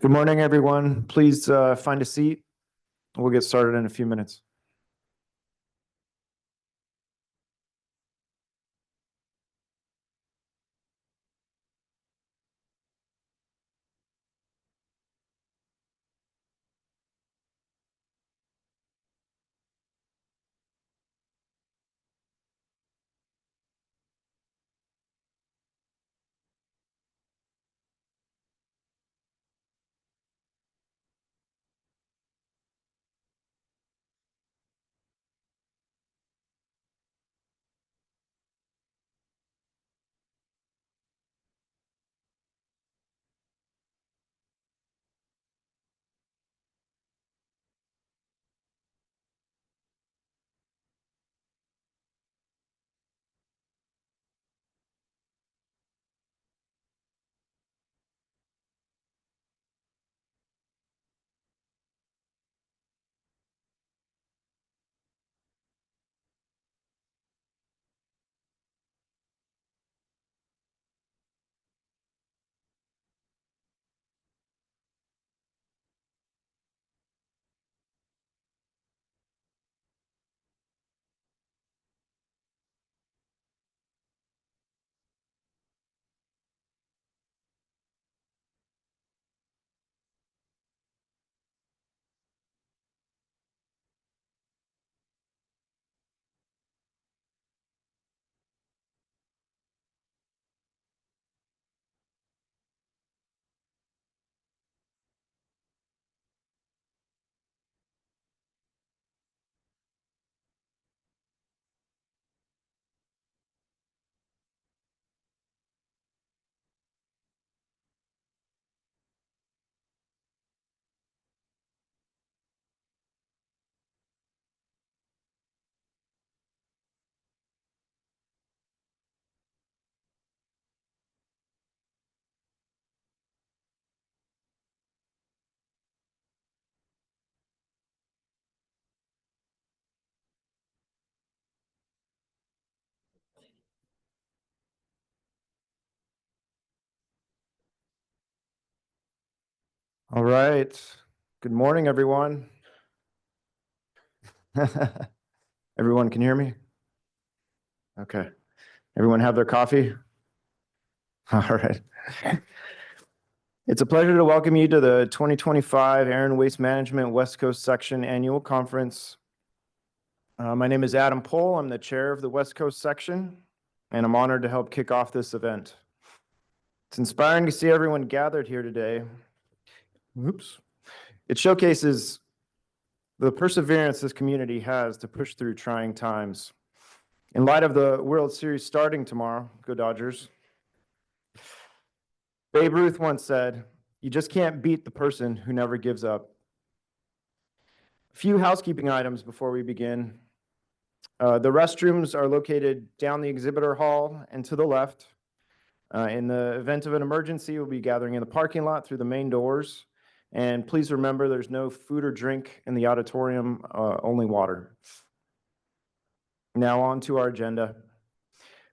Good morning, everyone. Please find a seat. We'll get started in a few minutes. All right. Good morning, everyone. Everyone can hear me? Okay. Everyone have their coffee? All right. It's a pleasure to welcome you to the 2025 Air and Waste Management West Coast Section Annual Conference. My name is Adam Pohl. I'm the chair of the West Coast Section, and I'm honored to help kick off this event. It's inspiring to see everyone gathered here today. Oops. It showcases the perseverance this community has to push through trying times. In light of the World Series starting tomorrow, go Dodgers. Babe Ruth once said, "You just can't beat the person who never gives up." A few housekeeping items before we begin. The restrooms are located down the exhibitor hall and to the left. In the event of an emergency, we'll be gathering in the parking lot through the main doors. And please remember, there's no food or drink in the auditorium, only water. Now on to our agenda.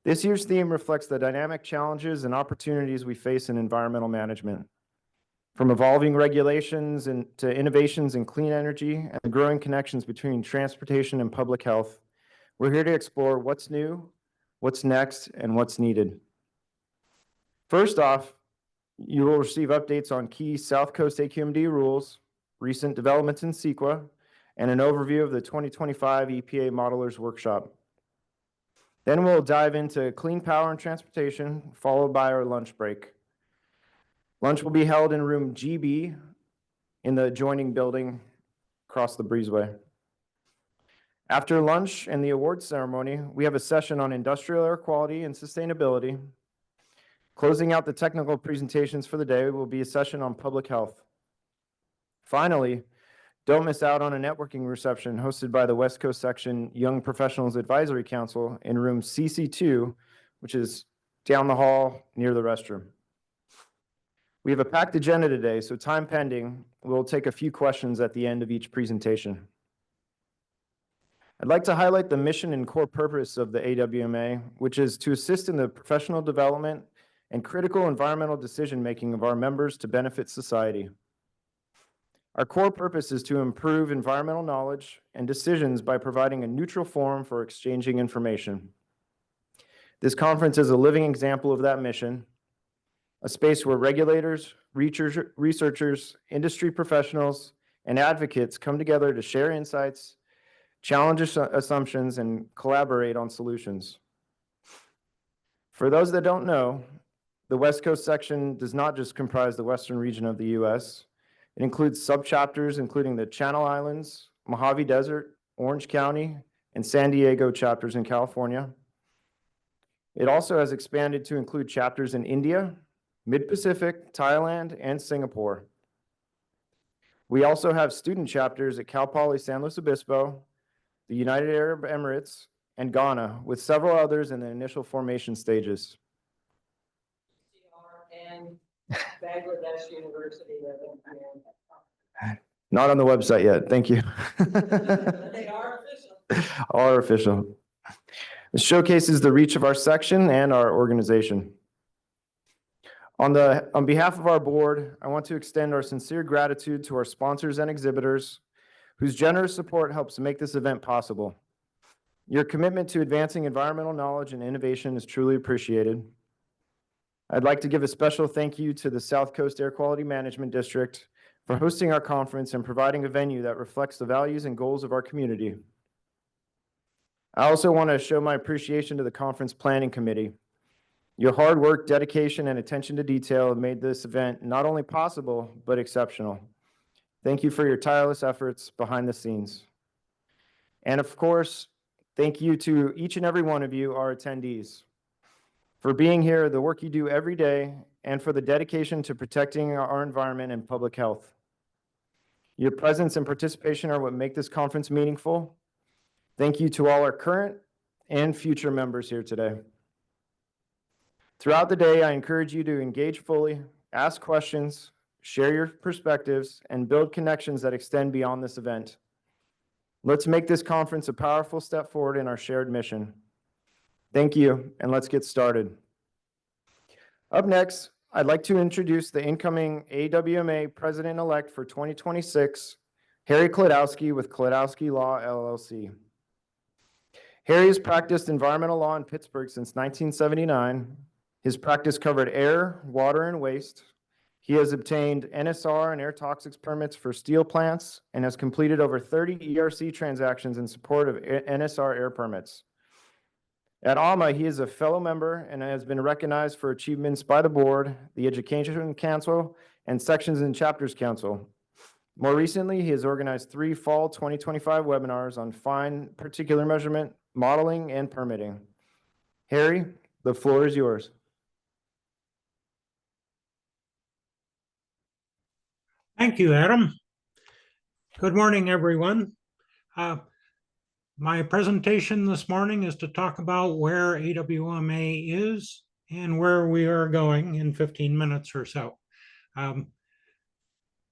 This year's theme reflects the dynamic challenges and opportunities we face in environmental management. From evolving regulations and to innovations in clean energy and the growing connections between transportation and public health, we're here to explore what's new, what's next, and what's needed. First off, you will receive updates on key South Coast A&WMA rules, recent developments in CEQA, and an overview of the 2025 EPA Modelers Workshop. Then we'll dive into clean power and transportation, followed by our lunch break. Lunch will be held in room GB in the adjoining building across the breezeway. After lunch and the awards ceremony, we have a session on industrial air quality and sustainability. Closing out the technical presentations for the day will be a session on public health. Finally, don't miss out on a networking reception hosted by the West Coast Section Young Professionals Advisory Council in room CC2, which is down the hall near the restroom. We have a packed agenda today, so time pending, we'll take a few questions at the end of each presentation. I'd like to highlight the mission and core purpose of the A&WMA, which is to assist in the professional development and critical environmental decision-making of our members to benefit society. Our core purpose is to improve environmental knowledge and decisions by providing a neutral forum for exchanging information. This conference is a living example of that mission, a space where regulators, researchers, industry professionals, and advocates come together to share insights, challenge assumptions, and collaborate on solutions. For those that don't know, the West Coast section does not just comprise the western region of the U.S. It includes subchapters including the Channel Islands, Mojave Desert, Orange County, and San Diego chapters in California. It also has expanded to include chapters in India, Mid-Pacific, Thailand, and Singapore. We also have student chapters at Cal Poly San Luis Obispo, the United Arab Emirates, and Ghana, with several others in the initial formation stages. And Bangladesh University. Not on the website yet, thank you. They are official. Are official. It showcases the reach of our section and our organization. On behalf of our board, I want to extend our sincere gratitude to our sponsors and exhibitors whose generous support helps make this event possible. Your commitment to advancing environmental knowledge and innovation is truly appreciated. I'd like to give a special thank you to the South Coast Air Quality Management District for hosting our conference and providing a venue that reflects the values and goals of our community. I also want to show my appreciation to the Conference Planning Committee. Your hard work, dedication, and attention to detail have made this event not only possible, but exceptional. Thank you for your tireless efforts behind the scenes. And of course, thank you to each and every one of you, our attendees, for being here, the work you do every day, and for the dedication to protecting our environment and public health. Your presence and participation are what make this conference meaningful. Thank you to all our current and future members here today. Throughout the day, I encourage you to engage fully, ask questions, share your perspectives, and build connections that extend beyond this event. Let's make this conference a powerful step forward in our shared mission. Thank you, and let's get started. Up next, I'd like to introduce the incoming A&WMA President-elect for 2026, Harry Klodowski with Klodowski Law, LLC. Harry has practiced environmental law in Pittsburgh since 1979. His practice covered air, water, and waste. He has obtained NSR and air toxics permits for steel plants and has completed over 30 ERC transactions in support of NSR air permits. At A&WMA, he is a fellow member and has been recognized for achievements by the board, the Education Council, and Sections and Chapters Council. More recently, he has organized 3 fall 2025 webinars on fine particular measurement, modeling, and permitting. Harry, the floor is yours. Thank you, Adam. Good morning, everyone. My presentation this morning is to talk about where A&WMA is and where we are going in 15 minutes or so.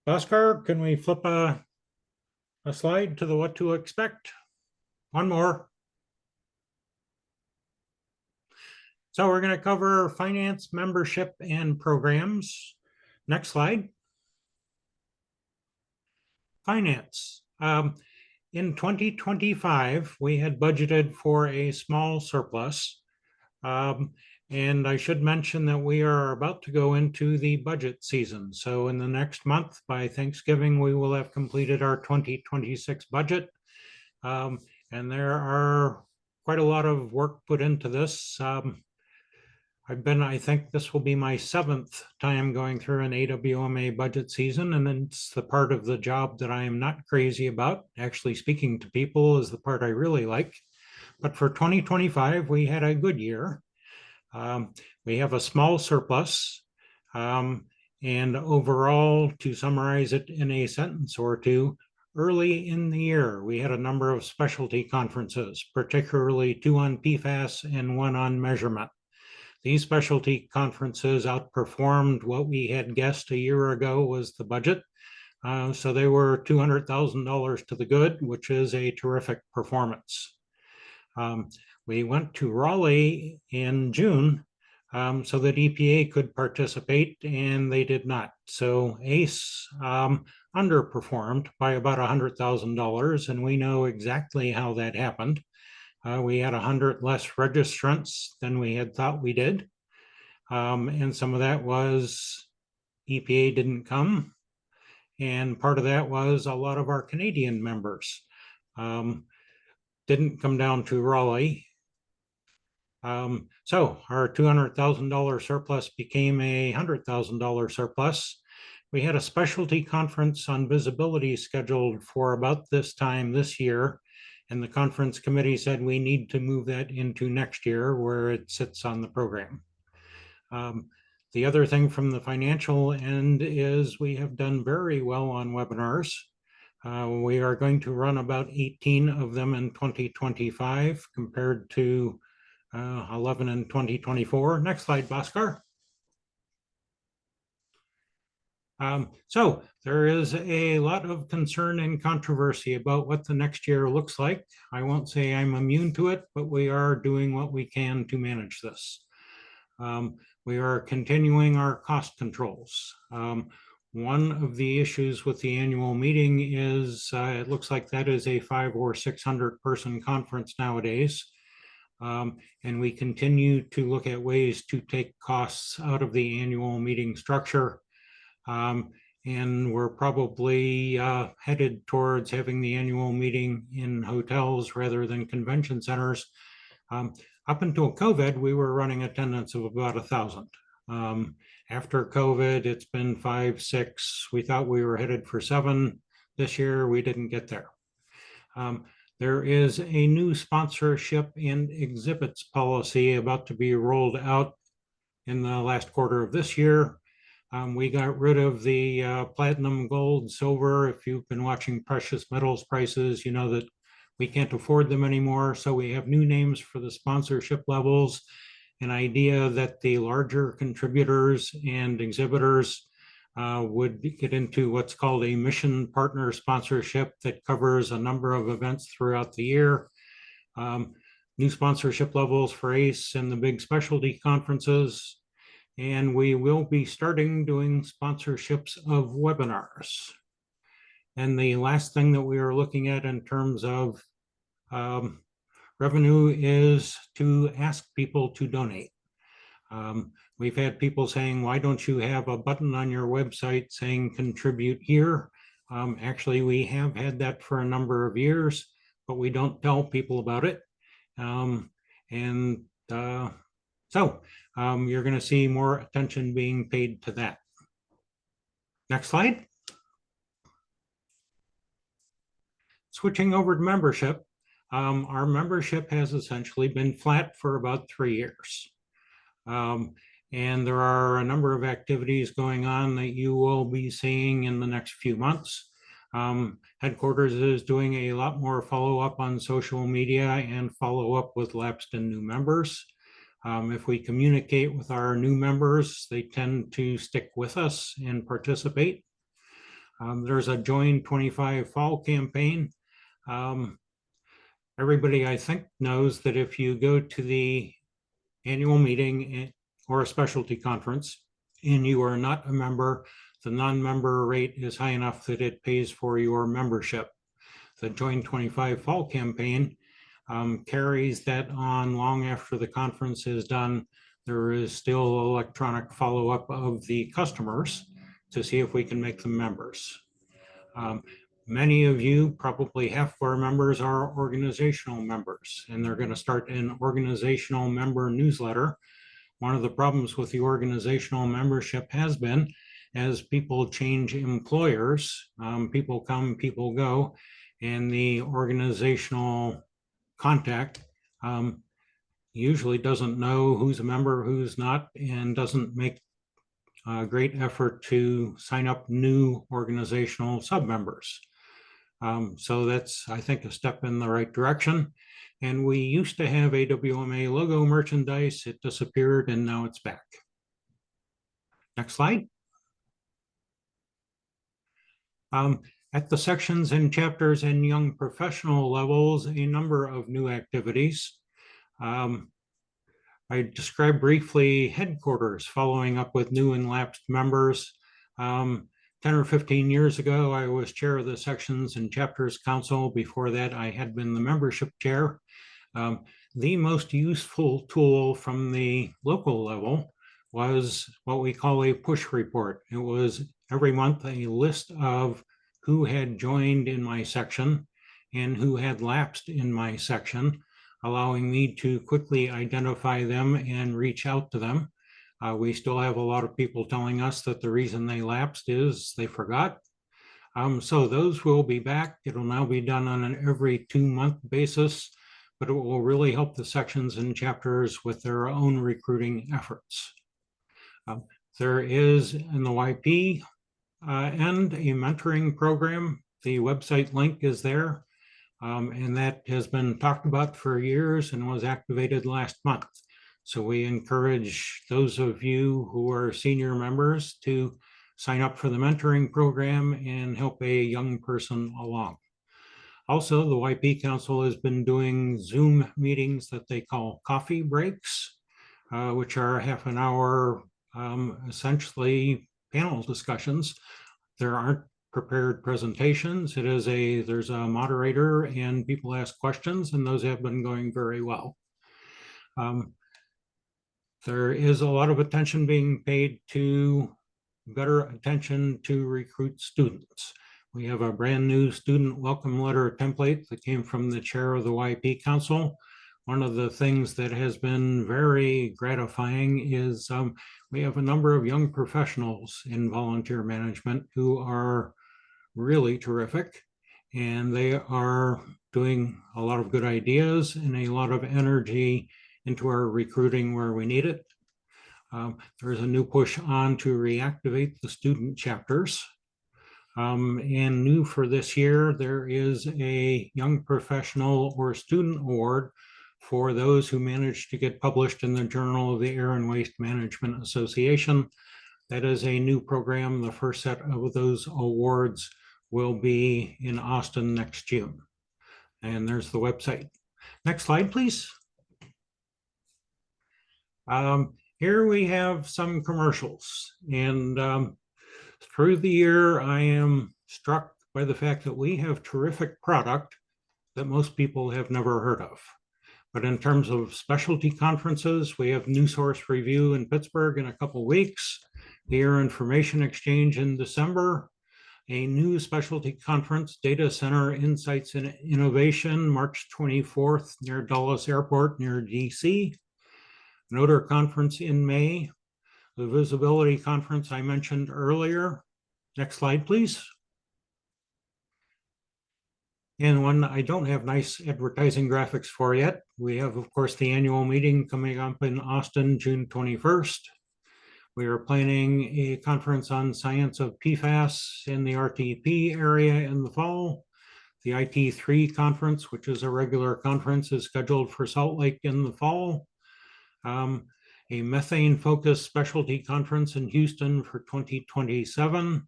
Oscar, can we flip a slide to the what to expect? One more. So we're going to cover finance, membership, and programs. Next slide. Finance. In 2025, we had budgeted for a small surplus. And I should mention that we are about to go into the budget season. So in the next month, by Thanksgiving, we will have completed our 2026 budget. And there are quite a lot of work put into this. I think this will be my 7th time going through an A&WMA budget season, and it's the part of the job that I am not crazy about. Actually, speaking to people is the part I really like. But for 2025, we had a good year. We have a small surplus, and overall, to summarize it in a sentence or two, early in the year, we had a number of specialty conferences, particularly 2 on PFAS and 1 on measurement. These specialty conferences outperformed what we had guessed a year ago was the budget. So they were $200,000 to the good, which is a terrific performance. We went to Raleigh in June so that EPA could participate, and they did not. So ACE underperformed by about $100,000, and we know exactly how that happened. We had 100 less registrants than we had thought we did. And some of that was EPA didn't come. And part of that was a lot of our Canadian members didn't come down to Raleigh. So our $200,000 surplus became a $100,000 surplus. We had a specialty conference on visibility scheduled for about this time this year, and the conference committee said we need to move that into next year where it sits on the program. The other thing from the financial end is we have done very well on webinars. We are going to run about 18 of them in 2025 compared to 11 in 2024. Next slide, Bhaskar. So there is a lot of concern and controversy about what the next year looks like. I won't say I'm immune to it, but we are doing what we can to manage this. We are continuing our cost controls. One of the issues with the annual meeting is it looks like that is a 500 or 600 person conference nowadays. And we continue to look at ways to take costs out of the annual meeting structure. And we're probably headed towards having the annual meeting in hotels rather than convention centers. Up until COVID, we were running attendance of about 1,000. After COVID, it's been 5, 6. We thought we were headed for 7. This year, we didn't get there. There is a new sponsorship and exhibits policy about to be rolled out in the last quarter of this year. We got rid of the platinum, gold, silver. If you've been watching precious metals prices, you know that we can't afford them anymore. So we have new names for the sponsorship levels, an idea that the larger contributors and exhibitors would get into what's called a mission partner sponsorship that covers a number of events throughout the year. New sponsorship levels for ACE and the big specialty conferences. And we will be starting doing sponsorships of webinars. And the last thing that we are looking at in terms of revenue is to ask people to donate. We've had people saying, why don't you have a button on your website saying contribute here? Actually, we have had that for a number of years, but we don't tell people about it. So you're going to see more attention being paid to that. Next slide. Switching over to membership. Our membership has essentially been flat for about 3 years. And there are a number of activities going on that you will be seeing in the next few months. Headquarters is doing a lot more follow-up on social media and follow-up with lapsed and new members. If we communicate with our new members, they tend to stick with us and participate. There's a Join 25 Fall campaign. Everybody, I think, knows that if you go to the annual meeting or a specialty conference and you are not a member, the non-member rate is high enough that it pays for your membership. The Join 25 Fall campaign carries that on long after the conference is done. There is still electronic follow-up of the customers to see if we can make them members. Many of you, probably half of our members, are organizational members, and they're going to start an organizational member newsletter. One of the problems with the organizational membership has been, as people change employers, people come, people go, and the organizational contact usually doesn't know who's a member, who's not, and doesn't make a great effort to sign up new organizational sub-members. So that's, I think, a step in the right direction. And we used to have A&WMA logo merchandise. It disappeared and now it's back. Next slide. At the sections and chapters and young professional levels, a number of new activities. I described briefly headquarters, following up with new and lapsed members. 10 or 15 years ago, I was chair of the Sections and Chapters Council. Before that, I had been the membership chair. The most useful tool from the local level was what we call a push report. It was every month a list of who had joined in my section and who had lapsed in my section, allowing me to quickly identify them and reach out to them. We still have a lot of people telling us that the reason they lapsed is they forgot. So those will be back. It'll now be done on an every 2-month basis, but it will really help the sections and chapters with their own recruiting efforts. There is in the YP and a mentoring program. The website link is there, and that has been talked about for years and was activated last month. So we encourage those of you who are senior members to sign up for the mentoring program and help a young person along. Also, the YP Council has been doing Zoom meetings that they call coffee breaks, which are half an hour, essentially panel discussions. There aren't prepared presentations. There's a moderator and people ask questions, and those have been going very well. There is a lot of attention being paid to better attention to recruit students. We have a brand new student welcome letter template that came from the chair of the YP Council. One of the things that has been very gratifying is we have a number of young professionals in volunteer management who are really terrific, and they are doing a lot of good ideas and a lot of energy into our recruiting where we need it. There's a new push on to reactivate the student chapters. And new for this year, there is a young professional or student award for those who managed to get published in the Journal of the Air and Waste Management Association. That is a new program. The first set of those awards will be in Austin next June. And there's the website. Next slide, please. Here we have some commercials, and through the year, I am struck by the fact that we have terrific product that most people have never heard of. But in terms of specialty conferences, we have New Source Review in Pittsburgh in a couple of weeks, the Air Information Exchange in December, a new specialty conference, Data Center Insights and Innovation, March 24th near Dulles Airport near DC, an odor conference in May, the visibility conference I mentioned earlier. Next slide, please. And one I don't have nice advertising graphics for yet. We have, of course, the annual meeting coming up in Austin, June 21st. We are planning a conference on science of PFAS in the RTP area in the fall. The IT3 conference, which is a regular conference, is scheduled for Salt Lake in the fall. A methane-focused specialty conference in Houston for 2027,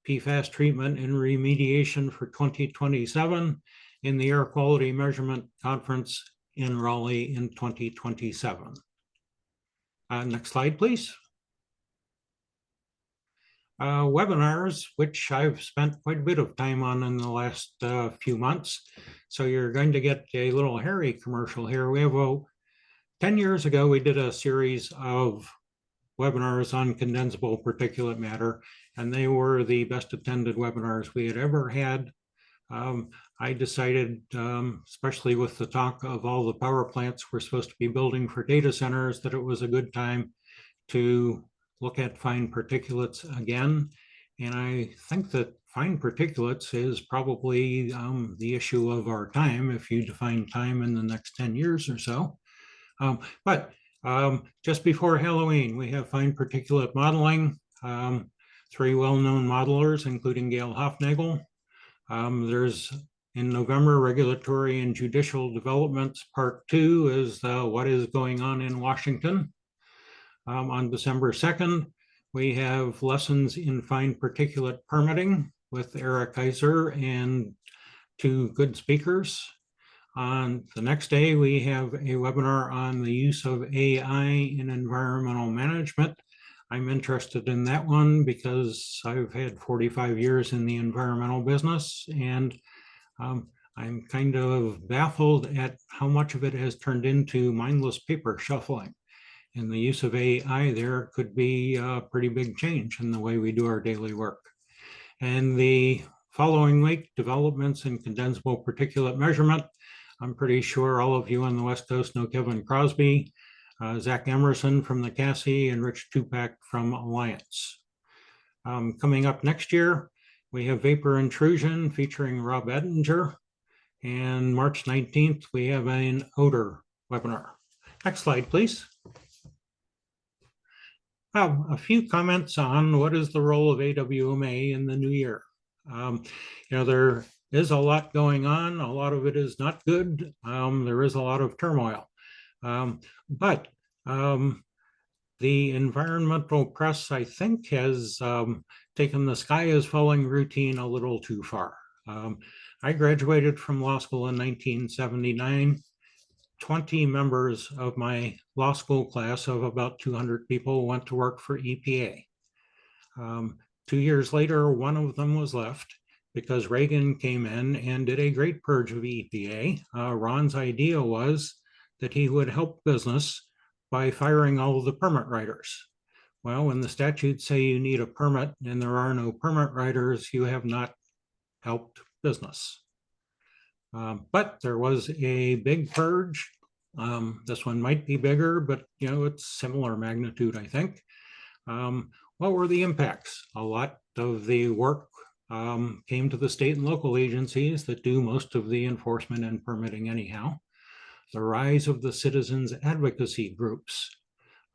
PFAS treatment and remediation for 2027, and the Air Quality Measurement Conference in Raleigh in 2027. Next slide, please. Webinars, which I've spent quite a bit of time on in the last few months. So you're going to get a little hairy commercial here. We have 10 years ago, we did a series of webinars on condensable particulate matter, and they were the best attended webinars we had ever had. I decided, especially with the talk of all the power plants we're supposed to be building for data centers, that it was a good time to look at fine particulates again. And I think that fine particulates is probably the issue of our time, if you define time in the next 10 years or so. But just before Halloween, we have fine particulate modeling, 3 well-known modelers, including Gail Hofnagel. There's in November, regulatory and judicial developments. Part 2 is what is going on in Washington. On December 2nd, we have lessons in fine particulate permitting with Eric Kaiser and 2 good speakers. On the next day, we have a webinar on the use of AI in environmental management. I'm interested in that one because I've had 45 years in the environmental business, and I'm kind of baffled at how much of it has turned into mindless paper shuffling. And the use of AI there could be a pretty big change in the way we do our daily work. And the following week, developments in condensable particulate measurement. I'm pretty sure all of you on the West Coast know Kevin Crosby, Zach Emerson from the Cassie, and Rich Tupak from Alliance. Coming up next year, we have Vapor Intrusion featuring Rob Ettinger. And March 19th, we have an odor webinar. Next slide, please. A few comments on what is the role of A&WMA in the new year. There is a lot going on. A lot of it is not good. There is a lot of turmoil. But the environmental press, I think, has taken the sky is falling routine a little too far. I graduated from law school in 1979. 20 members of my law school class of about 200 people went to work for EPA. 2 years later, one of them was left because Reagan came in and did a great purge of EPA. Ron's idea was that he would help business by firing all of the permit writers. Well, when the statutes say you need a permit and there are no permit writers, you have not helped business. But there was a big purge. This one might be bigger, but it's similar magnitude, I think. What were the impacts? A lot of the work came to the state and local agencies that do most of the enforcement and permitting anyhow. The rise of the citizens advocacy groups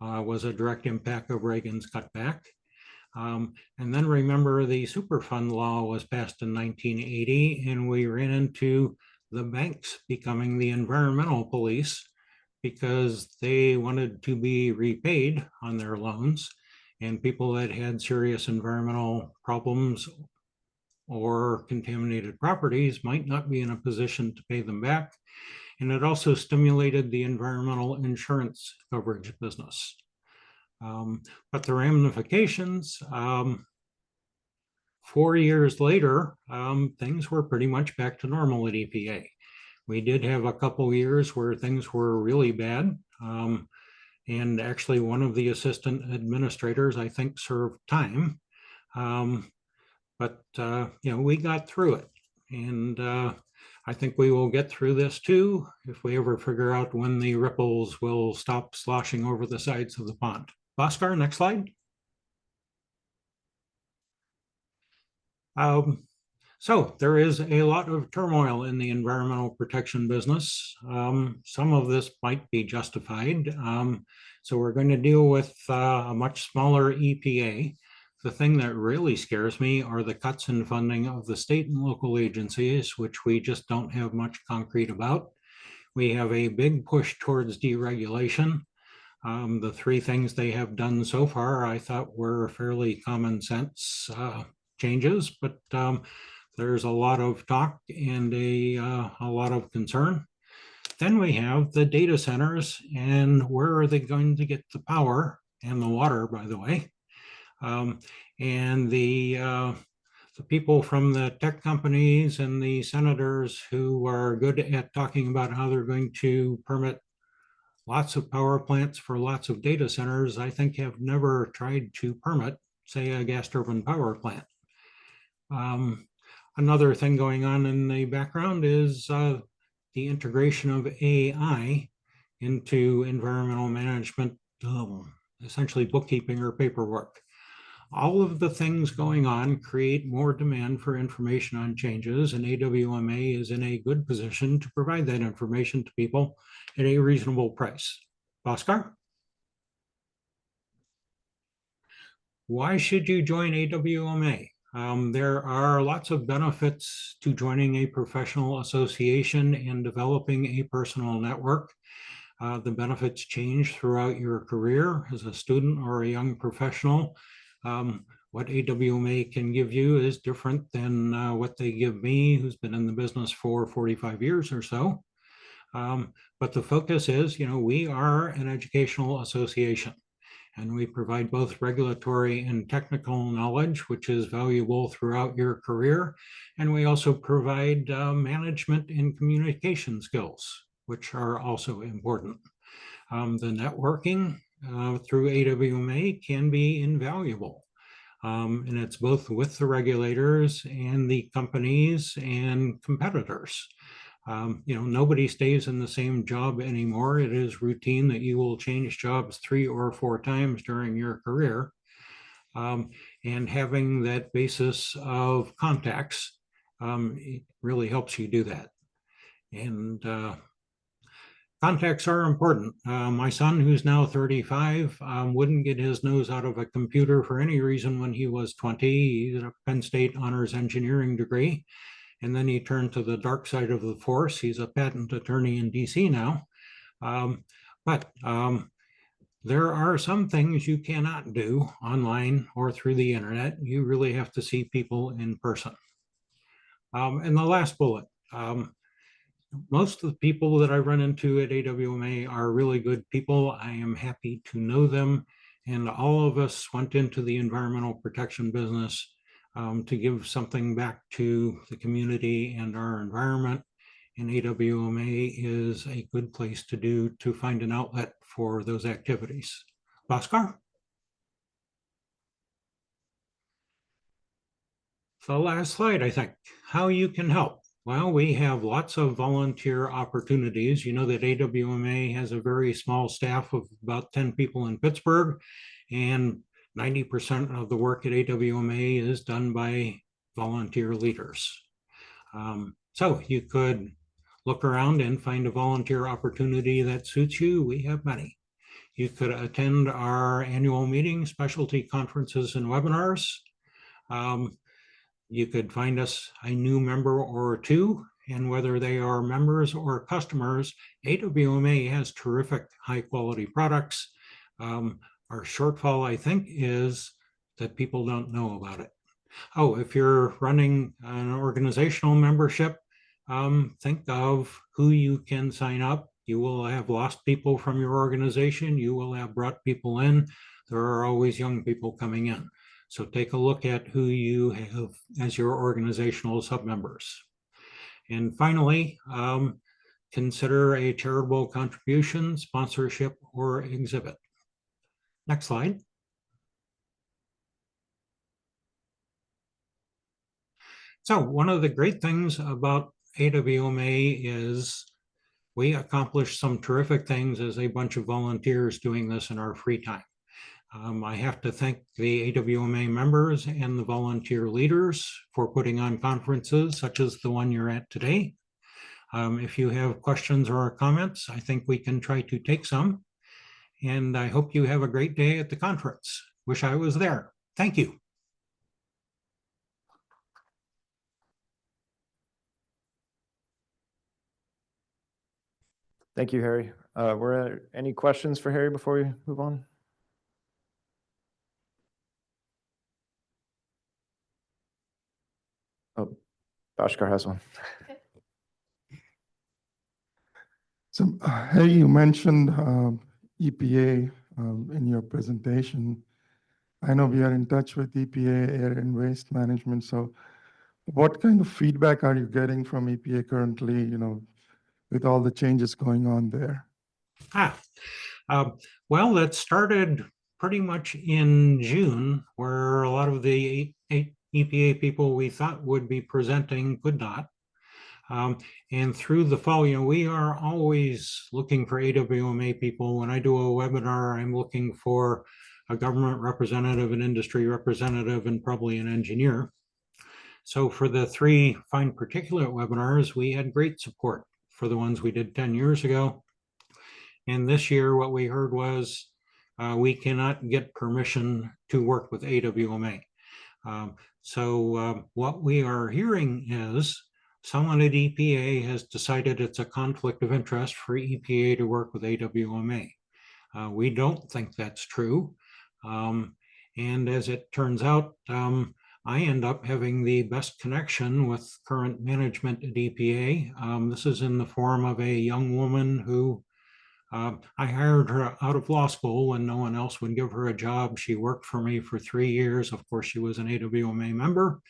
was a direct impact of Reagan's cutback. And then remember, the Superfund law was passed in 1980, and we ran into the banks becoming the environmental police because they wanted to be repaid on their loans, and people that had serious environmental problems or contaminated properties might not be in a position to pay them back. And it also stimulated the environmental insurance coverage business. But the ramifications, 4 years later, things were pretty much back to normal at EPA. We did have a couple years where things were really bad. And actually one of the assistant administrators, I think, served time. But we got through it. And I think we will get through this too, if we ever figure out when the ripples will stop sloshing over the sides of the pond. Bhaskar, next slide. So there is a lot of turmoil in the environmental protection business. Some of this might be justified. So we're going to deal with a much smaller EPA. The thing that really scares me are the cuts in funding of the state and local agencies, which we just don't have much concrete about. We have a big push towards deregulation. The three things they have done so far, I thought, were fairly common sense changes, but there's a lot of talk and a lot of concern. Then we have the data centers, and where are they going to get the power and the water, by the way? And the people from the tech companies and the senators who are good at talking about how they're going to permit lots of power plants for lots of data centers, I think, have never tried to permit, say, a gas turbine power plant. Another thing going on in the background is the integration of AI into environmental management, essentially bookkeeping or paperwork. All of the things going on create more demand for information on changes, and A&WMA is in a good position to provide that information to people at a reasonable price. Bhaskar? Why should you join A&WMA? There are lots of benefits to joining a professional association and developing a personal network. The benefits change throughout your career as a student or a young professional. What A&WMA can give you is different than what they give me, who's been in the business for 45 years or so. But the focus is, we are an educational association, and we provide both regulatory and technical knowledge, which is valuable throughout your career. And we also provide management and communication skills, which are also important. The networking through A&WMA can be invaluable. And it's both with the regulators and the companies and competitors. Nobody stays in the same job anymore. It is routine that you will change jobs 3 or 4 times during your career. And having that basis of contacts it really helps you do that. And contacts are important. My son, who's now 35, wouldn't get his nose out of a computer for any reason when he was 20. He's a Penn State honors engineering degree. And then he turned to the dark side of the force. He's a patent attorney in DC now. But there are some things you cannot do online or through the internet. You really have to see people in person. And the last bullet, most of the people that I run into at A&WMA are really good people. I am happy to know them. And all of us went into the environmental protection business to give something back to the community and our environment. And A&WMA is a good place to find an outlet for those activities. Bhaskar? The last slide, I think, how you can help. Well, we have lots of volunteer opportunities. You know that A&WMA has a very small staff of about 10 people in Pittsburgh, and 90% of the work at A&WMA is done by volunteer leaders. So you could look around and find a volunteer opportunity that suits you. We have many. You could attend our annual meeting, specialty conferences, and webinars. You could find us a new member or 2, and whether they are members or customers, A&WMA has terrific high quality products. Our shortfall, I think, is that people don't know about it. Oh, if you're running an organizational membership, think of who you can sign up. You will have lost people from your organization. You will have brought people in. There are always young people coming in. So take a look at who you have as your organizational submembers. And finally, consider a charitable contribution, sponsorship, or exhibit. Next slide. So one of the great things about A&WMA is we accomplish some terrific things as a bunch of volunteers doing this in our free time. I have to thank the A&WMA members and the volunteer leaders for putting on conferences such as the one you're at today. If you have questions or comments, I think we can try to take some. And I hope you have a great day at the conference. Wish I was there. Thank you. Thank you, Harry. Were there any questions for Harry before we move on? Oh, Bhaskar has one. So, Harry, you mentioned EPA in your presentation. I know we are in touch with EPA, Air and Waste Management. So what kind of feedback are you getting from EPA currently, with all the changes going on there? Well, that started pretty much in June, where a lot of the EPA people we thought would be presenting could not. And through the fall, we are always looking for A&WMA people. When I do a webinar, I'm looking for a government representative, an industry representative, and probably an engineer. So for the 3 fine particulate webinars, we had great support for the ones we did 10 years ago. And this year, what we heard was we cannot get permission to work with A&WMA. So what we are hearing is someone at EPA has decided it's a conflict of interest for EPA to work with A&WMA. We don't think that's true. And as it turns out, I end up having the best connection with current management at EPA. This is in the form of a young woman who I hired her out of law school when no one else would give her a job. She worked for me for 3 years. Of course, she was an A&WMA member,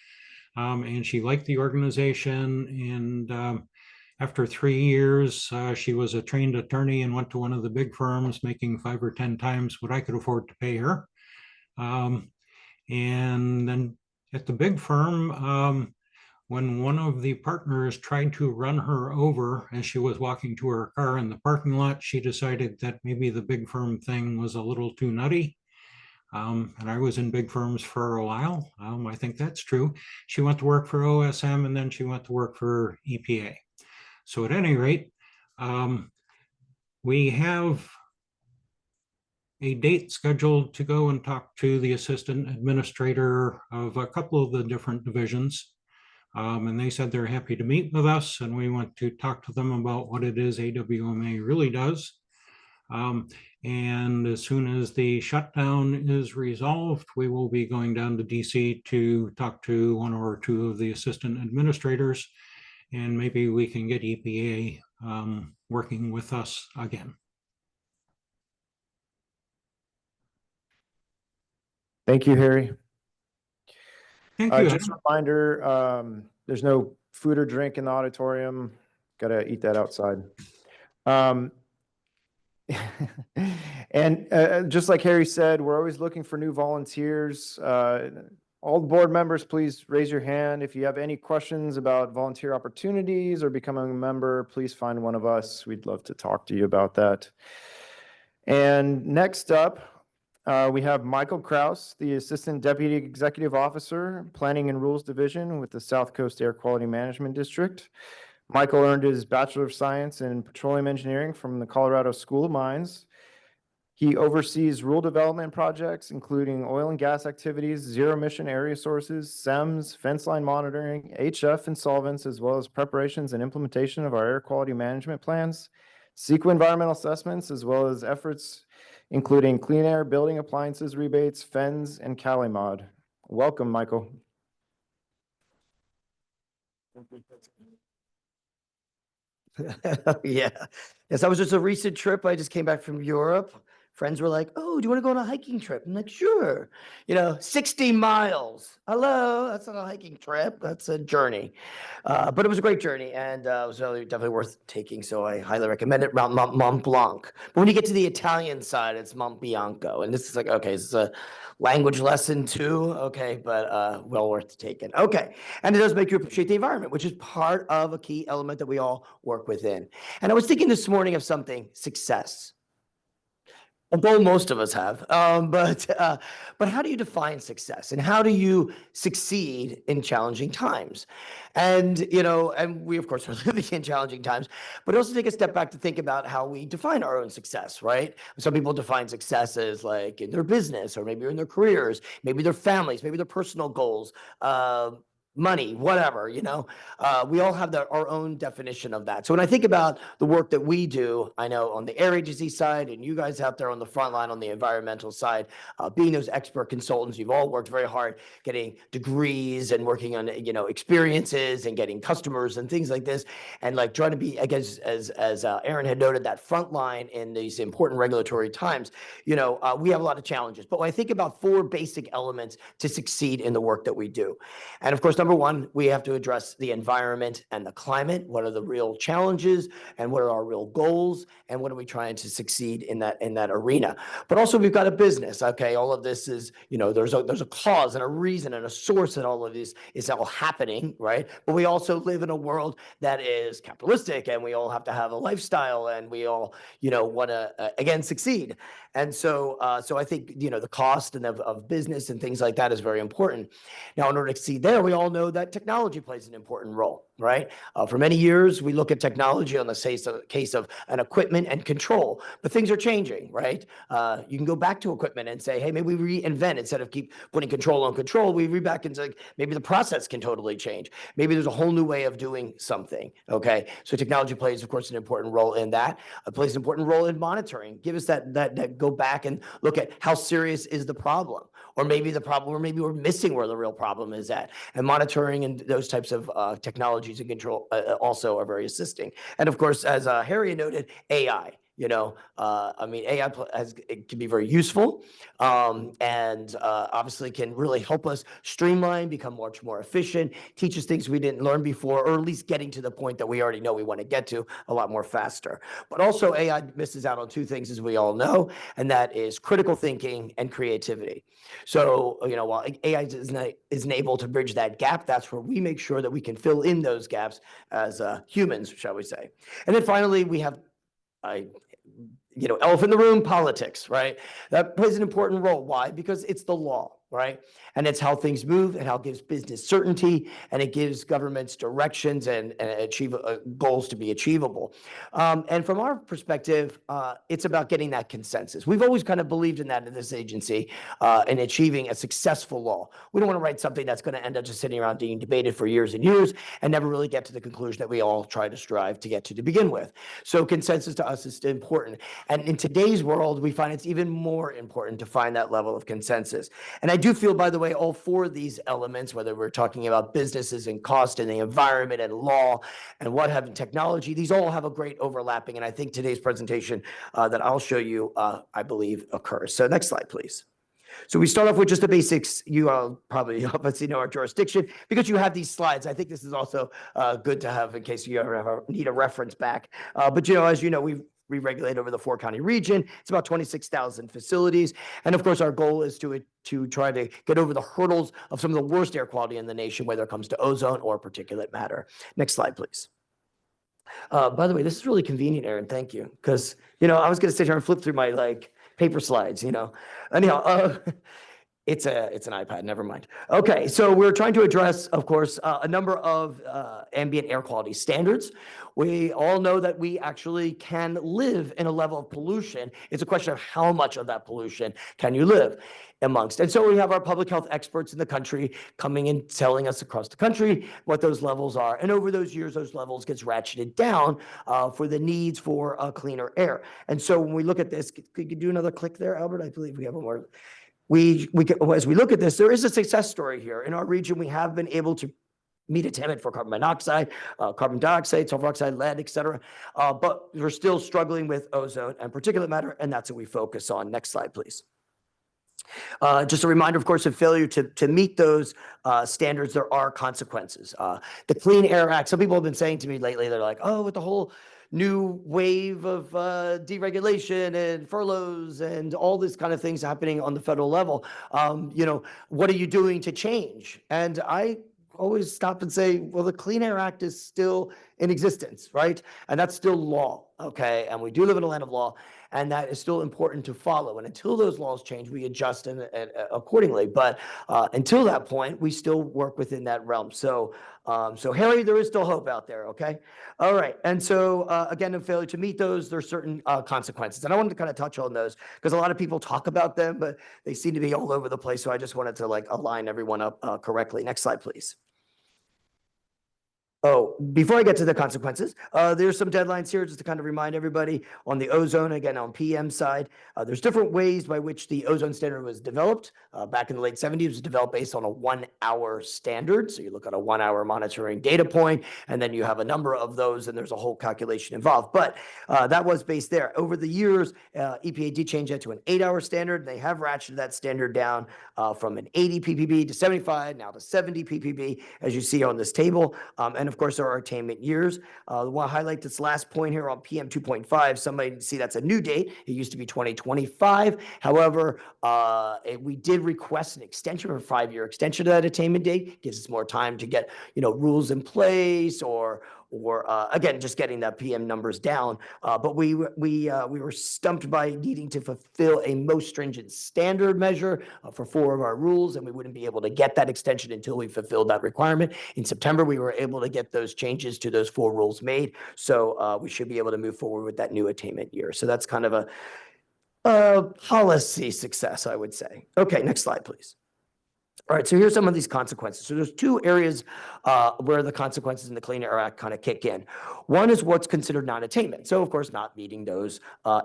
and she liked the organization. And after 3 years, she was a trained attorney and went to one of the big firms, making 5 or 10 times what I could afford to pay her. And then at the big firm, when one of the partners tried to run her over as she was walking to her car in the parking lot, she decided that maybe the big firm thing was a little too nutty. And I was in big firms for a while. I think that's true. She went to work for OSM and then she went to work for EPA. So at any rate, we have a date scheduled to go and talk to the assistant administrator of a couple of the different divisions. And they said they're happy to meet with us, and we want to talk to them about what it is A&WMA really does. And as soon as the shutdown is resolved, we will be going down to DC to talk to 1 or 2 of the assistant administrators, and maybe we can get EPA working with us again. Thank you, Harry. Thank you. Just a reminder, there's no food or drink in the auditorium. Got to eat that outside. And just like Harry said, we're always looking for new volunteers. All the board members, please raise your hand. If you have any questions about volunteer opportunities or becoming a member, please find one of us. We'd love to talk to you about that. And next up, we have Michael Kraus, the Assistant Deputy Executive Officer, Planning and Rules Division with the South Coast Air Quality Management District. Michael earned his Bachelor of Science in Petroleum Engineering from the Colorado School of Mines. He oversees rule development projects, including oil and gas activities, zero-emission area sources, SEMS, fence line monitoring, HF and solvents, as well as preparations and implementation of our air quality management plans, CEQA environmental assessments, as well as efforts including clean air, building appliances rebates, FENS, and CaliMod. Welcome, Michael. Yeah. Yes, that was just a recent trip. I just came back from Europe. Friends were like, "Oh, do you want to go on a hiking trip?" I'm like, "Sure." 60 miles. Hello, that's not a hiking trip. That's a journey. But it was a great journey, and it was really definitely worth taking. So I highly recommend it. Mont Blanc. But when you get to the Italian side, it's Mont Bianco, and this is like, okay, this is a language lesson too. Okay, but well worth taking. Okay, and it does make you appreciate the environment, which is part of a key element that we all work within. And I was thinking this morning of something: success. Although most of us have, but how do you define success, and how do you succeed in challenging times? And and we of course are living in challenging times, but also take a step back to think about how we define our own success, right? Some people define success as like in their business, or maybe in their careers, maybe their families, maybe their personal goals, money, whatever, we all have our own definition of that. So when I think about the work that we do, I know on the air agency side, and you guys out there on the front line on the environmental side, being those expert consultants, you've all worked very hard getting degrees and working on experiences and getting customers and things like this, and like trying to be, I guess, as Aaron had noted, that front line in these important regulatory times. We have a lot of challenges, but when I think about 4 basic elements to succeed in the work that we do, and of course, number 1, we have to address the environment and the climate. What are the real challenges, and what are our real goals, and what are we trying to succeed in that arena? But also, we've got a business. Okay, all of this is, there's a cause and a reason and a source that all of this is all happening, right? But we also live in a world that is capitalistic, and we all have to have a lifestyle, and we all, want to again succeed. And so I think the cost and of business and things like that is very important. Now, in order to succeed there, we all know that technology plays an important role. right? For many years, we look at technology on the case of an equipment and control, but things are changing, right? You can go back to equipment and say, hey, maybe we reinvent instead of keep putting control on control. We read back and say, maybe the process can totally change. Maybe there's a whole new way of doing something, okay? So technology plays, of course, an important role in that. It plays an important role in monitoring. Give us that go back and look at how serious is the problem, or maybe we're missing where the real problem is at. And monitoring and those types of technologies and control also are very assisting. And of course, as Harry noted, AI. I mean, AI it can be very useful, and obviously can really help us streamline, become much more efficient, teach us things we didn't learn before, or at least getting to the point that we already know we want to get to a lot more faster. But also AI misses out on two things, as we all know, and that is critical thinking and creativity. So, while AI isn't able to bridge that gap, that's where we make sure that we can fill in those gaps as humans, shall we say. And then finally, we have elephant in the room, politics, right? That plays an important role. Why? Because it's the law, right? And it's how things move and how it gives business certainty, and it gives governments directions and goals to be achievable. And from our perspective, it's about getting that consensus. We've always kind of believed in that in this agency, in achieving a successful law. We don't want to write something that's going to end up just sitting around being debated for years and years and never really get to the conclusion that we all try to strive to get to begin with. So consensus to us is important. And in today's world, we find it's even more important to find that level of consensus. And I do feel, by the way, all four of these elements, whether we're talking about businesses and cost and the environment and law and what have in technology, these all have a great overlapping. And I think today's presentation that I'll show you, I believe, occurs. So next slide, please. So we start off with just the basics. You probably obviously know our jurisdiction because you have these slides. I think this is also good to have in case you ever need a reference back. But as you know, we regulate over the 4-county region. It's about 26,000 facilities. And of course, our goal is to try to get over the hurdles of some of the worst air quality in the nation, whether it comes to ozone or particulate matter. Next slide, please. By the way, this is really convenient, Aaron. Thank you. Because, I was going to sit here and flip through my paper slides, Anyhow, it's an iPad, never mind. Okay, so we're trying to address, of course, a number of ambient air quality standards. We all know that we actually can live in a level of pollution. It's a question of how much of that pollution can you live amongst. And so we have our public health experts in the country coming and telling us across the country what those levels are. And over those years, those levels gets ratcheted down for the needs for cleaner air. And so when we look at this, could you do another click there, Albert? I believe we have one more. As we look at this, there is a success story here. In our region, we have been able to meet attainment for carbon monoxide, carbon dioxide, sulfur oxide, lead, et cetera. But we're still struggling with ozone and particulate matter, and that's what we focus on. Next slide, please. Just a reminder, of course, of failure to meet those standards, there are consequences. The Clean Air Act, some people have been saying to me lately, they're like, oh, with the whole new wave of deregulation and furloughs and all this kind of things happening on the federal level, what are you doing to change? And I always stop and say, well, the Clean Air Act is still in existence, right? And that's still law, okay? And we do live in a land of law, and that is still important to follow. And until those laws change, we adjust accordingly. But until that point, we still work within that realm. So Harry, there is still hope out there, okay? All right. And so again, in failure to meet those, there's certain consequences. And I wanted to kind of touch on those because a lot of people talk about them, but they seem to be all over the place. So I just wanted to align everyone up correctly. Next slide, please. Oh, before I get to the consequences, there's some deadlines here just to kind of remind everybody on the ozone, again, on PM side. There's different ways by which the ozone standard was developed. Back in the late 70s, it was developed based on a 1-hour standard. So you look at a 1-hour monitoring data point, and then you have a number of those, and there's a whole calculation involved. But that was based there. Over the years, EPA did change that to an 8-hour standard. They have ratcheted that standard down from an 80 ppb to 75, now to 70 ppb, as you see on this table. And of course, there are attainment years. I want to highlight this last point here on PM 2.5. Somebody see that's a new date. It used to be 2025. However, we did request an extension, or a 5-year extension to that attainment date. Gives us more time to get rules in place or or again, just getting that PM numbers down. But we were stumped by needing to fulfill a most stringent standard measure for 4 of our rules, and we wouldn't be able to get that extension until we fulfilled that requirement. In September, we were able to get those changes to those 4 rules made. So we should be able to move forward with that new attainment year. So that's kind of a policy success, I would say. Okay, next slide, please. All right, so here's some of these consequences. So there's 2 areas where the consequences in the Clean Air Act kind of kick in. One is what's considered non-attainment. So of course, not meeting those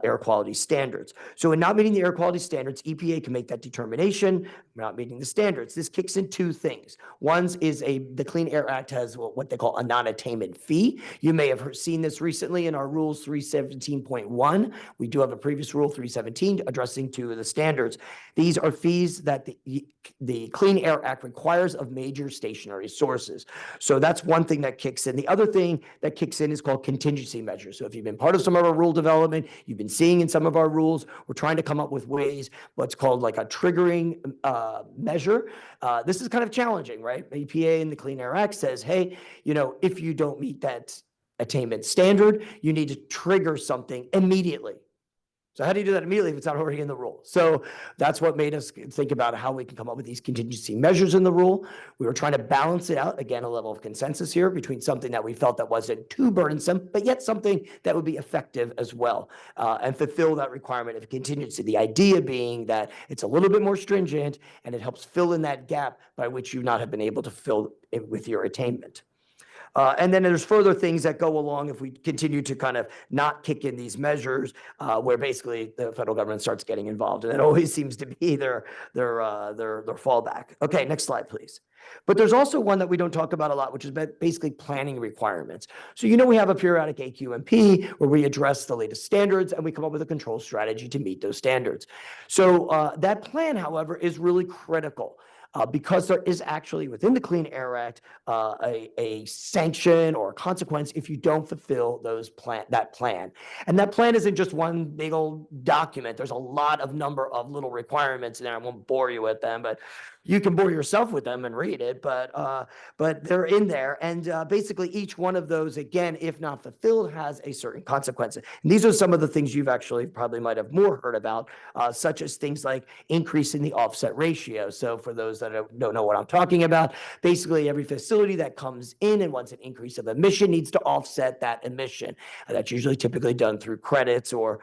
air quality standards. So in not meeting the air quality standards, EPA can make that determination, not meeting the standards. This kicks in 2 things. One is the Clean Air Act has what they call a non-attainment fee. You may have seen this recently in our rules 317.1. We do have a previous rule 317 addressing 2 of the standards. These are fees that the Clean Air Act requires of major stationary sources. So that's one thing that kicks in. The other thing that kicks in is called contingency measures. So if you've been part of some of our rule development, you've been seeing in some of our rules, we're trying to come up with ways, what's called like a triggering measure. This is kind of challenging, right? EPA and the Clean Air Act says, hey, if you don't meet that attainment standard, you need to trigger something immediately. So how do you do that immediately if it's not already in the rule? So that's what made us think about how we can come up with these contingency measures in the rule. We were trying to balance it out, again, a level of consensus here between something that we felt that wasn't too burdensome, but yet something that would be effective as well, and fulfill that requirement of contingency. The idea being that it's a little bit more stringent and it helps fill in that gap by which you not have been able to fill it with your attainment. And then there's further things that go along if we continue to kind of not kick in these measures, where basically the federal government starts getting involved, and it always seems to be their fallback. Okay, next slide, please. But there's also one that we don't talk about a lot, which is basically planning requirements. So we have a periodic A&WMA where we address the latest standards and we come up with a control strategy to meet those standards. So that plan, however, is really critical. Because there is actually within the Clean Air Act a sanction or a consequence if you don't fulfill that plan. And that plan isn't just one big old document. There's a lot of number of little requirements in there. I won't bore you with them, but you can bore yourself with them and read it. But they're in there, and basically each one of those, again, if not fulfilled, has a certain consequence. And these are some of the things you've actually probably might have more heard about, such as things like increasing the offset ratio. So for those that don't know what I'm talking about, basically every facility that comes in and wants an increase of emission needs to offset that emission. That's usually typically done through credits or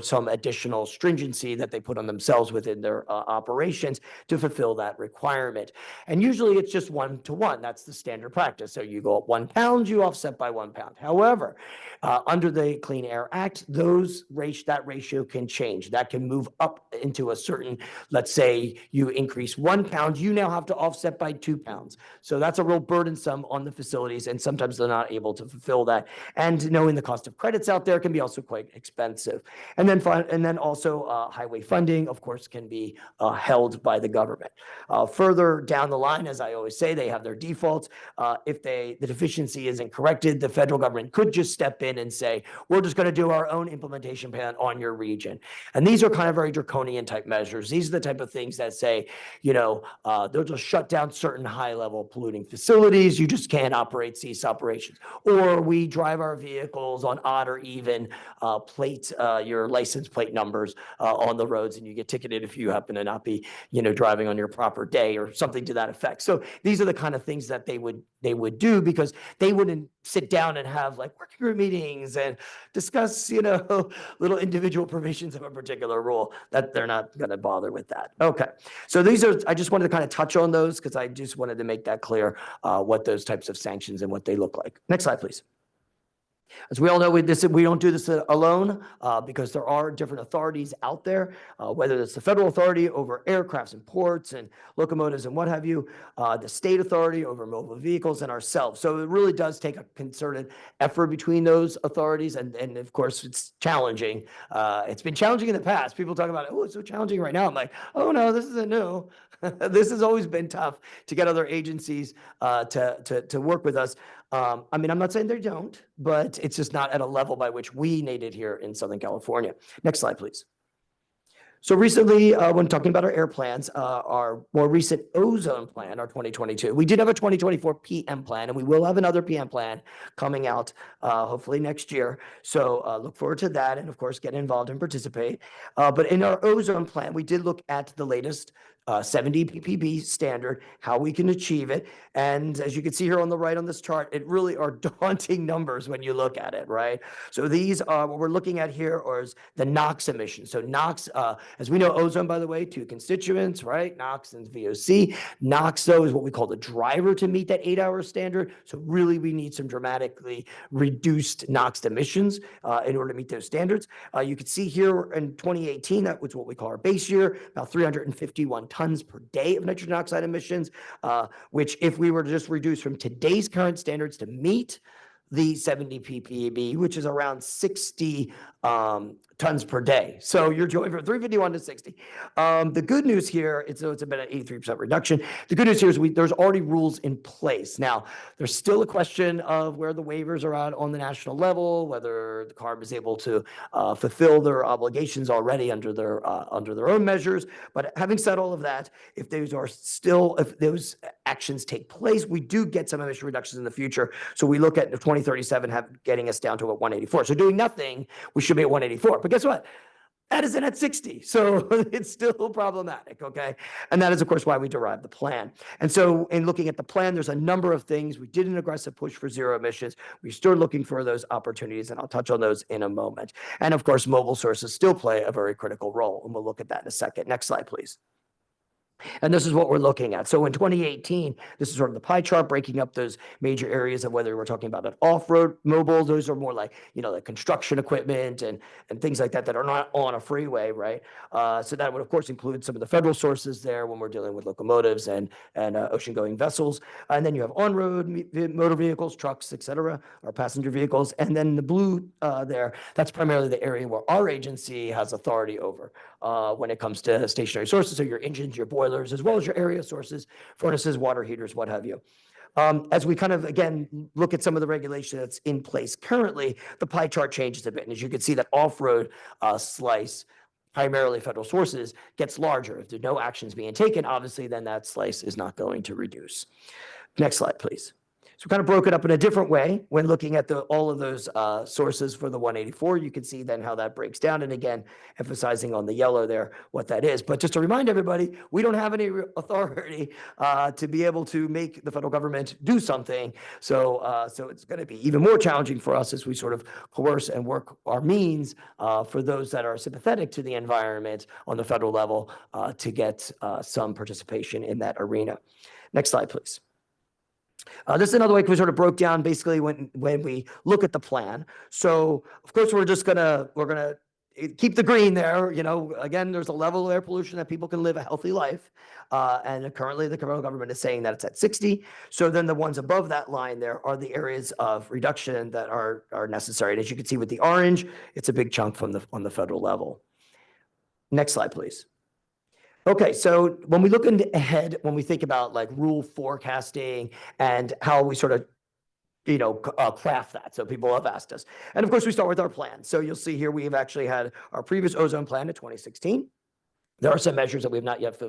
some additional stringency that they put on themselves within their operations to fulfill that requirement. And usually it's just 1-to-1. That's the standard practice. So you go up 1 pound, you offset by 1 pound. However, under the Clean Air Act, that ratio can change. That can move up into a certain, let's say you increase 1 pound, you now have to offset by 2 pounds. So that's a real burdensome on the facilities, and sometimes they're not able to fulfill that. And knowing the cost of credits out there can be also quite expensive. And then also highway funding, of course, can be held by the government. Further down the line, as I always say, they have their defaults. If the deficiency isn't corrected, the federal government could just step in and say, we're just going to do our own implementation plan on your region. And these are kind of very draconian type measures. These are the type of things that say, they'll just shut down certain high-level polluting facilities. You just can't cease operations. Or we drive our vehicles on odd or even your license plate numbers on the roads, and you get ticketed if you happen to not be, driving on your proper day or something to that effect. So these are the kind of things that they would do, because they wouldn't sit down and have like working group meetings and discuss, little individual provisions of a particular rule. That they're not going to bother with that. Okay. So I just wanted to kind of touch on those because I just wanted to make that clear, what those types of sanctions and what they look like. Next slide, please. As we all know, we don't do this alone, because there are different authorities out there, whether it's the federal authority over aircrafts and ports and locomotives and what have you, the state authority over mobile vehicles, and ourselves. So it really does take a concerted effort between those authorities. And of course, it's challenging. It's been challenging in the past. People talk about, oh, it's so challenging right now. I'm like, oh, no, this isn't new. This has always been tough to get other agencies to work with us. I'm not saying they don't, but it's just not at a level by which we need it here in Southern California. Next slide, please. So recently, when talking about our air plans, our more recent ozone plan, our 2022, we did have a 2024 PM plan, and we will have another PM plan coming out hopefully next year. So look forward to that, and of course, get involved and participate. But in our ozone plan, we did look at the latest 70 ppb standard, how we can achieve it. And as you can see here on the right on this chart, it really are daunting numbers when you look at it, right? So these are what we're looking at here is the NOx emissions. So NOx, as we know, ozone, by the way, two constituents, right? NOx and VOC. NOx, though, is what we call the driver to meet that 8-hour standard. So really, we need some dramatically reduced NOx emissions in order to meet those standards. You can see here in 2018, that was what we call our base year, about 351 tons per day of nitrogen oxide emissions, which if we were to just reduce from today's current standards to meet the 70 ppb, which is around 60 tons per day. So you're going from 351 to 60. The good news here, it's about an 83% reduction. The good news here is there's already rules in place. Now, there's still a question of where the waivers are at on the national level, whether the CARB is able to fulfill their obligations already under their own measures. But having said all of that, if those actions take place, we do get some emission reductions in the future. So we look at 2037 getting us down to 184. So doing nothing, we should be at 184. But guess what? That isn't at 60. So it's still problematic, okay? And that is, of course, why we derived the plan. And so in looking at the plan, there's a number of things. We did an aggressive push for zero emissions. We're still looking for those opportunities, and I'll touch on those in a moment. And of course, mobile sources still play a very critical role, and we'll look at that in a second. Next slide, please. And this is what we're looking at. So in 2018, this is sort of the pie chart breaking up those major areas of whether we're talking about an off-road mobile. Those are more like, like construction equipment and things like that are not on a freeway, right? So that would, of course, include some of the federal sources there when we're dealing with locomotives and ocean-going vessels. And then you have on-road motor vehicles, trucks, et cetera, or passenger vehicles. And then the blue there, that's primarily the area where our agency has authority over when it comes to stationary sources, so your engines, your boilers, as well as your area sources, furnaces, water heaters, what have you. As we kind of, again, look at some of the regulation that's in place currently, the pie chart changes a bit. And as you can see, that off-road slice, primarily federal sources, gets larger. If there's no actions being taken, obviously, then that slice is not going to reduce. Next slide, please. So we kind of broke it up in a different way when looking at all of those sources for the 184. You can see then how that breaks down. And again, emphasizing on the yellow there what that is. But just to remind everybody, we don't have any authority to be able to make the federal government do something. So it's going to be even more challenging for us as we sort of coerce and work our means for those that are sympathetic to the environment on the federal level to get some participation in that arena. Next slide, please. This is another way we sort of broke down basically when we look at the plan. So of course we're gonna keep the green there. Again, there's a level of air pollution that people can live a healthy life, and currently the federal government is saying that it's at 60. So then the ones above that line there are the areas of reduction that are necessary. And as you can see with the orange, it's a big chunk on the federal level. Next slide, please. Okay, so when we look ahead, when we think about like rule forecasting and how we sort of, craft that. So people have asked us. And of course, we start with our plan. So you'll see here, we have actually had our previous ozone plan in 2016. There are some measures that we have not yet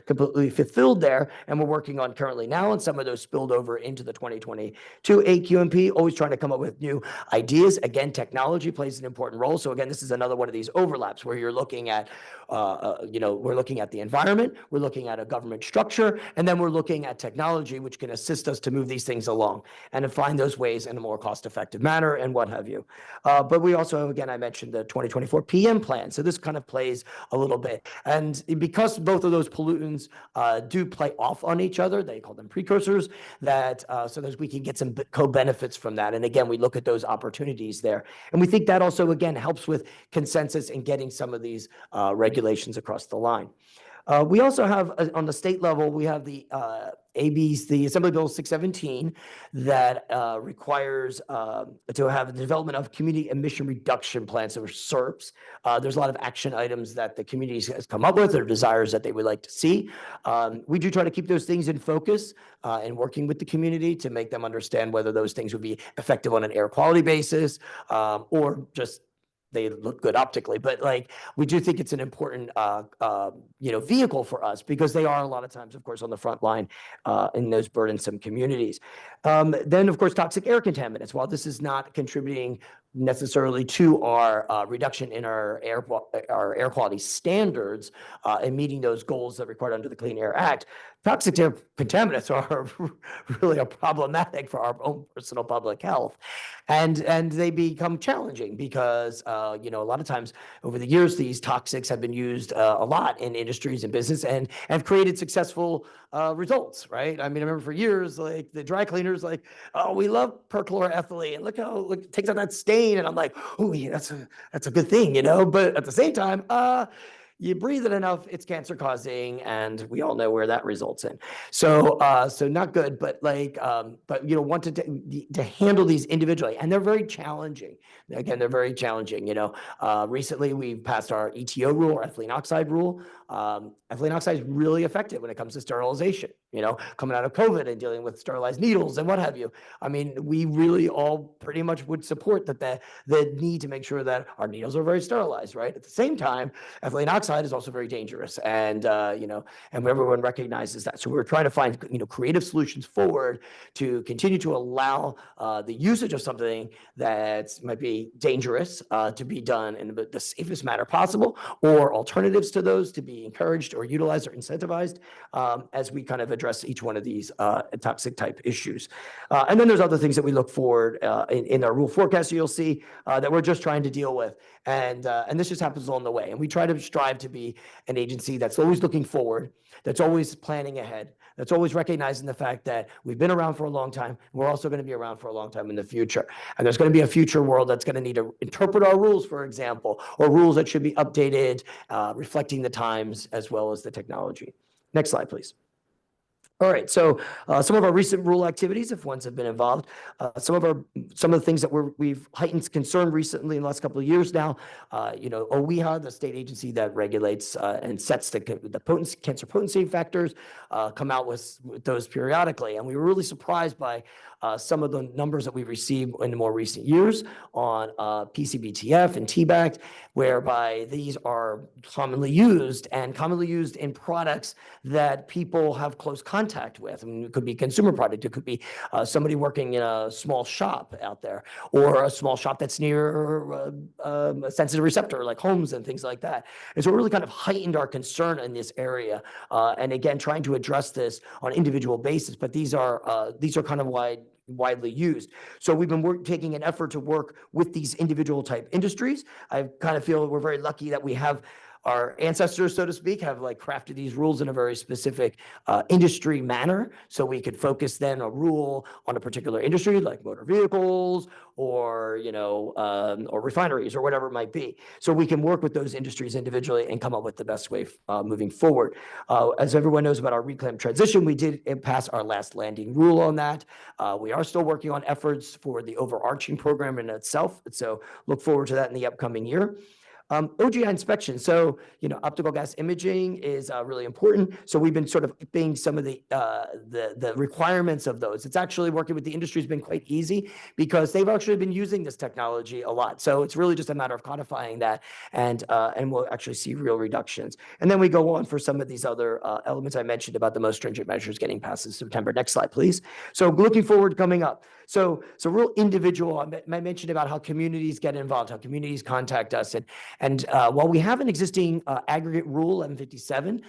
completely fulfilled there, and we're working on currently now, and some of those spilled over into the 2022 A&WMA, always trying to come up with new ideas. Again, technology plays an important role. So again, this is another one of these overlaps where you're looking at, we're looking at the environment, we're looking at a government structure, and then we're looking at technology, which can assist us to move these things along and to find those ways in a more cost-effective manner and what have you. But we also, again, I mentioned the 2024 PM plan. So this kind of plays a little bit. And because both of those pollutants do play off on each other, they call them precursors, so that we can get some co-benefits from that. And again, we look at those opportunities there. And we think that also, again, helps with consensus in getting some of these regulations across the line. We also have, on the state level, we have the Assembly Bill 617 that requires to have the development of community emission reduction plans, or SERPs. There's a lot of action items that the community has come up with, or desires that they would like to see. We do try to keep those things in focus and working with the community to make them understand whether those things would be effective on an air quality basis or just they look good optically, but like, we do think it's an important, vehicle for us because they are a lot of times, of course, on the front line in those burdensome communities. Then, of course, toxic air contaminants. While this is not contributing necessarily to our reduction in our air quality standards and meeting those goals that are required under the Clean Air Act, toxic air contaminants are really problematic for our own personal public health. And they become challenging because, a lot of times over the years, these toxics have been used a lot in industries and business and have created successful results, right? I mean, I remember for years, like the dry cleaners, like, oh, we love perchloroethylene. Look how it takes out that stain. And I'm like, oh, yeah, that's a good thing, But at the same time, you breathe it enough, it's cancer causing, and we all know where that results in. So, not good, but wanted to handle these individually, and they're very challenging. Again, they're very challenging. Recently we passed our ETO rule, or ethylene oxide rule. Ethylene oxide is really effective when it comes to sterilization. Coming out of COVID and dealing with sterilized needles and what have you. I mean, we really all pretty much would support that the need to make sure that our needles are very sterilized, right? At the same time, ethylene oxide is also very dangerous, and everyone recognizes that. So we're trying to find creative solutions forward to continue to allow the usage of something that might be dangerous to be done in the safest manner possible, or alternatives to those to be encouraged or utilized or incentivized as we kind of address each one of these toxic type issues. And then there's other things that we look forward in our rule forecast you'll see that we're just trying to deal with. And this just happens along the way. And we try to strive to be an agency that's always looking forward, that's always planning ahead, that's always recognizing the fact that we've been around for a long time. We're also going to be around for a long time in the future. And there's going to be a future world that's going to need to interpret our rules, for example, or rules that should be updated, reflecting the times as well as the technology. Next slide, please. All right, so some of our recent rule activities, if ones have been involved, some of the things that we've heightened concern recently in the last couple of years now. OWEHA, the state agency that regulates and sets the cancer potency factors, come out with those periodically, and we were really surprised by some of the numbers that we've received in the more recent years on PCBTF and TBAC, whereby these are commonly used in products that people have close contact with. I mean, it could be a consumer product. It could be somebody working in a small shop out there, or a small shop that's near a sensitive receptor like homes and things like that. And so it really kind of heightened our concern in this area. And again, trying to address this on an individual basis, but these are kind of widely used. So we've been taking an effort to work with these individual type industries. I kind of feel we're very lucky that we have our ancestors, so to speak, have crafted these rules in a very specific industry manner. So we could focus then a rule on a particular industry like motor vehicles or refineries or whatever it might be. So we can work with those industries individually and come up with the best way moving forward. As everyone knows about our reclaim transition, we did pass our last landing rule on that. We are still working on efforts for the overarching program in itself. So look forward to that in the upcoming year. OGI inspection. So, optical gas imaging is really important. So we've been sort of upping some of the requirements of those. It's actually working with the industry has been quite easy because they've actually been using this technology a lot. So it's really just a matter of codifying that, and we'll actually see real reductions. And then we go on for some of these other elements I mentioned about the most stringent measures getting passed in September. Next slide, please. So looking forward coming up. So real individual, I mentioned about how communities get involved, how communities contact us. And while we have an existing aggregate rule, 1157,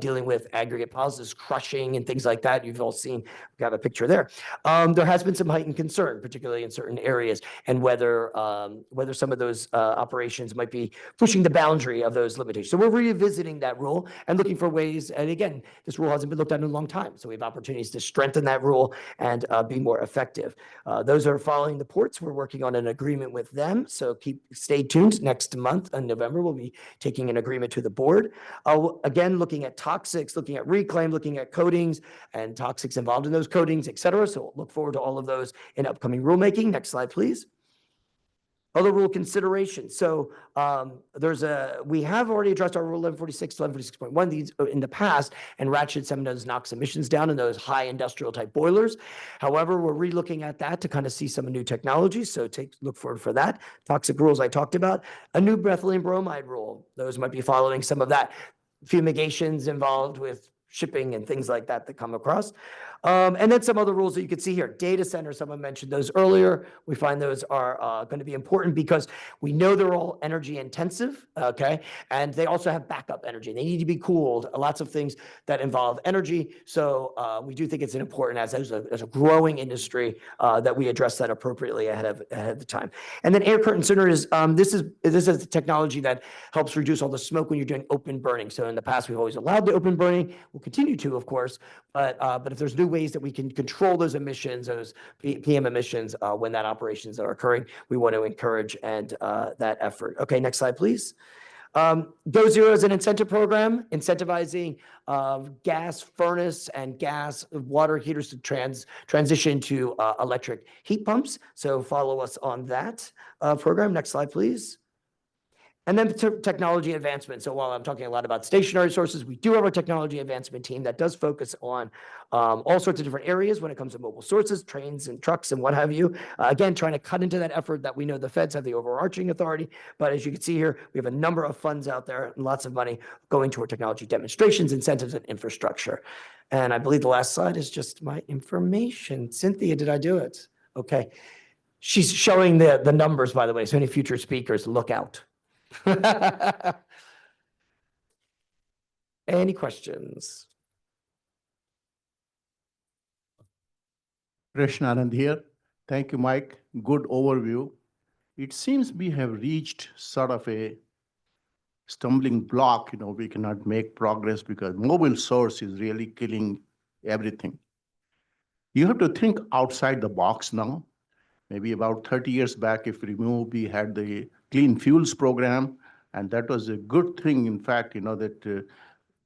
dealing with aggregate positives, crushing and things like that, you've all seen, we have a picture there. There has been some heightened concern, particularly in certain areas, and whether some of those operations might be pushing the boundary of those limitations. So we're revisiting that rule and looking for ways, and again, this rule hasn't been looked at in a long time, so we have opportunities to strengthen that rule and be more effective. Those are following the ports. We're working on an agreement with them, so stay tuned. Next month in November, we'll be taking an agreement to the board. Again, looking at toxics, looking at reclaim, looking at coatings and toxics involved in those coatings, et cetera. So look forward to all of those in upcoming rulemaking. Next slide, please. Other rule considerations. So we have already addressed our rule 1146, 1146.1 these in the past, and ratcheted some of those NOx emissions down in those high industrial type boilers. However, we're relooking at that to kind of see some new technologies. So look forward for that. Toxic rules I talked about. A new methylene bromide rule. Those might be following some of that. Fumigations involved with shipping and things like that come across. And then some other rules that you can see here. Data centers, someone mentioned those earlier. We find those are going to be important because we know they're all energy intensive, okay? And they also have backup energy. They need to be cooled, lots of things that involve energy. So we do think it's important as a growing industry that we address that appropriately ahead of the time. And then air curtain cinders, this is a technology that helps reduce all the smoke when you're doing open burning. So in the past, we've always allowed the open burning. We'll continue to, of course, but if there's new ways that we can control those emissions, those PM emissions, when that operations are occurring, we want to encourage that effort. Okay, next slide, please. Go Zero is an incentive program, incentivizing gas furnace and gas water heaters to transition to electric heat pumps. So follow us on that program. Next slide, please. And then technology advancement. So while I'm talking a lot about stationary sources, we do have our technology advancement team that does focus on all sorts of different areas when it comes to mobile sources, trains and trucks and what have you. Again, trying to cut into that effort that we know the feds have the overarching authority. But as you can see here, we have a number of funds out there and lots of money going toward technology demonstrations, incentives, and infrastructure. And I believe the last slide is just my information. Cynthia, did I do it? Okay. She's showing the numbers, by the way. So any future speakers, look out. Any questions? Krishna Anand here. Thank you, Mike. Good overview. It seems we have reached sort of a stumbling block. We cannot make progress because mobile source is really killing everything. You have to think outside the box now. Maybe about 30 years back, if we had the Clean Fuels program, and that was a good thing, in fact, that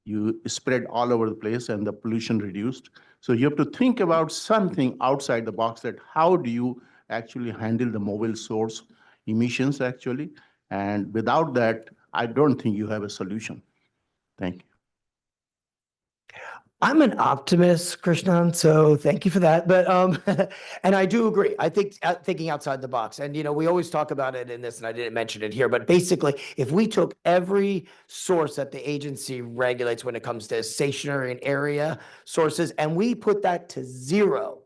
you spread all over the place and the pollution reduced. So you have to think about something outside the box, that how do you actually handle the mobile source emissions actually? And without that, I don't think you have a solution. Thank you. I'm an optimist, Krishnan, so thank you for that. But and I do agree. I think thinking outside the box, and we always talk about it in this, and I didn't mention it here, but basically, if we took every source that the agency regulates when it comes to stationary and area sources, and we put that to zero,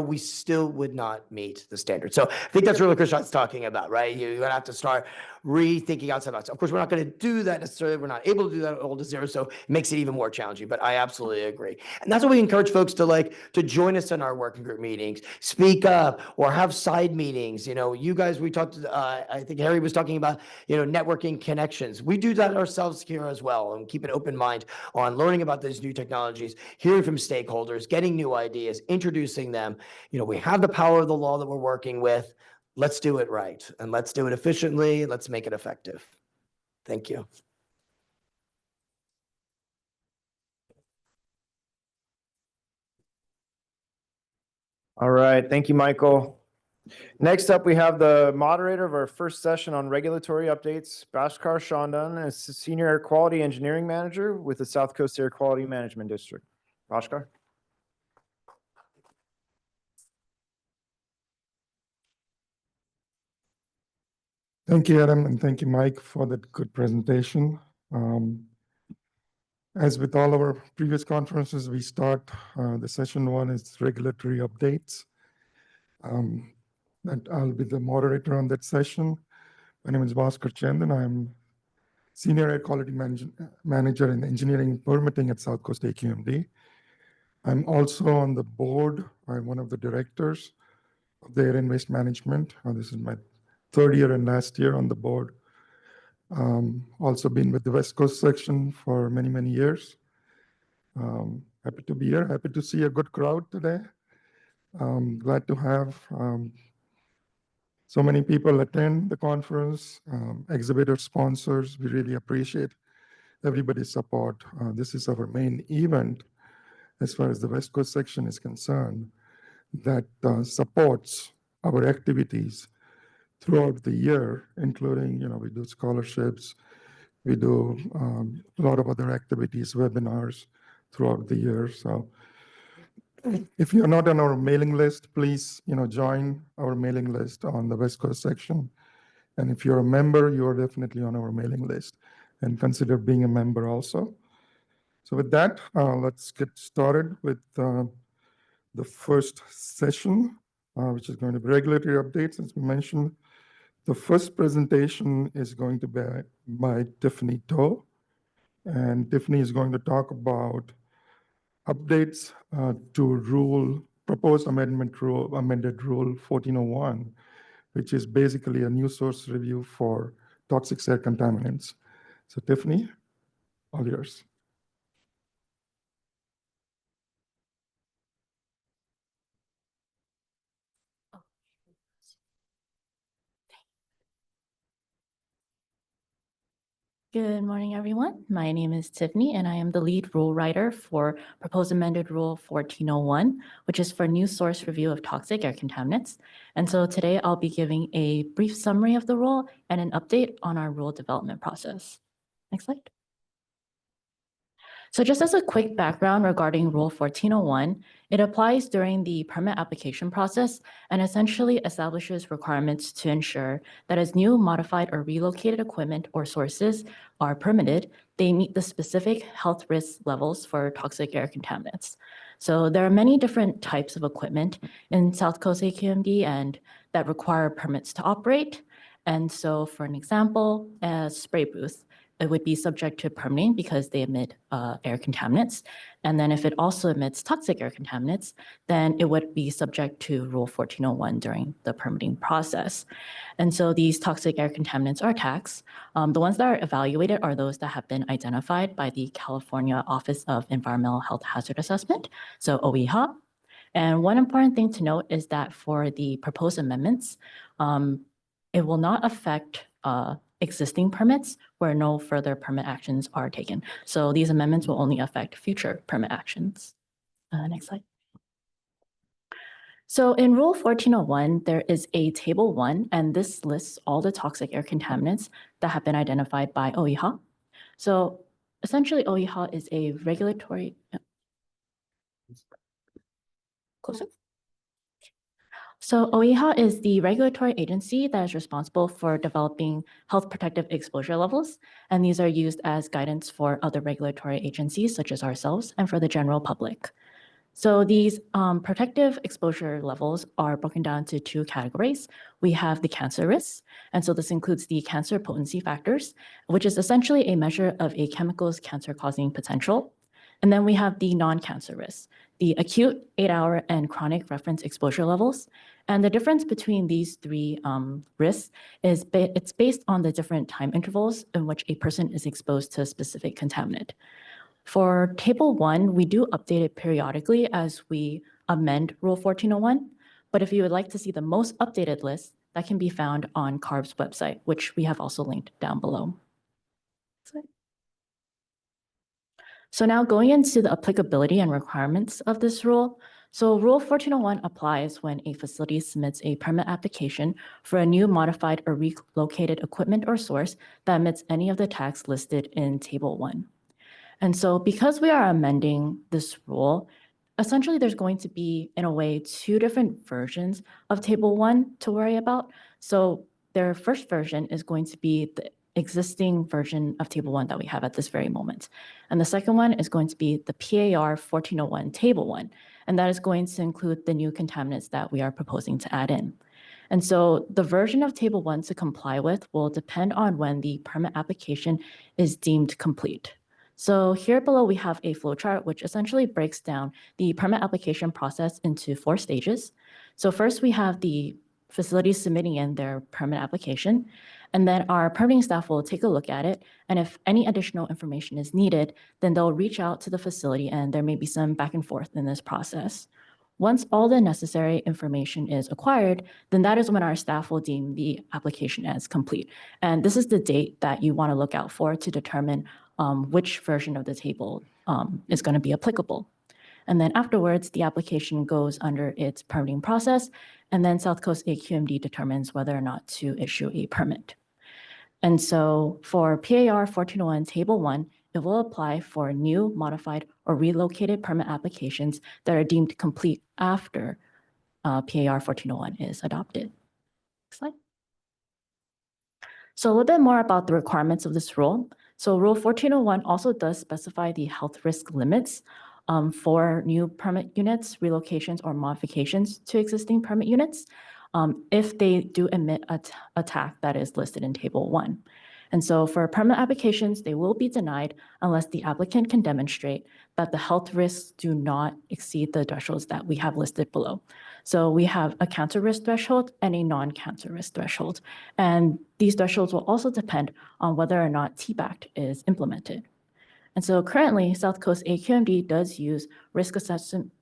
we still would not meet the standard. So I think that's really what Krishnan's talking about, right? You're going to have to start rethinking outside the box. Of course, we're not going to do that necessarily. We're not able to do that all to zero, so it makes it even more challenging, but I absolutely agree. And that's what we encourage folks to join us in our working group meetings, speak up, or have side meetings. You guys, we talked, I think Harry was talking about, networking connections. We do that ourselves here as well, and keep an open mind on learning about those new technologies, hearing from stakeholders, getting new ideas, introducing them. We have the power of the law that we're working with. Let's do it right, and let's do it efficiently. Let's make it effective. Thank you. All right, thank you, Michael. Next up, we have the moderator of our first session on regulatory updates, Bhaskar Shandan, as Senior Air Quality Engineering Manager with the South Coast Air Quality Management District. Bhaskar. Thank you, Adam, and thank you, Mike, for that good presentation. As with all our previous conferences, we start the session one is regulatory updates. And I'll be the moderator on that session. My name is Bhaskar Chandan. I'm Senior Air Quality Manager in Engineering and Permitting at South Coast A&WMA. I'm also on the board. I'm one of the directors of the Air and Waste Management. This is my third year and last year on the board. Also been with the West Coast section for many, many years. Happy to be here. Happy to see a good crowd today. Glad to have so many people attend the conference, exhibitor sponsors. We really appreciate everybody's support. This is our main event as far as the West Coast section is concerned that supports our activities throughout the year, including, we do scholarships, we do a lot of other activities, webinars throughout the year. So if you're not on our mailing list, please, join our mailing list on the West Coast section. And if you're a member, you're definitely on our mailing list, and consider being a member also. So with that, let's get started with the first session, which is going to be regulatory updates, as we mentioned. The first presentation is going to be by Tiffany To, and Tiffany is going to talk about updates to proposed amended rule 1401, which is basically a new source review for toxic air contaminants. So Tiffany, all yours. Good morning, everyone. My name is Tiffany, and I am the lead rule writer for Proposed Amended Rule 1401, which is for new source review of toxic air contaminants. And so today I'll be giving a brief summary of the rule and an update on our rule development process. Next slide. So just as a quick background regarding Rule 1401, it applies during the permit application process and essentially establishes requirements to ensure that as new, modified, or relocated equipment or sources are permitted, they meet the specific health risk levels for toxic air contaminants. So there are many different types of equipment in South Coast AQMD and that require permits to operate. And so for an example, a spray booth, it would be subject to permitting because they emit air contaminants. And then if it also emits toxic air contaminants, then it would be subject to Rule 1401 during the permitting process. And so these toxic air contaminants are taxed. The ones that are evaluated are those that have been identified by the California Office of Environmental Health Hazard Assessment, so OEHA. And one important thing to note is that for the proposed amendments, it will not affect existing permits where no further permit actions are taken. So these amendments will only affect future permit actions. Next slide. So in Rule 1401, there is a Table 1, and this lists all the toxic air contaminants that have been identified by OEHA. So essentially, OEHA is a regulatory... Closer? So OEHA is the regulatory agency that is responsible for developing health protective exposure levels, and these are used as guidance for other regulatory agencies such as ourselves and for the general public. So these protective exposure levels are broken down into two categories. We have the cancer risks, and so this includes the cancer potency factors, which is essentially a measure of a chemical's cancer-causing potential. And then we have the non-cancer risks, the acute, 8-hour, and chronic reference exposure levels. And the difference between these three risks is it's based on the different time intervals in which a person is exposed to a specific contaminant. For Table 1, we do update it periodically as we amend Rule 1401. But if you would like to see the most updated list, that can be found on CARB's website, which we have also linked down below. So now going into the applicability and requirements of this rule. So Rule 1401 applies when a facility submits a permit application for a new, modified, or relocated equipment or source that emits any of the tags listed in Table 1. And so because we are amending this rule, essentially there's going to be, in a way, two different versions of Table 1 to worry about. So their first version is going to be the existing version of Table 1 that we have at this very moment. And the second one is going to be the PAR 1401 Table 1, and that is going to include the new contaminants that we are proposing to add in. And so the version of Table 1 to comply with will depend on when the permit application is deemed complete. So here below, we have a flowchart, which essentially breaks down the permit application process into 4 stages. So first, we have the facility submitting in their permit application, and then our permitting staff will take a look at it. And if any additional information is needed, then they'll reach out to the facility, and there may be some back and forth in this process. Once all the necessary information is acquired, then that is when our staff will deem the application as complete. And this is the date that you want to look out for to determine which version of the table is going to be applicable. And then afterwards, the application goes under its permitting process, and then South Coast AQMD determines whether or not to issue a permit. And so for PAR 1401 Table 1, it will apply for new, modified, or relocated permit applications that are deemed complete after PAR 1401 is adopted. Next slide. So a little bit more about the requirements of this rule. So Rule 1401 also does specify the health risk limits for new permit units, relocations, or modifications to existing permit units if they do emit a TAC that is listed in Table 1. And so for permit applications, they will be denied unless the applicant can demonstrate that the health risks do not exceed the thresholds that we have listed below. So we have a cancer risk threshold and a non-cancer risk threshold. And these thresholds will also depend on whether or not TBACT is implemented. And so currently, South Coast AQMD does use risk assessment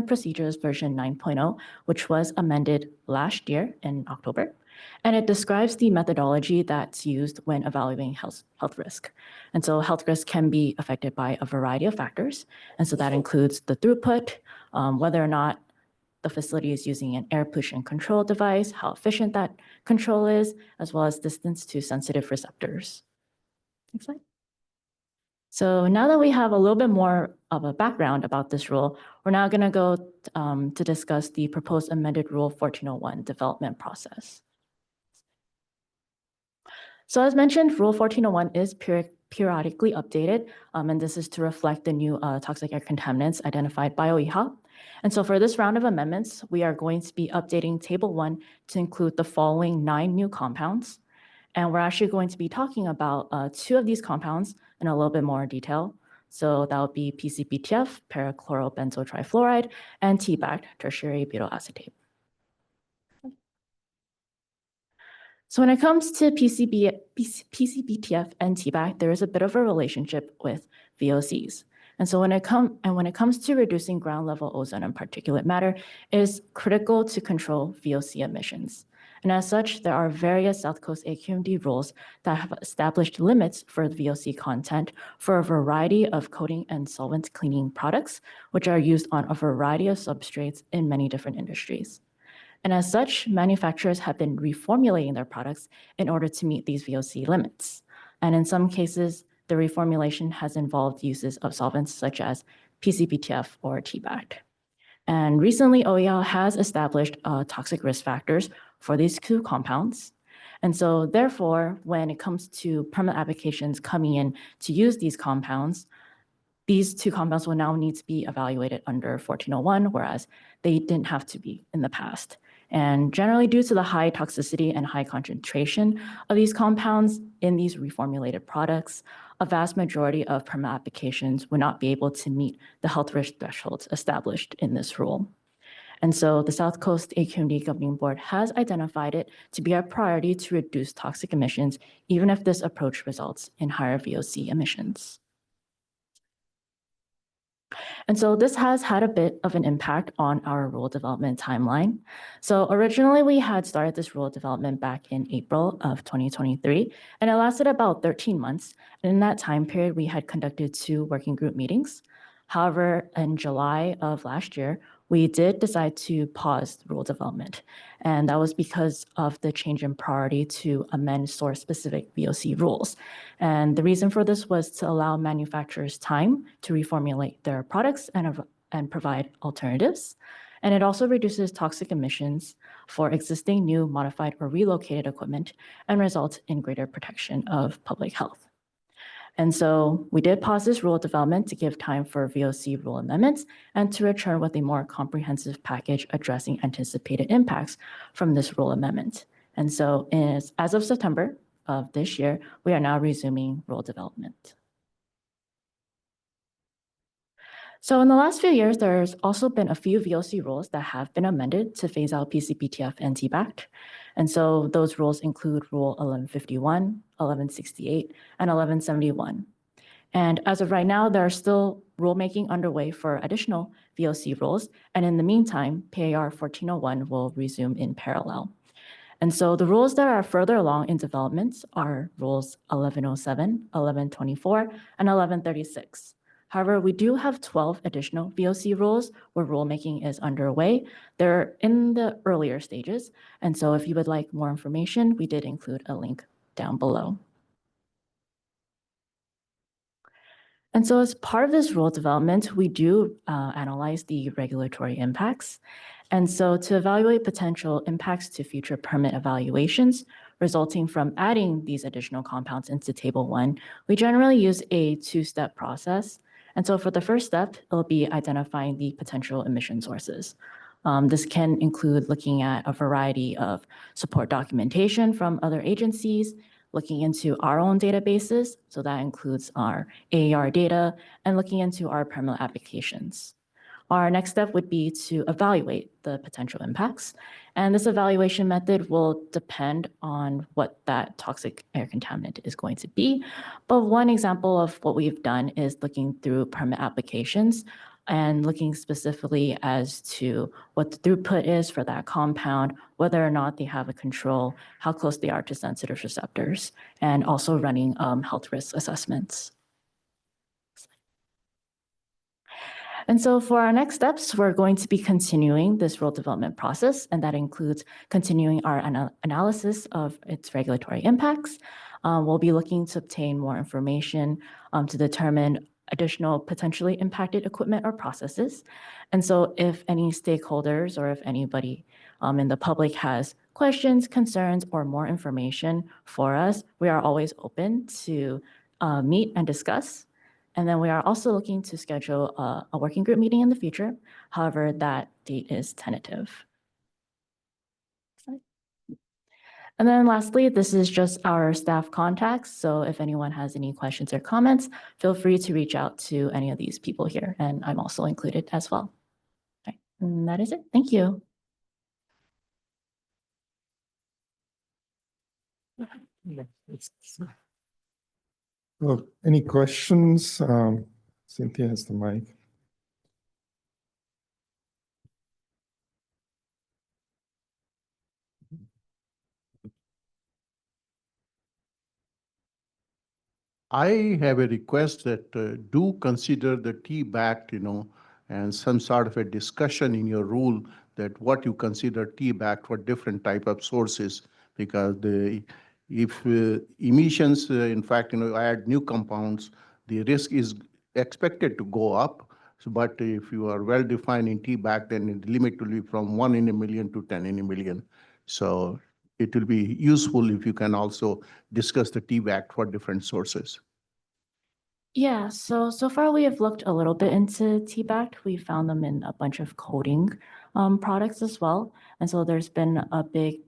procedures version 9.0, which was amended last year in October. And it describes the methodology that's used when evaluating health risk. And so health risk can be affected by a variety of factors. And so that includes the throughput, whether or not the facility is using an air pollution control device, how efficient that control is, as well as distance to sensitive receptors. Next slide. So now that we have a little bit more of a background about this rule, we're now going to go to discuss the proposed amended Rule 1401 development process. So as mentioned, Rule 1401 is periodically updated, and this is to reflect the new toxic air contaminants identified by OEHA. And so for this round of amendments, we are going to be updating Table 1 to include the following 9 new compounds. And we're actually going to be talking about 2 of these compounds in a little bit more detail. So that would be PCBTF, parachlorobenzotrifluoride, and TBACT, tertiary butyl acetate. So when it comes to PCBTF and TBACT, there is a bit of a relationship with VOCs. And so when it comes to reducing ground level ozone and particulate matter, it is critical to control VOC emissions. And as such, there are various South Coast AQMD rules that have established limits for VOC content for a variety of coating and solvent cleaning products, which are used on a variety of substrates in many different industries. And as such, manufacturers have been reformulating their products in order to meet these VOC limits. And in some cases, the reformulation has involved uses of solvents such as PCBTF or TBACT. And recently, OEL has established toxic risk factors for these 2 compounds. And so therefore, when it comes to permit applications coming in to use these compounds, these 2 compounds will now need to be evaluated under 1401, whereas they didn't have to be in the past. And generally, due to the high toxicity and high concentration of these compounds in these reformulated products, a vast majority of permit applications would not be able to meet the health risk thresholds established in this rule. And so the South Coast AQMD Governing Board has identified it to be a priority to reduce toxic emissions, even if this approach results in higher VOC emissions. And so this has had a bit of an impact on our rule development timeline. So originally we had started this rule development back in April of 2023, and it lasted about 13 months. And in that time period, we had conducted 2 working group meetings. However, in July of last year, we did decide to pause rule development. And that was because of the change in priority to amend source-specific VOC rules. And the reason for this was to allow manufacturers time to reformulate their products and provide alternatives. And it also reduces toxic emissions for existing, new, modified, or relocated equipment and results in greater protection of public health. And so we did pause this rule development to give time for VOC rule amendments and to return with a more comprehensive package addressing anticipated impacts from this rule amendment. And so as of September of this year, we are now resuming rule development. So in the last few years, there's also been a few VOC rules that have been amended to phase out PCBTF and TBACT. And so those rules include Rule 1151, 1168, and 1171. And as of right now, there are still rulemaking underway for additional VOC rules. And in the meantime, PAR 1401 will resume in parallel. And so the rules that are further along in development are Rules 1107, 1124, and 1136. However, we do have 12 additional VOC rules where rulemaking is underway. They're in the earlier stages. And so if you would like more information, we did include a link down below. And so as part of this rule development, we do analyze the regulatory impacts. And so to evaluate potential impacts to future permit evaluations resulting from adding these additional compounds into Table 1, we generally use a two-step process. And so for the first step, it'll be identifying the potential emission sources. This can include looking at a variety of support documentation from other agencies, looking into our own databases, so that includes our AER data, and looking into our permit applications. Our next step would be to evaluate the potential impacts. And this evaluation method will depend on what that toxic air contaminant is going to be. But one example of what we've done is looking through permit applications and looking specifically as to what the throughput is for that compound, whether or not they have a control, how close they are to sensitive receptors, and also running health risk assessments. And so for our next steps, we're going to be continuing this rule development process, and that includes continuing our analysis of its regulatory impacts. We'll be looking to obtain more information to determine additional potentially impacted equipment or processes. And so if any stakeholders or if anybody in the public has questions, concerns, or more information for us, we are always open to meet and discuss. And then we are also looking to schedule a working group meeting in the future. However, that date is tentative. And then lastly, this is just our staff contacts. So if anyone has any questions or comments, feel free to reach out to any of these people here. And I'm also included as well. All right, and that is it. Thank you. Well, any questions? Cynthia has the mic. I have a request that do consider the T-backed, and some sort of a discussion in your rule that what you consider T-backed for different type of sources, because if emissions, in fact, add new compounds, the risk is expected to go up. So, but if you are well defined in T-back, then the limit will be from 1 in a million to 10 in a million. So it will be useful if you can also discuss the T-back for different sources. Yeah, so far we have looked a little bit into T-backed. We found them in a bunch of coating products as well. And so there's been a big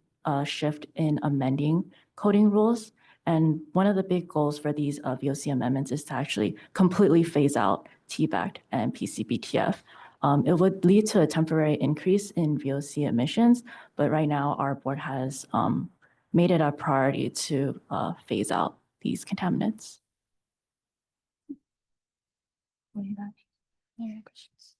shift in amending coating rules. And one of the big goals for these VOC amendments is to actually completely phase out T-backed and PCBTF. It would lead to a temporary increase in VOC emissions, but right now our board has made it a priority to phase out these contaminants. Any questions?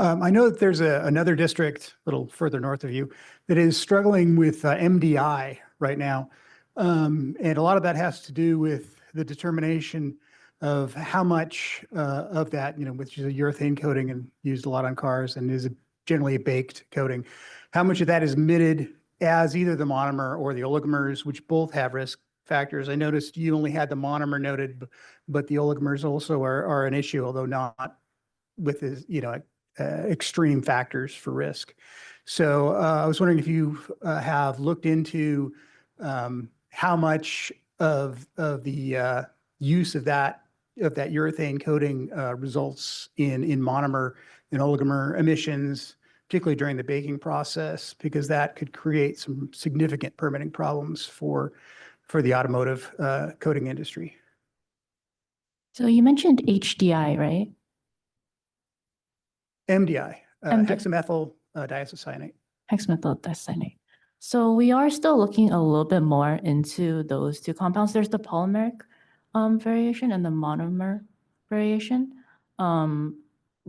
I know that there's another district a little further north of you that is struggling with MDI right now. And a lot of that has to do with the determination of how much of that, which is a urethane coating and used a lot on cars and is generally a baked coating, how much of that is emitted as either the monomer or the oligomers, which both have risk factors. I noticed you only had the monomer noted, but the oligomers also are an issue, although not with extreme factors for risk. So I was wondering if you have looked into how much of the use of that urethane coating results in monomer and oligomer emissions, particularly during the baking process, because that could create some significant permitting problems for the automotive coating industry. So you mentioned HDI, right? MDI, MDI. hexamethyl diisocyanate. Hexamethyl diisocyanate. So we are still looking a little bit more into those two compounds. There's the polymeric variation and the monomer variation.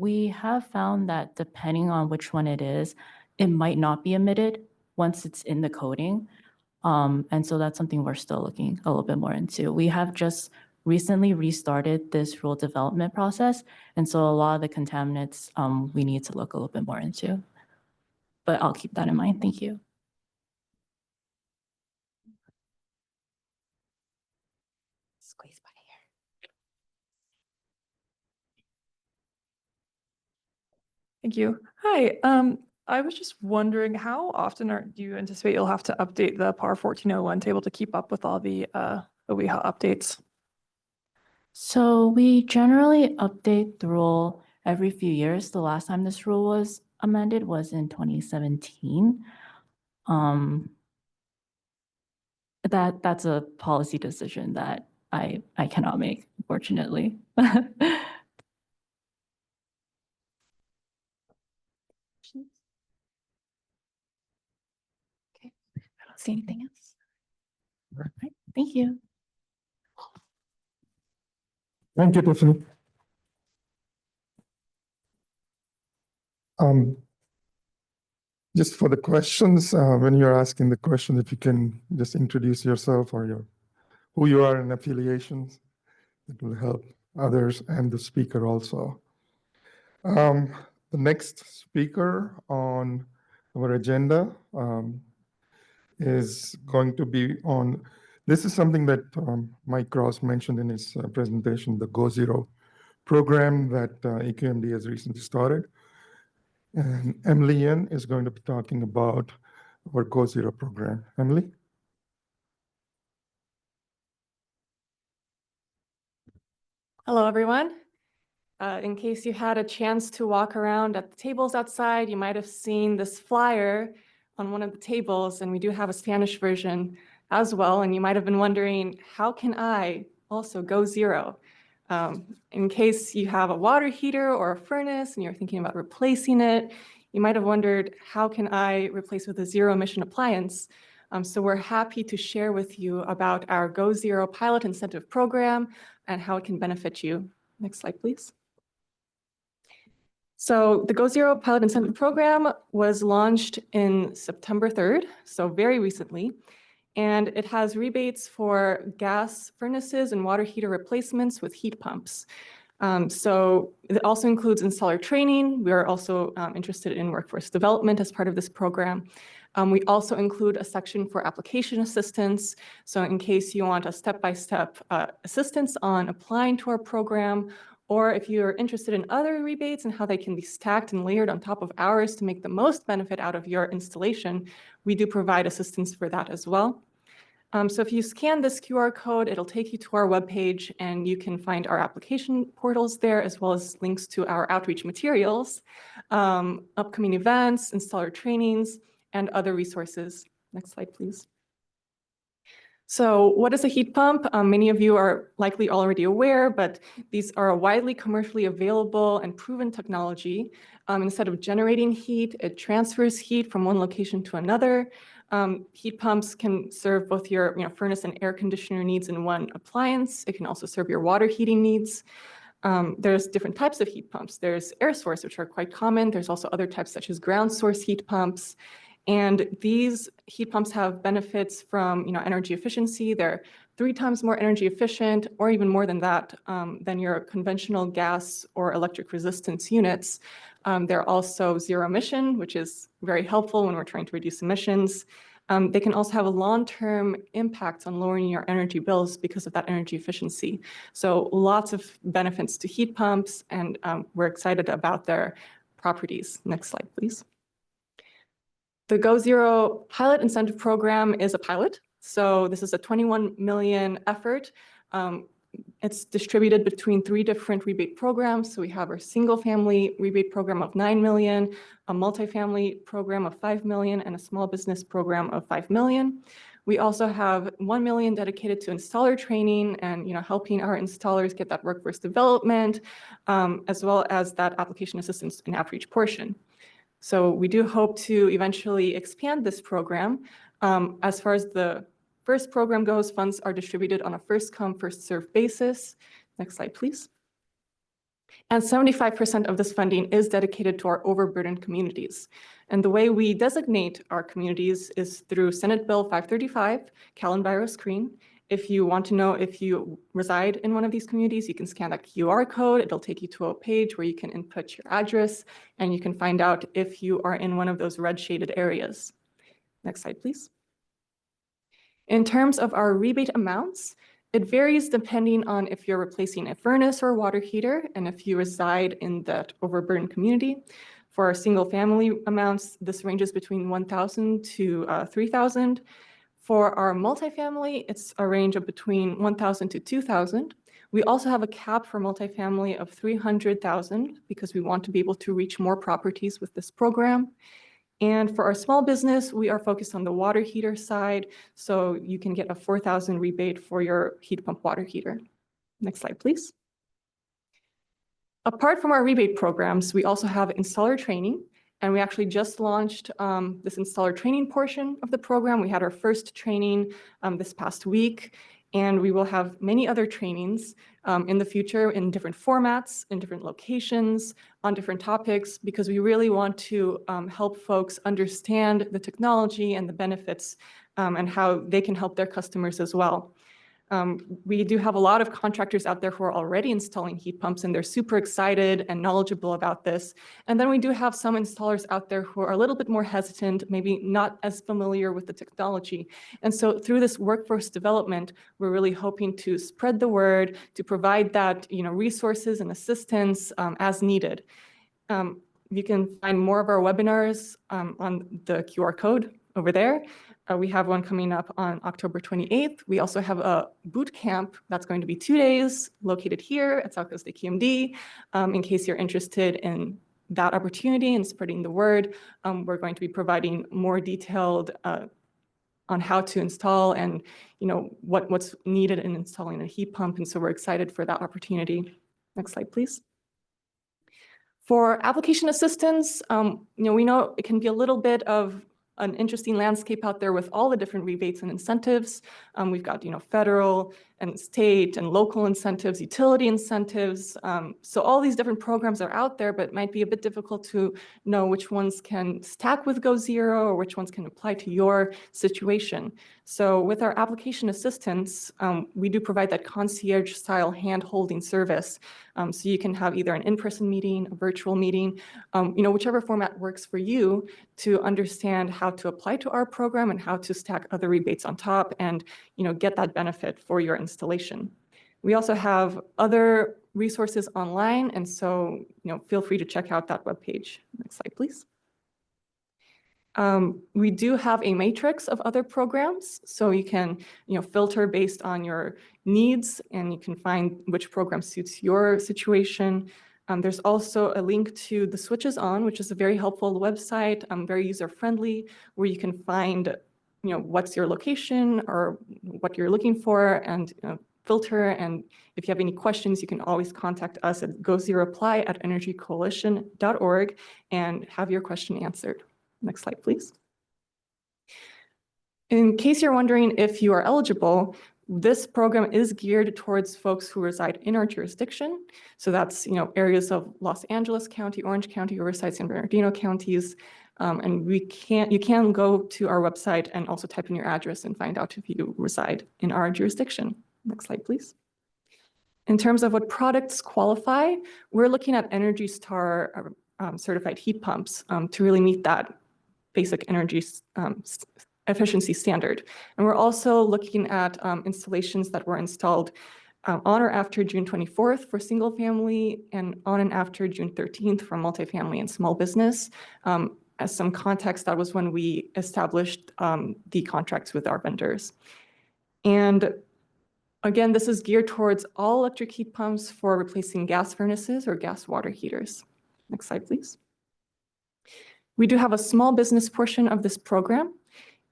we have found that depending on which one it is, it might not be emitted once it's in the coding. And so that's something we're still looking a little bit more into. We have just recently restarted this rule development process. And so a lot of the contaminants we need to look a little bit more into. But I'll keep that in mind. Thank you. Squeeze by here. Thank you. Hi, I was just wondering how often do you anticipate you'll have to update the PAR 1401 table to keep up with all the OEHA updates? So we generally update the rule every few years. The last time this rule was amended was in 2017. That's a policy decision that I cannot make, unfortunately. Okay, I don't see anything else. All right, thank you. Thank you, Tiffany. Just for the questions, when you're asking the question, if you can just introduce yourself or who you are and affiliations, it will help others and the speaker also. The next speaker on our agenda is going to be on, this is something that Mike Cross mentioned in his presentation, the Go Zero program that A&WMA has recently started. And Emily Yen is going to be talking about our Go Zero program. Emily? Hello, everyone. In case you had a chance to walk around at the tables outside, you might have seen this flyer on one of the tables, and we do have a Spanish version as well. And you might have been wondering, how can I also go zero? In case you have a water heater or a furnace and you're thinking about replacing it, you might have wondered, how can I replace with a zero emission appliance? So we're happy to share with you about our Go Zero pilot incentive program and how it can benefit you. Next slide, please. So the Go Zero pilot incentive program was launched in September 3rd, so very recently. And it has rebates for gas furnaces and water heater replacements with heat pumps. So it also includes installer training. We are also interested in workforce development as part of this program. We also include a section for application assistance. So in case you want a step-by-step assistance on applying to our program, or if you're interested in other rebates and how they can be stacked and layered on top of ours to make the most benefit out of your installation, we do provide assistance for that as well. So if you scan this QR code, it'll take you to our webpage and you can find our application portals there, as well as links to our outreach materials, upcoming events, installer trainings, and other resources. Next slide, please. So what is a heat pump? Many of you are likely already aware, but these are a widely commercially available and proven technology. Instead of generating heat, it transfers heat from one location to another. Heat pumps can serve both your furnace and air conditioner needs in one appliance. It can also serve your water heating needs. There's different types of heat pumps. There's air source, which are quite common. There's also other types such as ground source heat pumps. And these heat pumps have benefits from energy efficiency. They're 3 times more energy efficient, or even more than that, than your conventional gas or electric resistance units. They're also zero emission, which is very helpful when we're trying to reduce emissions. They can also have a long-term impact on lowering your energy bills because of that energy efficiency. So lots of benefits to heat pumps, and we're excited about their properties. Next slide, please. The Go Zero pilot incentive program is a pilot. So this is a 21 million effort. It's distributed between 3 different rebate programs. So we have our single family rebate program of 9 million, a multifamily program of 5 million, and a small business program of 5 million. We also have 1 million dedicated to installer training and helping our installers get that workforce development, as well as that application assistance and outreach portion. So we do hope to eventually expand this program. As far as the first program goes, funds are distributed on a first come, first served basis. Next slide, please. And 75% of this funding is dedicated to our overburdened communities. And the way we designate our communities is through Senate Bill 535, Cal Enviro Screen. If you want to know if you reside in one of these communities, you can scan that QR code. It'll take you to a page where you can input your address, and you can find out if you are in one of those red shaded areas. Next slide, please. In terms of our rebate amounts, it varies depending on if you're replacing a furnace or a water heater and if you reside in that overburdened community. For our single family amounts, this ranges between 1,000 to 3,000. For our multifamily, it's a range of between 1,000 to 2,000. We also have a cap for multifamily of 300,000 because we want to be able to reach more properties with this program. And for our small business, we are focused on the water heater side, so you can get a 4,000 rebate for your heat pump water heater. Next slide, please. Apart from our rebate programs, we also have installer training, and we actually just launched this installer training portion of the program. We had our first training this past week, and we will have many other trainings in the future in different formats, in different locations, on different topics, because we really want to help folks understand the technology and the benefits and how they can help their customers as well. We do have a lot of contractors out there who are already installing heat pumps, and they're super excited and knowledgeable about this. And then we do have some installers out there who are a little bit more hesitant, maybe not as familiar with the technology. And so through this workforce development, we're really hoping to spread the word, to provide that, resources and assistance as needed. You can find more of our webinars on the QR code over there. We have one coming up on October 28th. We also have a boot camp that's going to be 2 days located here at South Coast AQMD. In case you're interested in that opportunity and spreading the word, we're going to be providing more detailed on how to install and what's needed in installing a heat pump. And so we're excited for that opportunity. Next slide, please. For application assistance, we know it can be a little bit of an interesting landscape out there with all the different rebates and incentives. We've got, federal and state and local incentives, utility incentives. So all these different programs are out there, but it might be a bit difficult to know which ones can stack with Go Zero or which ones can apply to your situation. So with our application assistance, we do provide that concierge style hand-holding service. So you can have either an in-person meeting, a virtual meeting, whichever format works for you to understand how to apply to our program and how to stack other rebates on top and, get that benefit for your installation. We also have other resources online, and so, feel free to check out that webpage. Next slide, please. We do have a matrix of other programs, so you can, filter based on your needs, and you can find which program suits your situation. There's also a link to the Switches On, which is a very helpful website, very user-friendly, where you can find, what's your location or what you're looking for, and filter. And if you have any questions, you can always contact us at gozeroapply@energycoalition.org and have your question answered. Next slide, please. In case you're wondering if you are eligible, this program is geared towards folks who reside in our jurisdiction. So that's, areas of Los Angeles County, Orange County, Riverside, San Bernardino counties. And you can go to our website and also type in your address and find out if you reside in our jurisdiction. Next slide, please. In terms of what products qualify, we're looking at Energy Star certified heat pumps to really meet that basic energy efficiency standard. And we're also looking at installations that were installed on or after June 24th for single family and on and after June 13th for multifamily and small business. As some context, that was when we established the contracts with our vendors. And again, this is geared towards all electric heat pumps for replacing gas furnaces or gas water heaters. Next slide, please. We do have a small business portion of this program,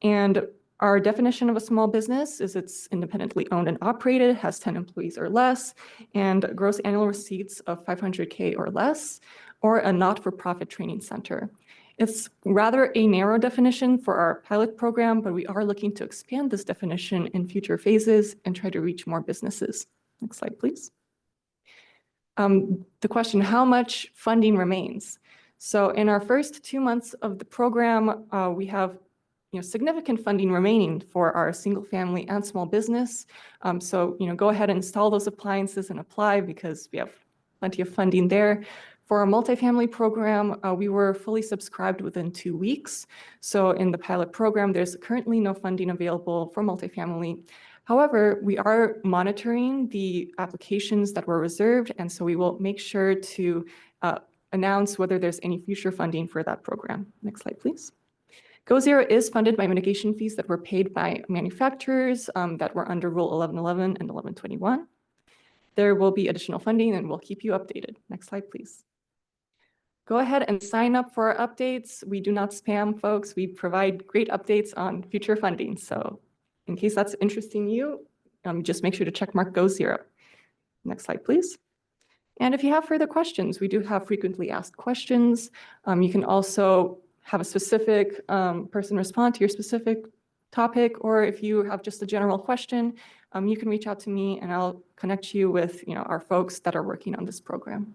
and our definition of a small business is it's independently owned and operated, has 10 employees or less, and gross annual receipts of $500K or less, or a not-for-profit training center. It's rather a narrow definition for our pilot program, but we are looking to expand this definition in future phases and try to reach more businesses. Next slide, please. the question, how much funding remains? So in our first 2 months of the program, we have significant funding remaining for our single family and small business. So go ahead and install those appliances and apply because we have plenty of funding there. For our multifamily program, we were fully subscribed within 2 weeks. So in the pilot program, there's currently no funding available for multifamily. However, we are monitoring the applications that were reserved, and so we will make sure to announce whether there's any future funding for that program. Next slide, please. Go Zero is funded by mitigation fees that were paid by manufacturers that were under Rule 1111 and 1121. There will be additional funding and we'll keep you updated. Next slide, please. Go ahead and sign up for our updates. We do not spam folks. We provide great updates on future funding. So in case that's interesting you, just make sure to check mark Go Zero. Next slide, please. And if you have further questions, we do have frequently asked questions. You can also have a specific person respond to your specific topic, or if you have just a general question, you can reach out to me and I'll connect you with our folks that are working on this program.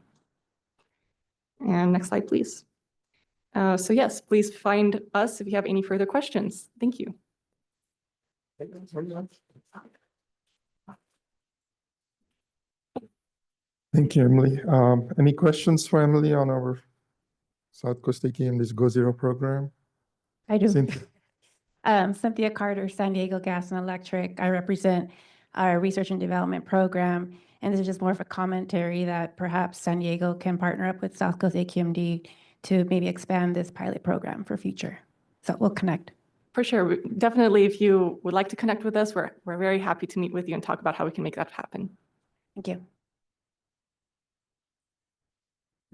And next slide, please. So yes, please find us if you have any further questions. Thank you. Thank you, Emily. Any questions for Emily on our South Coast AQMD's Go Zero program? I do. Cynthia. Cynthia Carter, San Diego Gas and Electric. I represent our research and development program. And this is just more of a commentary that perhaps San Diego can partner up with South Coast AQMD to maybe expand this pilot program for future. So we'll connect. For sure. Definitely, if you would like to connect with us, we're very happy to meet with you and talk about how we can make that happen. Thank you.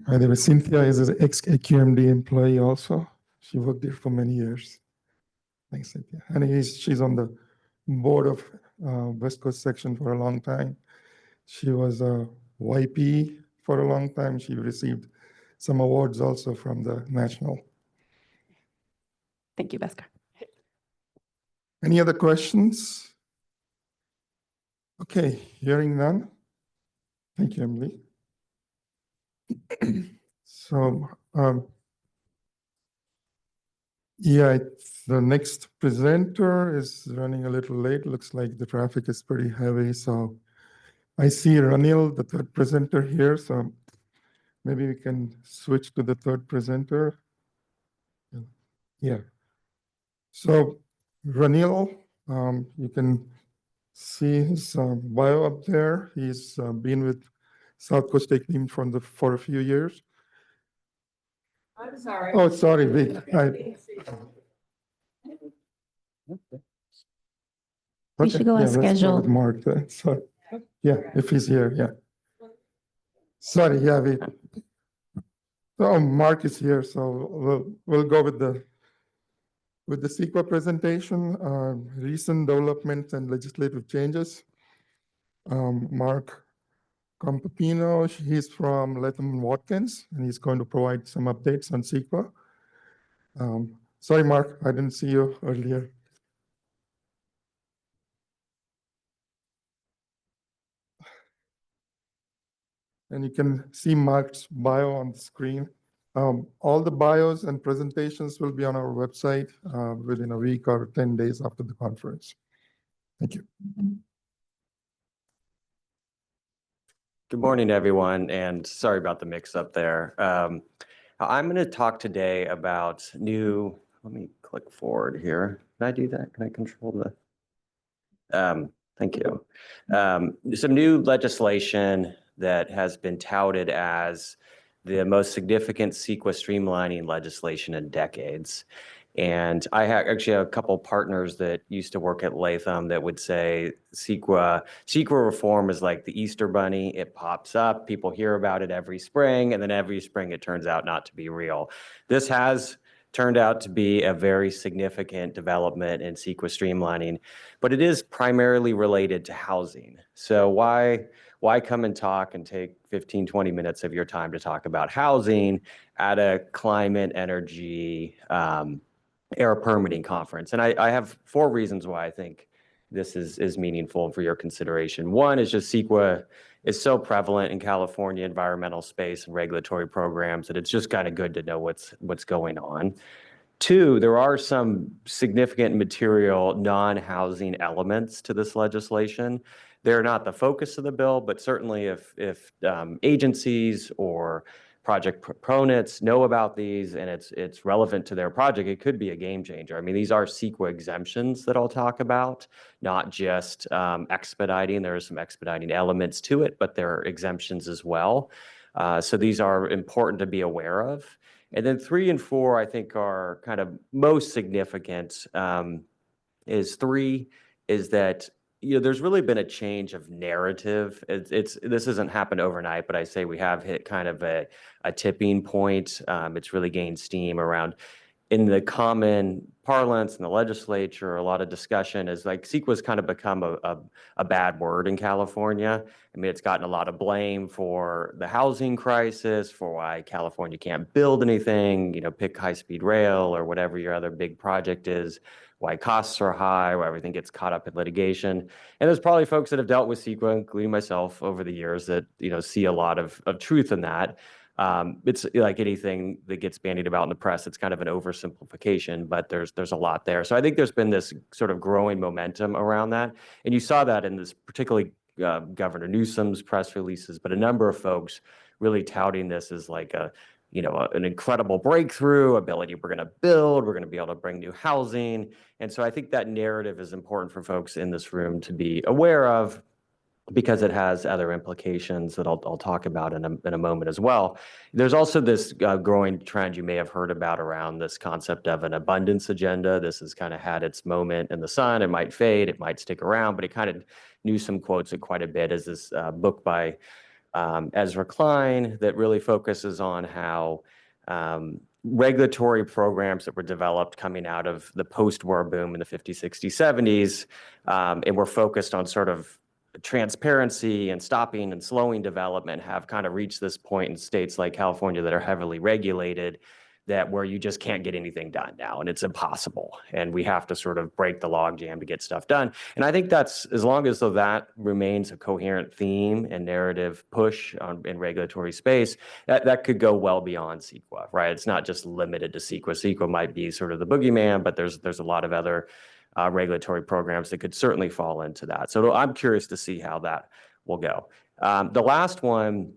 By the way, Cynthia is an ex-AQMD employee also. She worked there for many years. Thanks, Cynthia. And she's on the board of West Coast section for a long time. She was a YP for a long time. She received some awards also from the national. Thank you, Bhaskar. Any other questions? Okay, hearing none. Thank you, Emily. So, yeah, the next presenter is running a little late. Looks like the traffic is pretty heavy. So I see Ranil, the third presenter here. So maybe we can switch to the third presenter. Yeah. So Ranil, you can see his bio up there. He's been with South Coast AQMD for a few years. I'm sorry. Oh, sorry, Vic. We should go on let's go schedule. with Mark then. So, yeah, if he's here, yeah. Sorry, yeah, Mark is here, so we'll go with the CEQA presentation, recent developments and legislative changes. Mark Compapino, he's from Latham & Watkins, and he's going to provide some updates on CEQA. Sorry, Mark, I didn't see you earlier. And you can see Mark's bio on the screen. All the bios and presentations will be on our website within a week or 10 days after the conference. Thank you. Good morning, everyone, and sorry about the mix-up there. I'm going to talk today about let me click forward here. Can I do that? Can I control the, thank you. Some new legislation that has been touted as the most significant CEQA streamlining legislation in decades. And I actually have a couple partners that used to work at Latham that would say CEQA reform is like the Easter bunny. It pops up, people hear about it every spring, and then every spring it turns out not to be real. This has turned out to be a very significant development in CEQA streamlining, but it is primarily related to housing. So why come and talk and take 15, 20 minutes of your time to talk about housing at a climate, energy, air permitting conference? And I have 4 reasons why I think this is meaningful for your consideration. One is just CEQA is so prevalent in California environmental space and regulatory programs that it's just kind of good to know what's going on. Two, there are some significant material non-housing elements to this legislation. They're not the focus of the bill, but certainly if agencies or project proponents know about these and it's relevant to their project, it could be a game changer. I mean, these are CEQA exemptions that I'll talk about, not just expediting. There are some expediting elements to it, but there are exemptions as well. So these are important to be aware of. And then 3 and 4, I think, are kind of most significant. Is 3 is that there's really been a change of narrative. This hasn't happened overnight, but I say we have hit kind of a tipping point. It's really gained steam around. In the common parlance in the legislature, a lot of discussion is like CEQA's kind of become a bad word in California. I mean, it's gotten a lot of blame for the housing crisis, for why California can't build anything, pick high-speed rail or whatever your other big project is, why costs are high, why everything gets caught up in litigation. And there's probably folks that have dealt with CEQA, including myself, over the years that, see a lot of truth in that. It's like anything that gets bandied about in the press, it's kind of an oversimplification, but there's a lot there. So I think there's been this sort of growing momentum around that. And you saw that in this particularly Governor Newsom's press releases, but a number of folks really touting this as like an incredible breakthrough, ability we're going to build, we're going to be able to bring new housing. And so I think that narrative is important for folks in this room to be aware of, because it has other implications that I'll talk about in a moment as well. There's also this growing trend you may have heard about around this concept of an abundance agenda. This has kind of had its moment in the sun. It might fade, it might stick around, but it kind of Newsom quotes it quite a bit as this book by Ezra Klein that really focuses on how regulatory programs that were developed coming out of the post-war boom in the 50s, 60s, 70s, and were focused on sort of transparency and stopping and slowing development, have kind of reached this point in states like California that are heavily regulated, that where you just can't get anything done now, and it's impossible. And we have to sort of break the logjam to get stuff done. And I think that's, as long as that remains a coherent theme and narrative push in regulatory space, that could go well beyond CEQA, right? It's not just limited to CEQA. CEQA might be sort of the boogeyman, but there's a lot of other regulatory programs that could certainly fall into that. So I'm curious to see how that will go. The last one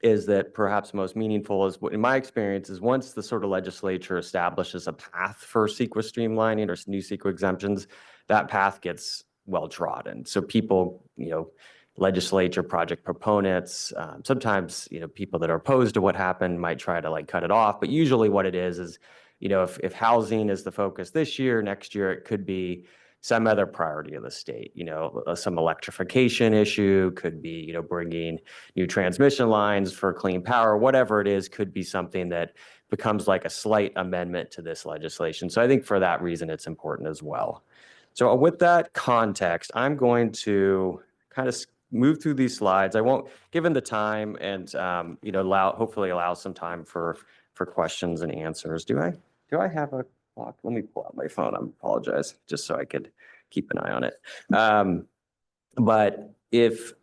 is that perhaps most meaningful is, in my experience, is once the sort of legislature establishes a path for CEQA streamlining or new CEQA exemptions, that path gets well trodden. So people, legislature project proponents, sometimes, people that are opposed to what happened might try to cut it off. But usually what it is, if housing is the focus this year, next year it could be some other priority of the state, some electrification issue, could be, bringing new transmission lines for clean power, whatever it is, could be something that becomes like a slight amendment to this legislation. So I think for that reason, it's important as well. So with that context, I'm going to kind of move through these slides. I won't, given the time, and hopefully allow some time for questions and answers. Do I have a clock? Let me pull out my phone. I apologize, just so I could keep an eye on it. But if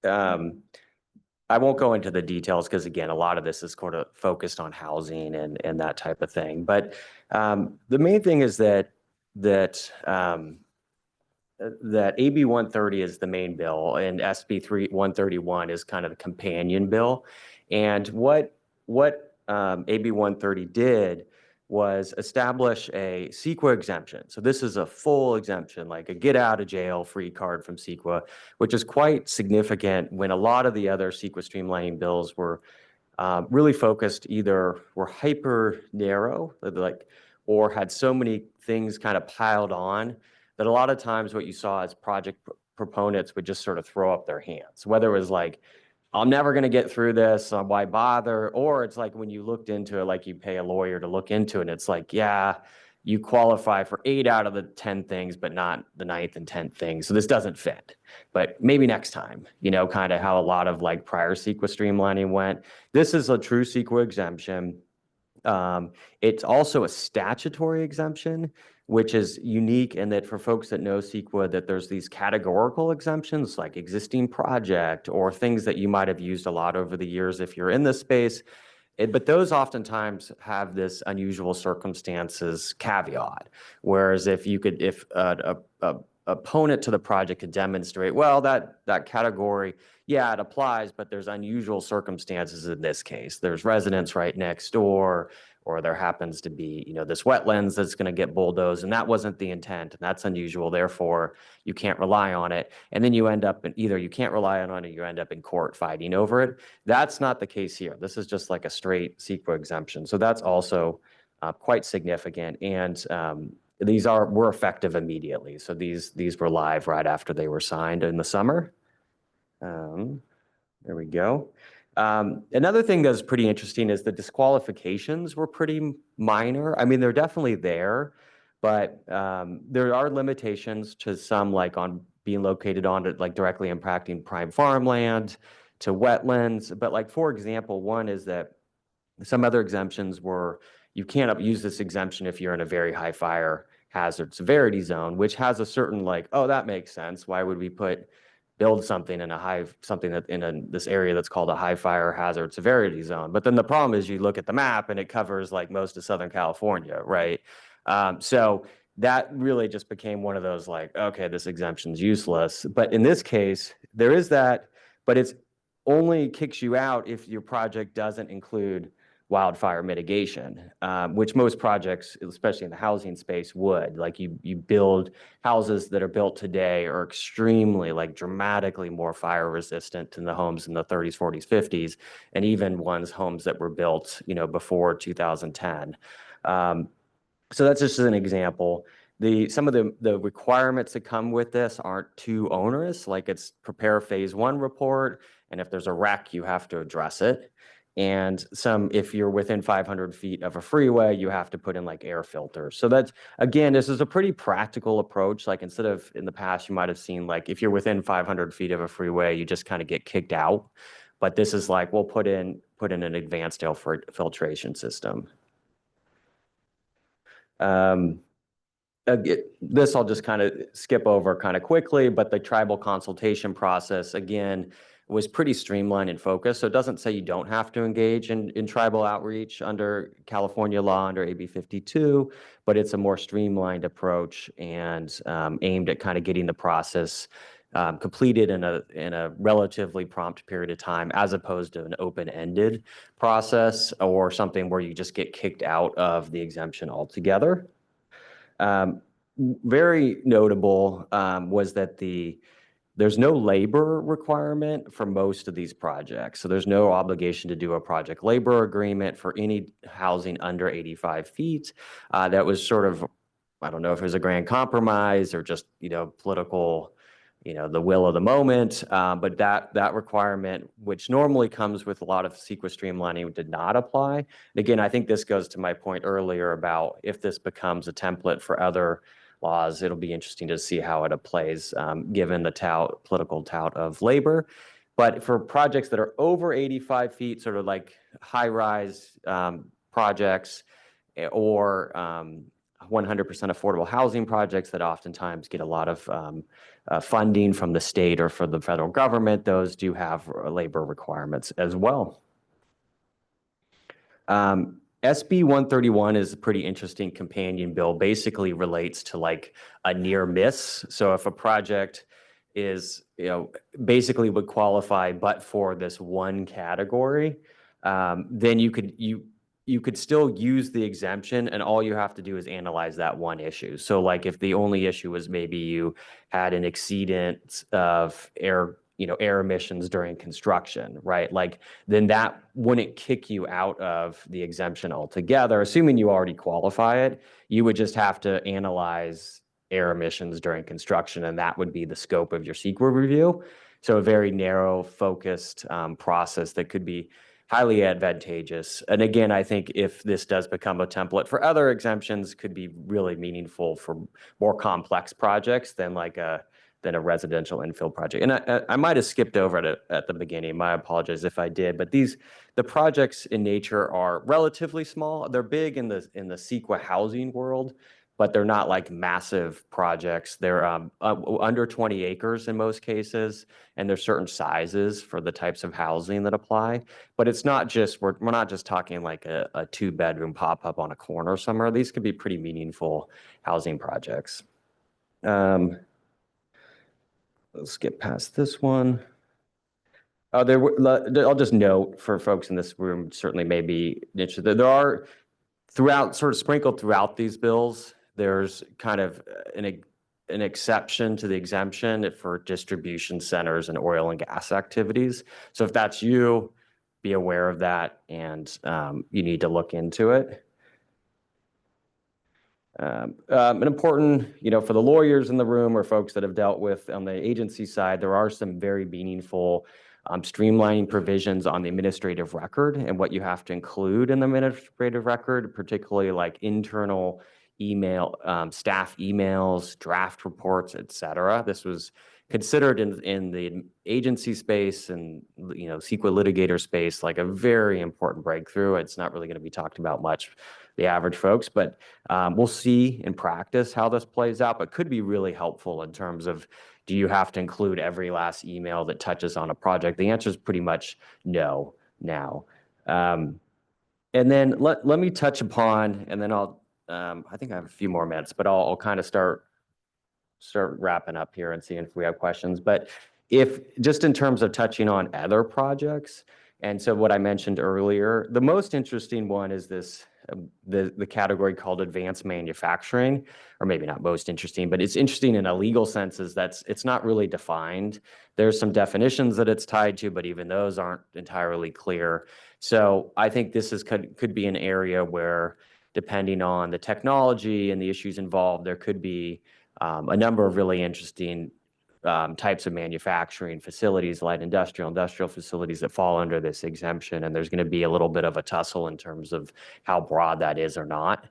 I won't go into the details, because again, a lot of this is sort of focused on housing and that type of thing. But the main thing is that AB 130 is the main bill, and SB 131 is kind of the companion bill. And what AB 130 did was establish a CEQA exemption. So this is a full exemption, like a get out of jail free card from CEQA, which is quite significant when a lot of the other CEQA streamlining bills were really focused, either were hyper narrow, or had so many things kind of piled on that a lot of times what you saw as project proponents would just sort of throw up their hands, whether it was like, I'm never going to get through this, why bother? Or it's like when you looked into it, like you pay a lawyer to look into it, and it's like, yeah, you qualify for 8 out of the 10 things, but not the 9th and 10th things. So this doesn't fit, but maybe next time, kind of how a lot of prior CEQA streamlining went. This is a true CEQA exemption. It's also a statutory exemption. which is unique in that for folks that know CEQA, that there's these categorical exemptions like existing project or things that you might have used a lot over the years if you're in this space. But those oftentimes have this unusual circumstances caveat. Whereas if a opponent to the project could demonstrate, well, that category, yeah, it applies, but there's unusual circumstances in this case. There's residents right next door, or there happens to be, this wetlands that's going to get bulldozed, and that wasn't the intent, and that's unusual. Therefore, you can't rely on it. And then you end up in either you can't rely on it, or you end up in court fighting over it. That's not the case here. This is just like a straight CEQA exemption. So that's also quite significant. And these were effective immediately. So these were live right after they were signed in the summer. There we go. Another thing that's pretty interesting is the disqualifications were pretty minor. I mean, they're definitely there, but there are limitations to some, like on being located on it, like directly impacting prime farmland, to wetlands. But like, for example, one is that some other exemptions were, you can't use this exemption if you're in a very high fire hazard severity zone, which has a certain like, oh, that makes sense. Why would we build something in this area that's called a high fire hazard severity zone? But then the problem is you look at the map and it covers like most of Southern California, right? So that really just became one of those like, okay, this exemption's useless. But in this case, there is that, but it's only kicks you out if your project doesn't include wildfire mitigation, which most projects, especially in the housing space, would. Like you build houses that are built today are extremely, like dramatically more fire resistant than the homes in the 30s, 40s, 50s, and even homes that were built, before 2010. So that's just an example. Some of the requirements that come with this aren't too onerous, like it's prepare phase 1 report, and if there's a wreck, you have to address it. And if you're within 500 feet of a freeway, you have to put in like air filters. So that's, again, this is a pretty practical approach. Like instead of in the past, you might have seen like if you're within 500 feet of a freeway, you just kind of get kicked out. But this is like, we'll put in an advanced air filtration system. This I'll just kind of skip over kind of quickly, but the tribal consultation process, again, was pretty streamlined and focused. So it doesn't say you don't have to engage in tribal outreach under California law, under AB 52, but it's a more streamlined approach and aimed at kind of getting the process completed in a relatively prompt period of time, as opposed to an open-ended process or something where you just get kicked out of the exemption altogether. Very notable was that there's no labor requirement for most of these projects. So there's no obligation to do a project labor agreement for any housing under 85 feet. That was sort of, I don't know if it was a grand compromise or just, political, the will of the moment. But that requirement, which normally comes with a lot of CEQA streamlining, did not apply. And again, I think this goes to my point earlier about if this becomes a template for other laws, it'll be interesting to see how it plays, given the political tout of labor. But for projects that are over 85 feet, sort of like high-rise projects or 100% affordable housing projects that oftentimes get a lot of funding from the state or from the federal government, those do have labor requirements as well. SB 131 is a pretty interesting companion bill, basically relates to like a near miss. So if a project is, basically would qualify but for this one category, then you could still use the exemption, and all you have to do is analyze that one issue. So like if the only issue was maybe you had an exceedance of air emissions during construction, right? Like then that wouldn't kick you out of the exemption altogether. Assuming you already qualify it, you would just have to analyze air emissions during construction, and that would be the scope of your CEQA review. So a very narrow, focused process that could be highly advantageous. And again, I think if this does become a template for other exemptions, could be really meaningful for more complex projects than a residential infill project. And I might have skipped over it at the beginning. My apologies if I did. But the projects in nature are relatively small. They're big in the CEQA housing world, but they're not like massive projects. They're under 20 acres in most cases, and there's certain sizes for the types of housing that apply. But it's not just, we're not just talking like a 2-bedroom pop-up on a corner somewhere. These could be pretty meaningful housing projects. Let's get past this one. I'll just note for folks in this room, certainly may be interested. There are sort of sprinkled throughout these bills, there's kind of an exception to the exemption for distribution centers and oil and gas activities. So if that's you, be aware of that, and you need to look into it. An important, for the lawyers in the room or folks that have dealt with on the agency side, there are some very meaningful streamlining provisions on the administrative record and what you have to include in the administrative record, particularly like internal email, staff emails, draft reports, et cetera. This was considered in the agency space and, CEQA litigator space, like a very important breakthrough. It's not really going to be talked about much, the average folks, but we'll see in practice how this plays out, but could be really helpful in terms of, do you have to include every last email that touches on a project? The answer is pretty much no now. And then let me touch upon, and then I'll, I think I have a few more minutes, but I'll kind of start wrapping up here and seeing if we have questions. But if just in terms of touching on other projects, and so what I mentioned earlier, the most interesting one is this, the category called advanced manufacturing, or maybe not most interesting, but it's interesting in a legal sense is that it's not really defined. There's some definitions that it's tied to, but even those aren't entirely clear. So I think this could be an area where, depending on the technology and the issues involved, there could be a number of really interesting types of manufacturing facilities, light industrial facilities that fall under this exemption. And there's going to be a little bit of a tussle in terms of how broad that is or not.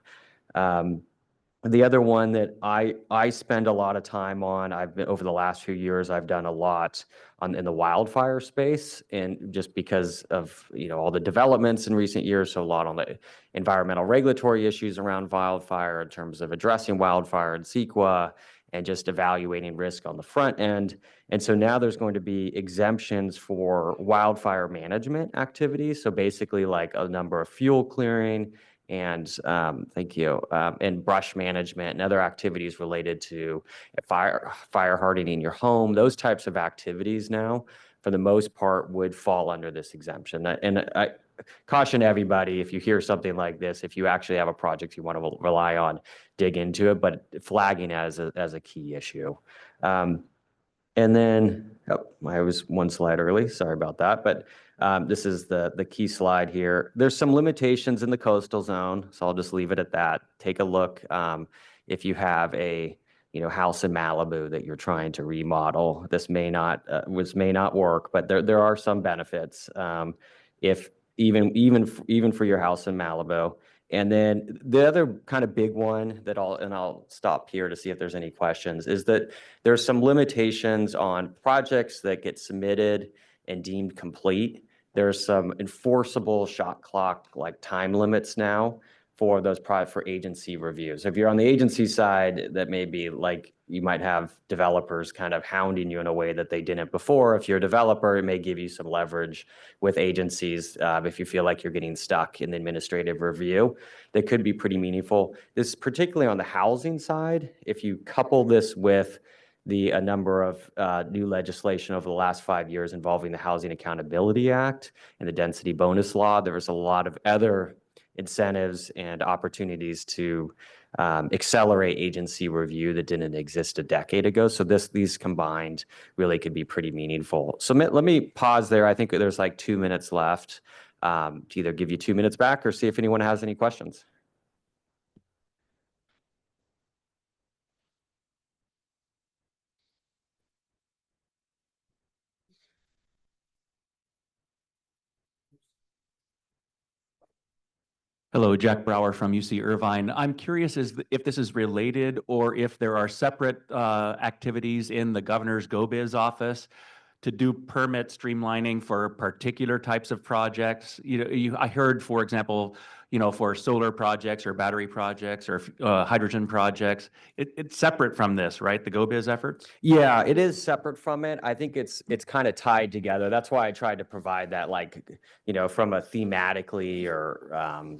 The other one that I spend a lot of time on, over the last few years, I've done a lot in the wildfire space, and just because of all the developments in recent years, so a lot on the environmental regulatory issues around wildfire in terms of addressing wildfire and CEQA, and just evaluating risk on the front end. And so now there's going to be exemptions for wildfire management activities. So basically like a number of fuel clearing and and brush management and other activities related to fire hardening your home. Those types of activities now, for the most part, would fall under this exemption. And I caution everybody, if you hear something like this, if you actually have a project you want to rely on, dig into it, but flagging as a key issue. And then, I was one slide early, sorry about that, but this is the key slide here. There's some limitations in the coastal zone, so I'll just leave it at that. Take a look if you have a house in Malibu that you're trying to remodel. This may not work, but there are some benefits if even for your house in Malibu. And then the other kind of big one that I'll stop here to see if there's any questions, is that there's some limitations on projects that get submitted and deemed complete. There's some enforceable shot clock like time limits now for those for agency reviews. If you're on the agency side, that may be like you might have developers kind of hounding you in a way that they didn't before. If you're a developer, it may give you some leverage with agencies if you feel like you're getting stuck in the administrative review. That could be pretty meaningful. This is particularly on the housing side. If you couple this with a number of new legislation over the last 5 years involving the Housing Accountability Act and the density bonus law, there was a lot of other incentives and opportunities to accelerate agency review that didn't exist a decade ago. So these combined really could be pretty meaningful. So let me pause there. I think there's like 2 minutes left to either give you 2 minutes back or see if anyone has any questions. Hello, Jack Brower from UC Irvine. I'm curious if this is related or if there are separate activities in the governor's GoBiz office to do permit streamlining for particular types of projects? I heard, for example, for solar projects or battery projects or hydrogen projects, it's separate from this, right? The GoBiz efforts? Yeah, it is separate from it. I think it's kind of tied together. That's why I tried to provide that, like, from a thematically or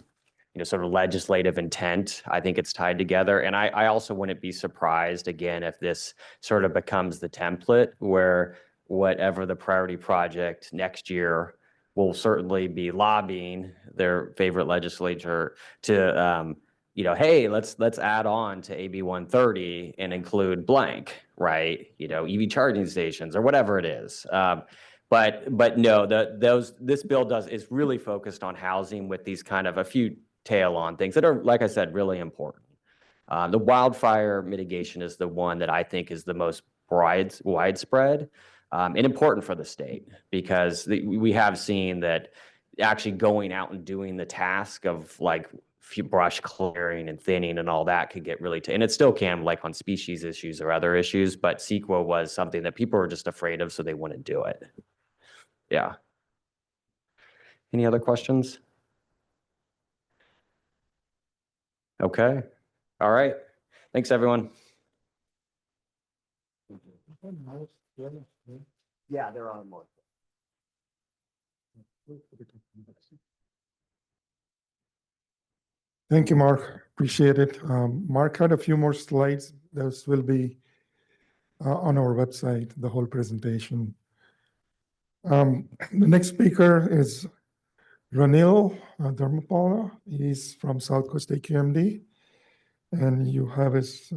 sort of legislative intent. I think it's tied together. And I also wouldn't be surprised, again, if this sort of becomes the template where whatever the priority project next year will certainly be lobbying their favorite legislature to, hey, let's add on to AB 130 and include blank, right? EV charging stations or whatever it is. But no, this bill is really focused on housing with these kind of a few tail on things that are, like I said, really important. The wildfire mitigation is the one that I think is the most widespread and important for the state, because we have seen that actually going out and doing the task of like brush clearing and thinning and all that could get really, and it still can, like on species issues or other issues, but CEQA was something that people were just afraid of, so they wouldn't do it. Yeah. Any other questions? Okay. All right. Thanks, everyone. Yeah, they're on more. Thank you, Mark. Appreciate it. Mark had a few more slides. Those will be on our website, the whole presentation. The next speaker is Ranil Dharmapala. He's from South Coast AQMD, and you have his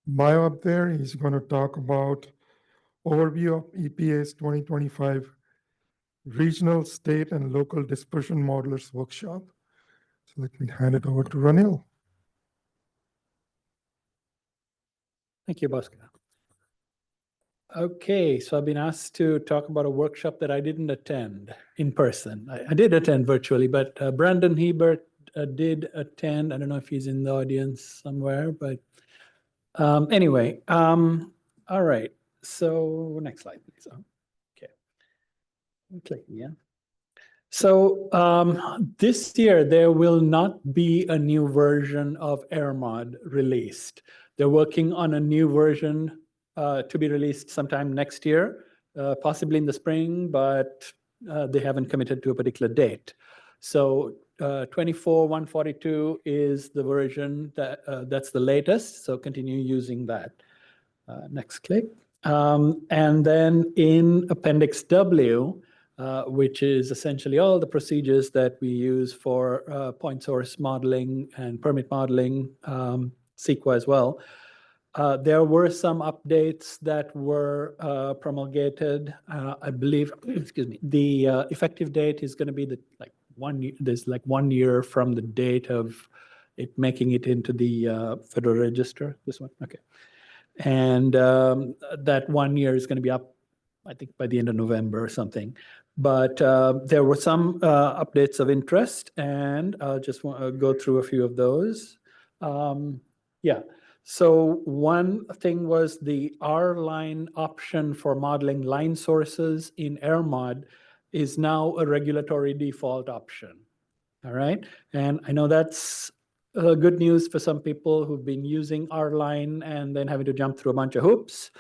bio up there. He's going to talk about overview of EPA's 2025 Regional, State, and Local Dispersion Modelers Workshop. So let me hand it over to Ranil. Thank you, Bhaskar. Okay, so I've been asked to talk about a workshop that I didn't attend in person. I did attend virtually, but Brandon Hebert did attend. I don't know if he's in the audience somewhere, but anyway, all right. So next slide, please. Okay, I'm clicking, yeah. So this year, there will not be a new version of AirMod released. They're working on a new version to be released sometime next year, possibly in the spring, but they haven't committed to a particular date. So 24.142 is the version that's the latest, so continue using that. Next click. And then in Appendix W, which is essentially all the procedures that we use for point source modeling and permit modeling, CEQA as well. There were some updates that were promulgated. I believe, excuse me, the effective date is going to be there's 1 year from the date of it making it into the Federal Register. This one, okay. And that 1 year is going to be up, I think, by the end of November or something. But there were some updates of interest, and I'll just go through a few of those. Yeah. So one thing was the R-line option for modeling line sources in AirMod is now a regulatory default option. All right. And I know that's good news for some people who've been using R-line and then having to jump through a bunch of hoops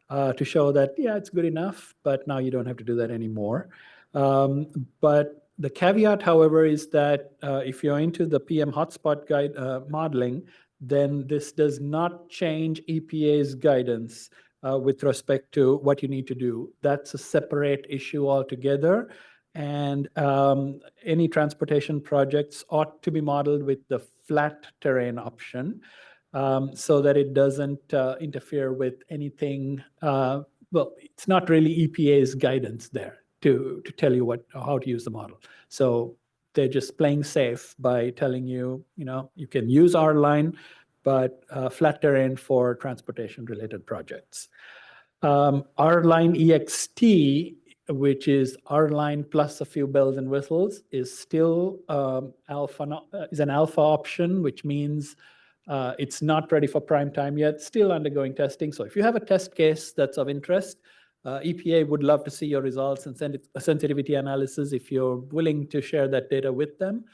to show that, yeah, it's good enough, but now you don't have to do that anymore. But the caveat, however, is that if you're into the PM hotspot guide modeling, then this does not change EPA's guidance with respect to what you need to do. That's a separate issue altogether. And any transportation projects ought to be modeled with the flat terrain option so that it doesn't interfere with anything. Well, it's not really EPA's guidance there to tell you how to use the model. So they're just playing safe by telling you, you can use R-line, but flat terrain for transportation-related projects. R-line EXT, which is R-line plus a few bells and whistles, is still an alpha option, which means it's not ready for prime time yet, still undergoing testing. So if you have a test case that's of interest, EPA would love to see your results and send it a sensitivity analysis if you're willing to share that data with them.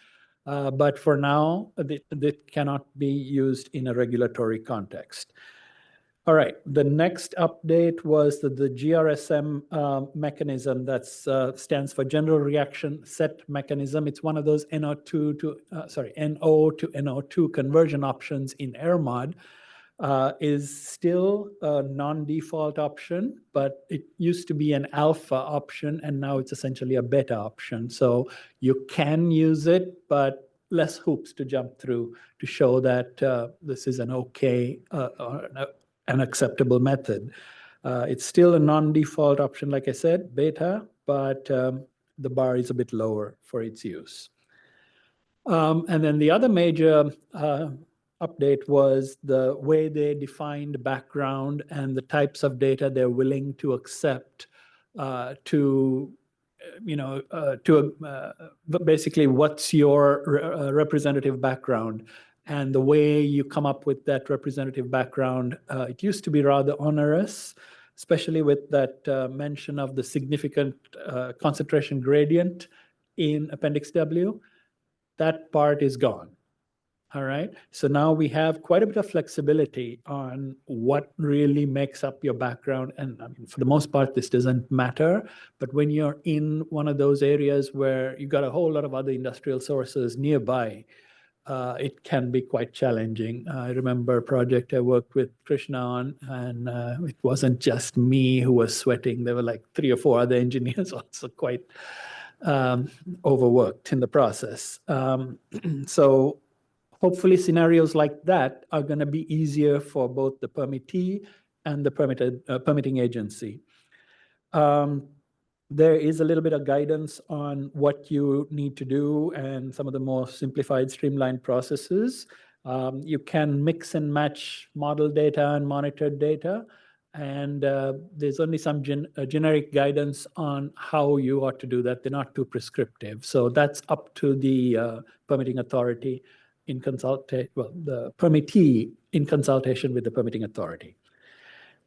But for now, that cannot be used in a regulatory context. All right, the next update was the GRSM mechanism that stands for General Reaction Set Mechanism. It's one of those NO to NO2 conversion options in AirMod. Is still a non-default option, but it used to be an alpha option, and now it's essentially a beta option. So you can use it, but less hoops to jump through to show that this is an okay or an acceptable method. It's still a non-default option, like I said, beta, but the bar is a bit lower for its use. And then the other major update was the way they defined background and the types of data they're willing to accept basically what's your representative background. And the way you come up with that representative background, it used to be rather onerous, especially with that mention of the significant concentration gradient in Appendix W. That part is gone. All right. So now we have quite a bit of flexibility on what really makes up your background. And I mean, for the most part, this doesn't matter. But when you're in one of those areas where you got a whole lot of other industrial sources nearby, it can be quite challenging. I remember a project I worked with Krishna on, and it wasn't just me who was sweating. There were like 3 or 4 other engineers also quite overworked in the process. So hopefully scenarios like that are going to be easier for both the permittee and the permitting agency. There is a little bit of guidance on what you need to do and some of the more simplified, streamlined processes. You can mix and match model data and monitored data. And there's only some generic guidance on how you ought to do that. They're not too prescriptive. So that's up to the permitting authority in the permittee in consultation with the permitting authority.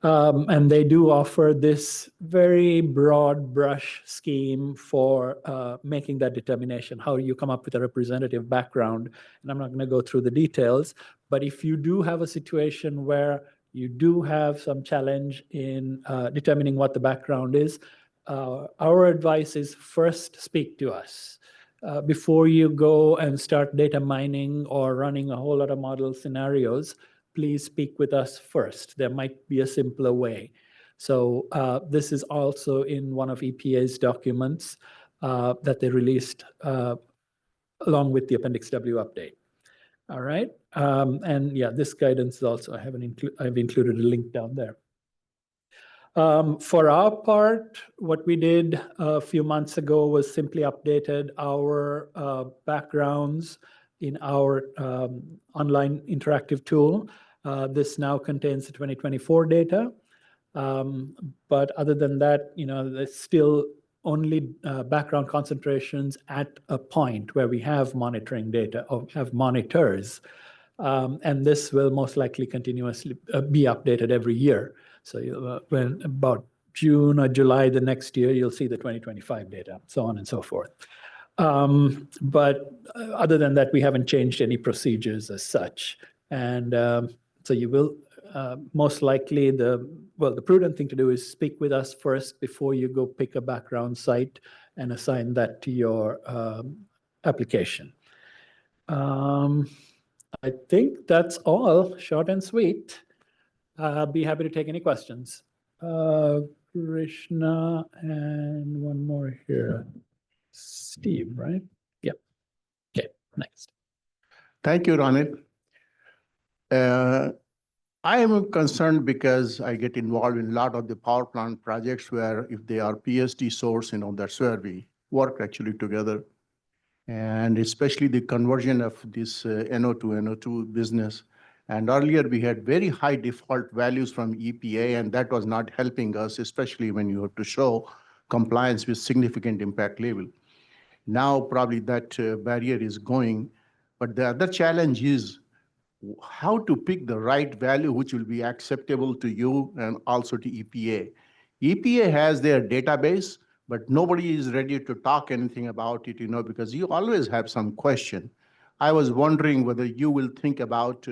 And they do offer this very broad brush scheme for making that determination, how you come up with a representative background. And I'm not going to go through the details, but if you do have a situation where you do have some challenge in determining what the background is, our advice is first speak to us. Before you go and start data mining or running a whole lot of model scenarios, please speak with us first. There might be a simpler way. So this is also in one of EPA's documents that they released along with the Appendix W update. All right. And yeah, this guidance is also, I've included a link down there. For our part, what we did a few months ago was simply updated our backgrounds in our online interactive tool. This now contains the 2024 data. But other than that, there's still only background concentrations at a point where we have monitoring data or have monitors. And this will most likely continuously be updated every year. So when about June or July the next year, you'll see the 2025 data, so on and so forth. But other than that, we haven't changed any procedures as such. And so you will most likely, the prudent thing to do is speak with us first before you go pick a background site and assign that to your application. I think that's all, short and sweet. I'll be happy to take any questions. Krishna and one more here. Steve, right? Yep. Okay, next. Thank you, Ronit. I am concerned because I get involved in a lot of the power plant projects where if they are PSD source, that's where we work actually together. And especially the conversion of this NO to NO2 business. And earlier we had very high default values from EPA, and that was not helping us, especially when you have to show compliance with significant impact level. Now probably that barrier is going, but the other challenge is how to pick the right value which will be acceptable to you and also to EPA. EPA has their database, but nobody is ready to talk anything about it, because you always have some question. I was wondering whether you will think about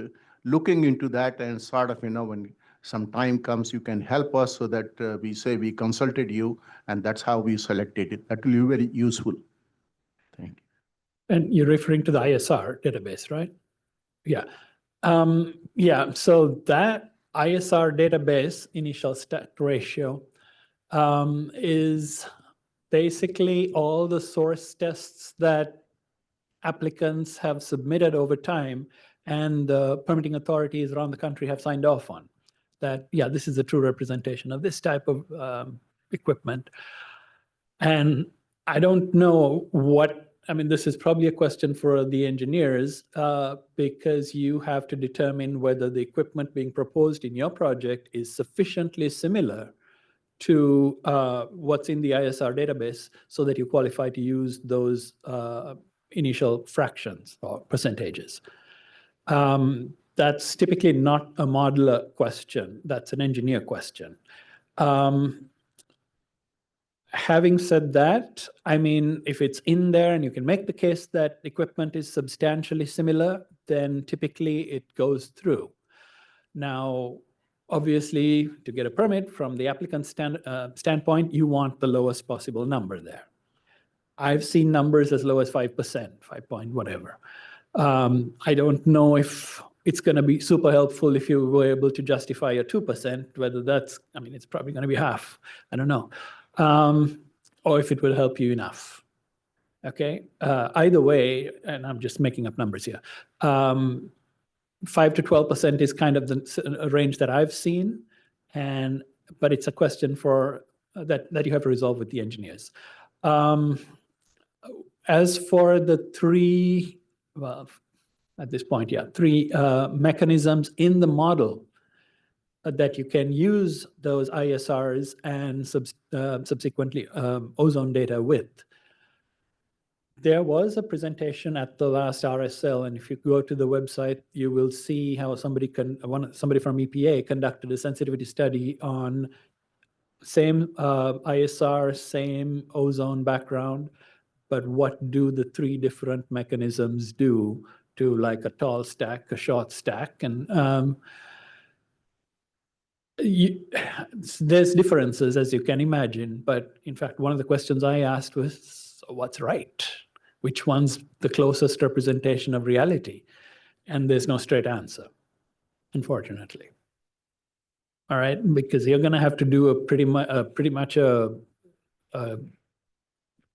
looking into that and sort of, when some time comes, you can help us so that we say we consulted you and that's how we selected it. That will be very useful. Thank you. And you're referring to the ISR database, right? Yeah. Yeah, so that ISR database, initial stack ratio, is basically all the source tests that applicants have submitted over time and the permitting authorities around the country have signed off on. That, yeah, this is a true representation of this type of equipment. And I don't know I mean, this is probably a question for the engineers because you have to determine whether the equipment being proposed in your project is sufficiently similar to what's in the ISR database so that you qualify to use those initial fractions or percentages. That's typically not a modeler question. That's an engineer question. Having said that, I mean, if it's in there and you can make the case that equipment is substantially similar, then typically it goes through. Now, obviously, to get a permit from the applicant's standpoint, you want the lowest possible number there. I've seen numbers as low as 5%, 5 point whatever. I don't know if it's going to be super helpful if you were able to justify a 2%, whether that's, I mean, it's probably going to be half. I don't know. Or if it will help you enough. Okay. Either way, and I'm just making up numbers here. 5 to 12% is kind of the range that I've seen, but it's a question for that you have to resolve with the engineers. As for the three, well, at this point, yeah, three mechanisms in the model that you can use those ISRs and subsequently ozone data with. There was a presentation at the last RSL, and if you go to the website, you will see how somebody from EPA conducted a sensitivity study on same ISR, same ozone background, but what do the three different mechanisms do to like a tall stack, a short stack, and there's differences, as you can imagine, but in fact, one of the questions I asked was, so what's right? Which one's the closest representation of reality? And there's no straight answer, unfortunately. All right, because you're going to have to do a pretty much a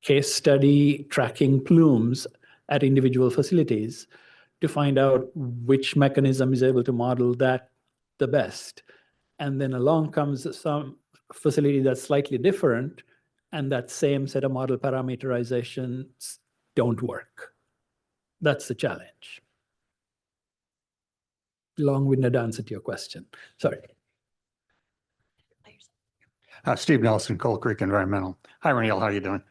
case study tracking plumes at individual facilities to find out which mechanism is able to model that the best. And then along comes some facility that's slightly different, and that same set of model parameterizations don't work. That's the challenge. Long-winded answer to your question. Sorry. Steve Nelson, Coal Creek Environmental. Hi, Raniel, how are you doing?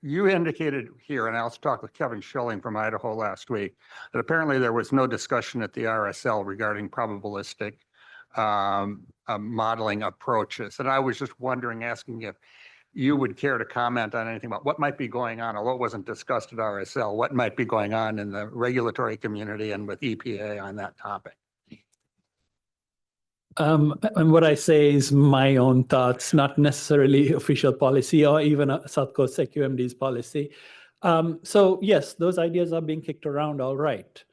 You indicated here, and I also talked with Kevin Schilling from Idaho last week, that apparently there was no discussion at the RSL regarding probabilistic modeling approaches. And I was just wondering, asking if you would care to comment on anything about what might be going on, although it wasn't discussed at RSL, what might be going on in the regulatory community and with EPA on that topic. And what I say is my own thoughts, not necessarily official policy or even South Coast A&WMA's policy. So yes, those ideas are being kicked around all right,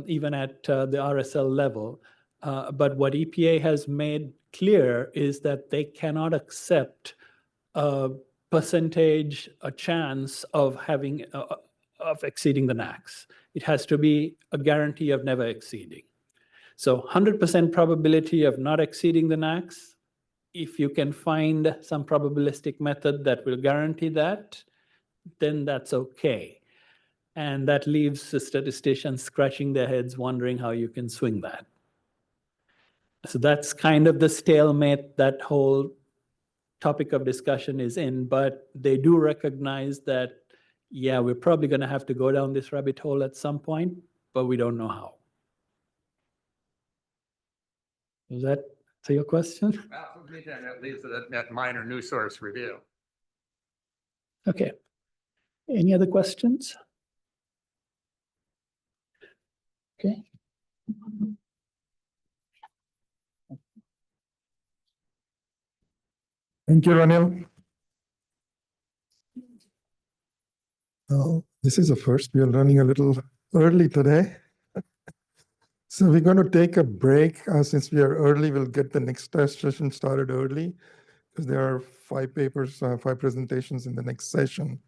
even at the RSL level. But what EPA has made clear is that they cannot accept a percentage, a chance of having of exceeding the NAAQS. It has to be a guarantee of never exceeding. So 100% probability of not exceeding the NAAQS. If you can find some probabilistic method that will guarantee that, then that's okay. And that leaves the statisticians scratching their heads wondering how you can swing that. So that's kind of the stalemate that whole topic of discussion is in, but they do recognize that, yeah, we're probably going to have to go down this rabbit hole at some point, but we don't know how. Does that answer your question? Well, that leaves it at minor new source review. Okay. Any other questions? Okay. Thank you, Ranil. Oh, this is a first. We are running a little early today. So we're going to take a break. Since we are early, we'll get the next session started early because there are 5 papers, 5 presentations in the next session.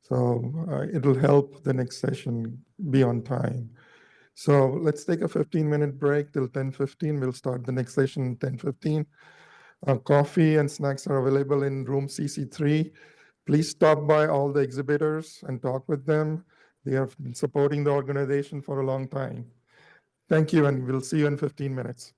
So it'll help the next session be on time. So let's take a 15-minute break till 10:15. We'll start the next session 10:15. Coffee and snacks are available in room CC3. Please stop by all the exhibitors and talk with them. They have been supporting the organization for a long time. Thank you, and we'll see you in 15 minutes.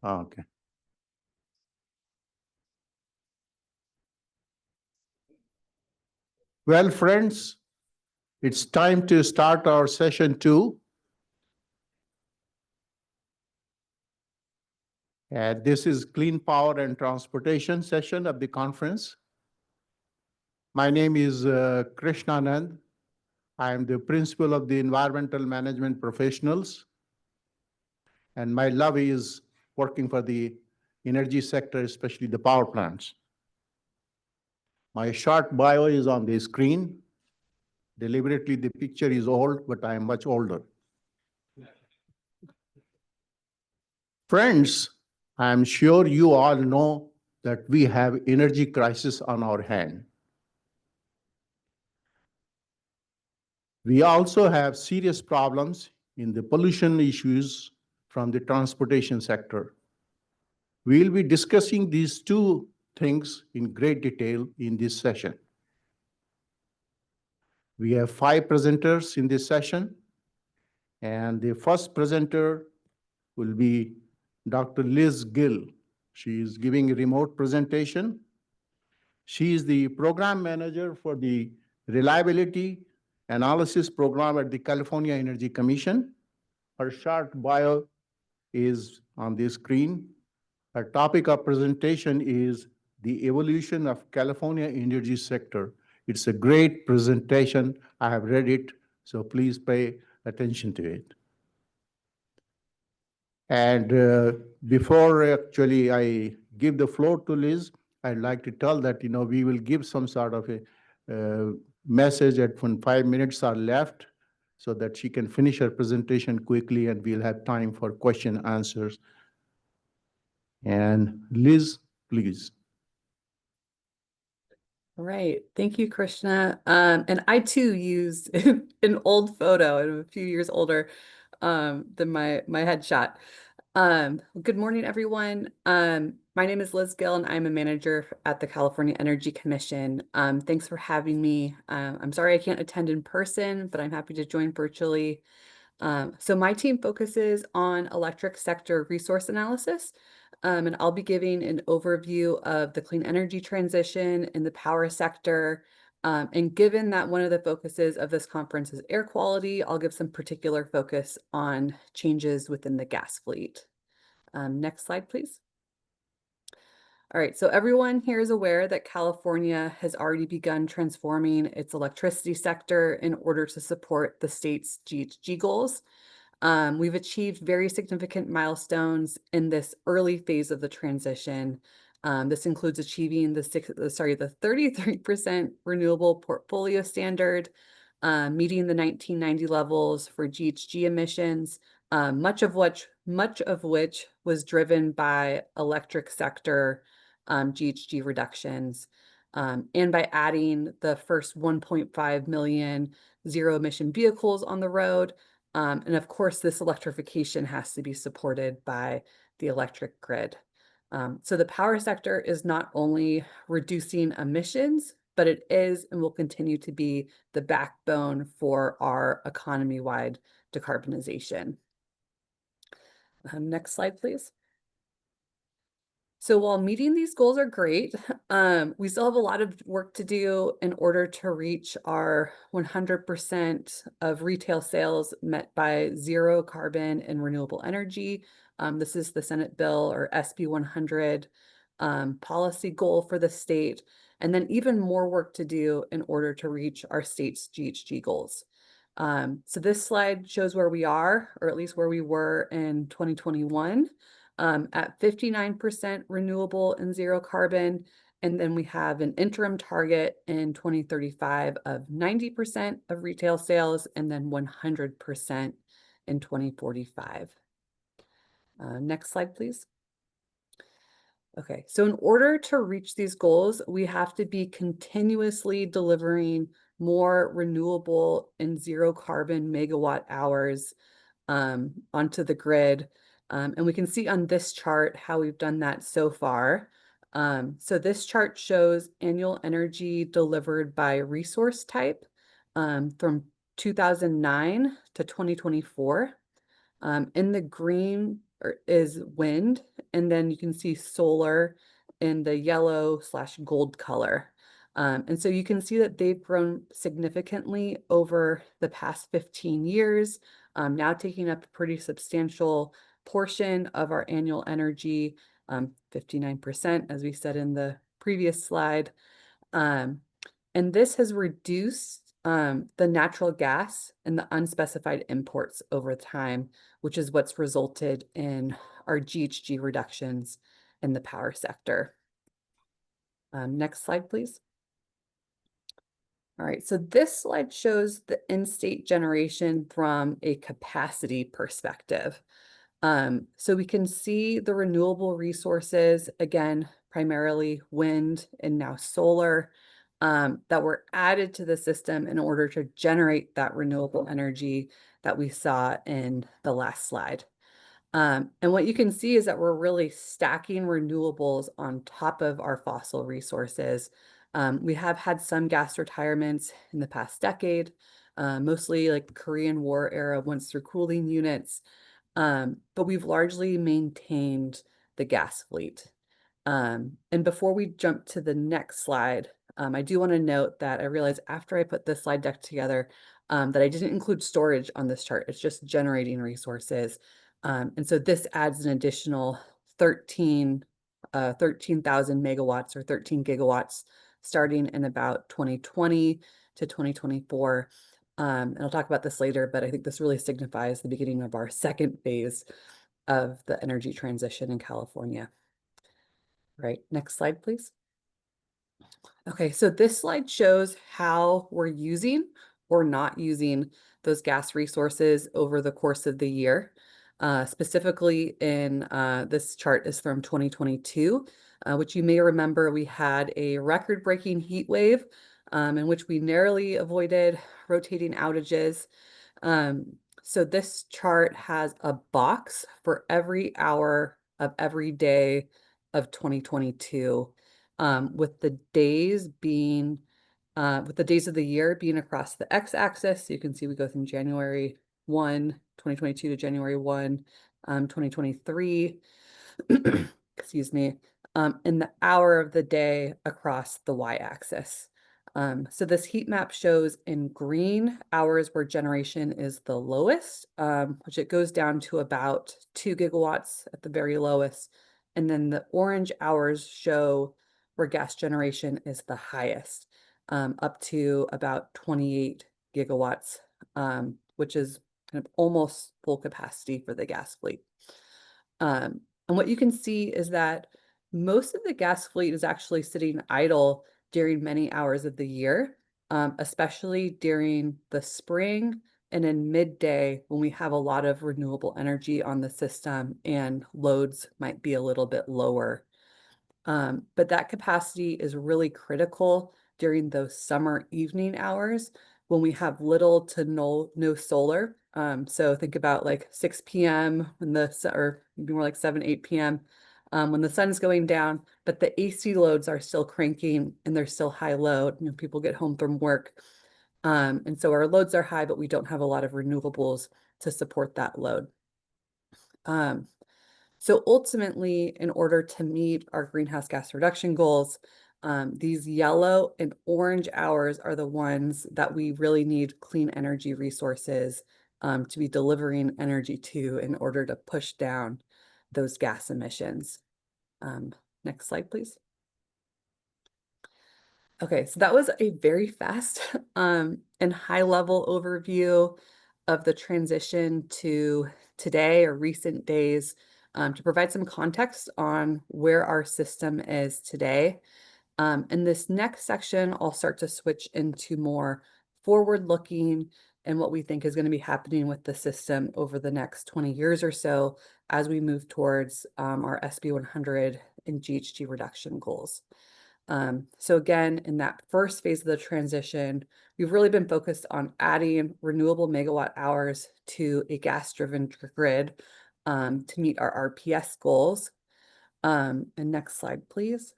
Okay. Well, friends, it's time to start our session 2. And this is Clean Power and Transportation session of the conference. My name is Krishnanand. I am the principal of the Environmental Management Professionals. And my love is working for the energy sector, especially the power plants. My short bio is on the screen. Deliberately, the picture is old, but I am much older. Friends, I am sure you all know that we have energy crisis on our hand. We also have serious problems in the pollution issues from the transportation sector. We'll be discussing these two things in great detail in this session. We have 5 presenters in this session, and the first presenter will be Dr. Liz Gill. She is giving a remote presentation. She is the program manager for the Reliability Analysis Program at the California Energy Commission. Her short bio is on the screen. Her topic of presentation is the evolution of California energy sector. It's a great presentation. I have read it, so please pay attention to it. And before actually I give the floor to Liz, I'd like to tell that, we will give some sort of a message at when 5 minutes are left so that she can finish her presentation quickly and we'll have time for question answers. And Liz, please. All right. Thank you, Krishna. And I too used an old photo. I'm a few years older than my headshot. Good morning, everyone. My name is Liz Gill, and I'm a manager at the California Energy Commission. Thanks for having me. I'm sorry I can't attend in person, but I'm happy to join virtually. So my team focuses on electric sector resource analysis, and I'll be giving an overview of the clean energy transition in the power sector. And given that one of the focuses of this conference is air quality, I'll give some particular focus on changes within the gas fleet. Next slide, please. All right, so everyone here is aware that California has already begun transforming its electricity sector in order to support the state's GHG goals. We've achieved very significant milestones in this early phase of the transition. This includes achieving the 33% renewable portfolio standard, meeting the 1990 levels for GHG emissions, much of which was driven by electric sector GHG reductions, and by adding the first 1.5 million zero emission vehicles on the road. And of course, this electrification has to be supported by the electric grid. So the power sector is not only reducing emissions, but it is and will continue to be the backbone for our economy-wide decarbonization. Next slide, please. So while meeting these goals are great, we still have a lot of work to do in order to reach our 100% of retail sales met by zero carbon and renewable energy. This is the Senate bill, or SB 100, policy goal for the state, and then even more work to do in order to reach our state's GHG goals. So this slide shows where we are, or at least where we were in 2021. At 59% renewable and zero carbon. And then we have an interim target in 2035 of 90% of retail sales, and then 100% in 2045. Next slide, please. Okay, so in order to reach these goals, we have to be continuously delivering more renewable and zero carbon megawatt hours onto the grid. And we can see on this chart how we've done that so far. So this chart shows annual energy delivered by resource type from 2009 to 2024. In the green is wind, and then you can see solar in the yellow/gold color. And so you can see that they've grown significantly over the past 15 years, now taking up a pretty substantial portion of our annual energy, 59%, as we said in the previous slide. And this has reduced the natural gas and the unspecified imports over time, which is what's resulted in our GHG reductions in the power sector. Next slide, please. All right, so this slide shows the in-state generation from a capacity perspective. So we can see the renewable resources, again, primarily wind and now solar, that were added to the system in order to generate that renewable energy that we saw in the last slide. And what you can see is that we're really stacking renewables on top of our fossil resources. We have had some gas retirements in the past decade, mostly like the Korean War era, once through cooling units, but we've largely maintained the gas fleet. And before we jump to the next slide, I do want to note that I realized after I put this slide deck together that I didn't include storage on this chart. It's just generating resources. And so this adds an additional 13,000 megawatts or 13 gigawatts starting in about 2020 to 2024. And I'll talk about this later, but I think this really signifies the beginning of our second phase of the energy transition in California. Right, next slide, please. Okay, so this slide shows how we're using or not using those gas resources over the course of the year. Specifically in this chart is from 2022, which you may remember we had a record-breaking heat wave in which we narrowly avoided rotating outages. So this chart has a box for every hour of every day of 2022, with the days being, with the days of the year being across the x-axis. So you can see we go from January 1, 2022 to January 1, 2023, excuse me, and the hour of the day across the y-axis. So this heat map shows in green hours where generation is the lowest, which it goes down to about 2 gigawatts at the very lowest. And then the orange hours show where gas generation is the highest, up to about 28 gigawatts, which is kind of almost full capacity for the gas fleet. And what you can see is that most of the gas fleet is actually sitting idle during many hours of the year, especially during the spring and in midday when we have a lot of renewable energy on the system and loads might be a little bit lower. But that capacity is really critical during those summer evening hours when we have little to no solar. So think about like 6 p.m. when or maybe more like 7, 8 p.m. When the sun's going down, but the AC loads are still cranking and they're still high load. You know, people get home from work. And so our loads are high, but we don't have a lot of renewables to support that load. So ultimately, in order to meet our greenhouse gas reduction goals, these yellow and orange hours are the ones that we really need clean energy resources to be delivering energy to in order to push down those gas emissions. Next slide, please. Okay, so that was a very fast and high-level overview of the transition to today or recent days, to provide some context on where our system is today. In this next section, I'll start to switch into more forward-looking and what we think is going to be happening with the system over the next 20 years or so as we move towards our SB 100 and GHG reduction goals. So again, in that first phase of the transition, we've really been focused on adding renewable megawatt hours to a gas-driven grid to meet our RPS goals. And next slide, please.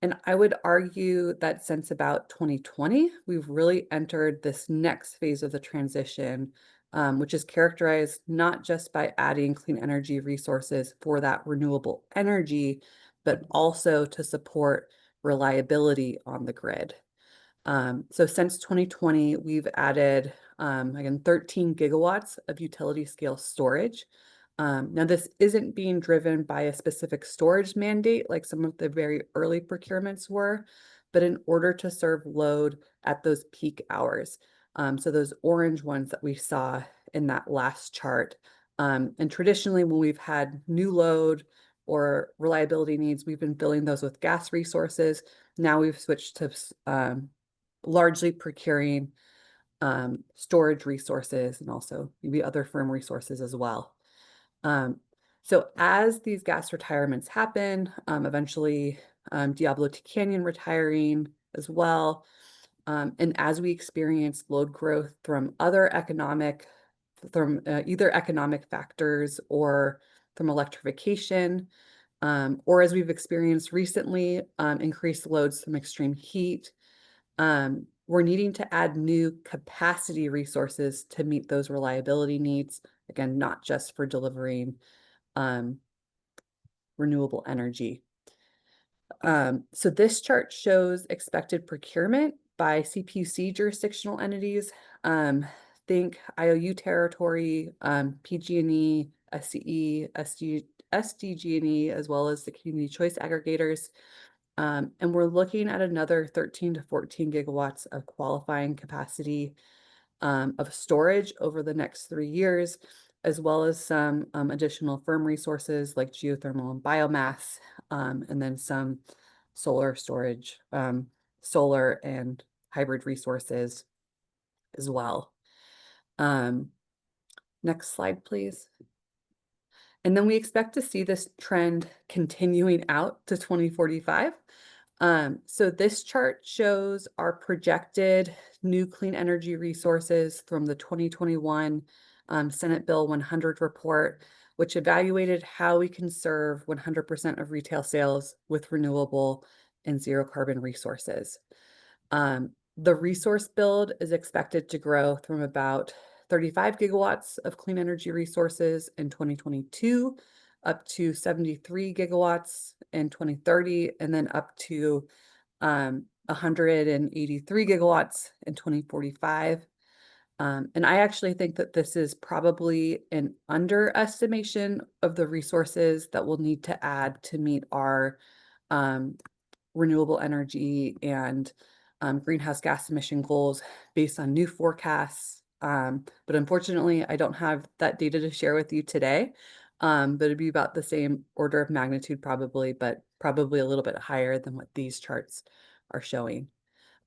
And I would argue that since about 2020, we've really entered this next phase of the transition, which is characterized not just by adding clean energy resources for that renewable energy, but also to support reliability on the grid. So since 2020, we've added, again, 13 gigawatts of utility scale storage. Now, this isn't being driven by a specific storage mandate like some of the very early procurements were, but in order to serve load at those peak hours. So those orange ones that we saw in that last chart. And traditionally, when we've had new load or reliability needs, we've been filling those with gas resources. Now we've switched to largely procuring storage resources and also maybe other firm resources as well. So as these gas retirements happen, eventually Diablo T Canyon retiring as well, and as we experience load growth from either economic factors or from electrification, or as we've experienced recently, increased loads from extreme heat, we're needing to add new capacity resources to meet those reliability needs. Again, not just for delivering renewable energy. So this chart shows expected procurement by CPUC jurisdictional entities. Think IOU territory, PG&E, SCE, SDG&E, as well as the community choice aggregators. And we're looking at another 13 to 14 gigawatts of qualifying capacity of storage over the next 3 years, as well as some additional firm resources like geothermal and biomass, and then some solar storage, solar and hybrid resources as well. Next slide, please. And then we expect to see this trend continuing out to 2045. So this chart shows our projected new clean energy resources from the 2021 Senate Bill 100 report, which evaluated how we can serve 100% of retail sales with renewable and zero carbon resources. The resource build is expected to grow from about 35 gigawatts of clean energy resources in 2022, up to 73 gigawatts in 2030, and then up to 183 gigawatts in 2045. And I actually think that this is probably an underestimation of the resources that we'll need to add to meet our renewable energy and greenhouse gas emission goals based on new forecasts. But unfortunately, I don't have that data to share with you today. But it'd be about the same order of magnitude probably, but probably a little bit higher than what these charts are showing.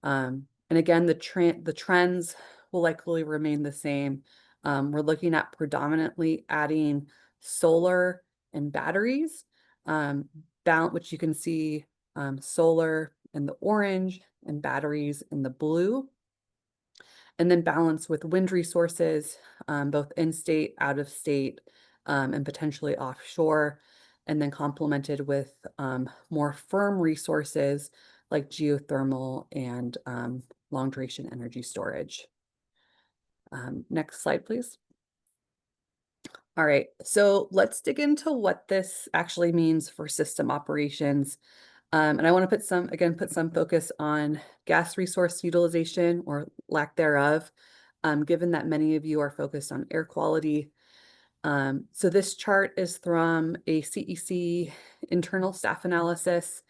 And again, the trends will likely remain the same. We're looking at predominantly adding solar and batteries, which you can see solar in the orange and batteries in the blue. And then balance with wind resources, both in-state, out-of-state, and potentially offshore, and then complemented with more firm resources like geothermal and long-duration energy storage. Next slide, please. All right, so let's dig into what this actually means for system operations. And I want to put some focus on gas resource utilization or lack thereof, given that many of you are focused on air quality. So this chart is from a CEC internal staff analysis.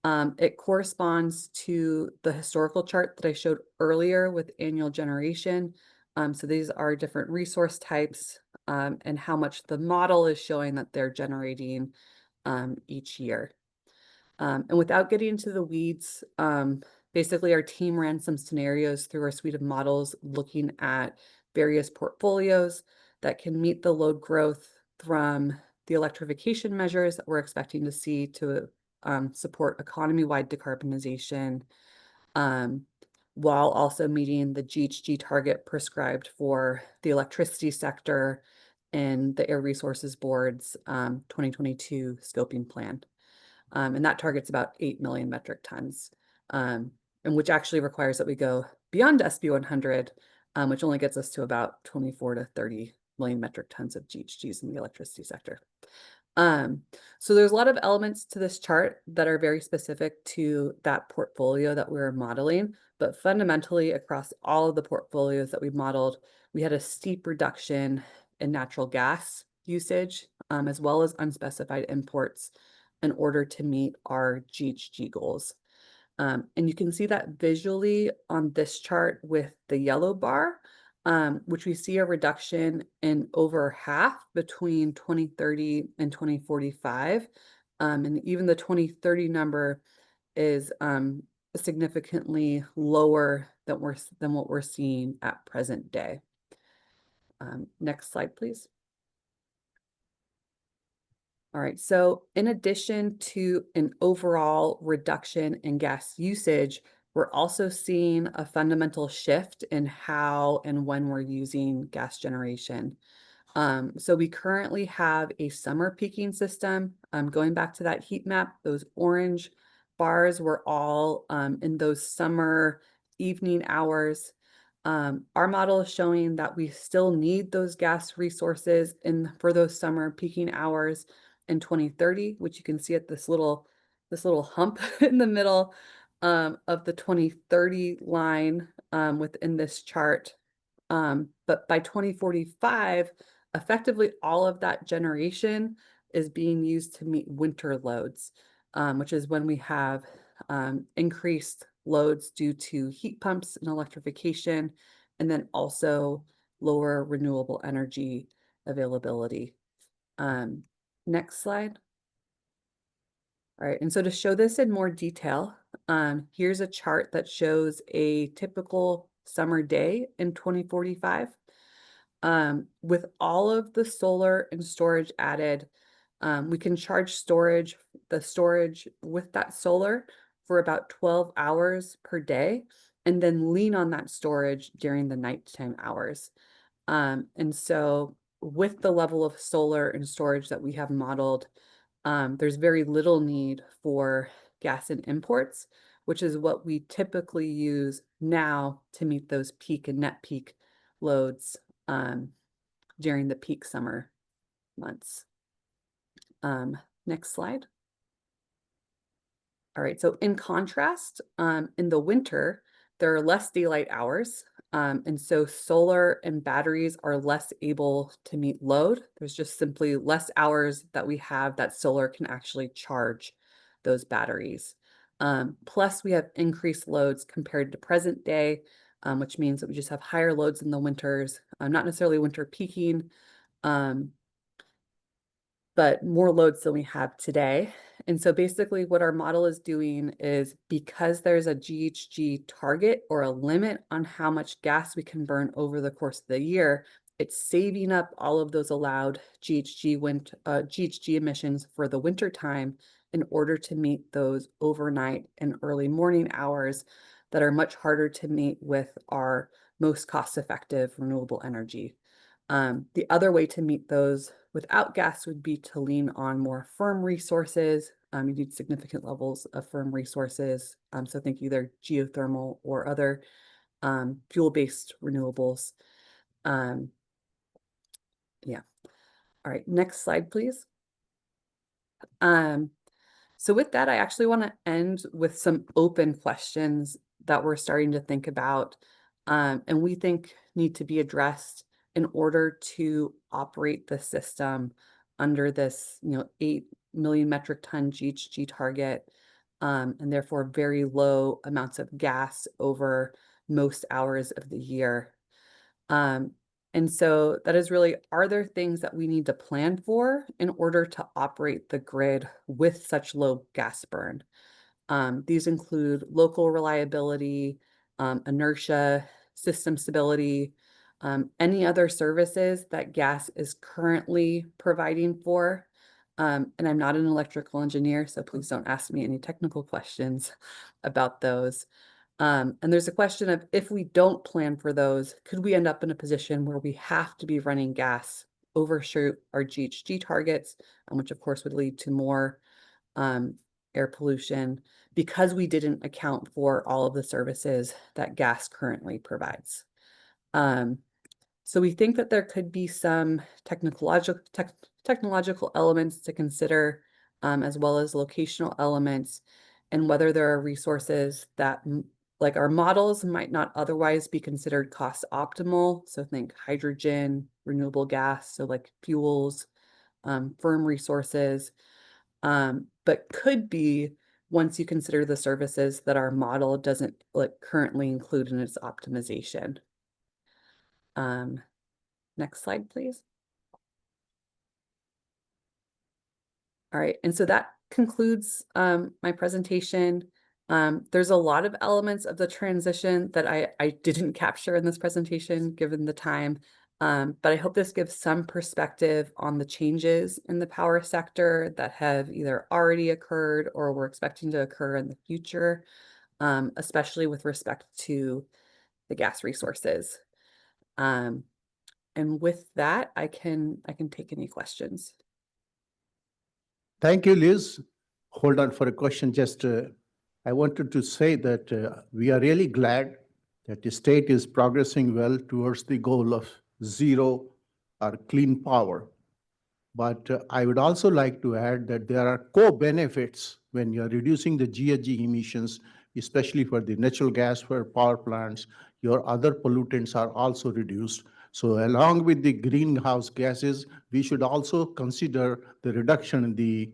It corresponds to the historical chart that I showed earlier with annual generation. So these are different resource types and how much the model is showing that they're generating each year. And without getting into the weeds, basically our team ran some scenarios through our suite of models looking at various portfolios that can meet the load growth from the electrification measures that we're expecting to see to support economy-wide decarbonization, while also meeting the GHG target prescribed for the electricity sector in the Air Resources Board's 2022 scoping plan. And that target's about 8 million metric tons, and which actually requires that we go beyond SB 100, which only gets us to about 24 to 30 million metric tons of GHGs in the electricity sector. So there's a lot of elements to this chart that are very specific to that portfolio that we're modeling, but fundamentally across all of the portfolios that we've modeled, we had a steep reduction in natural gas usage, as well as unspecified imports in order to meet our GHG goals. And you can see that visually on this chart with the yellow bar, which we see a reduction in over half between 2030 and 2045. And even the 2030 number is significantly lower than what we're seeing at present day. Next slide, please. All right, so in addition to an overall reduction in gas usage, we're also seeing a fundamental shift in how and when we're using gas generation. So we currently have a summer peaking system. Going back to that heat map, those orange bars were all in those summer evening hours. Our model is showing that we still need those gas resources for those summer peaking hours in 2030, which you can see at this little hump in the middle of the 2030 line within this chart. But by 2045, effectively all of that generation is being used to meet winter loads, which is when we have increased loads due to heat pumps and electrification, and then also lower renewable energy availability. Next slide. All right, and so to show this in more detail, here's a chart that shows a typical summer day in 2045. With all of the solar and storage added, we can charge the storage with that solar for about 12 hours per day, and then lean on that storage during the nighttime hours. And so with the level of solar and storage that we have modeled, there's very little need for gas and imports, which is what we typically use now to meet those peak and net peak loads during the peak summer months. Next slide. All right, so in contrast, in the winter, there are less daylight hours. And so solar and batteries are less able to meet load. There's just simply less hours that we have that solar can actually charge those batteries. Plus, we have increased loads compared to present day, which means that we just have higher loads in the winters, not necessarily winter peaking, but more loads than we have today. And so basically what our model is doing is, because there's a GHG target or a limit on how much gas we can burn over the course of the year, it's saving up all of those allowed GHG emissions for the winter time in order to meet those overnight and early morning hours that are much harder to meet with our most cost-effective renewable energy. The other way to meet those without gas would be to lean on more firm resources. You need significant levels of firm resources. So think either geothermal or other fuel-based renewables. Yeah. All right, next slide, please. So with that, I actually want to end with some open questions that we're starting to think about and we think need to be addressed in order to operate the system under this, 8 million metric ton GHG target, and therefore very low amounts of gas over most hours of the year. And so that is really, are there things that we need to plan for in order to operate the grid with such low gas burn? These include local reliability, inertia, system stability, any other services that gas is currently providing for. And I'm not an electrical engineer, so please don't ask me any technical questions about those. And there's a question of, if we don't plan for those, could we end up in a position where we have to be running gas, overshoot our GHG targets, which of course would lead to more air pollution, because we didn't account for all of the services that gas currently provides. So we think that there could be some technological elements to consider, as well as locational elements, and whether there are resources that, like our models, might not otherwise be considered cost optimal. So think hydrogen, renewable gas, so like fuels, firm resources, but could be once you consider the services that our model doesn't like currently include in its optimization. Next slide, please. All right, and so that concludes my presentation. There's a lot of elements of the transition that I didn't capture in this presentation given the time, but I hope this gives some perspective on the changes in the power sector that have either already occurred or we're expecting to occur in the future, especially with respect to the gas resources. And with that, I can take any questions. Thank you, Liz. Hold on for a question. Just, I wanted to say that we are really glad that the state is progressing well towards the goal of zero or clean power. But I would also like to add that there are co-benefits when you're reducing the GHG emissions, especially for the natural gas for power plants. Your other pollutants are also reduced. So along with the greenhouse gases, we should also consider the reduction in the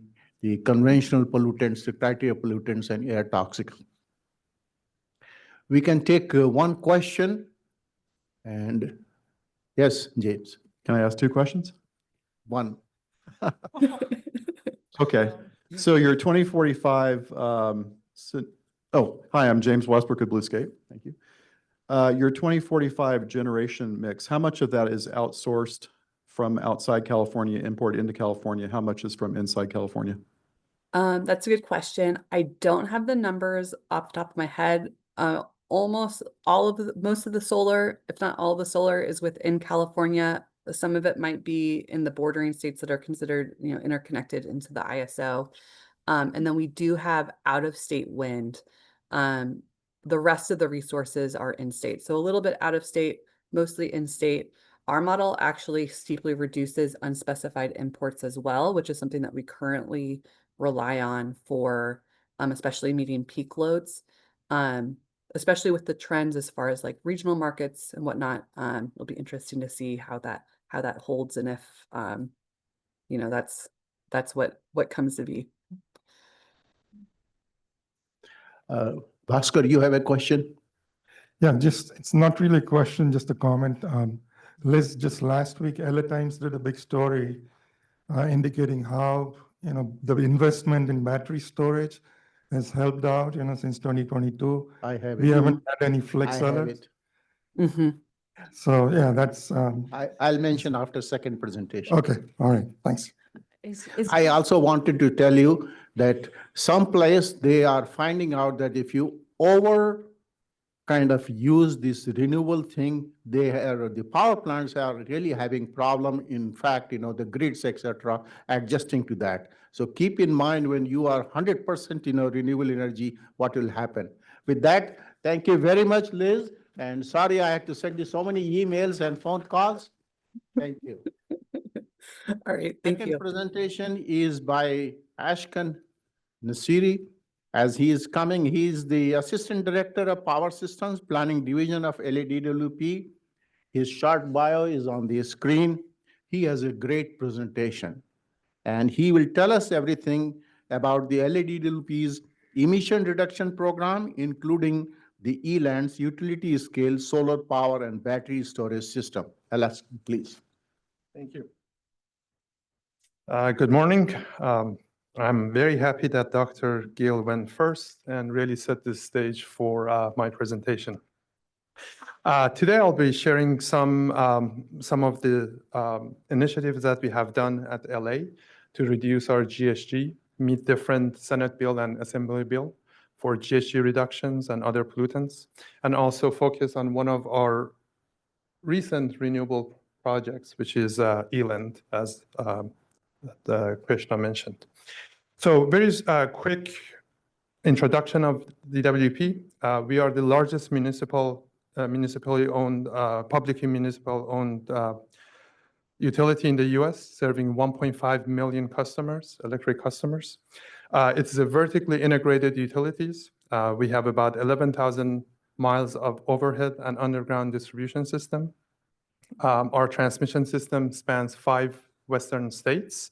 conventional pollutants, the criteria pollutants, and air toxic. We can take one question. And yes, James. Can I ask 2 questions? One. Okay, so your 2045, hi, I'm James Westbrook at Bluescape. Thank you. Your 2045 generation mix, how much of that is outsourced from outside California, import into California? How much is from inside California? That's a good question. I don't have the numbers off the top of my head. Most of the solar, if not all of the solar, is within California. Some of it might be in the bordering states that are considered, interconnected into the ISO. And then we do have out-of-state wind. The rest of the resources are in-state. So a little bit out-of-state, mostly in-state. Our model actually steeply reduces unspecified imports as well, which is something that we currently rely on for, especially meeting peak loads. Especially with the trends as far as like regional markets and whatnot. It'll be interesting to see how that holds, and if that's what comes to be. Bhaskar, you have a question? Yeah, it's not really a question, just a comment. Liz, just last week, LA Times did a big story indicating how, the investment in battery storage has helped out, since 2022. I have it. We haven't had any flex I have alerts. it. Mm-hmm. So yeah, that's. I'll mention after second presentation. Okay, all right, thanks. I also wanted to tell you that someplace they are finding out that if you over kind of use this renewable thing, the power plants are really having problem. In fact, the grids, etc., adjusting to that. So keep in mind when you are 100%, renewable energy, what will happen. With that, thank you very much, Liz. And sorry, I had to send you so many emails and phone calls. Thank you. All right, thank Second you. presentation is by Ashkan Nasiri. As he is coming, he is the Assistant Director of Power Systems, Planning Division of A&WMA. His short bio is on the screen. He has a great presentation, and he will tell us everything about the A&WMA's emission reduction program, including the ELAND's utility scale solar power and battery storage system. Alas, please. Thank you. Good morning. I'm very happy that Dr. Gill went first and really set the stage for my presentation. Today, I'll be sharing some of the initiatives that we have done at LA to reduce our GHG, meet different Senate bill and Assembly bill for GHG reductions and other pollutants, and also focus on one of our recent renewable projects, which is ELAND, as Krishna mentioned. So very quick introduction of the WP. We are the largest municipal municipally-owned, publicly municipal-owned utility in the US, serving 1.5 million customers, electric customers. It's a vertically integrated utilities. We have about 11,000 miles of overhead and underground distribution system. Our transmission system spans 5 western states,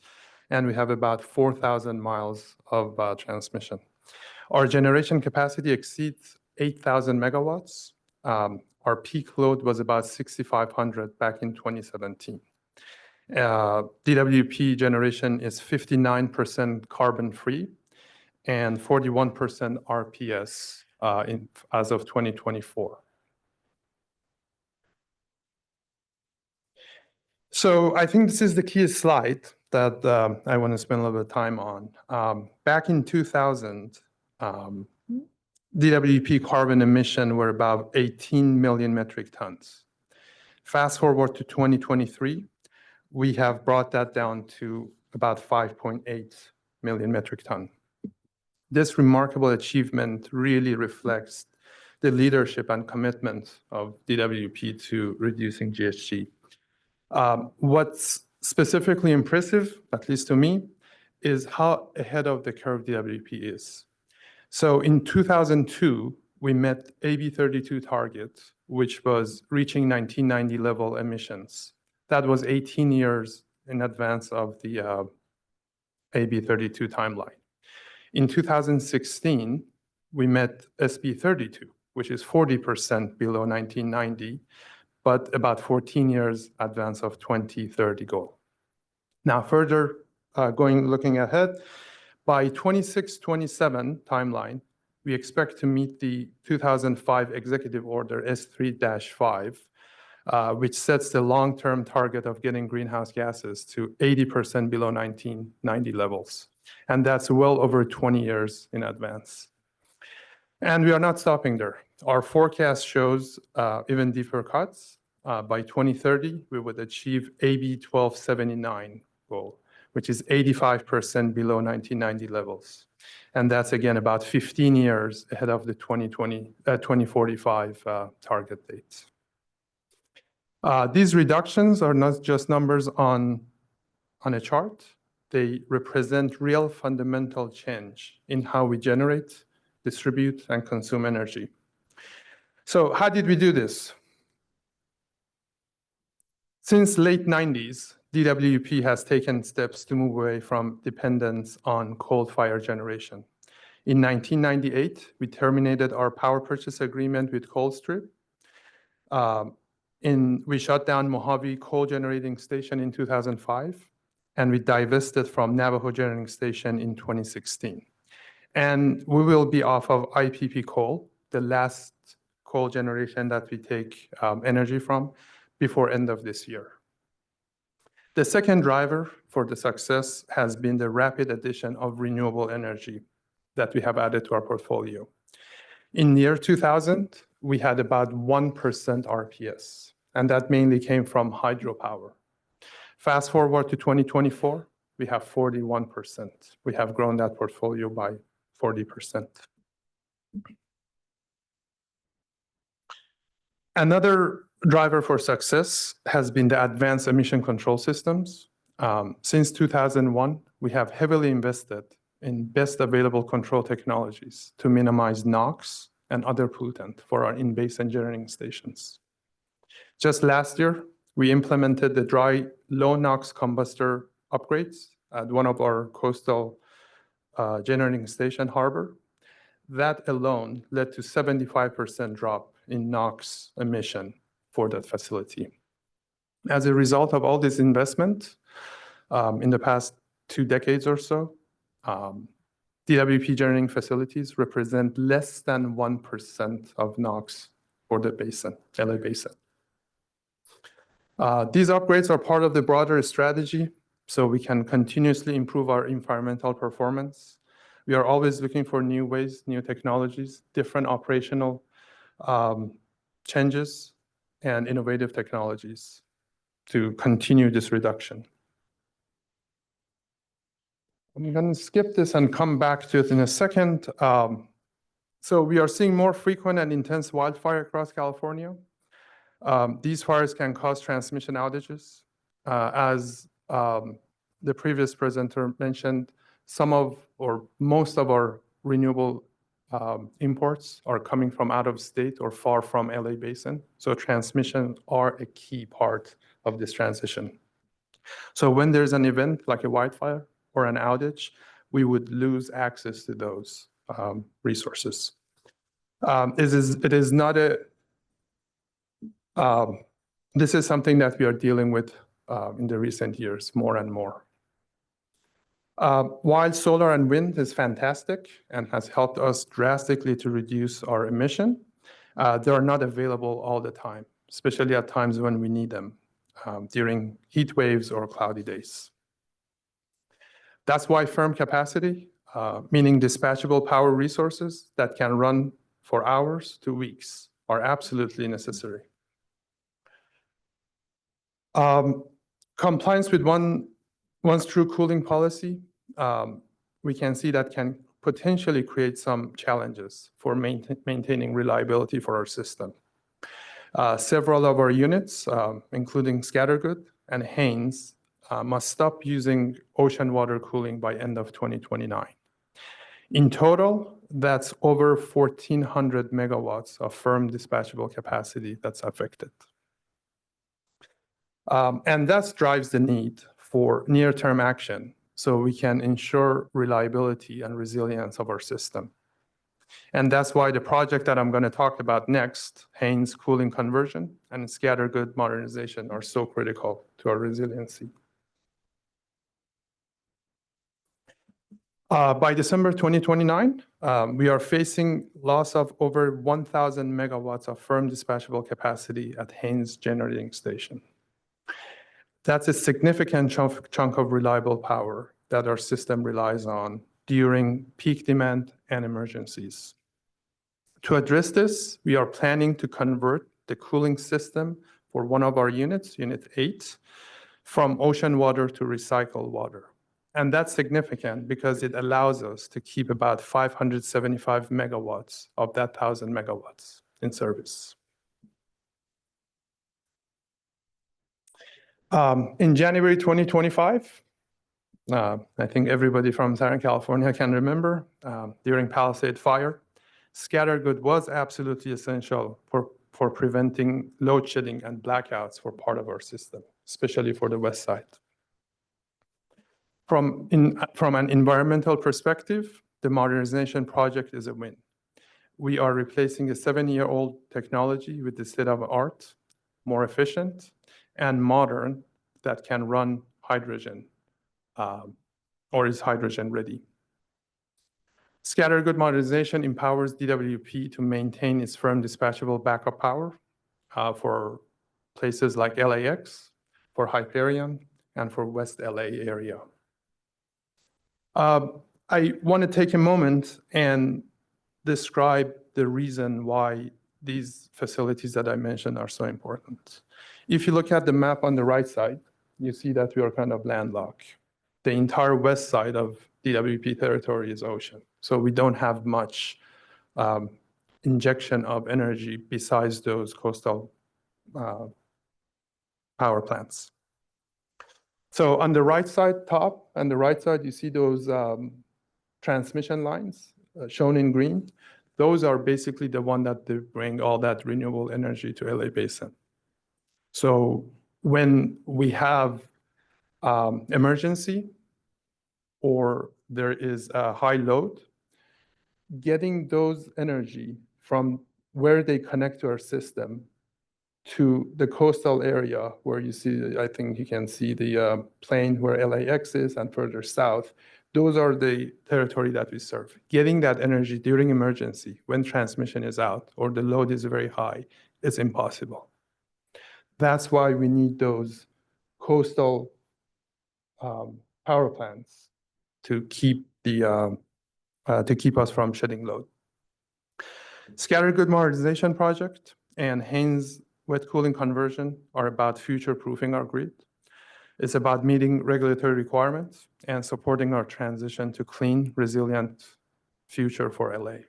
and we have about 4,000 miles of transmission. Our generation capacity exceeds 8,000 megawatts. Our peak load was about 6,500 back in 2017. DWP generation is 59% carbon-free and 41% RPS as of 2024. So I think this is the key slide that I want to spend a little bit of time on. Back in 2000, DWP carbon emission were about 18 million metric tons. Fast forward to 2023, we have brought that down to about 5.8 million metric ton. This remarkable achievement really reflects the leadership and commitment of DWP to reducing GHG. What's specifically impressive, at least to me, is how ahead of the curve DWP is. So in 2002, we met AB 32 target, which was reaching 1990 level emissions. That was 18 years in advance of the AB 32 timeline. In 2016, we met SB 32, which is 40% below 1990, but about 14 years advance of 2030 goal. Now further looking ahead, by 26-27 timeline, we expect to meet the 2005 Executive Order S3-5, which sets the long-term target of getting greenhouse gases to 80% below 1990 levels. And that's well over 20 years in advance. And we are not stopping there. Our forecast shows even deeper cuts. By 2030, we would achieve AB 1279 goal, which is 85% below 1990 levels. And that's, again, about 15 years ahead of the 2045 target dates. These reductions are not just numbers on a chart. They represent real fundamental change in how we generate, distribute, and consume energy. So how did we do this? Since late 90s, DWP has taken steps to move away from dependence on coal-fired generation. In 1998, we terminated our power purchase agreement with Colstrip. We shut down Mojave Coal Generating Station in 2005, and we divested from Navajo Generating Station in 2016. And we will be off of IPP coal, the last coal generation that we take energy from, before end of this year. The second driver for the success has been the rapid addition of renewable energy that we have added to our portfolio. In the year 2000, we had about 1% RPS, and that mainly came from hydropower. Fast forward to 2024, we have 41%. We have grown that portfolio by 40%. Another driver for success has been the advanced emission control systems. Since 2001, we have heavily invested in best available control technologies to minimize NOx and other pollutant for our in-basin generating stations. Just last year, we implemented the dry low NOx combustor upgrades at one of our coastal generating station harbor. That alone led to 75% drop in NOx emission for that facility. As a result of all this investment, in the past 2 decades or so, DWP generating facilities represent less than 1% of NOx for the basin, LA Basin. These upgrades are part of the broader strategy, so we can continuously improve our environmental performance. We are always looking for new ways, new technologies, different operational changes, and innovative technologies to continue this reduction. I'm going to skip this and come back to it in a second. So we are seeing more frequent and intense wildfire across California. These fires can cause transmission outages. As the previous presenter mentioned, some of or most of our renewable imports are coming from out of state or far from LA Basin. So transmission are a key part of this transition. So when there's an event like a wildfire or an outage, we would lose access to those resources. It is not a, this is something that we are dealing with in the recent years more and more. While solar and wind is fantastic and has helped us drastically to reduce our emission, they are not available all the time, especially at times when we need them during heat waves or cloudy days. That's why firm capacity, meaning dispatchable power resources that can run for hours to weeks, are absolutely necessary. Compliance with one's true cooling policy, we can see that can potentially create some challenges for maintaining reliability for our system. Several of our units, including Scattergood and Haynes, must stop using ocean water cooling by end of 2029. In total, that's over 1,400 megawatts of firm dispatchable capacity that's affected. And that drives the need for near-term action so we can ensure reliability and resilience of our system. And that's why the project that I'm going to talk about next, Haynes cooling conversion and Scattergood modernization, are so critical to our resiliency. By December 2029, we are facing loss of over 1,000 megawatts of firm dispatchable capacity at Haynes generating station. That's a significant chunk of reliable power that our system relies on during peak demand and emergencies. To address this, we are planning to convert the cooling system for one of our units, Unit 8, from ocean water to recycled water. And that's significant because it allows us to keep about 575 megawatts of that 1,000 megawatts in service. In January 2025, I think everybody from Southern California can remember, during Palisade Fire, Scattergood was absolutely essential for preventing load shedding and blackouts for part of our system, especially for the west side. From an environmental perspective, the modernization project is a win. We are replacing a 7-year-old technology with the state-of-the-art, more efficient, and modern that can run hydrogen or is hydrogen ready. Scattergood modernization empowers DWP to maintain its firm dispatchable backup power for places like LAX, for Hyperion, and for West LA area. I want to take a moment and describe the reason why these facilities that I mentioned are so important. If you look at the map on the right side, you see that we are kind of landlocked. The entire west side of DWP territory is ocean. So we don't have much injection of energy besides those coastal power plants. So on the right side, top, and the right side, you see those transmission lines shown in green. Those are basically the one that they bring all that renewable energy to LA Basin. So when we have emergency or there is a high load, getting those energy from where they connect to our system to the coastal area where you see, I think you can see the plain where LAX is and further south, those are the territory that we serve. Getting that energy during emergency when transmission is out or the load is very high is impossible. That's why we need those coastal power plants to keep us from shedding load. Scattergood modernization project and Haynes wet cooling conversion are about future-proofing our grid. It's about meeting regulatory requirements and supporting our transition to clean, resilient future for LA.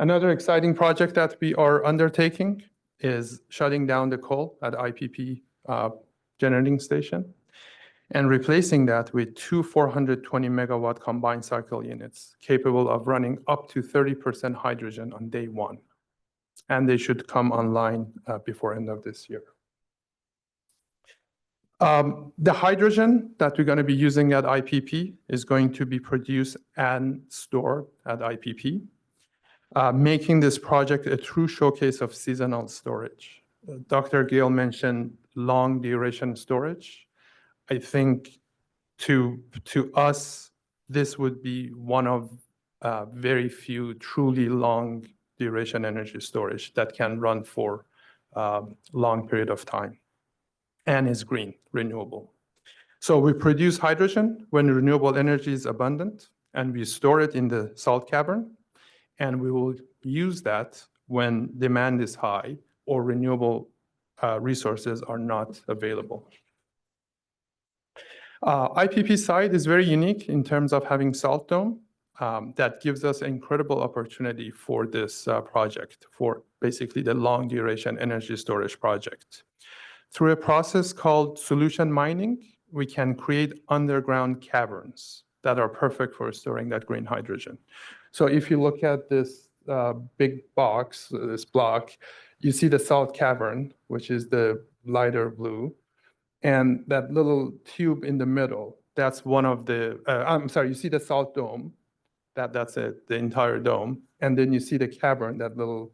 Another exciting project that we are undertaking is shutting down the coal at IPP generating station and replacing that with two 420 megawatt combined cycle units capable of running up to 30% hydrogen on day one. And they should come online before end of this year. The hydrogen that we're going to be using at IPP is going to be produced and stored at IPP, making this project a true showcase of seasonal storage. Dr. Gale mentioned long duration storage. I think to us, this would be one of very few truly long duration energy storage that can run for a long period of time and is green, renewable. So we produce hydrogen when renewable energy is abundant, and we store it in the salt cavern, and we will use that when demand is high or renewable resources are not available. IPP site is very unique in terms of having salt dome. That gives us an incredible opportunity for this project, for basically the long duration energy storage project. Through a process called solution mining, we can create underground caverns that are perfect for storing that green hydrogen. So if you look at this big box, this block, you see the salt cavern, which is the lighter blue, and that little tube in the middle, that's one of the, I'm sorry, you see the salt dome, that's it, the entire dome, and then you see the cavern, that little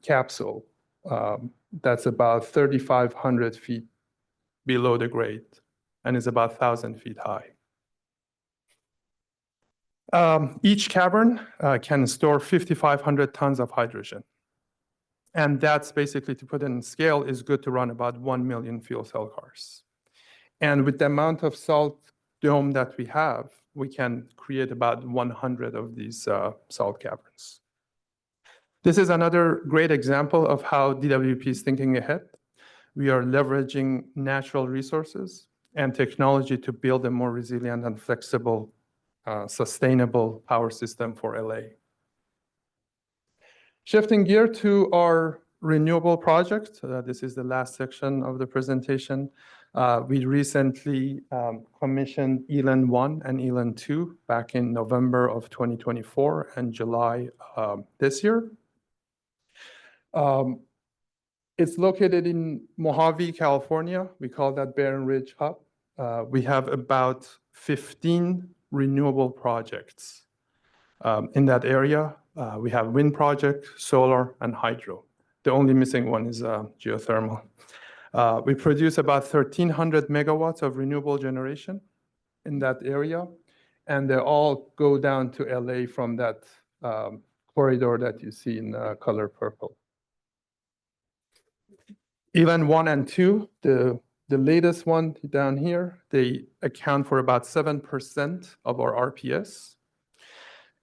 capsule, that's about 3,500 feet below the grade and is about 1,000 feet high. Each cavern can store 5,500 tons of hydrogen. And that's basically, to put it in scale, is good to run about 1 million fuel cell cars. And with the amount of salt dome that we have, we can create about 100 of these salt caverns. This is another great example of how DWP is thinking ahead. We are leveraging natural resources and technology to build a more resilient and flexible, sustainable power system for LA. Shifting gear to our renewable project, this is the last section of the presentation. We recently commissioned Elan 1 and Elan 2 back in November of 2024 and July this year. It's located in Mojave, California. We call that Barren Ridge Hub. We have about 15 renewable projects in that area. We have wind project, solar, and hydro. The only missing one is geothermal. We produce about 1,300 megawatts of renewable generation in that area, and they all go down to LA from that corridor that you see in color purple. Elan 1 and 2, the latest one down here, they account for about 7% of our RPS,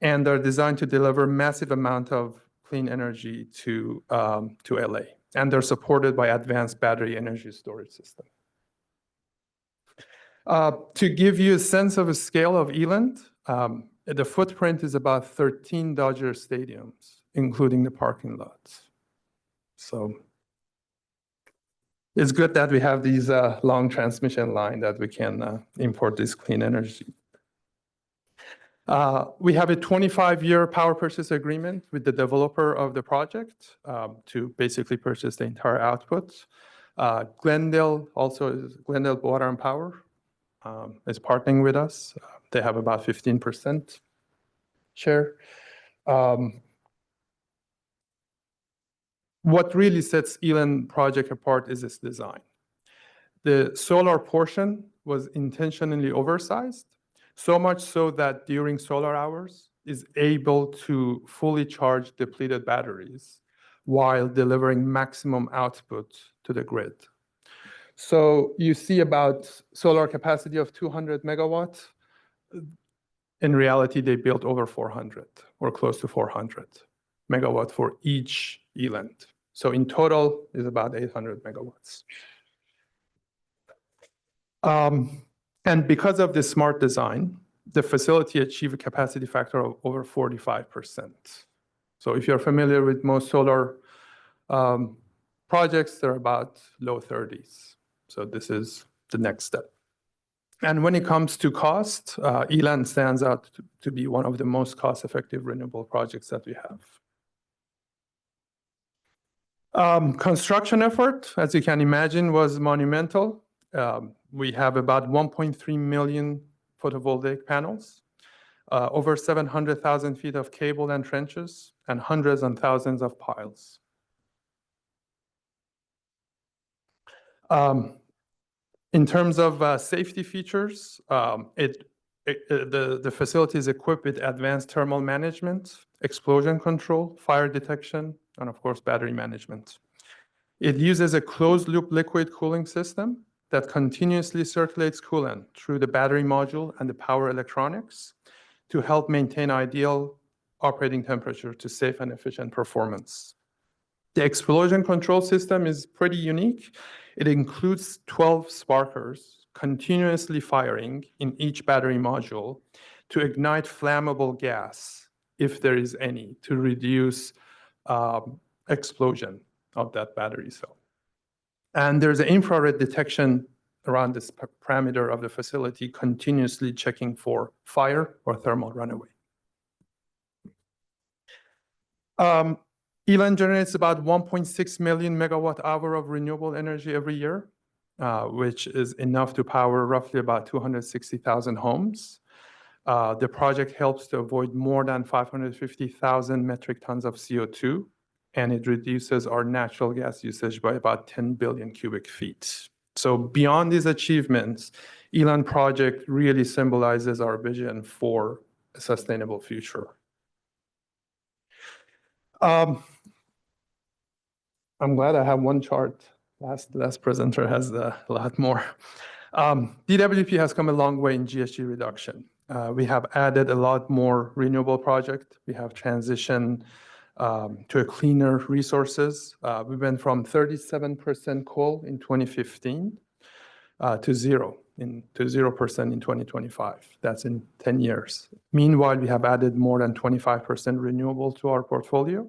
and they're designed to deliver massive amount of clean energy to LA, and they're supported by advanced battery energy storage system. To give you a sense of a scale of Elan, the footprint is about 13 Dodger stadiums, including the parking lots. So it's good that we have these long transmission line that we can import this clean energy. We have a 25-year power purchase agreement with the developer of the project to basically purchase the entire output. Glendale Water and Power is partnering with us. They have about 15% share. What really sets Elan project apart is its design. The solar portion was intentionally oversized, so much so that during solar hours is able to fully charge depleted batteries while delivering maximum output to the grid. So you see about solar capacity of 200 megawatts. In reality, they built over 400 or close to 400 megawatt for each Elan. So in total is about 800 megawatts. And because of this smart design, the facility achieved a capacity factor of over 45%. So if you're familiar with most solar projects, they're about low 30s. So this is the next step. And when it comes to cost, Eland stands out to be one of the most cost-effective renewable projects that we have. Construction effort, as you can imagine, was monumental. We have about 1.3 million photovoltaic panels, over 700,000 feet of cable and trenches, and hundreds and thousands of piles. In terms of safety features, the facility is equipped with advanced thermal management, explosion control, fire detection, and of course, battery management. It uses a closed-loop liquid cooling system that continuously circulates coolant through the battery module and the power electronics to help maintain ideal operating temperature to safe and efficient performance. The explosion control system is pretty unique. It includes 12 sparkers continuously firing in each battery module to ignite flammable gas, if there is any, to reduce explosion of that battery cell. And there's an infrared detection around this parameter of the facility, continuously checking for fire or thermal runaway. Eland generates about 1.6 million megawatt hour of renewable energy every year, which is enough to power roughly about 260,000 homes. The project helps to avoid more than 550,000 metric tons of CO2, and it reduces our natural gas usage by about 10 billion cubic feet. So beyond these achievements, Eland project really symbolizes our vision for a sustainable future. I'm glad I have one chart. Last presenter has a lot more. DWP has come a long way in GHG reduction. We have added a lot more renewable projects. We have transitioned to a cleaner resources. We went from 37% coal in 2015 to 0% in 2025. That's in 10 years. Meanwhile, we have added more than 25% renewable to our portfolio.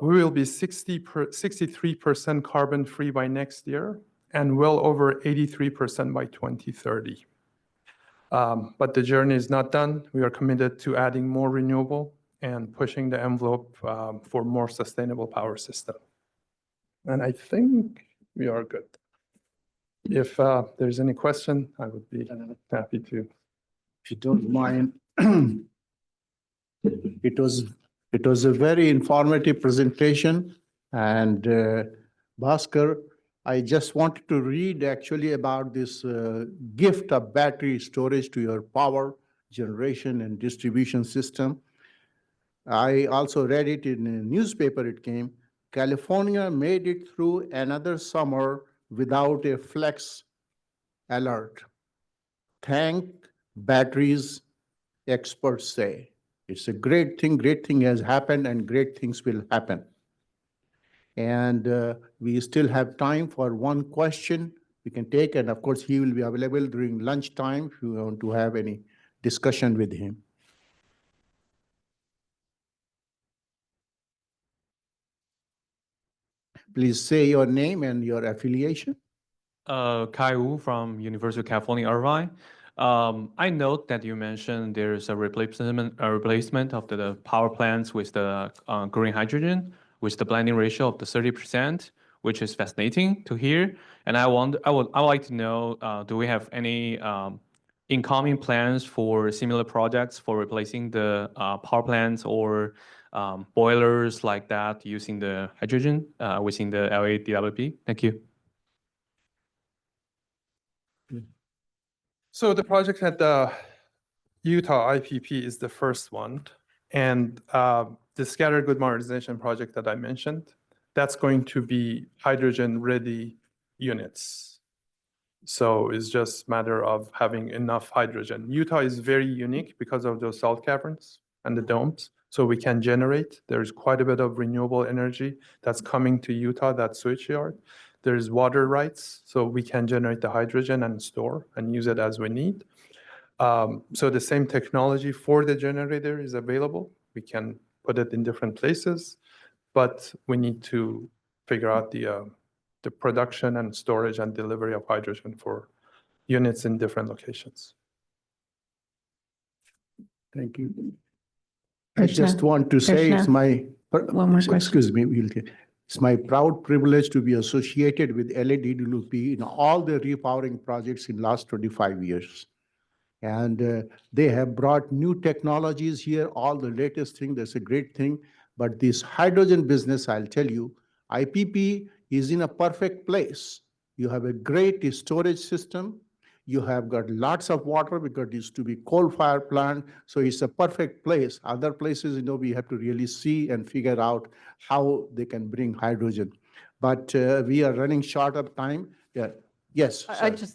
We will be 63% carbon free by next year and well over 83% by 2030. But the journey is not done. We are committed to adding more renewable and pushing the envelope for more sustainable power system. And I think we are good. If there's any question, I would be happy to. If you don't mind, it was a very informative presentation. And Bhaskar, I just wanted to read actually about this gift of battery storage to your power generation and distribution system. I also read it in a newspaper. It came, California made it through another summer without a flex alert. Thank batteries, experts say. It's a great thing has happened and great things will happen. And we still have time for one question we can take. And of course, he will be available during lunchtime if you want to have any discussion with him. Please say your name and your affiliation. Kai Wu from University of California, Irvine. I note that you mentioned there's a replacement of the power plants with the green hydrogen, with the blending ratio of the 30%, which is fascinating to hear. And I would like to know, do we have any incoming plans for similar projects for replacing the power plants or boilers like that using the hydrogen within the LA-DWP? Thank you. So the project at the Utah IPP is the first one. And the scattered good modernization project that I mentioned, that's going to be hydrogen-ready units. So it's just a matter of having enough hydrogen. Utah is very unique because of those salt caverns and the domes. So we can generate. There's quite a bit of renewable energy that's coming to Utah, that switch yard. There's water rights, so we can generate the hydrogen and store and use it as we need. So the same technology for the generator is available. We can put it in different places, but we need to figure out the production and storage and delivery of hydrogen for units in different locations. Thank you. I Krishna, just want to say it's Krishna, my, one more question. excuse me, it's my proud privilege to be associated with A&WMA in all the repowering projects in last 25 years. And they have brought new technologies here, all the latest thing. That's a great thing. But this hydrogen business, I'll tell you, IPP is in a perfect place. You have a great storage system. You have got lots of water because it used to be coal-fired plant. So it's a perfect place. Other places, we have to really see and figure out how they can bring hydrogen. But we are running short of time. Yeah. Yes.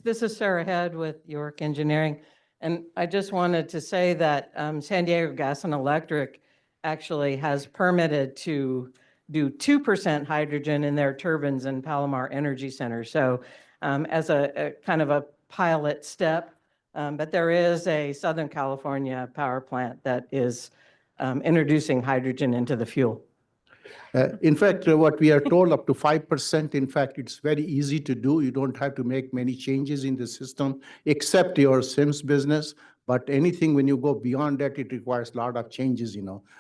This is Sarah Head with York Engineering. And I just wanted to say that San Diego Gas and Electric actually has permitted to do 2% hydrogen in their turbines in Palomar Energy Center. So as a kind of a pilot step, but there is a Southern California power plant that is introducing hydrogen into the fuel. In fact, what we are told, up to 5%, in fact, it's very easy to do. You don't have to make many changes in the system, except your SIMS business. But anything, when you go beyond that, it requires a lot of changes,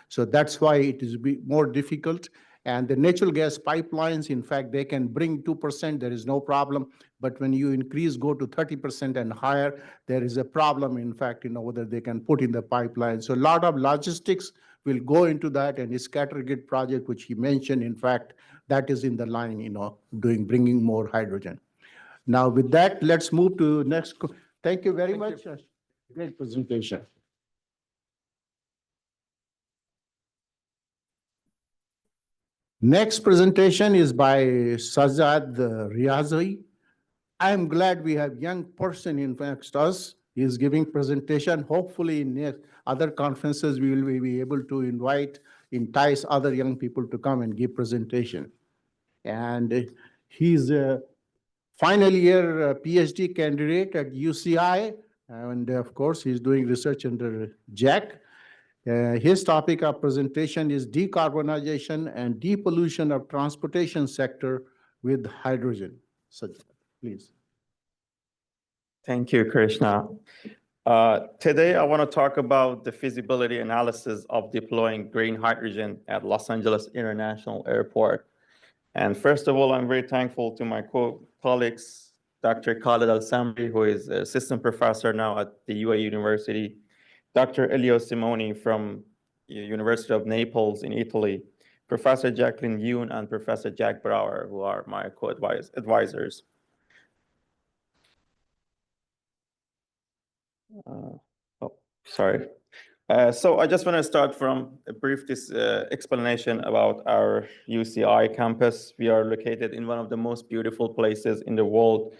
So that's why it is more difficult. And the natural gas pipelines, in fact, they can bring 2%, there is no problem. But when you increase, go to 30% and higher, there is a problem, in fact, whether they can put in the pipeline. So a lot of logistics will go into that, and his Scattergrid project, which he mentioned, in fact, that is in the line, bringing more hydrogen. Now, with that, let's move to next. Thank you very much. Great presentation. Next presentation is by Sajjad Riazi. I am glad we have young person in fact us. He is giving presentation. Hopefully in other conferences, we will be able to entice other young people to come and give presentation. And he's a final year PhD candidate at UCI. And of course, he's doing research under Jack. His topic of presentation is decarbonization and depollution of transportation sector with hydrogen. So please. Thank you, Krishna. Today, I want to talk about the feasibility analysis of deploying green hydrogen at Los Angeles International Airport. And first of all, I'm very thankful to my colleagues, Dr. Khaled Al-Samri, who is assistant professor now at the UAE University, Dr. Elio Simoni from University of Naples in Italy, Professor Jacqueline Yoon, and Professor Jack Brower, who are my co-advisors. Sorry. So I just want to start from a brief explanation about our UCI campus. We are located in one of the most beautiful places in the world,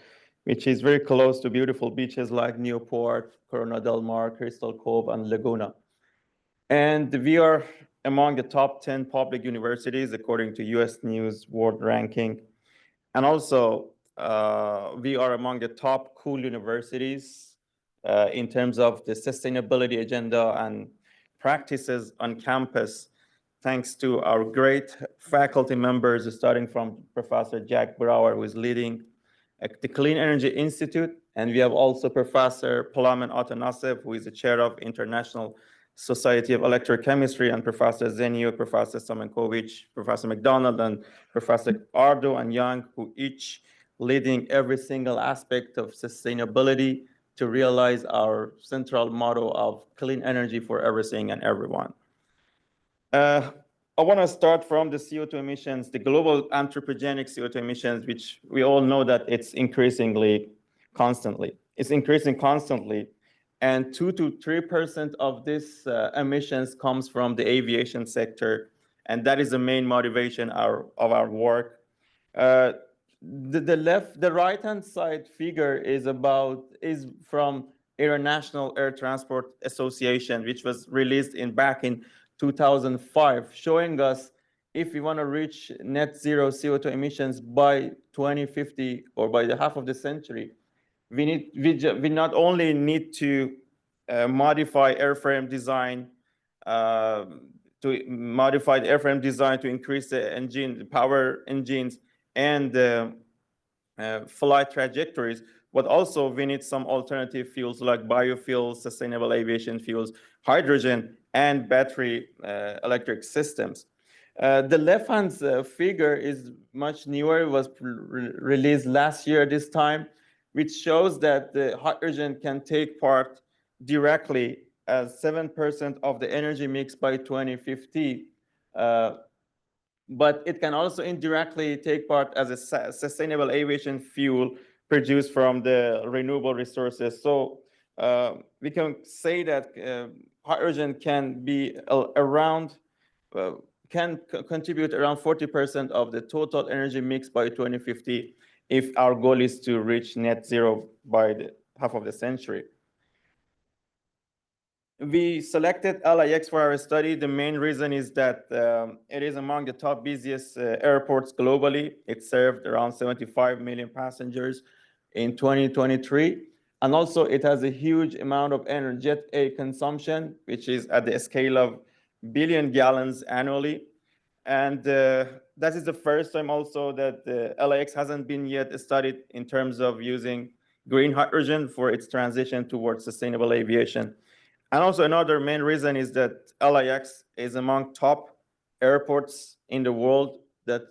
which is very close to beautiful beaches like Newport, Corona del Mar, Crystal Cove, and Laguna. And we are among the top 10 public universities, according to US News World Ranking. And also, we are among the top cool universities in terms of the sustainability agenda and practices on campus, thanks to our great faculty members, starting from Professor Jack Brower, who is leading the Clean Energy Institute. And we have also Professor Palaman Atanasov, who is the chair of International Society of Electrochemistry, and Professor Zenio, Professor Stamenkovich, Professor McDonald, and Professor Ardo and Young, who each leading every single aspect of sustainability to realize our central motto of clean energy for everything and everyone. I want to start from the CO2 emissions, the global anthropogenic CO2 emissions, which we all know that it's increasingly constantly. It's increasing constantly. And 2 to 3% of this emissions comes from the aviation sector. And that is the main motivation of our work. The right-hand side figure is from International Air Transport Association, which was released back in 2005, showing us if we want to reach net zero CO2 emissions by 2050 or by the half of the century, we not only need to modify airframe design to modified airframe design to increase the engine, power engines, and flight trajectories. But also we need some alternative fuels like biofuels, sustainable aviation fuels, hydrogen, and battery electric systems. The left-hand figure is much newer. It was released last year this time, which shows that the hydrogen can take part directly as 7% of the energy mix by 2050. But it can also indirectly take part as a sustainable aviation fuel produced from the renewable resources. So we can say that hydrogen can be around, can contribute around 40% of the total energy mix by 2050 if our goal is to reach net zero by the half of the century. We selected LAX for our study. The main reason is that it is among the top busiest airports globally. It served around 75 million passengers in 2023. And also it has a huge amount of energy, Jet A consumption, which is at the scale of billion gallons annually. And that is the first time also that the LAX hasn't been yet studied in terms of using green hydrogen for its transition towards sustainable aviation. And also another main reason is that LAX is among top airports in the world that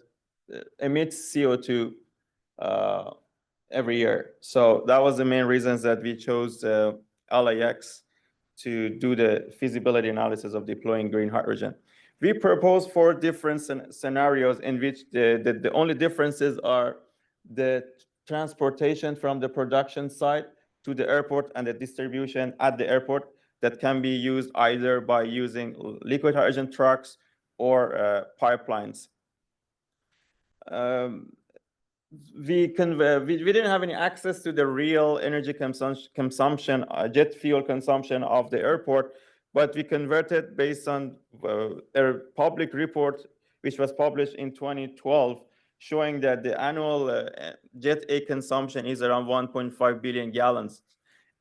emits CO2 every year. So that was the main reasons that we chose LAX to do the feasibility analysis of deploying green hydrogen. We propose 4 different scenarios in which the only differences are the transportation from the production site to the airport and the distribution at the airport that can be used either by using liquid hydrogen trucks or pipelines. We didn't have any access to the real energy consumption, jet fuel consumption of the airport, but we converted based on a public report which was published in 2012, showing that the annual Jet A consumption is around 1.5 billion gallons.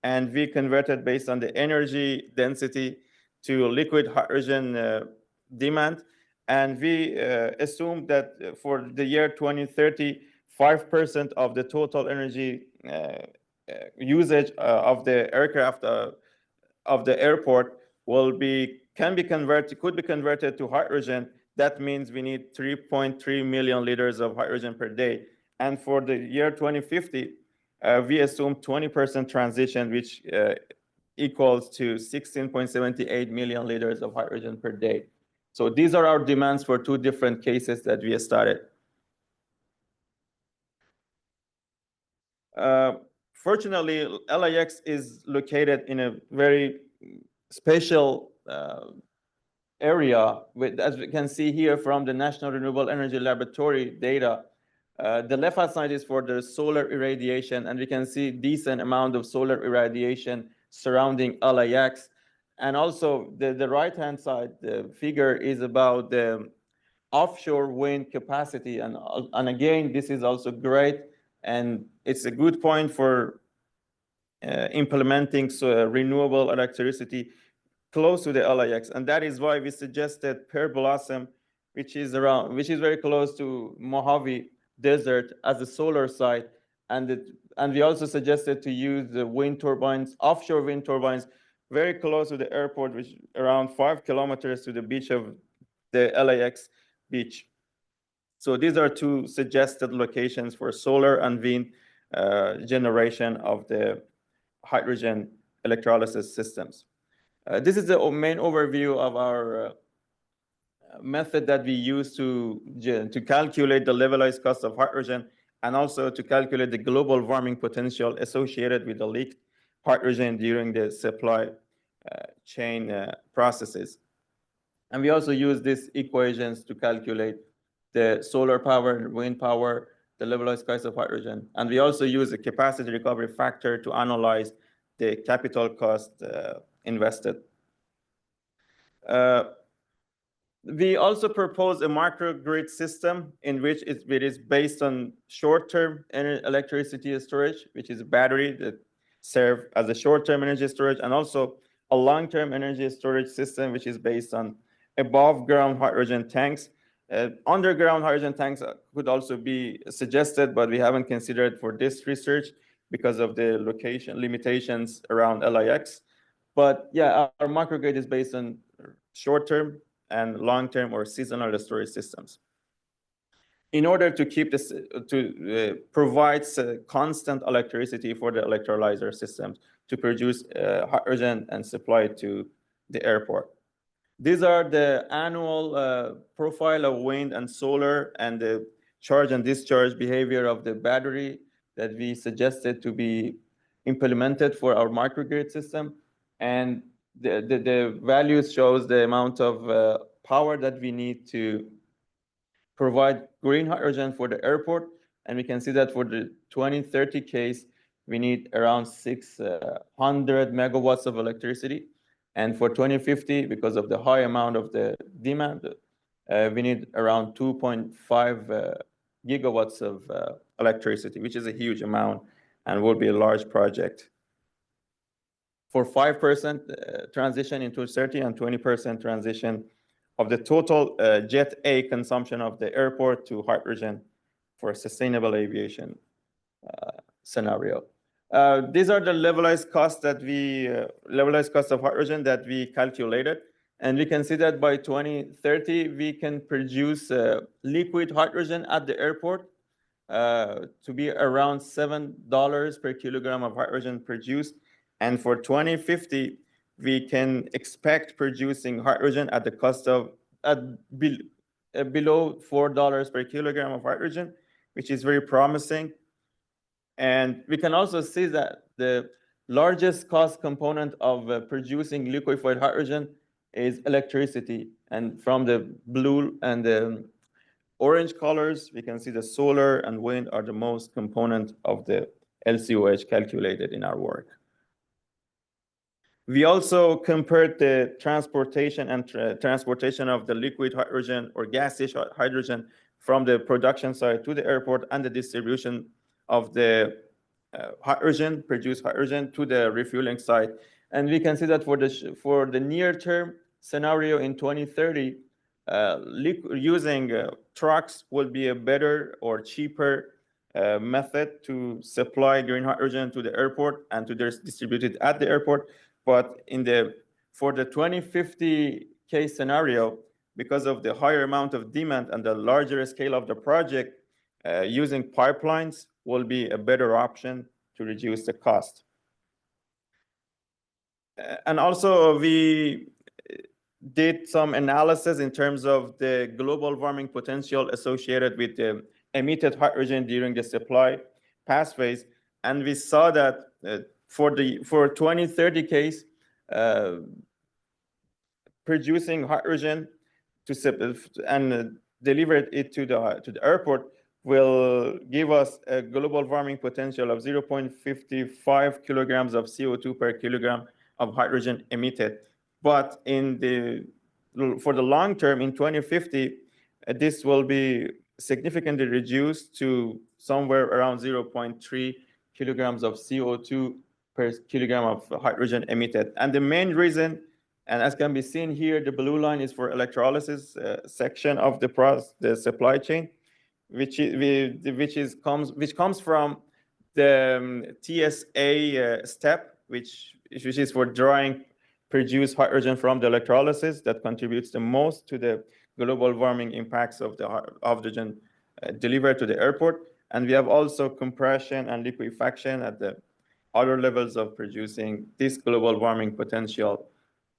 And we converted based on the energy density to liquid hydrogen demand. And we assumed that for the year 2030, 5% of the total energy usage of the aircraft of the airport could be converted to hydrogen. That means we need 3.3 million liters of hydrogen per day. And for the year 2050, we assume 20% transition, which equals to 16.78 million liters of hydrogen per day. So these are our demands for 2 different cases that we started. Fortunately, LAX is located in a very special area, as we can see here from the National Renewable Energy Laboratory data. The left-hand side is for the solar irradiation, and we can see decent amount of solar irradiation surrounding LAX. And also the right-hand side, the figure is about the offshore wind capacity. And again, this is also great. And it's a good point for implementing renewable electricity close to the LAX. And that is why we suggested Pearl Blossom, which is very close to Mojave Desert as a solar site. And we also suggested to use the wind turbines, offshore wind turbines, very close to the airport, which around 5 kilometers to the beach of the LAX beach. So these are 2 suggested locations for solar and wind generation of the hydrogen electrolysis systems. This is the main overview of our method that we use to calculate the levelized cost of hydrogen and also to calculate the global warming potential associated with the leaked hydrogen during the supply chain processes. And we also use these equations to calculate the solar power and wind power, the levelized cost of hydrogen. And we also use a capacity recovery factor to analyze the capital cost invested. We also propose a microgrid system in which it is based on short-term electricity storage, which is a battery that serves as a short-term energy storage, and also a long-term energy storage system, which is based on above ground hydrogen tanks. Underground hydrogen tanks could also be suggested, but we haven't considered for this research because of the location limitations around LIX. But yeah, our microgrid is based on short-term and long-term or seasonal storage systems. In order to keep this, provide constant electricity for the electrolyzer systems to produce hydrogen and supply it to the airport. These are the annual profile of wind and solar and the charge and discharge behavior of the battery that we suggested to be implemented for our microgrid system. And the values shows the amount of power that we need to provide green hydrogen for the airport. And we can see that for the 2030 case, we need around 600 megawatts of electricity. And for 2050, because of the high amount of the demand, we need around 2.5 gigawatts of electricity, which is a huge amount and will be a large project. For 5% transition in 2030 and 20% transition of the total Jet A consumption of the airport to hydrogen for a sustainable aviation scenario. These are the levelized costs that we, levelized cost of hydrogen that we calculated. And we can see that by 2030, we can produce liquid hydrogen at the airport to be around $7 per kilogram of hydrogen produced. And for 2050, we can expect producing hydrogen at the cost of below $4 per kilogram of hydrogen, which is very promising. And we can also see that the largest cost component of producing liquefied hydrogen is electricity. And from the blue and the orange colors, we can see the solar and wind are the most component of the LCOH calculated in our work. We also compared the transportation and transportation of the liquid hydrogen or gaseous hydrogen from the production site to the airport and the distribution of the hydrogen, produced hydrogen to the refueling site. And we can see that for the near-term scenario in 2030, using trucks will be a better or cheaper method to supply green hydrogen to the airport and to distribute it at the airport. But for the 2050 case scenario, because of the higher amount of demand and the larger scale of the project, using pipelines will be a better option to reduce the cost. And also we did some analysis in terms of the global warming potential associated with the emitted hydrogen during the supply pathways. And we saw that for 2030 case, producing hydrogen and deliver it to the airport will give us a global warming potential of 0.55 kilograms of CO2 per kilogram of hydrogen emitted. But for the long term, in 2050, this will be significantly reduced to somewhere around 0.3 kilograms of CO2 per kilogram of hydrogen emitted. And the main reason, and as can be seen here, the blue line is for electrolysis section of the supply chain, which comes from the TSA step, which is for drawing produced hydrogen from the electrolysis that contributes the most to the global warming impacts of the hydrogen delivered to the airport. And we have also compression and liquefaction at the other levels of producing this global warming potential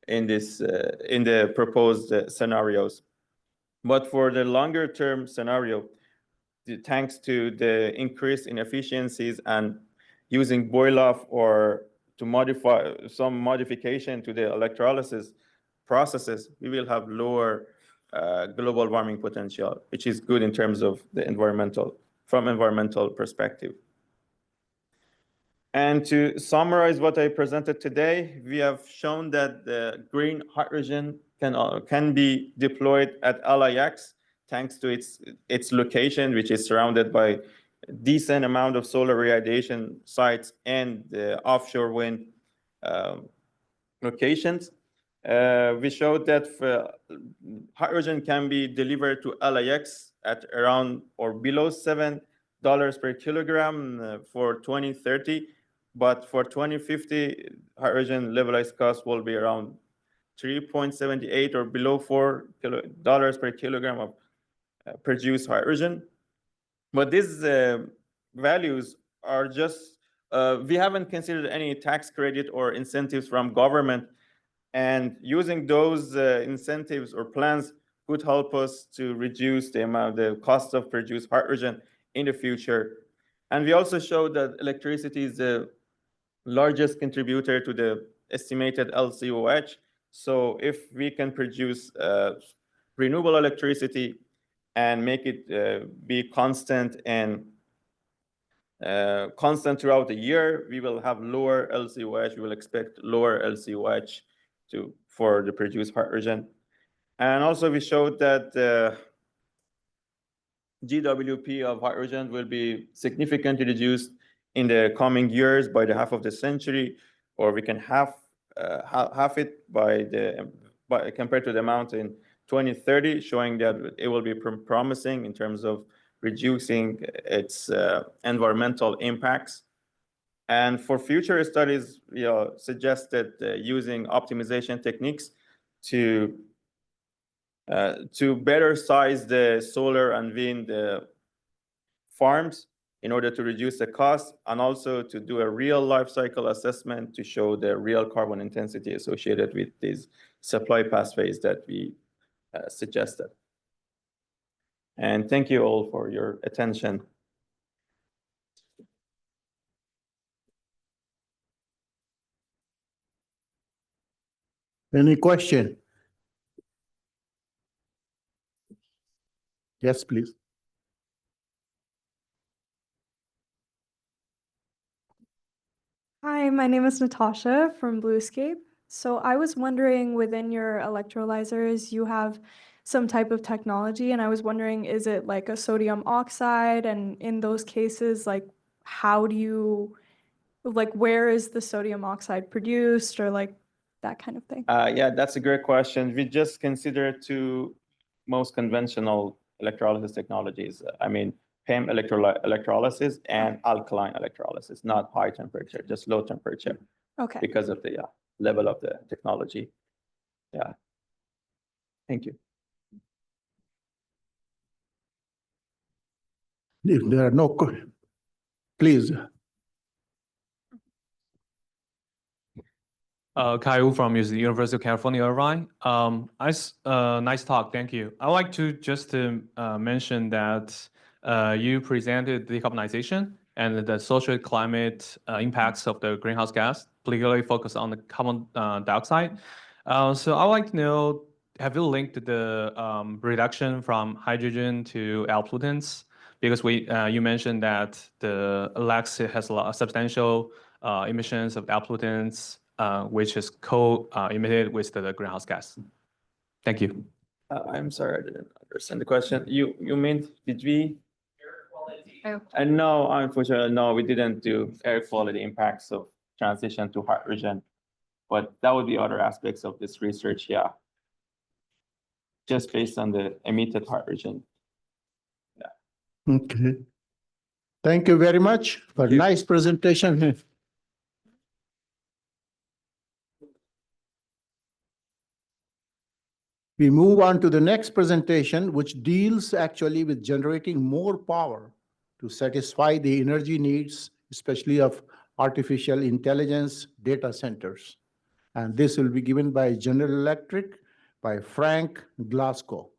in the proposed scenarios. But for the longer term scenario, thanks to the increase in efficiencies and using boil off or to modify some modification to the electrolysis processes, we will have lower global warming potential, which is good in terms of the from environmental perspective. And to summarize what I presented today, we have shown that the green hydrogen can be deployed at LIX thanks to its location, which is surrounded by a decent amount of solar irradiation sites and the offshore wind locations. We showed that hydrogen can be delivered to LAX at around or below $7 per kilogram for 2030, but for 2050, hydrogen levelized cost will be around 3.78 or below $4 per kilogram of produced hydrogen. But these values are just, we haven't considered any tax credit or incentives from government, and using those incentives or plans could help us to reduce the cost of produced hydrogen in the future. And we also showed that electricity is the largest contributor to the estimated LCOH. So if we can produce renewable electricity and make it be constant and constant throughout the year, we will have lower LCOH. We will expect lower LCOH for the produced hydrogen. And also we showed that the GWP of hydrogen will be significantly reduced in the coming years by the half of the century, or we can half it compared to the amount in 2030, showing that it will be promising in terms of reducing its environmental impacts. And for future studies, suggested using optimization techniques to better size the solar and wind farms in order to reduce the cost, and also to do a real life cycle assessment to show the real carbon intensity associated with these supply pathways that we suggested. And thank you all for your attention. Any question? Yes, please. Hi, my name is Natasha from Bluescape. So I was wondering, within your electrolyzers, you have some type of technology, and I was wondering, is it like a sodium oxide? And in those cases, like, how do you, like, where is the sodium oxide produced, or like that kind of thing? Yeah, that's a great question. We just consider two most conventional electrolysis technologies. I mean, PEM electrolysis and alkaline electrolysis, not high temperature, just low temperature. Okay. Because of the level of the technology. Yeah. Thank you. If there are no, please. Kai from the University of California, Irvine. Nice talk, thank you. I'd like to just mention that you presented decarbonization and the social climate impacts of the greenhouse gas, particularly focused on the carbon dioxide. So I'd like to know, have you linked the reduction from hydrogen to air pollutants? Because you mentioned that the LAX has a lot of substantial emissions of air pollutants, which is co-emitted with the greenhouse gas. Thank you. I'm sorry, I didn't understand the question. You mean, did we? Air quality. No, unfortunately, no, we didn't do air quality impacts of transition to hydrogen. But that would be other aspects of this research, yeah. Just based on the emitted hydrogen. Yeah. Okay. Thank you very much for nice presentation. We move on to the next presentation, which deals actually with generating more power to satisfy the energy needs, especially of artificial intelligence data centers. And this will be given by General Electric, by Frank Glasgow.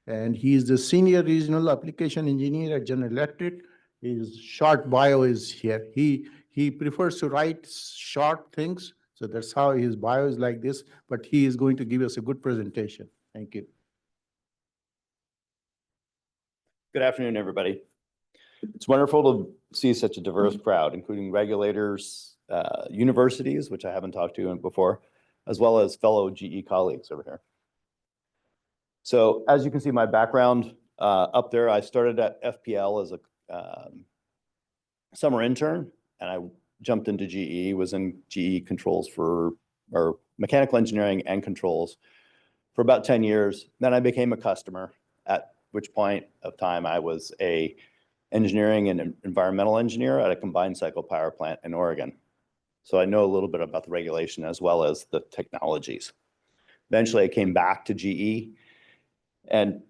And he is the Senior Regional Application Engineer at General Electric. His short bio is here. He prefers to write short things, so that's how his bio is like this, but he is going to give us a good presentation. Thank you. Good afternoon, everybody. It's wonderful to see such a diverse crowd, including regulators, universities, which I haven't talked to before, as well as fellow GE colleagues over here. So as you can see, my background up there, I started at FPL as a summer intern, and I jumped into GE, was in GE controls for, or mechanical engineering and controls for about 10 years. Then I became a customer, at which point of time I was a engineering and environmental engineer at a combined cycle power plant in Oregon. So I know a little bit about the regulation as well as the technologies. Eventually I came back to GE, and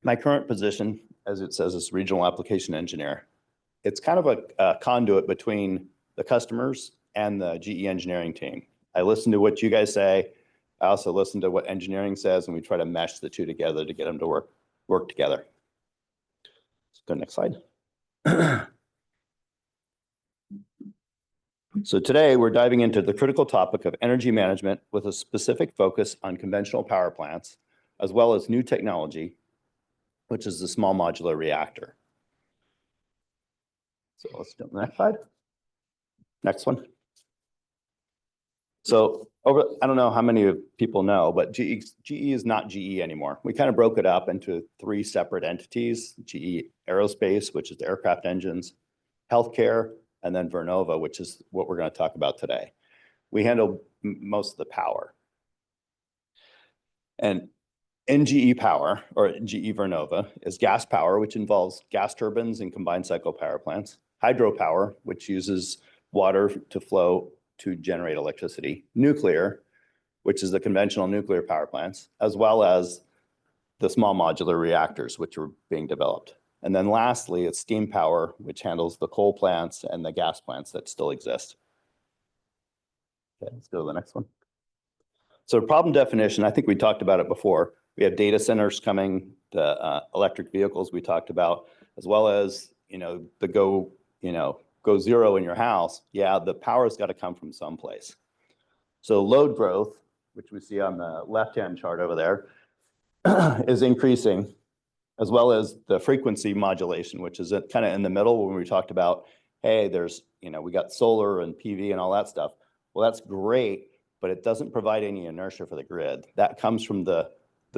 my current position, as it says, is regional application engineer. It's kind of a conduit between the customers and the GE engineering team. I listen to what you guys say. I also listen to what engineering says, and we try to mesh the two together to get them to work together. Let's go next slide. So today we're diving into the critical topic of energy management with a specific focus on conventional power plants, as well as new technology, which is the small modular reactor. So let's jump to the next slide. Next one. So I don't know how many people know, but GE is not GE anymore. We kind of broke it up into 3 separate entities: GE Aerospace, which is the aircraft engines, healthcare, and then Vernova, which is what we're going to talk about today. We handle most of the power. And in GE Power, or GE Vernova, is gas power, which involves gas turbines and combined cycle power plants, hydropower, which uses water to flow to generate electricity, nuclear, which is the conventional nuclear power plants, as well as the small modular reactors, which are being developed. And then lastly, it's steam power, which handles the coal plants and the gas plants that still exist. Okay, let's go to the next one. So problem definition, I think we talked about it before. We have data centers coming, the electric vehicles we talked about, as well as, the go zero in your house. Yeah, the power's got to come from someplace. So load growth, which we see on the left-hand chart over there, is increasing, as well as the frequency modulation, which is kind of in the middle when we talked about, hey, there's, we got solar and PV and all that stuff. Well, that's great, but it doesn't provide any inertia for the grid. That comes from the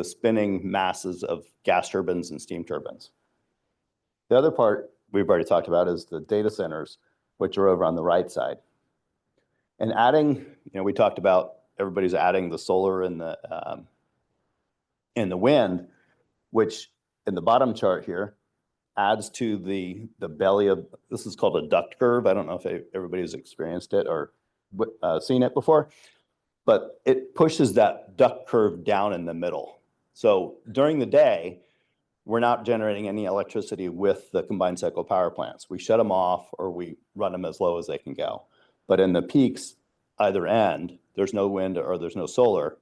spinning masses of gas turbines and steam turbines. The other part we've already talked about is the data centers, which are over on the right side. And adding, we talked about everybody's adding the solar and the wind, which in the bottom chart here adds to the belly of, this is called a duct curve. I don't know if everybody's experienced it or seen it before, but it pushes that duct curve down in the middle. So during the day, we're not generating any electricity with the combined cycle power plants. We shut them off or we run them as low as they can go. But in the peaks, either end, there's no wind or there's no solar.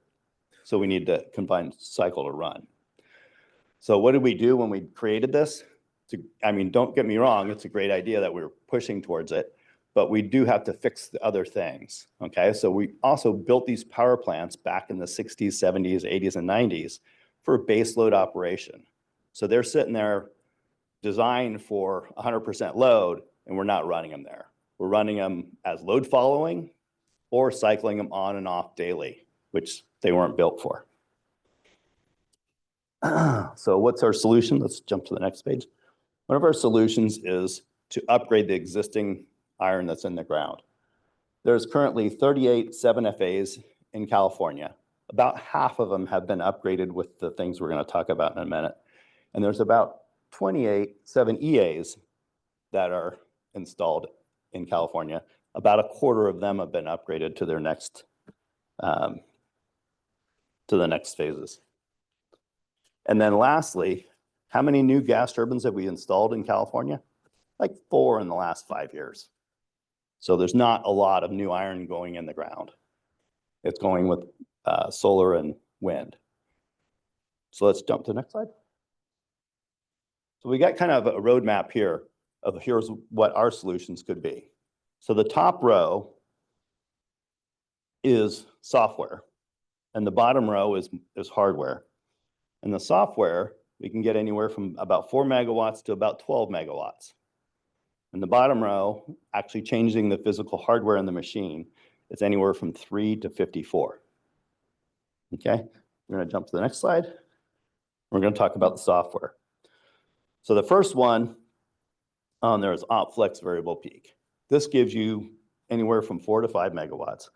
So we need the combined cycle to run. So what did we do when we created this? Don't get me wrong, it's a great idea that we're pushing towards it, but we do have to fix the other things, okay? So we also built these power plants back in the 60s, 70s, 80s, and 90s for baseload operation. So they're sitting there designed for 100% load, and we're not running them there. We're running them as load following or cycling them on and off daily, which they weren't built for. So what's our solution? Let's jump to the next page. One of our solutions is to upgrade the existing iron that's in the ground. There's currently 38 7FAs in California. About half of them have been upgraded with the things we're going to talk about in a minute. And there's about 28 7EAs that are installed in California. About a quarter of them have been upgraded to their next, to the next phases. And then lastly, how many new gas turbines have we installed in California? Like 4 in the last 5 years. So there's not a lot of new iron going in the ground. It's going with solar and wind. So let's jump to the next slide. So we got kind of a roadmap here of here's what our solutions could be. So the top row is software, and the bottom row is hardware. And the software, we can get anywhere from about 4 megawatts to about 12 megawatts. And the bottom row, actually changing the physical hardware in the machine, is anywhere from 3 to 54. Okay, we're going to jump to the next slide. We're going to talk about the software. So the first one on there is OpFlex Variable Peak. This gives you anywhere from 4 to 5 megawatts.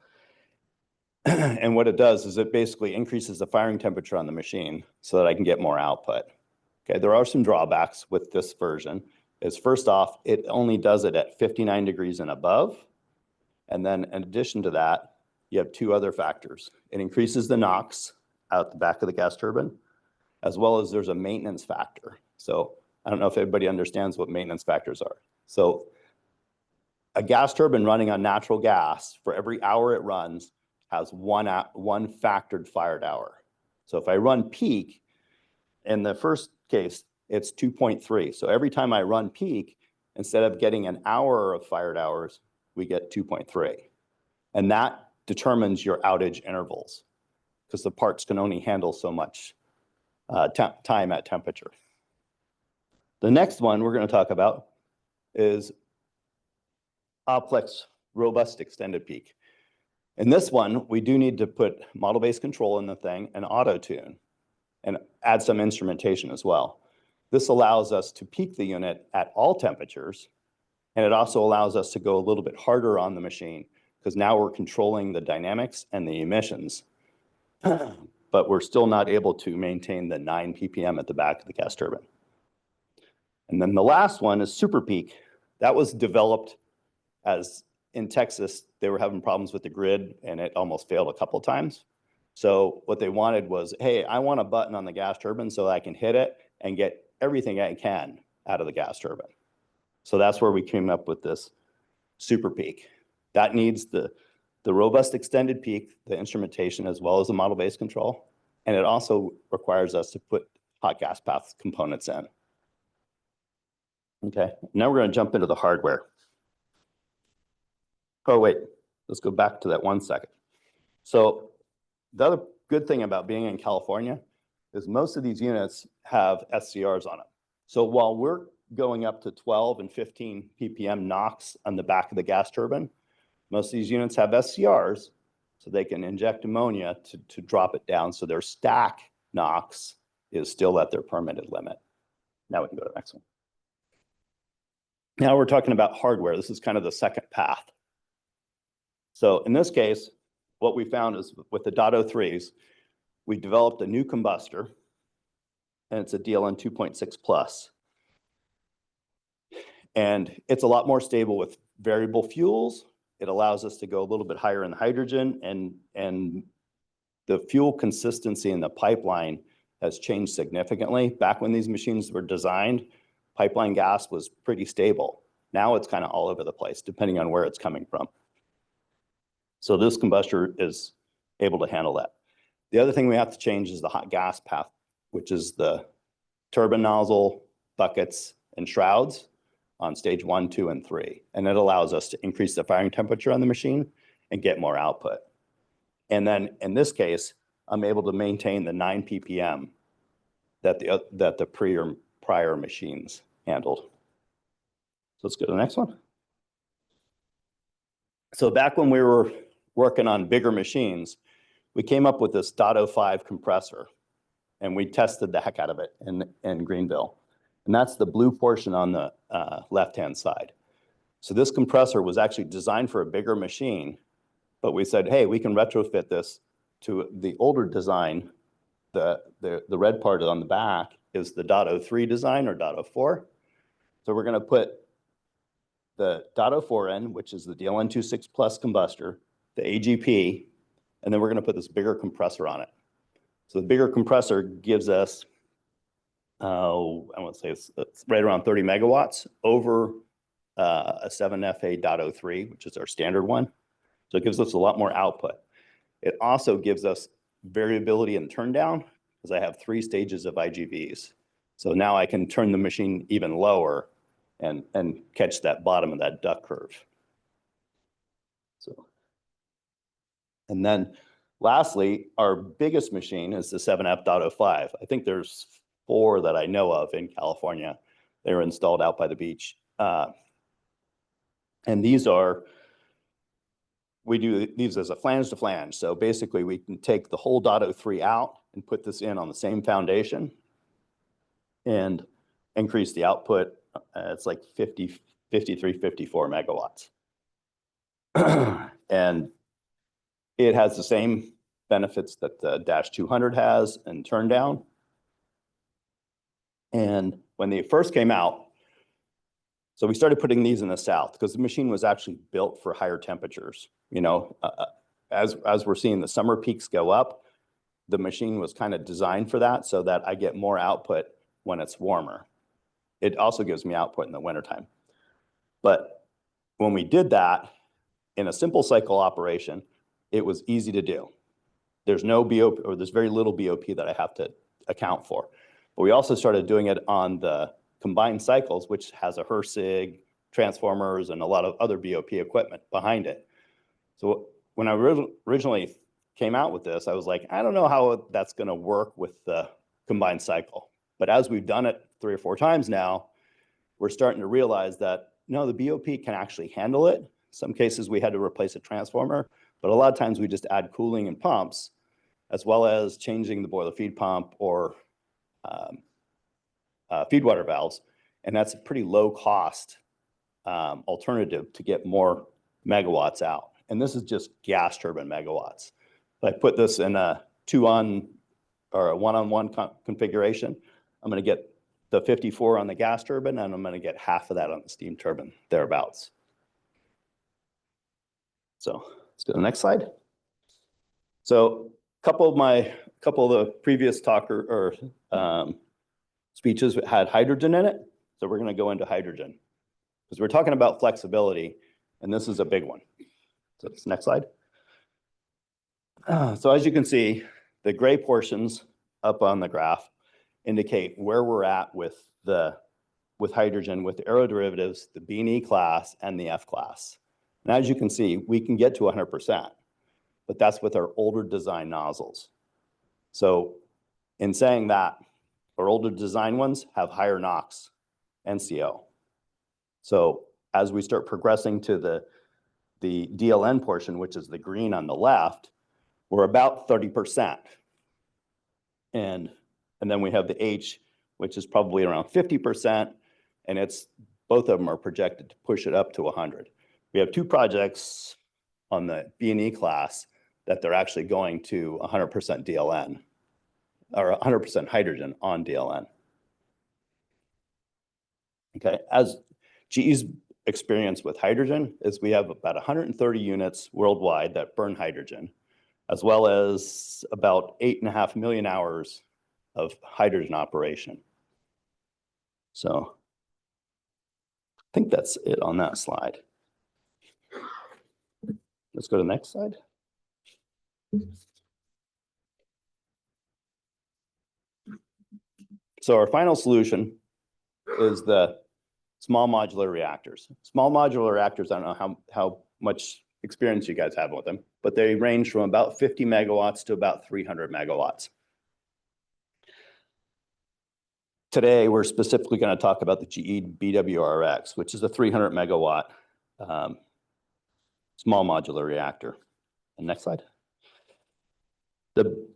And what it does is it basically increases the firing temperature on the machine so that I can get more output. Okay, there are some drawbacks with this version. Is first off, it only does it at 59 degrees and above. And then in addition to that, you have two other factors. It increases the NOx out the back of the gas turbine, as well as there's a maintenance factor. So I don't know if everybody understands what maintenance factors are. So a gas turbine running on natural gas, for every hour it runs, has one factored fired hour. So if I run peak, in the first case, it's 2.3. So every time I run peak, instead of getting an hour of fired hours, we get 2.3. And that determines your outage intervals, because the parts can only handle so much time at temperature. The next one we're going to talk about is Oplex Robust Extended Peak. In this one, we do need to put model-based control in the thing and auto-tune and add some instrumentation as well. This allows us to peak the unit at all temperatures, and it also allows us to go a little bit harder on the machine, because now we're controlling the dynamics and the emissions, but we're still not able to maintain the 9 ppm at the back of the gas turbine. And then the last one is Super Peak. That was developed as in Texas, they were having problems with the grid and it almost failed a couple of times. So what they wanted was, hey, I want a button on the gas turbine so that I can hit it and get everything I can out of the gas turbine. So that's where we came up with this Super Peak. That needs the robust extended peak, the instrumentation, as well as the model-based control. And it also requires us to put hot gas path components in. Okay, now we're going to jump into the hardware. Oh, wait, let's go back to that 1 second. So the other good thing about being in California is most of these units have SCRs on them. So while we're going up to 12 and 15 ppm NOx on the back of the gas turbine, most of these units have SCRs, so they can inject ammonia to drop it down so their stack NOx is still at their permitted limit. Now we can go to the next one. Now we're talking about hardware. This is kind of the second path. So in this case, what we found is with the .03s, we developed a new combustor, and it's a DLN 2.6 plus. And it's a lot more stable with variable fuels. It allows us to go a little bit higher in hydrogen, and the fuel consistency in the pipeline has changed significantly. Back when these machines were designed, pipeline gas was pretty stable. Now it's kind of all over the place, depending on where it's coming from. So this combustor is able to handle that. The other thing we have to change is the hot gas path, which is the turbine nozzle, buckets, and shrouds on stage 1, 2, and 3. And it allows us to increase the firing temperature on the machine and get more output. And then in this case, I'm able to maintain the 9 ppm that the prior machines handled. So let's go to the next one. So back when we were working on bigger machines, we came up with this .05 compressor, and we tested the heck out of it in Greenville. And that's the blue portion on the left-hand side. So this compressor was actually designed for a bigger machine, but we said, hey, we can retrofit this to the older design. The red part on the back is the .03 design, or .04. So we're going to put the .04 in, which is the DLN 2.6 plus combustor, the AGP, and then we're going to put this bigger compressor on it. So the bigger compressor gives us, I want to say it's right around 30 megawatts over a 7FA .03, which is our standard one. So it gives us a lot more output. It also gives us variability in turn down, because I have 3 stages of IGVs. So now I can turn the machine even lower and catch that bottom of that duck curve. So, and then lastly, our biggest machine is the 7F.05. I think there's 4 that I know of in California. They were installed out by the beach. And these are, we do these as a flange to flange. So basically we can take the whole .03 out and put this in on the same foundation and increase the output. It's like 53, 54 megawatts. And It has the same benefits that the Dash 200 has and turn down. And when they first came out, so we started putting these in the south because the machine was actually built for higher temperatures. You know, as we're seeing the summer peaks go up, the machine was kind of designed for that so that I get more output when it's warmer. It also gives me output in the wintertime. But when we did that in a simple cycle operation, it was easy to do. There's no BOP, or there's very little BOP that I have to account for. But we also started doing it on the combined cycles, which has a HRSG, transformers, and a lot of other BOP equipment behind it. So when I originally came out with this, I was like, I don't know how that's going to work with the combined cycle. But as we've done it 3 or 4 times now, we're starting to realize that, no, the BOP can actually handle it. Some cases we had to replace a transformer, but a lot of times we just add cooling and pumps, as well as changing the boiler feed pump or feed water valves. And that's a pretty low cost alternative to get more megawatts out. And this is just gas turbine megawatts. If I put this in a 2-on or a 1-on-1 configuration, I'm going to get the 54 on the gas turbine, and I'm going to get half of that on the steam turbine, thereabouts. So let's go to the next slide. So a couple of the previous speeches had hydrogen in it. So we're going to go into hydrogen because we're talking about flexibility, and this is a big one. So this next slide. So as you can see, the gray portions up on the graph indicate where we're at with hydrogen, with the aeroderivatives, the B&E class, and the F class. And as you can see, we can get to 100%, but that's with our older design nozzles. So in saying that, our older design ones have higher NOx and CO. So as we start progressing to the DLN portion, which is the green on the left, we're about 30%. And then we have the H, which is probably around 50%, and both of them are projected to push it up to 100. We have 2 projects on the B&E class that they're actually going to 100% DLN, or 100% hydrogen on DLN. Okay, as GE's experience with hydrogen is we have about 130 units worldwide that burn hydrogen, as well as about 8.5 million hours of hydrogen operation. So I think that's it on that slide. Let's go to the next slide. So our final solution is the small modular reactors. Small modular reactors, I don't know how much experience you guys have with them, but they range from about 50 megawatts to about 300 megawatts. Today, we're specifically going to talk about the GE BWRX, which is a 300 megawatt small modular reactor. And next slide. The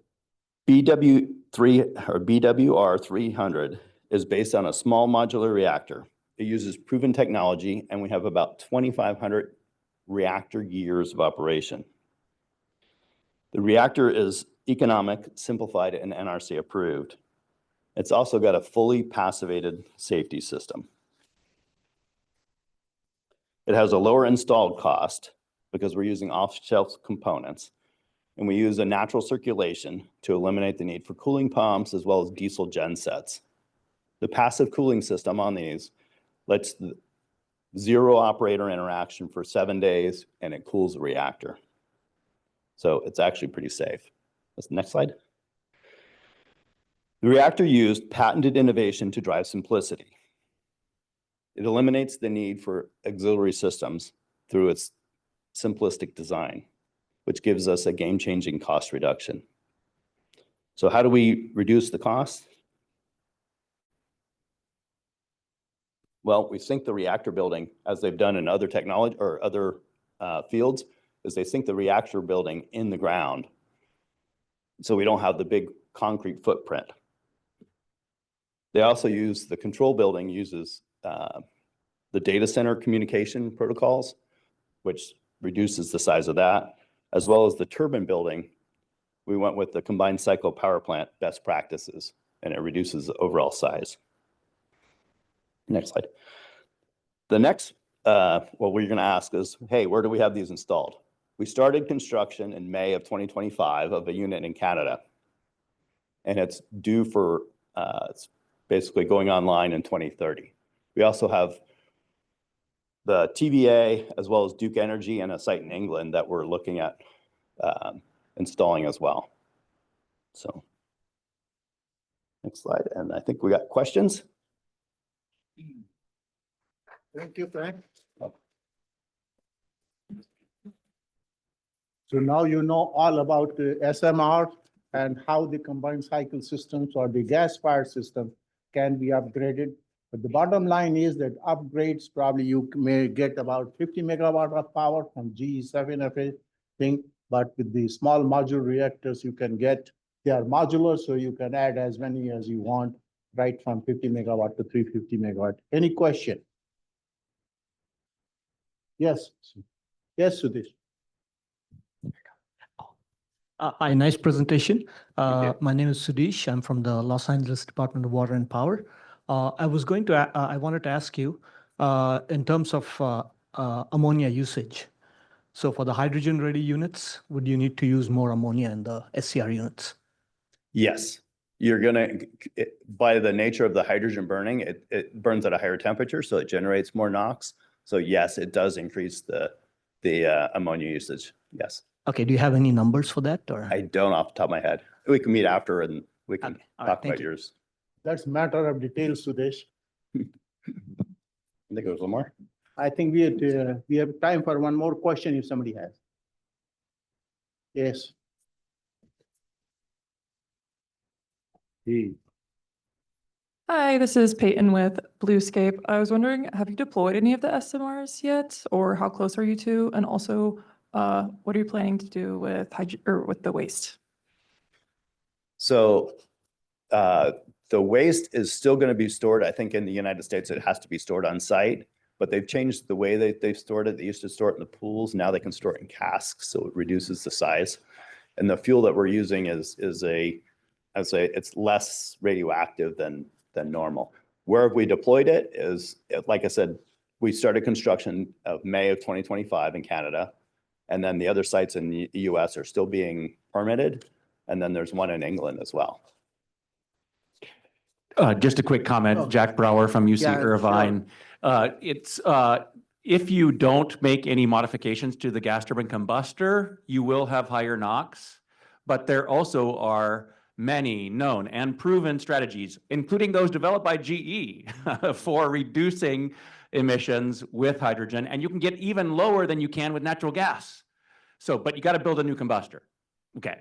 BWR300 is based on a small modular reactor. It uses proven technology, and we have about 2,500 reactor years of operation. The reactor is economic, simplified, and NRC approved. It's also got a fully passivated safety system. It has a lower installed cost because we're using off-the-shelf components, and we use a natural circulation to eliminate the need for cooling pumps as well as diesel gen sets. The passive cooling system on these lets zero operator interaction for 7 days, and it cools the reactor. So it's actually pretty safe. That's the next slide. The reactor used patented innovation to drive simplicity. It eliminates the need for auxiliary systems through its simplistic design, which gives us a game-changing cost reduction. So how do we reduce the cost? Well, we sink the reactor building, as they've done in other technology or other fields, is they sink the reactor building in the ground, so we don't have the big concrete footprint. They also use the control building uses the data center communication protocols, which reduces the size of that, as well as the turbine building, we went with the combined cycle power plant best practices, and it reduces the overall size. Next slide. The next, what we're going to ask is, hey, where do we have these installed? We started construction in May of 2025 of a unit in Canada, and it's due for, it's basically going online in 2030. We also have the TVA, as well as Duke Energy and a site in England that we're looking at installing as well. So next slide, and I think we got questions. Thank you, Frank. So now you know all about the SMR and how the combined cycle systems or the gas-fired system can be upgraded. But the bottom line is that upgrades, probably you may get about 50 megawatt of power from GE7FA thing, but with the small modular reactors, you can get, they are modular, so you can add as many as you want, right from 50 megawatt to 350 megawatt. Any question? Yes. Yes, Sudesh. Hi, nice presentation. My name is Sudesh. I'm from the Los Angeles Department of Water and Power. I wanted to ask you, in terms of ammonia usage. So for the hydrogen-ready units, would you need to use more ammonia in the SCR units? Yes, you're gonna, by the nature of the hydrogen burning, it burns at a higher temperature, so it generates more NOx. So yes, it does increase the ammonia usage, yes. Okay, do you have any numbers for that, or? I don't off the top of my head. We can meet after and we can talk about yours. That's matter of details, Sudesh. I think it was one more. I think we have time for one more question if somebody has. Yes. Hi, this is Peyton with Bluescape. I was wondering, have you deployed any of the SMRs yet, or how close are you to? And also, what are you planning to do with with the waste? So the waste is still going to be stored. I think in the United States, it has to be stored on site, but they've changed the way they've stored it. They used to store it in the pools. Now they can store it in casks, so it reduces the size. And the fuel that we're using is I would say it's less radioactive than normal. Where have we deployed it is, like I said, we started construction of May of 2025 in Canada. And then the other sites in the US are still being permitted. And then there's one in England as well. Just a quick comment, Jack Brower from UC Yeah, Irvine. If you don't make any modifications to the gas turbine combustor, you will have higher NOx, but there also are many known and proven strategies, including those developed by GE for reducing emissions with hydrogen, and you can get even lower than you can with natural gas. So, but you got to build a new combustor. Okay.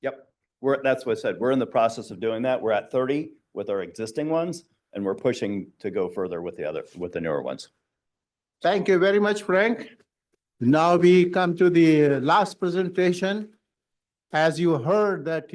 Yep, that's what I said. We're in the process of doing that. We're at 30 with our existing ones, and we're pushing to go further with the newer ones. Thank you very much, Frank. Now we come to the last presentation. As you heard that,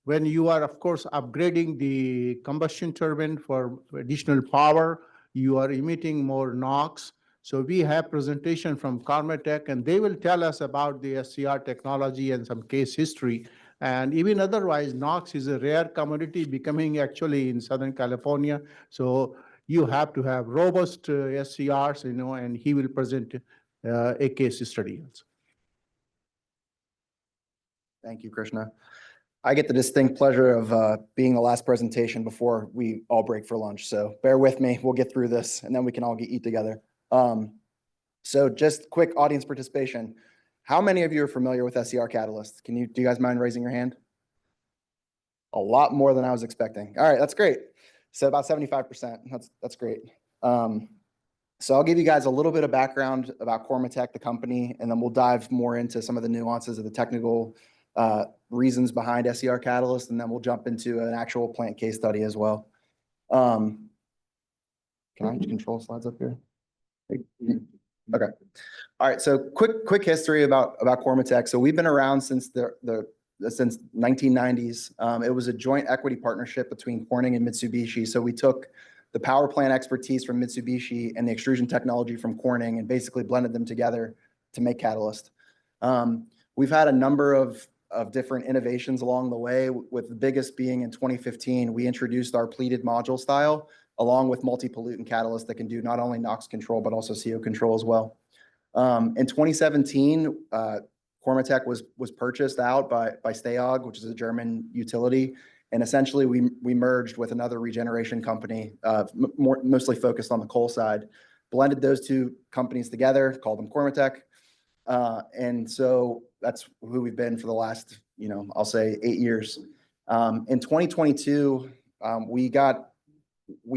when you are, of course, upgrading the combustion turbine for additional power, you are emitting more NOx. So we have presentation from Carmatech, and they will tell us about the SCR technology and some case history. And even otherwise, NOx is a rare commodity becoming actually in Southern California. So you have to have robust SCRs, and he will present a case study. Thank you, Krishna. I get the distinct pleasure of being the last presentation before we all break for lunch. So bear with me. We'll get through this, and then we can all eat together. So just quick audience participation. How many of you are familiar with SCR catalysts? Do you guys mind raising your hand? A lot more than I was expecting. All right, that's great. So about 75%. That's great. So I'll give you guys a little bit of background about Cormatech, the company, and then we'll dive more into some of the nuances of the technical reasons behind SCR catalysts, and then we'll jump into an actual plant case study as well. Can I control slides up here? Okay. All right. So quick history about Cormatech. So we've been around since since 1990s. It was a joint equity partnership between Corning and Mitsubishi. So we took the power plant expertise from Mitsubishi and the extrusion technology from Corning and basically blended them together to make catalyst. We've had a number of different innovations along the way, with the biggest being in 2015, we introduced our pleated module style, along with multi-pollutant catalyst that can do not only NOx control, but also CO control as well. In 2017, Cormatec was purchased out by Steag, which is a German utility. And essentially we merged with another regeneration company, mostly focused on the coal side, blended those two companies together, called them Cormatec. And so that's who we've been for the last, I'll say 8 years. In 2022, we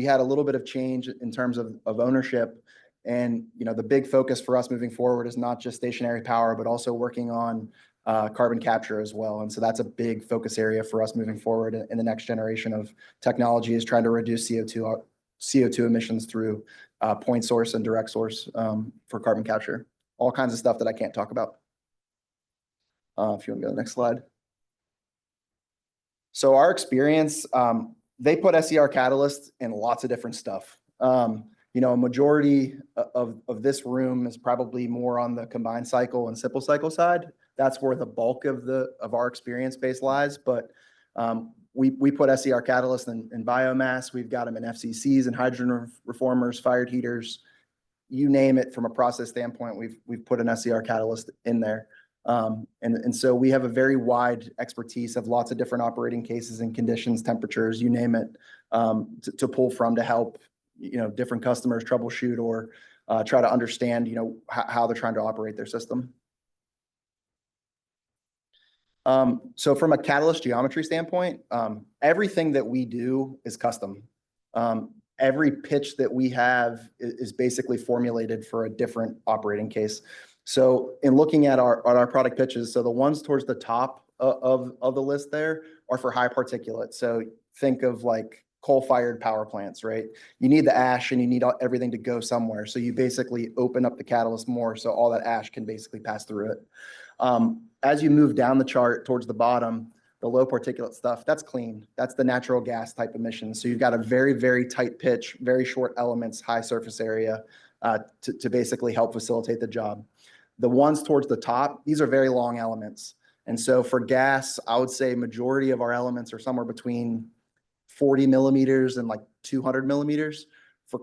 had a little bit of change in terms of ownership. And, the big focus for us moving forward is not just stationary power, but also working on carbon capture as well. And so that's a big focus area for us moving forward in the next generation of technology, is trying to reduce CO2 emissions through point source and direct source for carbon capture. All kinds of stuff that I can't talk about. If you want to go to the next slide. So our experience, they put SCR catalyst in lots of different stuff. A majority of this room is probably more on the combined cycle and simple cycle side. That's where the bulk of our experience base lies. But we put SCR catalyst in biomass. We've got them in FCCs and hydrogen reformers, fired heaters, you name it. From a process standpoint, we've put an SCR catalyst in there. And so we have a very wide expertise of lots of different operating cases and conditions, temperatures, you name it, to pull from to help, different customers troubleshoot or try to understand, how they're trying to operate their system. So from a catalyst geometry standpoint, everything that we do is custom. Every pitch that we have is basically formulated for a different operating case. So in looking at our product pitches, so the ones towards the top of the list there are for high particulate. So think of like coal-fired power plants, right? You need the ash and you need everything to go somewhere. So you basically open up the catalyst more so all that ash can basically pass through it. As you move down the chart towards the bottom, the low particulate stuff, that's clean. That's the natural gas type emissions. So you've got a very, very tight pitch, very short elements, high surface area to basically help facilitate the job. The ones towards the top, these are very long elements. And so for gas, I would say majority of our elements are somewhere between 40 millimeters and like 200 millimeters. For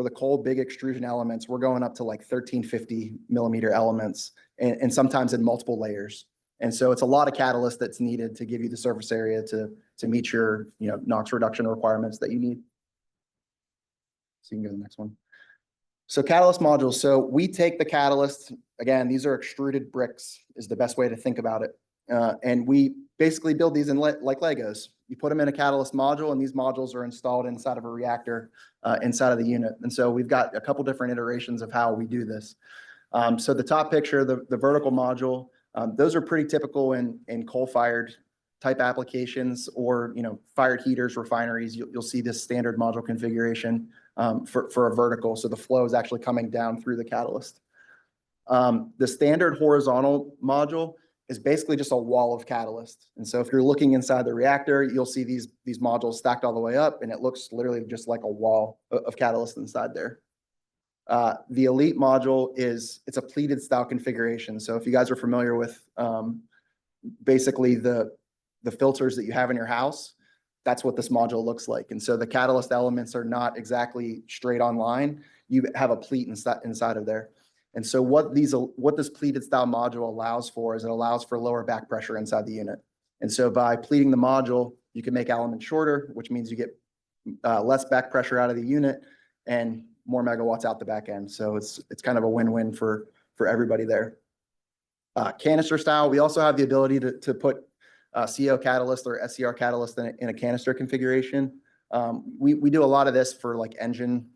the coal big extrusion elements, we're going up to like 1350 millimeter elements and sometimes in multiple layers. And so it's a lot of catalyst that's needed to give you the surface area to meet your NOx reduction requirements that you need. So you can go to the next one. So catalyst modules. So we take the catalyst, again, these are extruded bricks is the best way to think about it. And we basically build these in like Legos. You put them in a catalyst module and these modules are installed inside of a reactor inside of the unit. And so we've got a couple different iterations of how we do this. So the top picture, the vertical module, those are pretty typical in coal-fired type applications or fired heaters, refineries. You'll see this standard module configuration for a vertical. So the flow is actually coming down through the catalyst. The standard horizontal module is basically just a wall of catalyst. And so if you're looking inside the reactor, you'll see these modules stacked all the way up, and it looks literally just like a wall of catalyst inside there. The elite module it's a pleated style configuration. So if you guys are familiar with basically the filters that you have in your house, that's what this module looks like. And so the catalyst elements are not exactly straight on line. You have a pleat inside of there. And so what this pleated style module allows for is it allows for lower back pressure inside the unit. And so by pleating the module, you can make elements shorter, which means you get less back pressure out of the unit and more megawatts out the back end. So it's kind of a win-win for everybody there. Canister style, we also have the ability to put CO catalyst or SCR catalyst in a canister configuration. We do a lot of this for like engine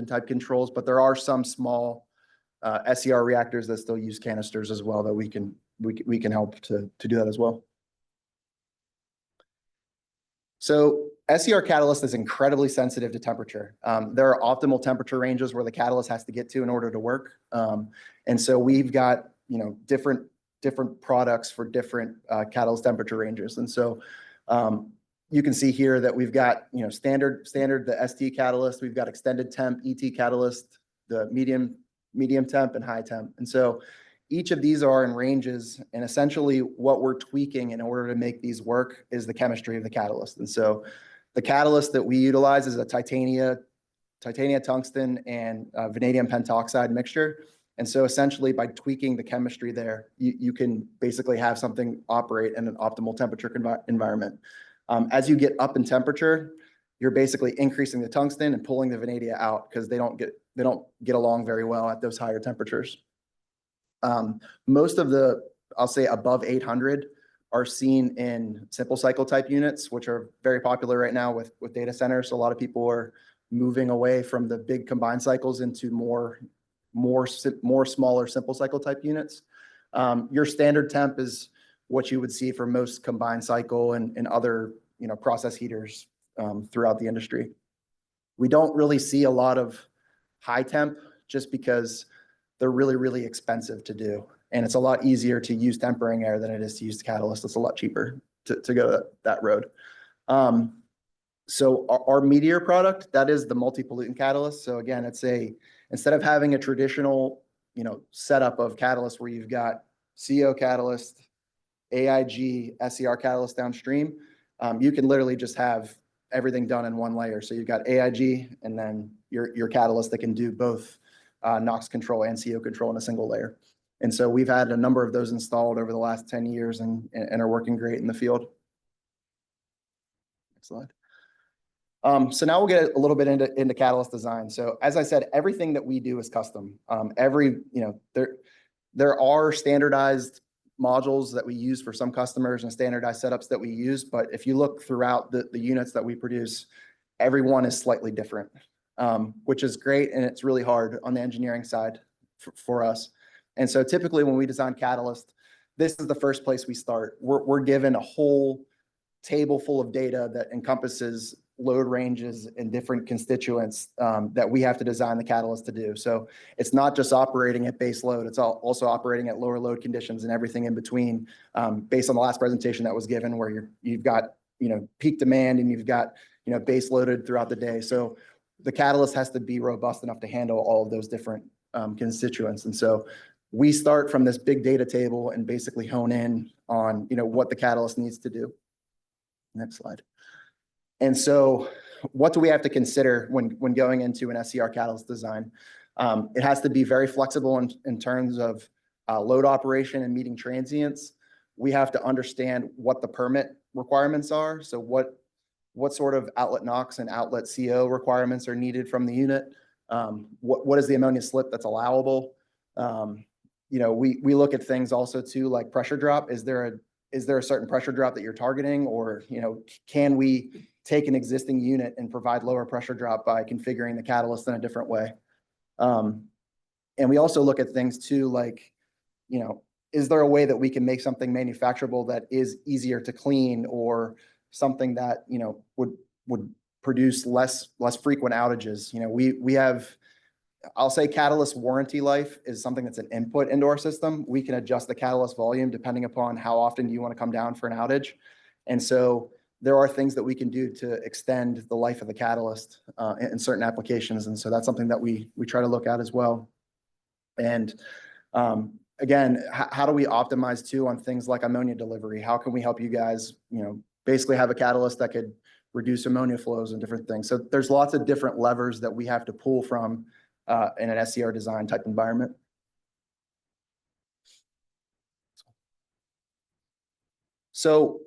type controls, but there are some small SCR reactors that still use canisters as well that we can help to do that as well. So SCR catalyst is incredibly sensitive to temperature. There are optimal temperature ranges where the catalyst has to get to in order to work. And so we've got different products for different catalyst temperature ranges. And so you can see here that we've got standard the ST catalyst, we've got extended temp ET catalyst, the medium temp and high temp. And so Each of these are in ranges, and essentially what we're tweaking in order to make these work is the chemistry of the catalyst. And so the catalyst that we utilize is a titania, tungsten, and vanadium pentoxide mixture. And so essentially by tweaking the chemistry there, you can basically have something operate in an optimal temperature environment. As you get up in temperature, you're basically increasing the tungsten and pulling the vanadium out because they don't get along very well at those higher temperatures. Most of the, I'll say above 800 are seen in simple cycle type units, which are very popular right now with data centers. So a lot of people are moving away from the big combined cycles into more smaller simple cycle type units. Your standard temp is what you would see for most combined cycle and other process heaters throughout the industry. We don't really see a lot of high temp just because they're really, really expensive to do. And it's a lot easier to use tempering air than it is to use the catalyst. It's a lot cheaper to go that road. So our Meteor product, that is the multi-pollutant catalyst. So again, instead of having a traditional, setup of catalyst where you've got CO catalyst, AIG, SCR catalyst downstream, you can literally just have everything done in one layer. So you've got AIG and then your catalyst that can do both NOx control and CO control in a single layer. And so we've had a number of those installed over the last 10 years and are working great in the field. Next slide. So now we'll get a little bit into catalyst design. So as I said, everything that we do is custom. There are standardized modules that we use for some customers and standardized setups that we use. But if you look throughout the units that we produce, everyone is slightly different, which is great. And it's really hard on the engineering side for us. And so typically when we design catalyst, this is the first place we start. We're given a whole table full of data that encompasses load ranges and different constituents that we have to design the catalyst to do. So it's not just operating at base load, it's also operating at lower load conditions and everything in between, based on the last presentation that was given where you've got peak demand and you've got base loaded throughout the day. So the catalyst has to be robust enough to handle all of those different constituents. And so we start from this big data table and basically hone in on what the catalyst needs to do. Next slide. And so what do we have to consider when going into an SCR catalyst design? It has to be very flexible in terms of load operation and meeting transients. We have to understand what the permit requirements are. So what sort of outlet NOx and outlet CO requirements are needed from the unit? What is the ammonia slip that's allowable? We look at things also too, like pressure drop. Is there a certain pressure drop that you're targeting, or can we take an existing unit and provide lower pressure drop by configuring the catalyst in a different way? And we also look at things too, like is there a way that we can make something manufacturable that is easier to clean, or something that would produce less frequent outages? We have, I'll say, catalyst warranty life is something that's an input into our system. We can adjust the catalyst volume depending upon how often you want to come down for an outage. And so there are things that we can do to extend the life of the catalyst in certain applications. And so that's something that we try to look at as well. And again, how do we optimize too on things like ammonia delivery? How can we help you guys, basically have a catalyst that could reduce ammonia flows and different things? So there's lots of different levers that we have to pull from in an SCR design type environment. So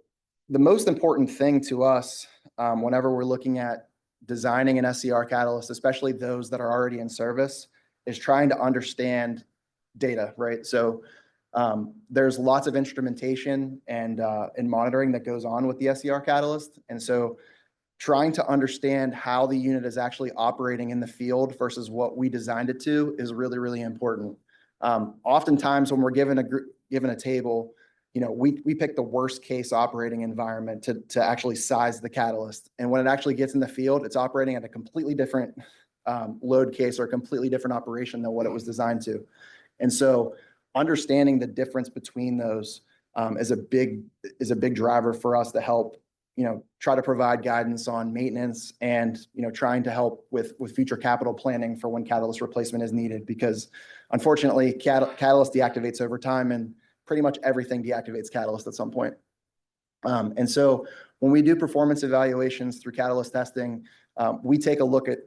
the most important thing to us whenever we're looking at designing an SCR catalyst, especially those that are already in service, is trying to understand data, right? So there's lots of instrumentation and monitoring that goes on with the SCR catalyst. And so trying to understand how the unit is actually operating in the field versus what we designed it to is really, really important. Oftentimes when we're given a table, we pick the worst case operating environment to actually size the catalyst. And when it actually gets in the field, it's operating at a completely different load case or a completely different operation than what it was designed to. And so understanding the difference between those is a big driver for us to help try to provide guidance on maintenance and, trying to help with future capital planning for when catalyst replacement is needed, because unfortunately, catalyst deactivates over time, and pretty much everything deactivates catalyst at some point. And so when we do performance evaluations through catalyst testing, we take a look at,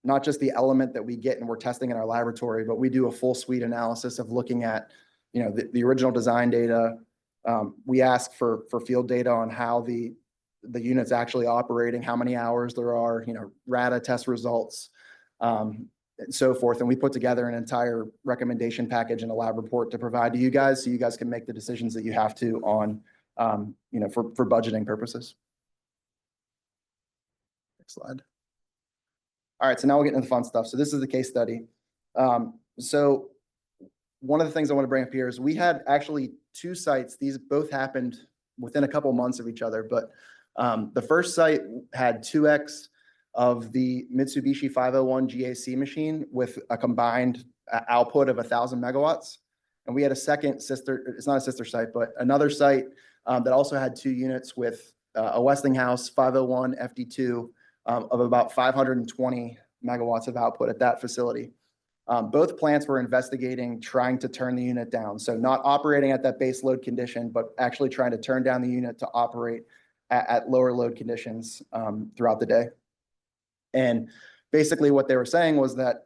not just the element that we get and we're testing in our laboratory, but we do a full suite analysis of looking at, the original design data. We ask for field data on how the unit's actually operating, how many hours there are, RADA test results, and so forth. And we put together an entire recommendation package and a lab report to provide to you guys, so you guys can make the decisions that you have to on, for budgeting purposes. Next slide. All right, so now we'll get into the fun stuff. So this is the case study. So one of the things I want to bring up here is we had actually two sites. These both happened within a couple months of each other, but the first site had 2x of the Mitsubishi 501 GAC machine with a combined output of 1,000 megawatts. And we had a second sister, it's not a sister site, but another site that also had 2 units with a Westinghouse 501 FD2 of about 520 megawatts of output at that facility. Both plants were investigating trying to turn the unit down. So not operating at that base load condition, but actually trying to turn down the unit to operate at lower load conditions throughout the day. And basically what they were saying was that,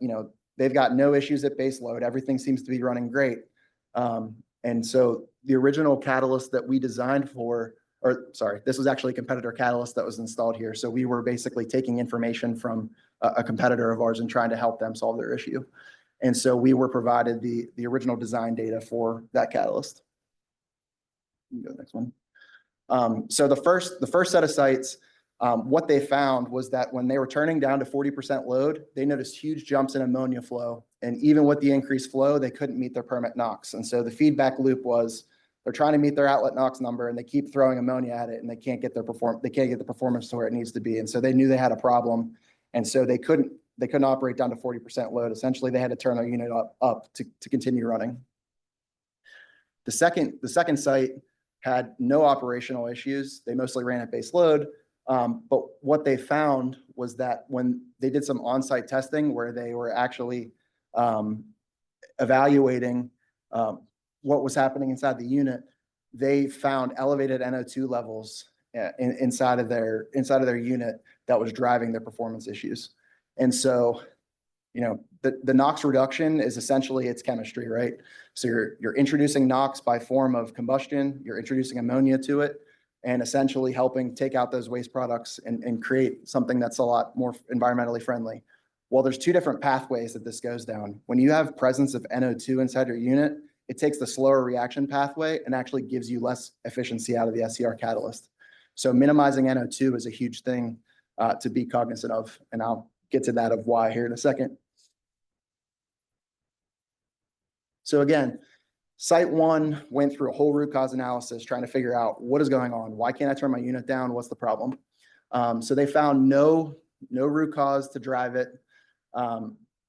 they've got no issues at base load. Everything seems to be running great. And so the original catalyst that we designed for, this was actually a competitor catalyst that was installed here. So we were basically taking information from a competitor of ours and trying to help them solve their issue. And so we were provided the original design data for that catalyst. You can go to the next one. So the first set of sites, what they found was that when they were turning down to 40% load, they noticed huge jumps in ammonia flow. And even with the increased flow, they couldn't meet their permit NOx. And so the feedback loop was they're trying to meet their outlet NOx number and they keep throwing ammonia at it and they can't get the performance to where it needs to be. And so they knew they had a problem. And so they couldn't operate down to 40% load. Essentially, they had to turn their unit up to continue running. The second site had no operational issues. They mostly ran at base load. But what they found was that when they did some on-site testing where they were actually evaluating what was happening inside the unit, they found elevated NO2 levels inside of their unit that was driving their performance issues. And so, the NOx reduction is essentially its chemistry, right? So you're introducing NOx by form of combustion, you're introducing ammonia to it, and essentially helping take out those waste products and create something that's a lot more environmentally friendly. Well, there's 2 different pathways that this goes down. When you have presence of NO2 inside your unit, it takes the slower reaction pathway and actually gives you less efficiency out of the SCR catalyst. So minimizing NO2 is a huge thing to be cognizant of, and I'll get to that of why here in a second. So again, Site 1 went through a whole root cause analysis trying to figure out what is going on. Why can't I turn my unit down? What's the problem? So they found no root cause to drive it.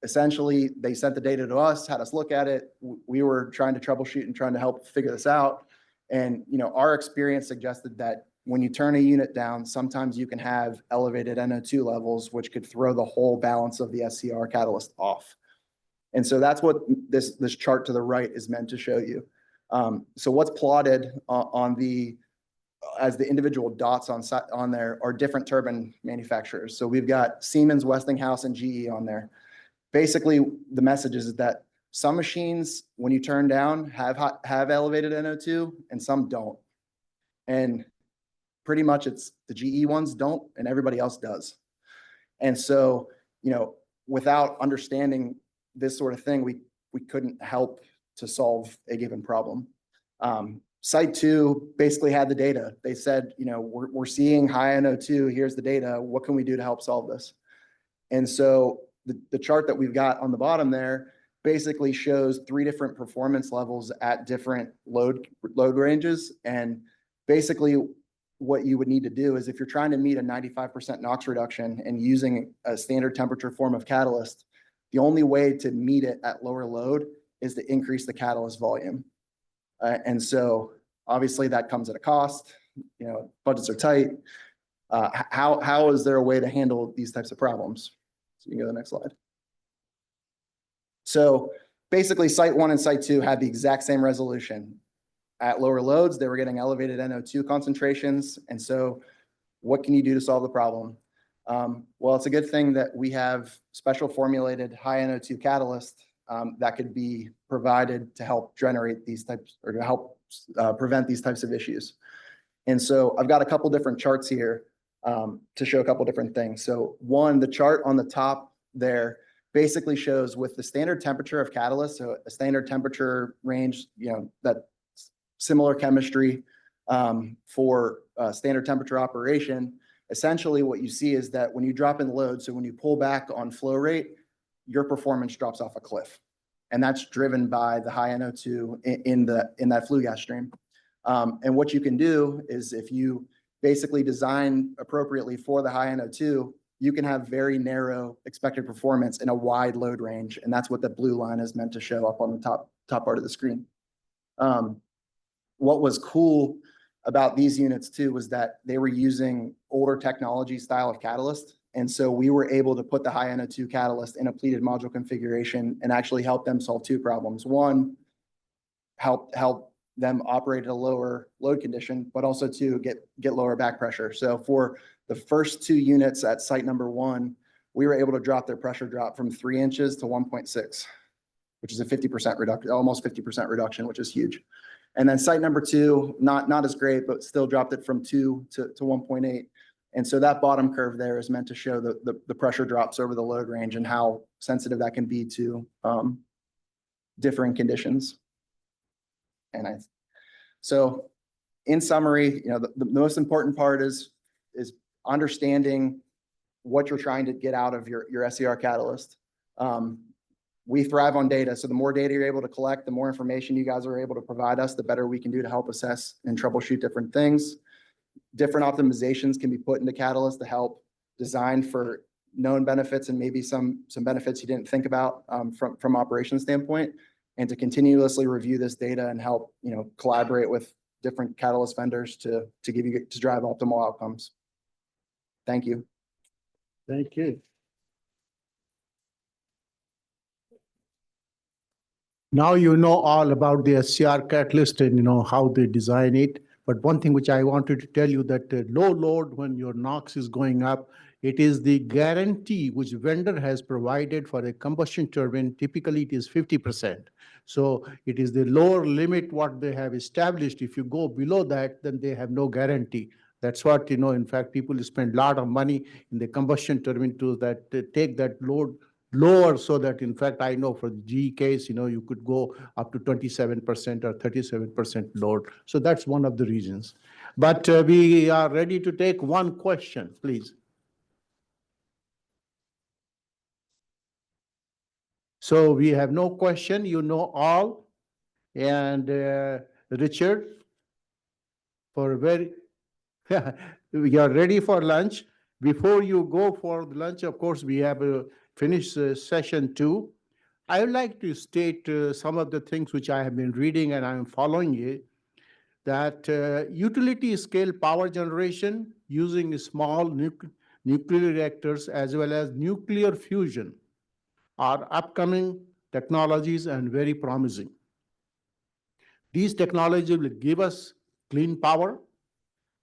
Essentially, they sent the data to us, had us look at it. We were trying to troubleshoot and trying to help figure this out. And our experience suggested that when you turn a unit down, sometimes you can have elevated NO2 levels, which could throw the whole balance of the SCR catalyst off. And so that's what this chart to the right is meant to show you. So what's plotted as the individual dots on there are different turbine manufacturers. So we've got Siemens, Westinghouse, and GE on there. Basically, the message is that some machines, when you turn down, have elevated NO2 and some don't. And pretty much it's the GE ones don't and everybody else does. And so, without understanding this sort of thing, we couldn't help to solve a given problem. Site 2 basically had the data. They said, we're seeing high NO2, here's the data, what can we do to help solve this? And so the chart that we've got on the bottom there basically shows 3 different performance levels at different load ranges. And basically what you would need to do is if you're trying to meet a 95% NOx reduction and using a standard temperature form of catalyst, the only way to meet it at lower load is to increase the catalyst volume. And so obviously that comes at a cost. budgets are tight. How is there a way to handle these types of problems? So you can go to the next slide. So basically site 1 and site 2 had the exact same resolution. At lower loads, they were getting elevated NO2 concentrations. And so what can you do to solve the problem? Well, it's a good thing that we have special formulated high NO2 catalyst that could be provided to help generate these types, or to help prevent these types of issues. And so I've got a couple different charts here to show a couple different things. So one, the chart on the top there basically shows with the standard temperature of catalyst, so a standard temperature range, that similar chemistry for standard temperature operation. Essentially what you see is that when you drop in load, so when you pull back on flow rate, your performance drops off a cliff. And that's driven by the high NO2 in that flue gas stream. And what you can do is if you basically design appropriately for the high NO2, you can have very narrow expected performance in a wide load range. And that's what the blue line is meant to show up on the top part of the screen. What was cool about these units too was that they were using older technology style of catalyst. And so we were able to put the high NO2 catalyst in a pleated module configuration and actually help them solve two problems. One, help them operate at a lower load condition, but also to get lower back pressure. So for the first two units at site number 1, we were able to drop their pressure drop from 3 inches to 1.6, which is a 50% reduction, almost 50% reduction, which is huge. And then site number 2, not as great, but still dropped it from 2 to 1.8. And so that bottom curve there is meant to show the pressure drops over the load range and how sensitive that can be to differing conditions. So in summary, the most important part is understanding what you're trying to get out of your SCR catalyst. We thrive on data. So the more data you're able to collect, the more information you guys are able to provide us, the better we can do to help assess and troubleshoot different things. Different optimizations can be put into Catalyst to help design for known benefits and maybe some benefits you didn't think about from operations standpoint, and to continuously review this data and help collaborate with different Catalyst vendors to drive optimal outcomes. Thank you. Thank you. Now you know all about the SCR catalyst and how they design it. But one thing which I wanted to tell you that low load, when your NOx is going up, it is the guarantee which vendor has provided for a combustion turbine. Typically, it is 50%. So it is the lower limit what they have established. If you go below that, then they have no guarantee. That's what, in fact, people spend a lot of money in the combustion turbine to take that load lower, so that in fact, I know for the GE case, you could go up to 27% or 37% load. So that's one of the reasons. But we are ready to take one question, please. So we have no question, all. And Richard, we are ready for lunch. Before you go for the lunch, of course, we have finished session 2. I would like to state some of the things which I have been reading and I am following it, that utility scale power generation using small nuclear reactors as well as nuclear fusion are upcoming technologies and very promising. These technologies will give us clean power,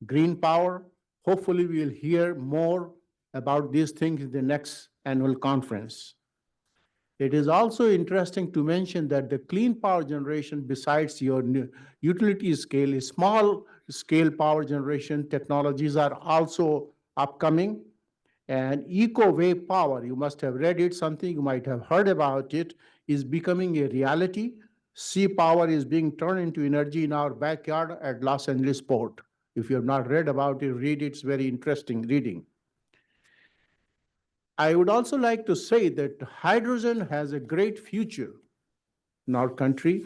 green power. Hopefully, we'll hear more about these things in the next annual conference. It is also interesting to mention that the clean power generation, besides your utility scale, small scale power generation technologies are also upcoming. And eco-wave power, you must have read it, something you might have heard about it, is becoming a reality. Sea power is being turned into energy in our backyard at Los Angeles Port. If you have not read about it, read it. It's very interesting reading. I would also like to say that hydrogen has a great future in our country.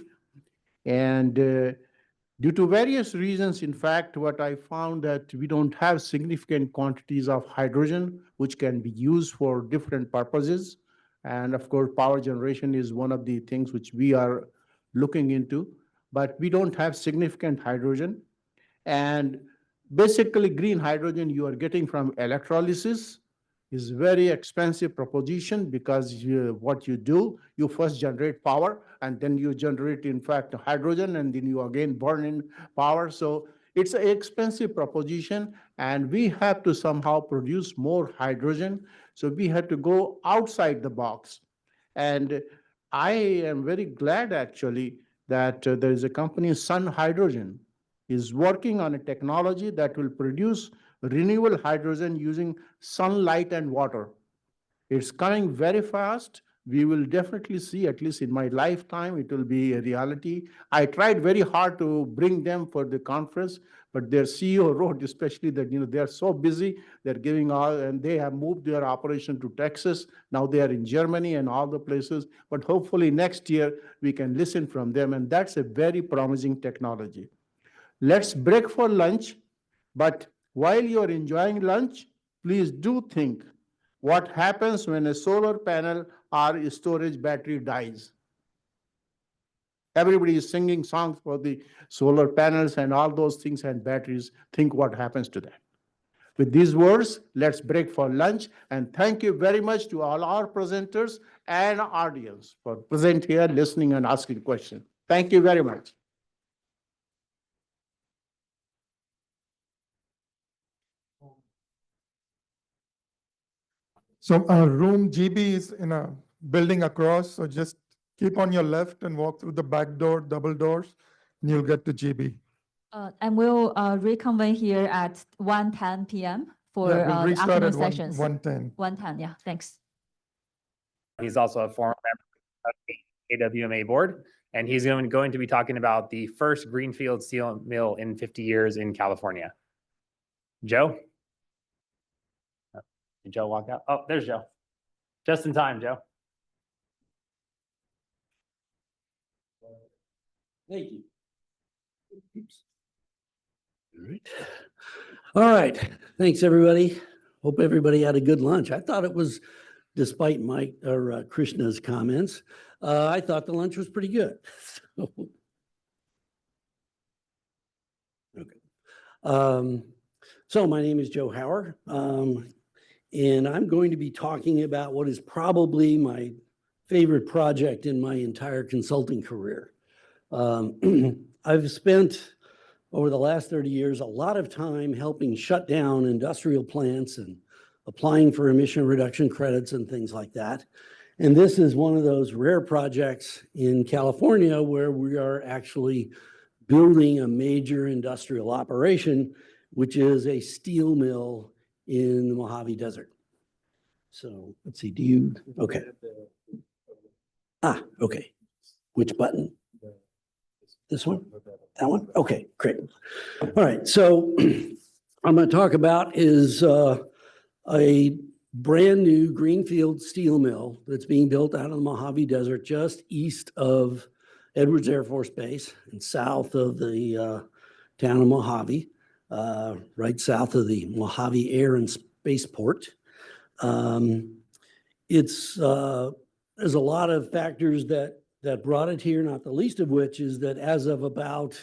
And due to various reasons, in fact, what I found that we don't have significant quantities of hydrogen, which can be used for different purposes. And of course, power generation is one of the things which we are looking into, but we don't have significant hydrogen. And Basically, green hydrogen you are getting from electrolysis is very expensive proposition because what you do, you first generate power and then you generate, in fact, hydrogen and then you again burn in power. So it's an expensive proposition and we have to somehow produce more hydrogen. So we had to go outside the box. And I am very glad actually that there is a company, Sun Hydrogen, is working on a technology that will produce renewable hydrogen using sunlight and water. It's coming very fast. We will definitely see, at least in my lifetime, it will be a reality. I tried very hard to bring them for the conference, but their CEO wrote especially that, they are so busy, they're giving all, and they have moved their operation to Texas. Now they are in Germany and all the places, but hopefully next year we can listen from them. And that's a very promising technology. Let's break for lunch, but while you're enjoying lunch, please do think what happens when a solar panel or a storage battery dies. Everybody is singing songs for the solar panels and all those things and batteries. Think what happens to that. With these words, let's break for lunch. And thank you very much to all our presenters and audience for present here, listening and asking questions. Thank you very much. So room GB is in a building across, so just keep on your left and walk through the back door, double doors, and you'll get to GB. And we'll reconvene here at 1:10 p.m. for Yeah, we'll the restart afternoon at sessions. 1:10. 1:10, yeah, thanks. He's also a former member of the A&WMA board, and he's going to be talking about the first greenfield steel mill in 50 years in California. Joe? Did Joe walk out? Oh, there's Joe. Just in time, Joe. Thank you. Oops. All right. All right. Thanks, everybody. Hope everybody had a good lunch. I thought it was, despite Mike or Krishna's comments, I thought the lunch was pretty good. Okay. So my name is Joe Hauer, and I'm going to be talking about what is probably my favorite project in my entire consulting career. I've spent over the last 30 years a lot of time helping shut down industrial plants and applying for emission reduction credits and things like that. And this is one of those rare projects in California where we are actually building a major industrial operation, which is a steel mill in the Mojave Desert. So let's see, do you, okay. Okay. Which button? This one? That one? Okay, great. All right, so I'm going to talk about is a brand new greenfield steel mill that's being built out of the Mojave Desert just east of Edwards Air Force Base and south of the town of Mojave, right south of the Mojave Air and Spaceport. There's a lot of factors that brought it here, not the least of which is that as of about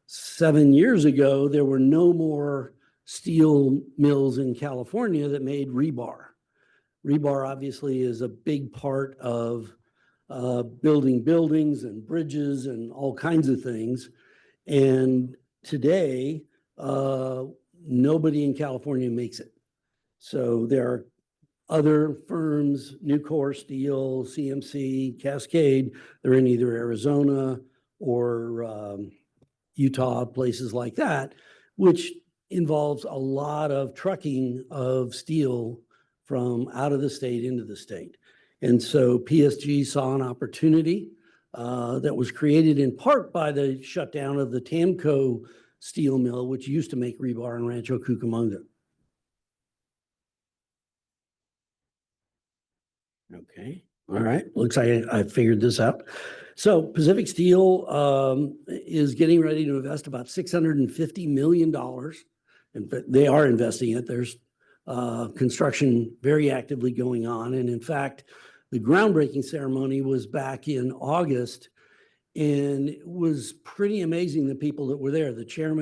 7 years ago, there were no more steel mills in California that made rebar. Rebar obviously is a big part of building buildings and bridges and all kinds of things. And today, nobody in California makes it. So there are other firms, Nucor Steel, CMC, Cascade, they're in either Arizona or Utah, places like that, which involves a lot of trucking of steel from out of the state into the state. And so PSG saw an opportunity that was created in part by the shutdown of the Tamco steel mill, which used to make rebar in Rancho Cucamonga. Okay, all right, looks like I figured this out. So Pacific Steel is getting ready to invest about $650 million. In fact, they are investing it. There's construction very actively going on. And in fact, the groundbreaking ceremony was back in August. And it was pretty amazing, the people that were there, the chair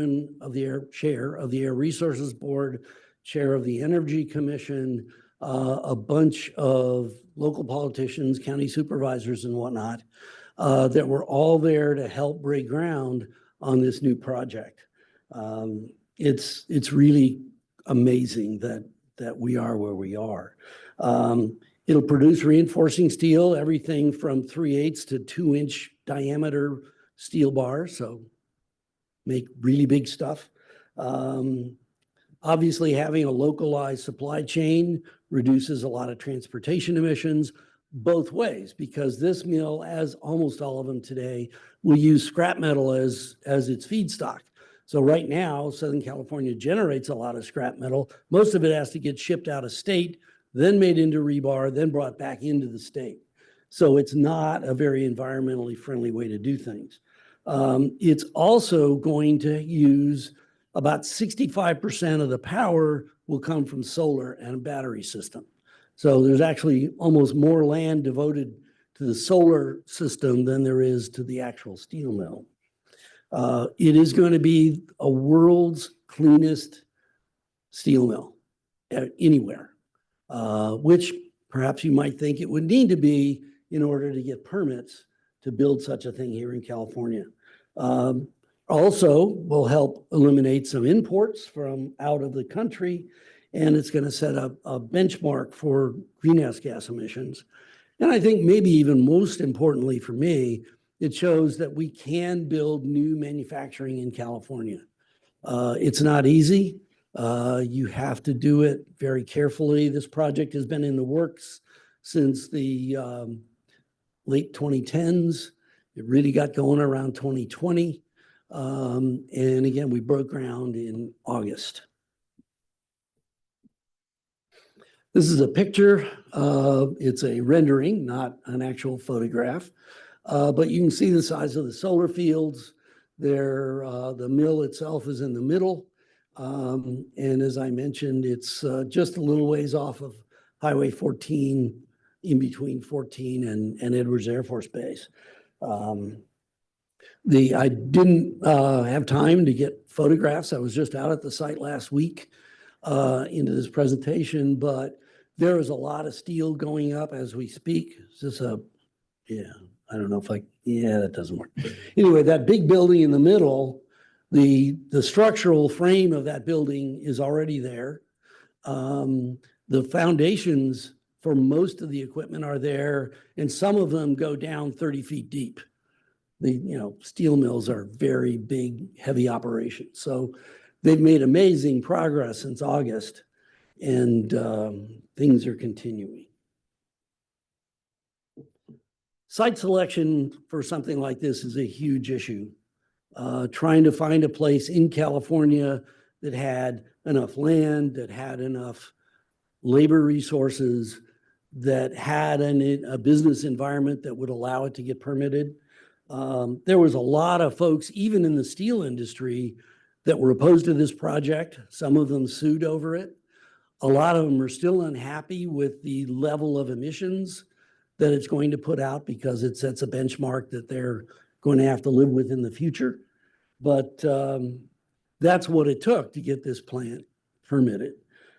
of the Air Resources Board, chair of the Energy Commission, a bunch of local politicians, county supervisors and whatnot, that were all there to help break ground on this new project. It's really amazing that we are where we are. It'll produce reinforcing steel, everything from 3/8 to 2-inch diameter steel bars, so make really big stuff. Obviously, having a localized supply chain reduces a lot of transportation emissions both ways, because this mill, as almost all of them today, will use scrap metal as its feedstock. So right now, Southern California generates a lot of scrap metal. Most of it has to get shipped out of state, then made into rebar, then brought back into the state. So it's not a very environmentally friendly way to do things. It's also going to use about 65% of the power will come from solar and a battery system. So there's actually almost more land devoted to the solar system than there is to the actual steel mill. It is going to be a world's cleanest steel mill anywhere, which perhaps you might think it would need to be in order to get permits to build such a thing here in California. Also will help eliminate some imports from out of the country, and it's going to set up a benchmark for greenhouse gas emissions. And I think maybe even most importantly for me, it shows that we can build new manufacturing in California. It's not easy. You have to do it very carefully. This project has been in the works since the late 2010s. It really got going around 2020. And again, we broke ground in August. This is a picture. It's a rendering, not an actual photograph. But you can see the size of the solar fields. The mill itself is in the middle. And as I mentioned, it's just a little ways off of Highway 14, in between 14 and Edwards Air Force Base. I didn't have time to get photographs. I was just out at the site last week into this presentation, but there is a lot of steel going up as we speak. Is this I don't know if that doesn't work. Anyway, that big building in the middle, the structural frame of that building is already there. The foundations for most of the equipment are there, and some of them go down 30 feet deep. Steel mills are very big, heavy operations. So they've made amazing progress since August, and things are continuing. Site selection for something like this is a huge issue. Trying to find a place in California that had enough land, that had enough labor resources, that had a business environment that would allow it to get permitted. There was a lot of folks, even in the steel industry, that were opposed to this project. Some of them sued over it. A lot of them are still unhappy with the level of emissions that it's going to put out, because it sets a benchmark that they're going to have to live with in the future. But that's what it took to get this plant permitted.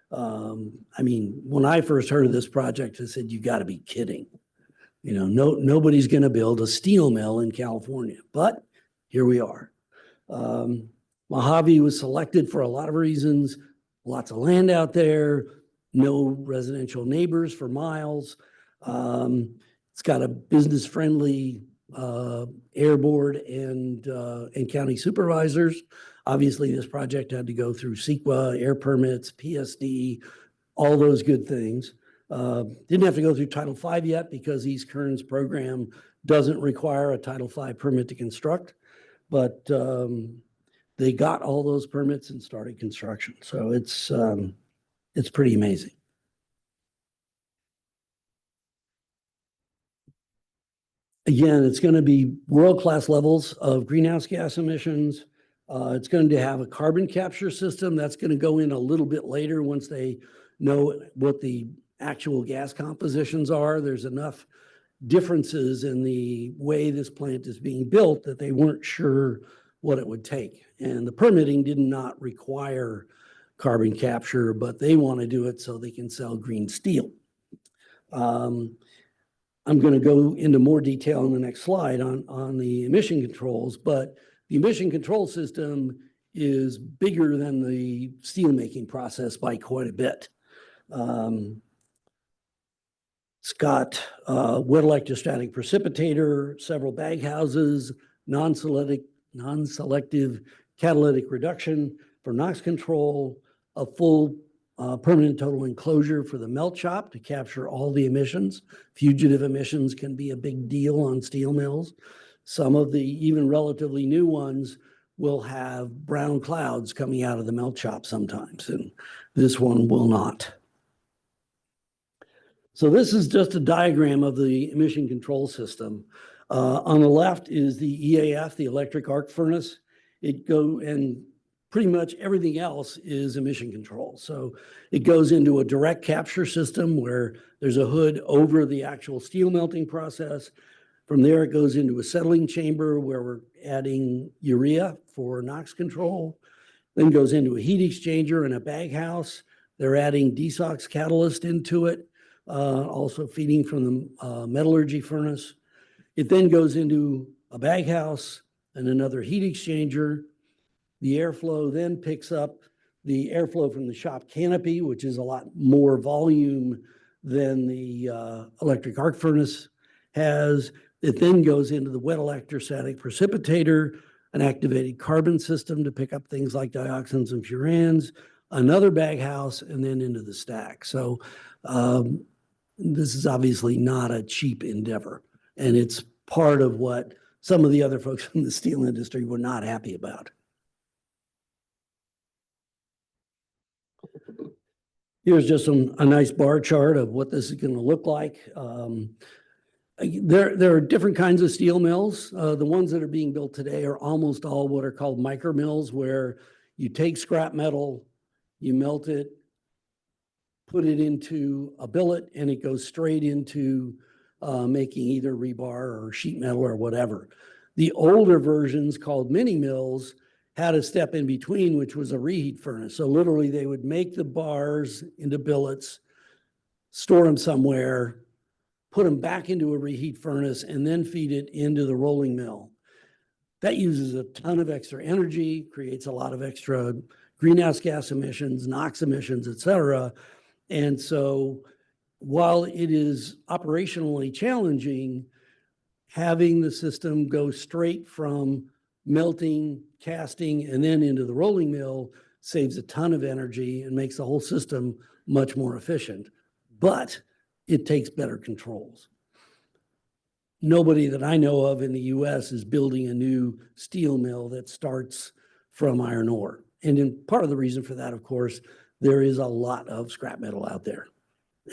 When I first heard of this project, I said, you got to be kidding. Nobody's going to build a steel mill in California, but here we are. Mojave was selected for a lot of reasons. Lots of land out there, no residential neighbors for miles. It's got a business-friendly air board and county supervisors. Obviously, this project had to go through CEQA, air permits, PSD, all those good things. Didn't have to go through Title V yet, because East Kern's program doesn't require a Title V permit to construct, but they got all those permits and started construction. So it's pretty amazing. Again, it's going to be world-class levels of greenhouse gas emissions. It's going to have a carbon capture system that's going to go in a little bit later once they know what the actual gas compositions are. There's enough differences in the way this plant is being built that they weren't sure what it would take. And the permitting did not require carbon capture, but they want to do it so they can sell green steel. I'm going to go into more detail in the next slide on the emission controls, but the emission control system is bigger than the steelmaking process by quite a bit. It's got wet electrostatic precipitator, several bag houses, non-selective catalytic reduction for NOx control, a full permanent total enclosure for the melt shop to capture all the emissions. Fugitive emissions can be a big deal on steel mills. Some of the even relatively new ones will have brown clouds coming out of the melt shop sometimes, and this one will not. So this is just a diagram of the emission control system. On the left is the EAF, the electric arc furnace. And pretty much everything else is emission control. So it goes into a direct capture system where there's a hood over the actual steel melting process. From there, it goes into a settling chamber where we're adding urea for NOx control. Then goes into a heat exchanger and a bag house. They're adding DSOX catalyst into it, also feeding from the metallurgy furnace. It then goes into a bag house and another heat exchanger. The airflow then picks up the airflow from the shop canopy, which is a lot more volume than the electric arc furnace has. It then goes into the wet electrostatic precipitator, an activated carbon system to pick up things like dioxins and furans, another bag house, and then into the stack. So this is obviously not a cheap endeavor, and it's part of what some of the other folks in the steel industry were not happy about. Here's just a nice bar chart of what this is going to look like. There are different kinds of steel mills. The ones that are being built today are almost all what are called micro mills, where you take scrap metal, you melt it, put it into a billet, and it goes straight into making either rebar or sheet metal or whatever. The older versions called mini mills had a step in between, which was a reheat furnace. So literally they would make the bars into billets, store them somewhere, put them back into a reheat furnace, and then feed it into the rolling mill. That uses a ton of extra energy, creates a lot of extra greenhouse gas emissions, NOx emissions, et cetera. And so while it is operationally challenging, having the system go straight from melting, casting, and then into the rolling mill saves a ton of energy and makes the whole system much more efficient. But it takes better controls. Nobody that I know of in the US is building a new steel mill that starts from iron ore. And in part of the reason for that, of course, there is a lot of scrap metal out there.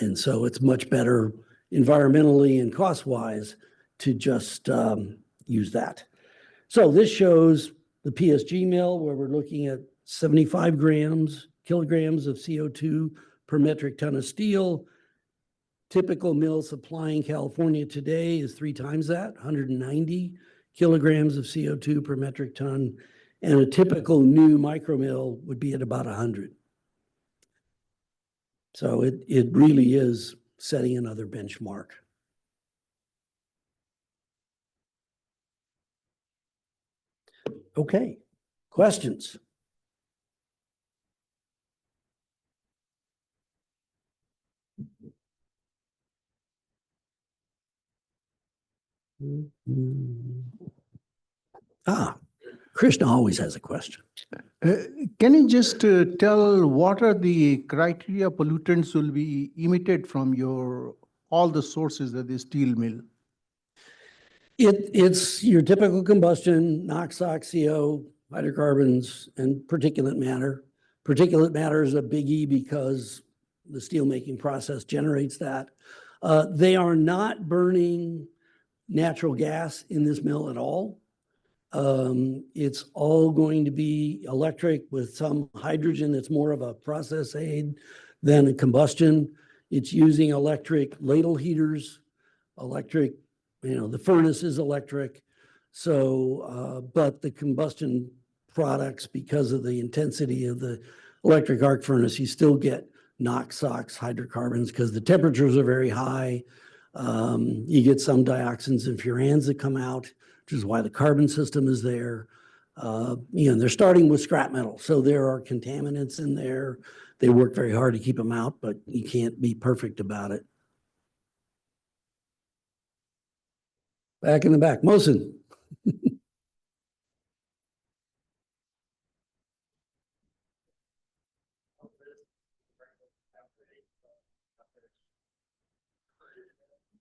And so it's much better environmentally and cost-wise to just use that. So this shows the PSG mill where we're looking at 75 kilograms of CO2 per metric ton of steel. Typical mill supply in California today is 3 times that, 190 kilograms of CO2 per metric ton. And a typical new micro mill would be at about 100. So it really is setting another benchmark. Okay, questions? Krishna always has a question. Can you just tell what are the criteria pollutants will be emitted from all the sources of the steel mill? It's your typical combustion, NOx, CO, hydrocarbons, and particulate matter. Particulate matter is a biggie because the steelmaking process generates that. They are not burning natural gas in this mill at all. It's all going to be electric with some hydrogen that's more of a process aid than a combustion. It's using electric ladle heaters electric, the furnace is electric. So, but the combustion products, because of the intensity of the electric arc furnace, you still get NOx, SOx, hydrocarbons, because the temperatures are very high. You get some dioxins and furans that come out, which is why the carbon system is there. They're starting with scrap metal, so there are contaminants in there. They work very hard to keep them out, but you can't be perfect about it. Back in the back, Mosin.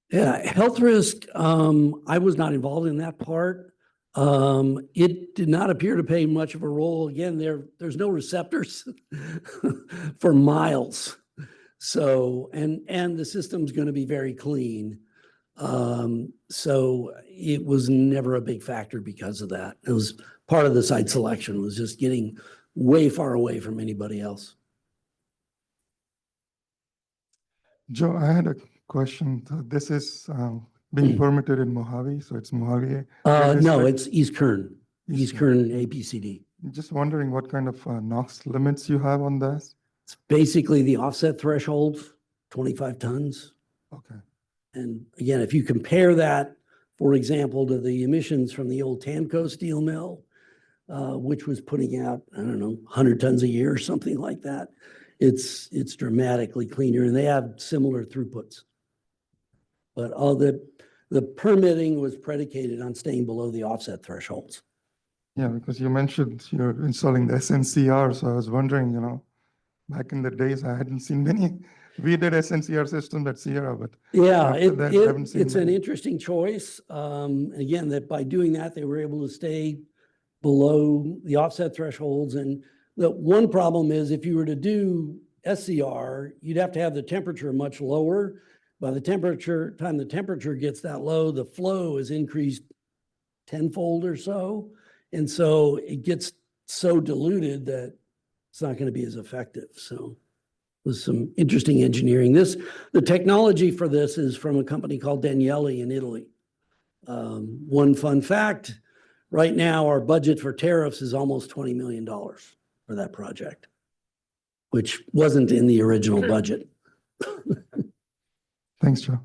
Yeah, health risk, I was not involved in that part. It did not appear to play much of a role. Again, there's no receptors for miles. So, and the system's going to be very clean. So it was never a big factor because of that. It was part of the site selection, was just getting way far away from anybody else. Joe, I had a question. So this is being permitted in Mojave, so it's Mojave. No, it's East Kern, East Kern APCD. Just wondering what kind of NOx limits you have on this? It's basically the offset threshold, 25 tons. Okay. And again, if you compare that, for example, to the emissions from the old Tamco steel mill, which was putting out, I don't know, 100 tons a year or something like that, it's dramatically cleaner, and they have similar throughputs. But all the permitting was predicated on staying below the offset thresholds. Yeah, because you mentioned you're installing the SNCR, so I was wondering, back in the days, I hadn't seen many. We did SNCR systems at Sierra, but yeah, after that, I haven't seen it's an many. interesting choice. Again, that by doing that, they were able to stay below the offset thresholds. And the one problem is if you were to do SCR, you'd have to have the temperature much lower. By the time the temperature gets that low, the flow is increased tenfold or so. And so it gets so diluted that it's not going to be as effective. So it was some interesting engineering. The technology for this is from a company called Daniele in Italy. One fun fact, right now our budget for tariffs is almost $20 million for that project, which wasn't in the original budget. Thanks, Joe.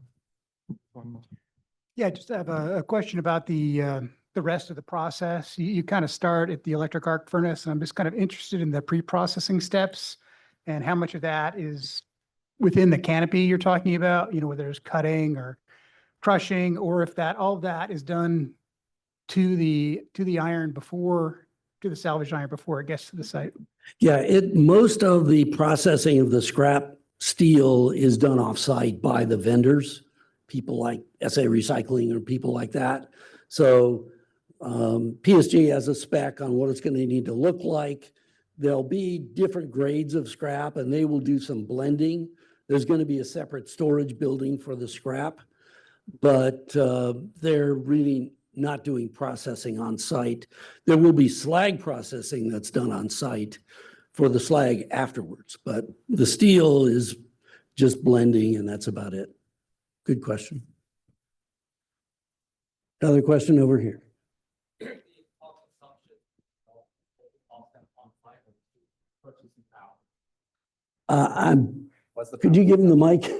Yeah, just have a question about the rest of the process. You kind of start at the electric arc furnace, and I'm just kind of interested in the pre-processing steps and how much of that is within the canopy you're talking about, whether it's cutting or crushing, or if all of that is done to the iron before, to the salvaged iron before it gets to the site. Yeah, most of the processing of the scrap steel is done off-site by the vendors, people like SA Recycling or people like that. So PSG has a spec on what it's going to need to look like. There'll be different grades of scrap, and they will do some blending. There's going to be a separate storage building for the scrap, but they're really not doing processing on site. There will be slag processing that's done on site for the slag afterwards, but the steel is just blending, and that's about it. Good question. Another question over here. Could you give him the mic?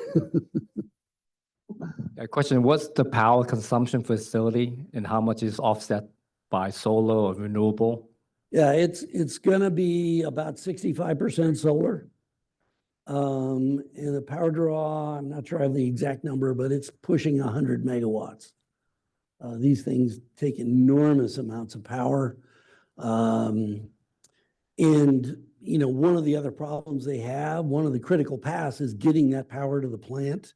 Question, what's the power consumption facility and how much is offset by solar or renewable? Yeah, it's gonna be about 65% solar. And the power draw, I'm not sure I have the exact number, but it's pushing 100 megawatts. These things take enormous amounts of power. And one of the other problems they have, one of the critical paths is getting that power to the plant.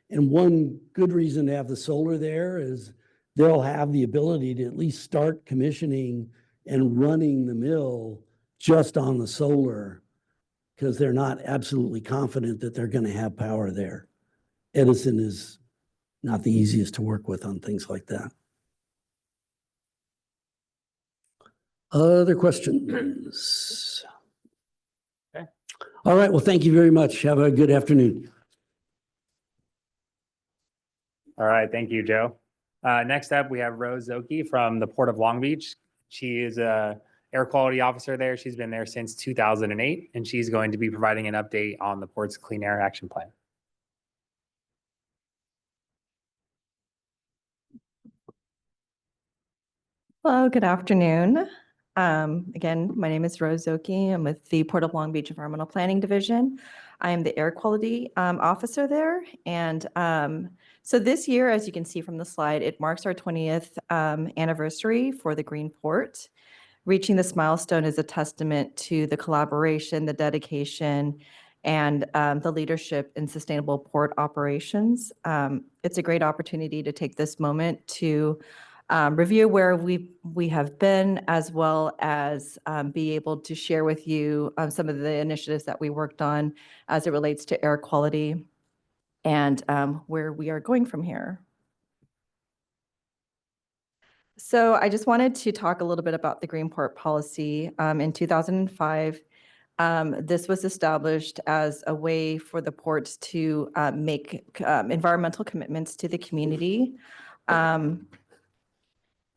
And one good reason to have the solar there is they'll have the ability to at least start commissioning and running the mill just on the solar, because they're not absolutely confident that they're going to have power there. Edison is not the easiest to work with on things like that. Other questions? Okay. All right. Well, thank you very much. Have a good afternoon. All right, thank you, Joe. Next up, we have Rose Zoki from the Port of Long Beach. She is a air quality officer there. She's been there since 2008, and she's going to be providing an update on the port's Clean Air Action Plan. Hello, good afternoon. Again, my name is Rose Zoki. I'm with the Port of Long Beach Environmental Planning Division. I am the air quality officer there. And so this year, as you can see from the slide, it marks our 20th anniversary for the Green Port. Reaching this milestone is a testament to the collaboration, the dedication, and the leadership in sustainable port operations. It's a great opportunity to take this moment to review where we have been, as well as be able to share with you some of the initiatives that we worked on as it relates to air quality and where we are going from here. So I just wanted to talk a little bit about the Green Port policy. In 2005, this was established as a way for the ports to make environmental commitments to the community.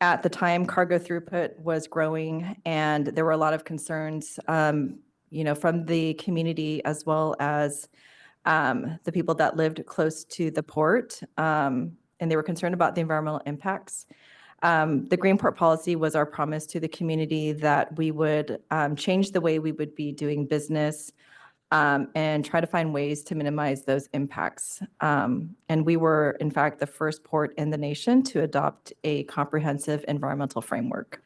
At the time, cargo throughput was growing, and there were a lot of concerns, from the community as well as the people that lived close to the port, and they were concerned about the environmental impacts. The Green Port policy was our promise to the community that we would change the way we would be doing business and try to find ways to minimize those impacts. And we were, in fact, the first port in the nation to adopt a comprehensive environmental framework.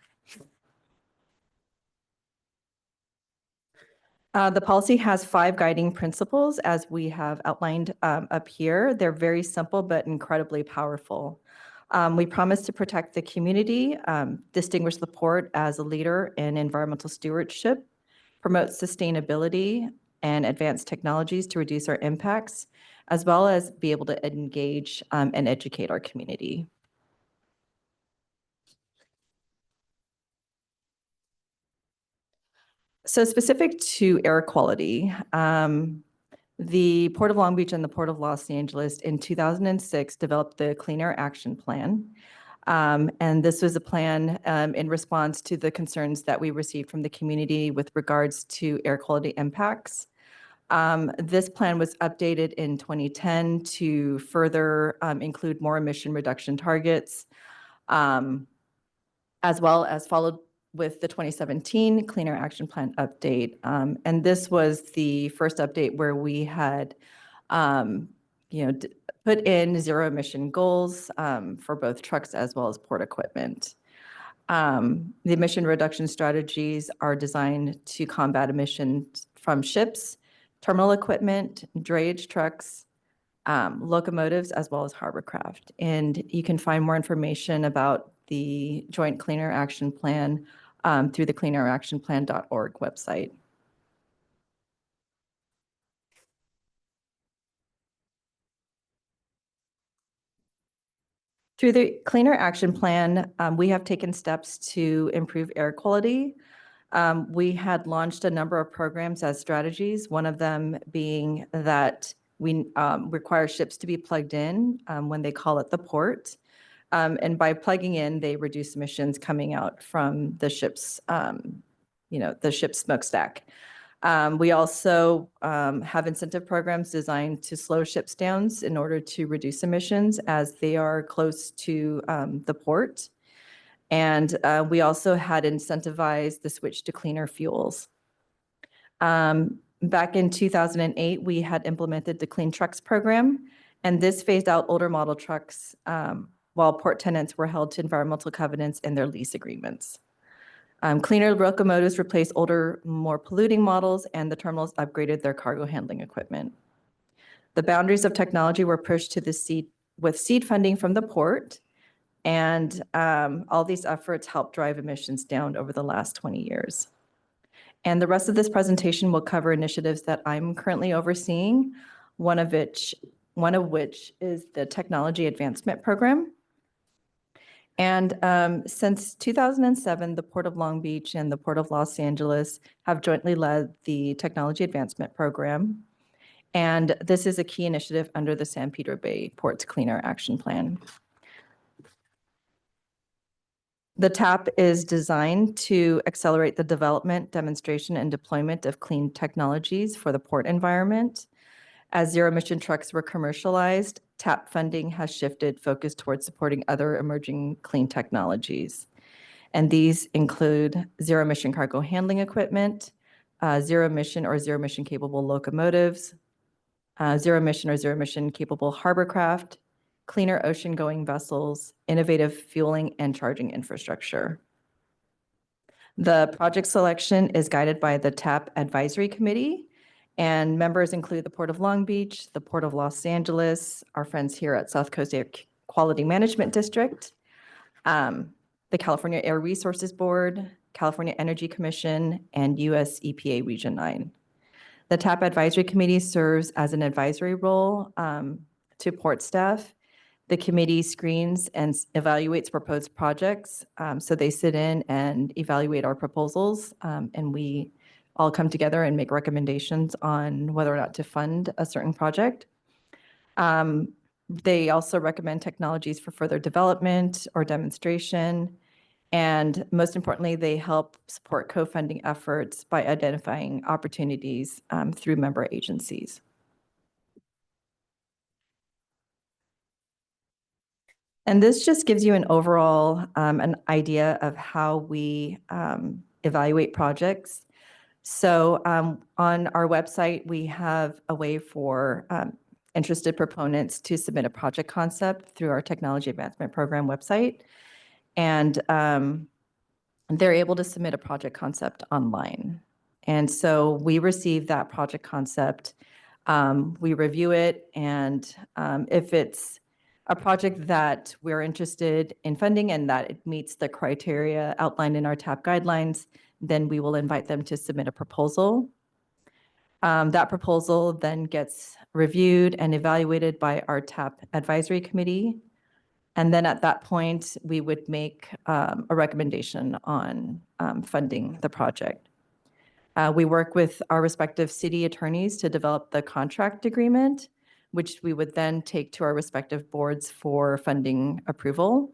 The policy has 5 guiding principles, as we have outlined up here. They're very simple but incredibly powerful. We promise to protect the community, distinguish the port as a leader in environmental stewardship, promote sustainability, and advanced technologies to reduce our impacts, as well as be able to engage and educate our community. So specific to air quality, the Port of Long Beach and the Port of Los Angeles in 2006 developed the Clean Air Action Plan. And this was a plan in response to the concerns that we received from the community with regards to air quality impacts. This plan was updated in 2010 to further include more emission reduction targets, as well as followed with the 2017 Clean Air Action Plan update. And this was the first update where we had put in zero emission goals for both trucks as well as port equipment. The emission reduction strategies are designed to combat emissions from ships, terminal equipment, drayage trucks, locomotives, as well as hovercraft. And you can find more information about the Joint Clean Air Action Plan through the cleanairactionplan.org website. Through the Clean Air Action Plan, we have taken steps to improve air quality. We had launched a number of programs as strategies, one of them being that we require ships to be plugged in when they call at the port. And by plugging in, they reduce emissions coming out from the ship's, the ship's smokestack. We also have incentive programs designed to slow ships down in order to reduce emissions as they are close to the port. And we also had incentivized the switch to cleaner fuels. Back in 2008, we had implemented the Clean Trucks program, and this phased out older model trucks while port tenants were held to environmental covenants in their lease agreements. Cleaner locomotives replaced older, more polluting models, and the terminals upgraded their cargo handling equipment. The boundaries of technology were pushed to the seed with seed funding from the port, and all these efforts helped drive emissions down over the last 20 years. And the rest of this presentation will cover initiatives that I'm currently overseeing, one of which is the Technology Advancement Program. And since 2007, the Port of Long Beach and the Port of Los Angeles have jointly led the Technology Advancement Program. And this is a key initiative under the San Pedro Bay Ports Cleaner Action Plan. The TAP is designed to accelerate the development, demonstration, and deployment of clean technologies for the port environment. As zero-emission trucks were commercialized, TAP funding has shifted focus towards supporting other emerging clean technologies. And these include zero-emission cargo handling equipment, zero-emission or zero-emission capable locomotives, zero-emission or zero-emission capable hovercraft, cleaner ocean-going vessels, innovative fueling and charging infrastructure. The project selection is guided by the TAP Advisory Committee, and members include the Port of Long Beach, the Port of Los Angeles, our friends here at South Coast Air Quality Management District, the California Air Resources Board, California Energy Commission, and US EPA Region 9. The TAP Advisory Committee serves as an advisory role to port staff. The committee screens and evaluates proposed projects. So they sit in and evaluate our proposals, and we all come together and make recommendations on whether or not to fund a certain project. They also recommend technologies for further development or demonstration. And most importantly, they help support co-funding efforts by identifying opportunities through member agencies. And this just gives you an overall an idea of how we evaluate projects. So on our website, we have a way for interested proponents to submit a project concept through our Technology Advancement Program website. And they're able to submit a project concept online. And so we receive that project concept, we review it, and if it's a project that we're interested in funding and that it meets the criteria outlined in our TAP guidelines, then we will invite them to submit a proposal. That proposal then gets reviewed and evaluated by our TAP Advisory Committee. And then at that point, we would make a recommendation on funding the project. We work with our respective city attorneys to develop the contract agreement, which we would then take to our respective boards for funding approval.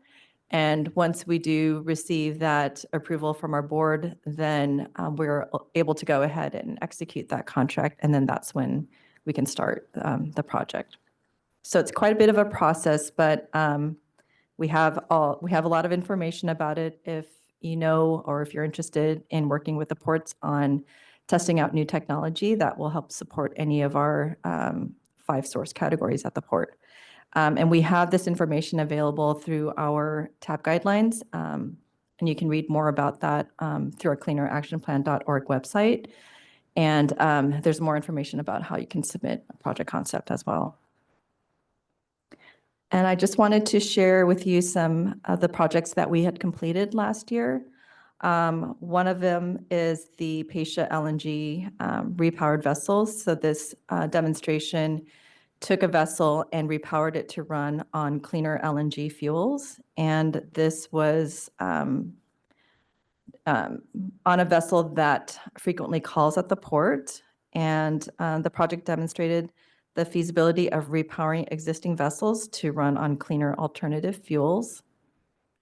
And once we do receive that approval from our board, then we're able to go ahead and execute that contract. And then that's when we can start the project. So it's quite a bit of a process, but we have a lot of information about it. If you know, or if you're interested in working with the ports on testing out new technology that will help support any of our 5 source categories at the port. And we have this information available through our TAP guidelines. And you can read more about that through our cleaneractionplan.org website. And there's more information about how you can submit a project concept as well. And I just wanted to share with you some of the projects that we had completed last year. One of them is the Pasha LNG repowered vessels. So this demonstration took a vessel and repowered it to run on cleaner LNG fuels. And this was on a vessel that frequently calls at the port. And the project demonstrated the feasibility of repowering existing vessels to run on cleaner alternative fuels.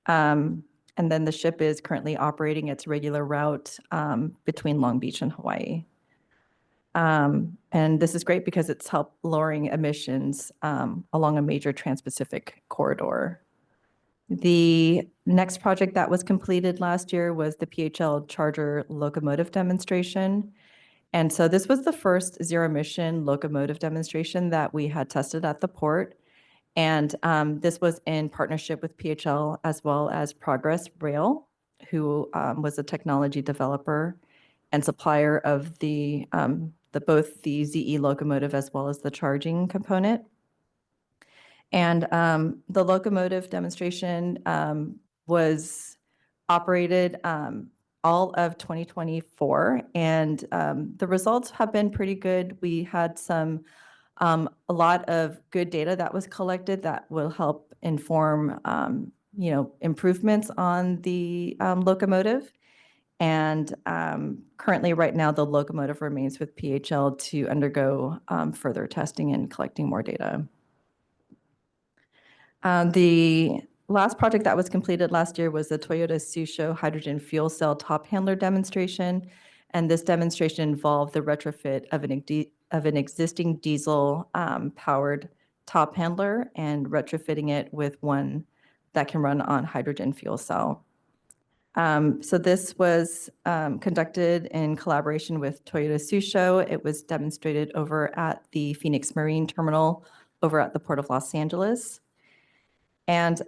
And then the ship is currently operating its regular route between Long Beach and Hawaii. And this is great because it's helped lowering emissions along a major Trans-Pacific corridor. The next project that was completed last year was the PHL Charger locomotive demonstration. And so this was the first zero-emission locomotive demonstration that we had tested at the port. And this was in partnership with PHL as well as Progress Rail, who was a technology developer and supplier of both the ZE locomotive as well as the charging component. And the locomotive demonstration was operated all of 2024, and the results have been pretty good. We had a lot of good data that was collected that will help inform improvements on the locomotive. And currently, right now, the locomotive remains with PHL to undergo further testing and collecting more data. The last project that was completed last year was the Toyota Susho hydrogen fuel cell top handler demonstration. And this demonstration involved the retrofit of an existing diesel powered top handler and retrofitting it with one that can run on hydrogen fuel cell. So this was conducted in collaboration with Toyota Susho. It was demonstrated over at the Phoenix Marine Terminal over at the Port of Los Angeles. And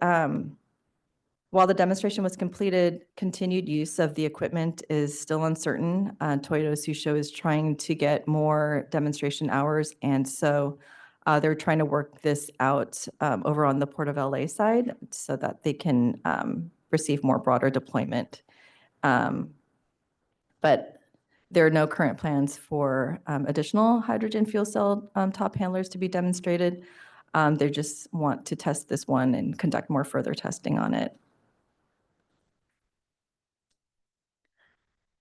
while the demonstration was completed, continued use of the equipment is still uncertain. Toyota Susho is trying to get more demonstration hours, and so they're trying to work this out over on the Port of LA side so that they can receive more broader deployment. But there are no current plans for additional hydrogen fuel cell top handlers to be demonstrated. They just want to test this one and conduct more further testing on it.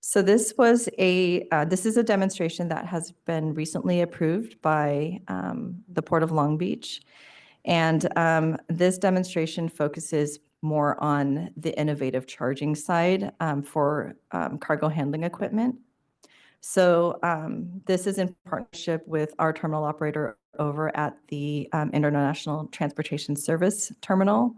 So this was this is a demonstration that has been recently approved by the Port of Long Beach. And this demonstration focuses more on the innovative charging side for cargo handling equipment. So this is in partnership with our terminal operator over at the International Transportation Service Terminal.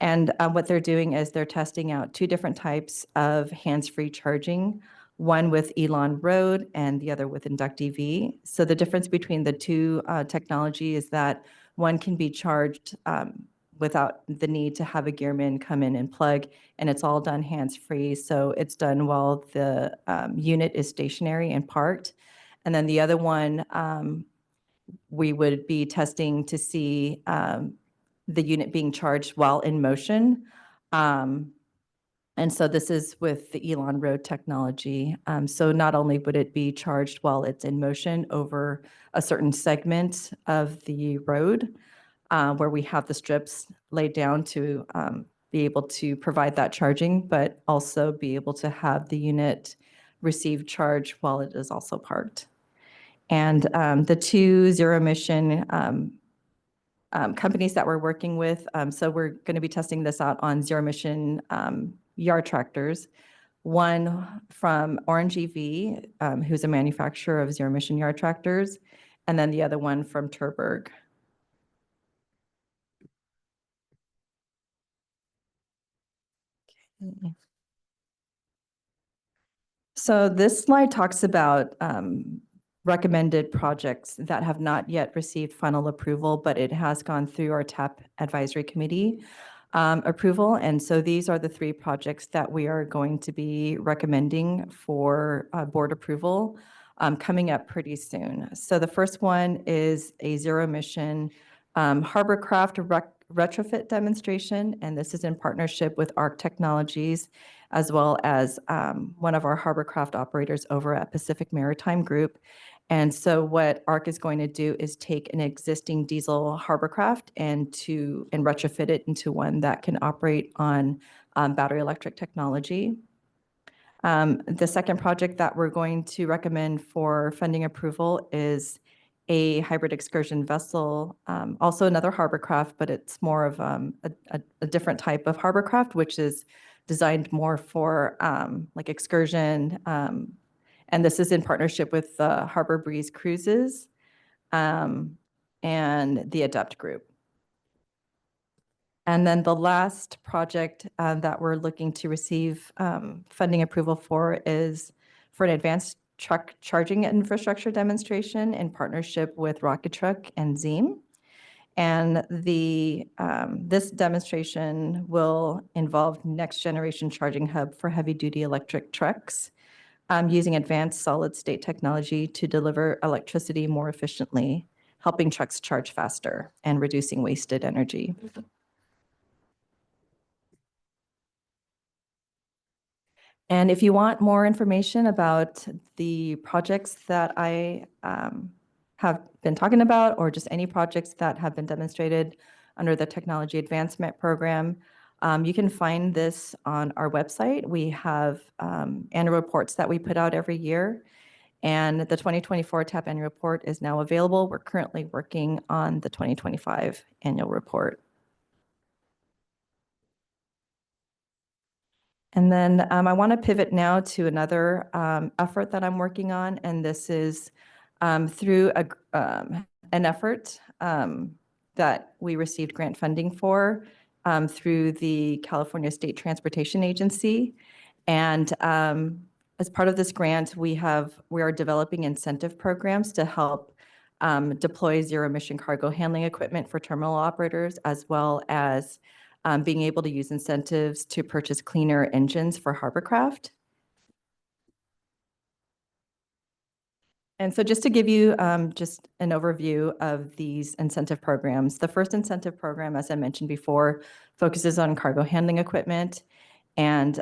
And what they're doing is they're testing out two different types of hands-free charging, one with Elon Road and the other with Induct EV. So the difference between the two technology is that one can be charged without the need to have a gearman come in and plug, and it's all done hands-free. So it's done while the unit is stationary and parked. And then the other one, we would be testing to see the unit being charged while in motion. And so this is with the Elon Road technology. So not only would it be charged while it's in motion over a certain segment of the road where we have the strips laid down to be able to provide that charging, but also be able to have the unit receive charge while it is also parked. And the two zero emission companies that we're working with. So we're going to be testing this out on zero emission yard tractors. One from Orange EV, who's a manufacturer of zero emission yard tractors, and then the other one from Terberg. Okay. So this slide talks about recommended projects that have not yet received final approval, but it has gone through our TAP Advisory Committee approval. And so these are the three projects that we are going to be recommending for board approval coming up pretty soon. So the first one is a zero emission hovercraft retrofit demonstration, and this is in partnership with ARC Technologies, as well as one of our hovercraft operators over at Pacific Maritime Group. And so what ARC is going to do is take an existing diesel hovercraft and retrofit it into one that can operate on battery electric technology. The second project that we're going to recommend for funding approval is a hybrid excursion vessel, also another hovercraft, but it's more of a different type of hovercraft, which is designed more for like excursion. And this is in partnership with Harbor Breeze Cruises and the ADEPT Group. And then the last project that we're looking to receive funding approval for is for an advanced truck charging infrastructure demonstration in partnership with Rocket Truck and Zeem. And this demonstration will involve next generation charging hub for heavy duty electric trucks using advanced solid state technology to deliver electricity more efficiently, helping trucks charge faster and reducing wasted energy. And if you want more information about the projects that I have been talking about, or just any projects that have been demonstrated under the Technology Advancement Program, You can find this on our website. We have annual reports that we put out every year, and the 2024 TAP annual report is now available. We're currently working on the 2025 annual report. And then I want to pivot now to another effort that I'm working on, and this is through an effort that we received grant funding for through the California State Transportation Agency. And as part of this grant, we are developing incentive programs to help deploy zero-emission cargo handling equipment for terminal operators, as well as being able to use incentives to purchase cleaner engines for hovercraft. And so just to give you just an overview of these incentive programs, the first incentive program, as I mentioned before, focuses on cargo handling equipment. And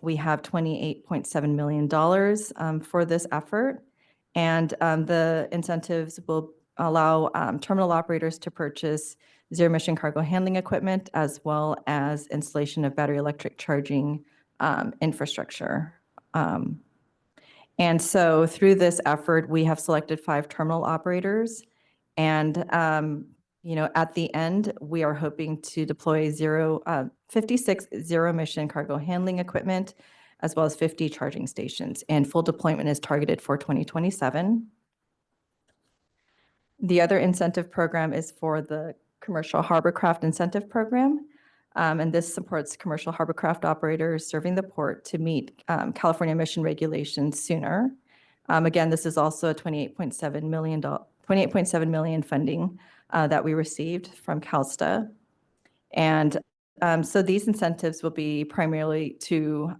we have $28.7 million for this effort. And the incentives will allow terminal operators to purchase zero-emission cargo handling equipment, as well as installation of battery electric charging infrastructure. And so through this effort, we have selected 5 terminal operators. And at the end, we are hoping to deploy 56 zero-emission cargo handling equipment, as well as 50 charging stations. And full deployment is targeted for 2027. The other incentive program is for the Commercial Hovercraft Incentive Program. And this supports commercial hovercraft operators serving the port to meet California emission regulations sooner. Again, this is also a $28.7 million funding that we received from CalSTA. And so these incentives will be primarily to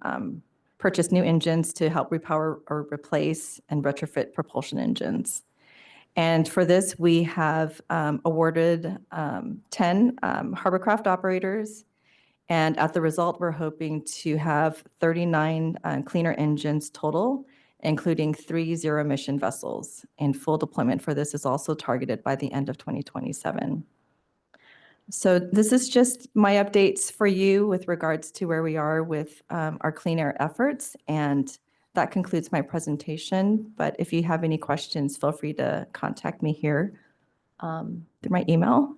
purchase new engines to help repower or replace and retrofit propulsion engines. And for this, we have awarded 10 hovercraft operators. And at the result, we're hoping to have 39 cleaner engines total, including 3 zero-emission vessels. And full deployment for this is also targeted by the end of 2027. So this is just my updates for you with regards to where we are with our clean air efforts. And that concludes my presentation. But if you have any questions, feel free to contact me here through my email.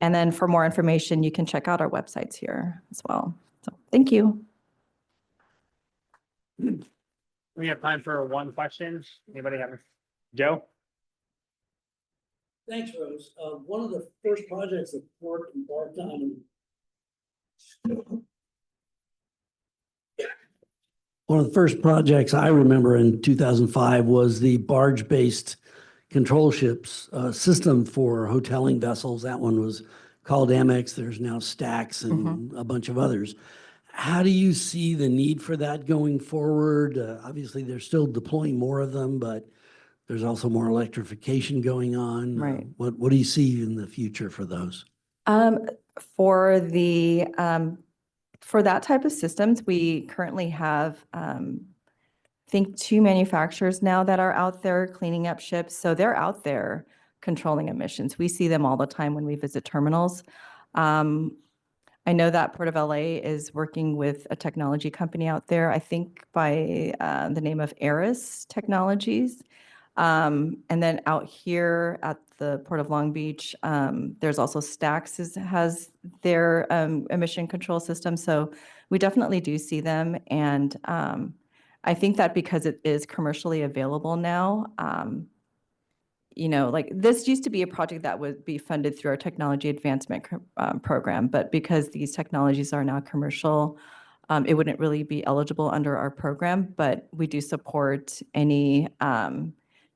And then for more information, you can check out our websites here as well. So thank you. We have time for one question. Anybody have? Joe? Thanks, Rose. One of the first projects that Port embarked on. One of the first projects I remember in 2005 was the barge-based control ships system for hoteling vessels. That one was called Amex. There's now Stax and a bunch of others. How do you see the need for that going forward? Obviously, they're still deploying more of them, but there's also more electrification going on. Right. What do you see in the future for those? For that type of systems, we currently have, I think, 2 manufacturers now that are out there cleaning up ships. So they're out there controlling emissions. We see them all the time when we visit terminals. I know that Port of LA is working with a technology company out there, I think by the name of Aris Technologies. And then out here at the Port of Long Beach, there's also Stax has their emission control system. So we definitely do see them. And I think that because it is commercially available now, like this used to be a project that would be funded through our technology advancement program, but because these technologies are now commercial, it wouldn't really be eligible under our program, but we do support any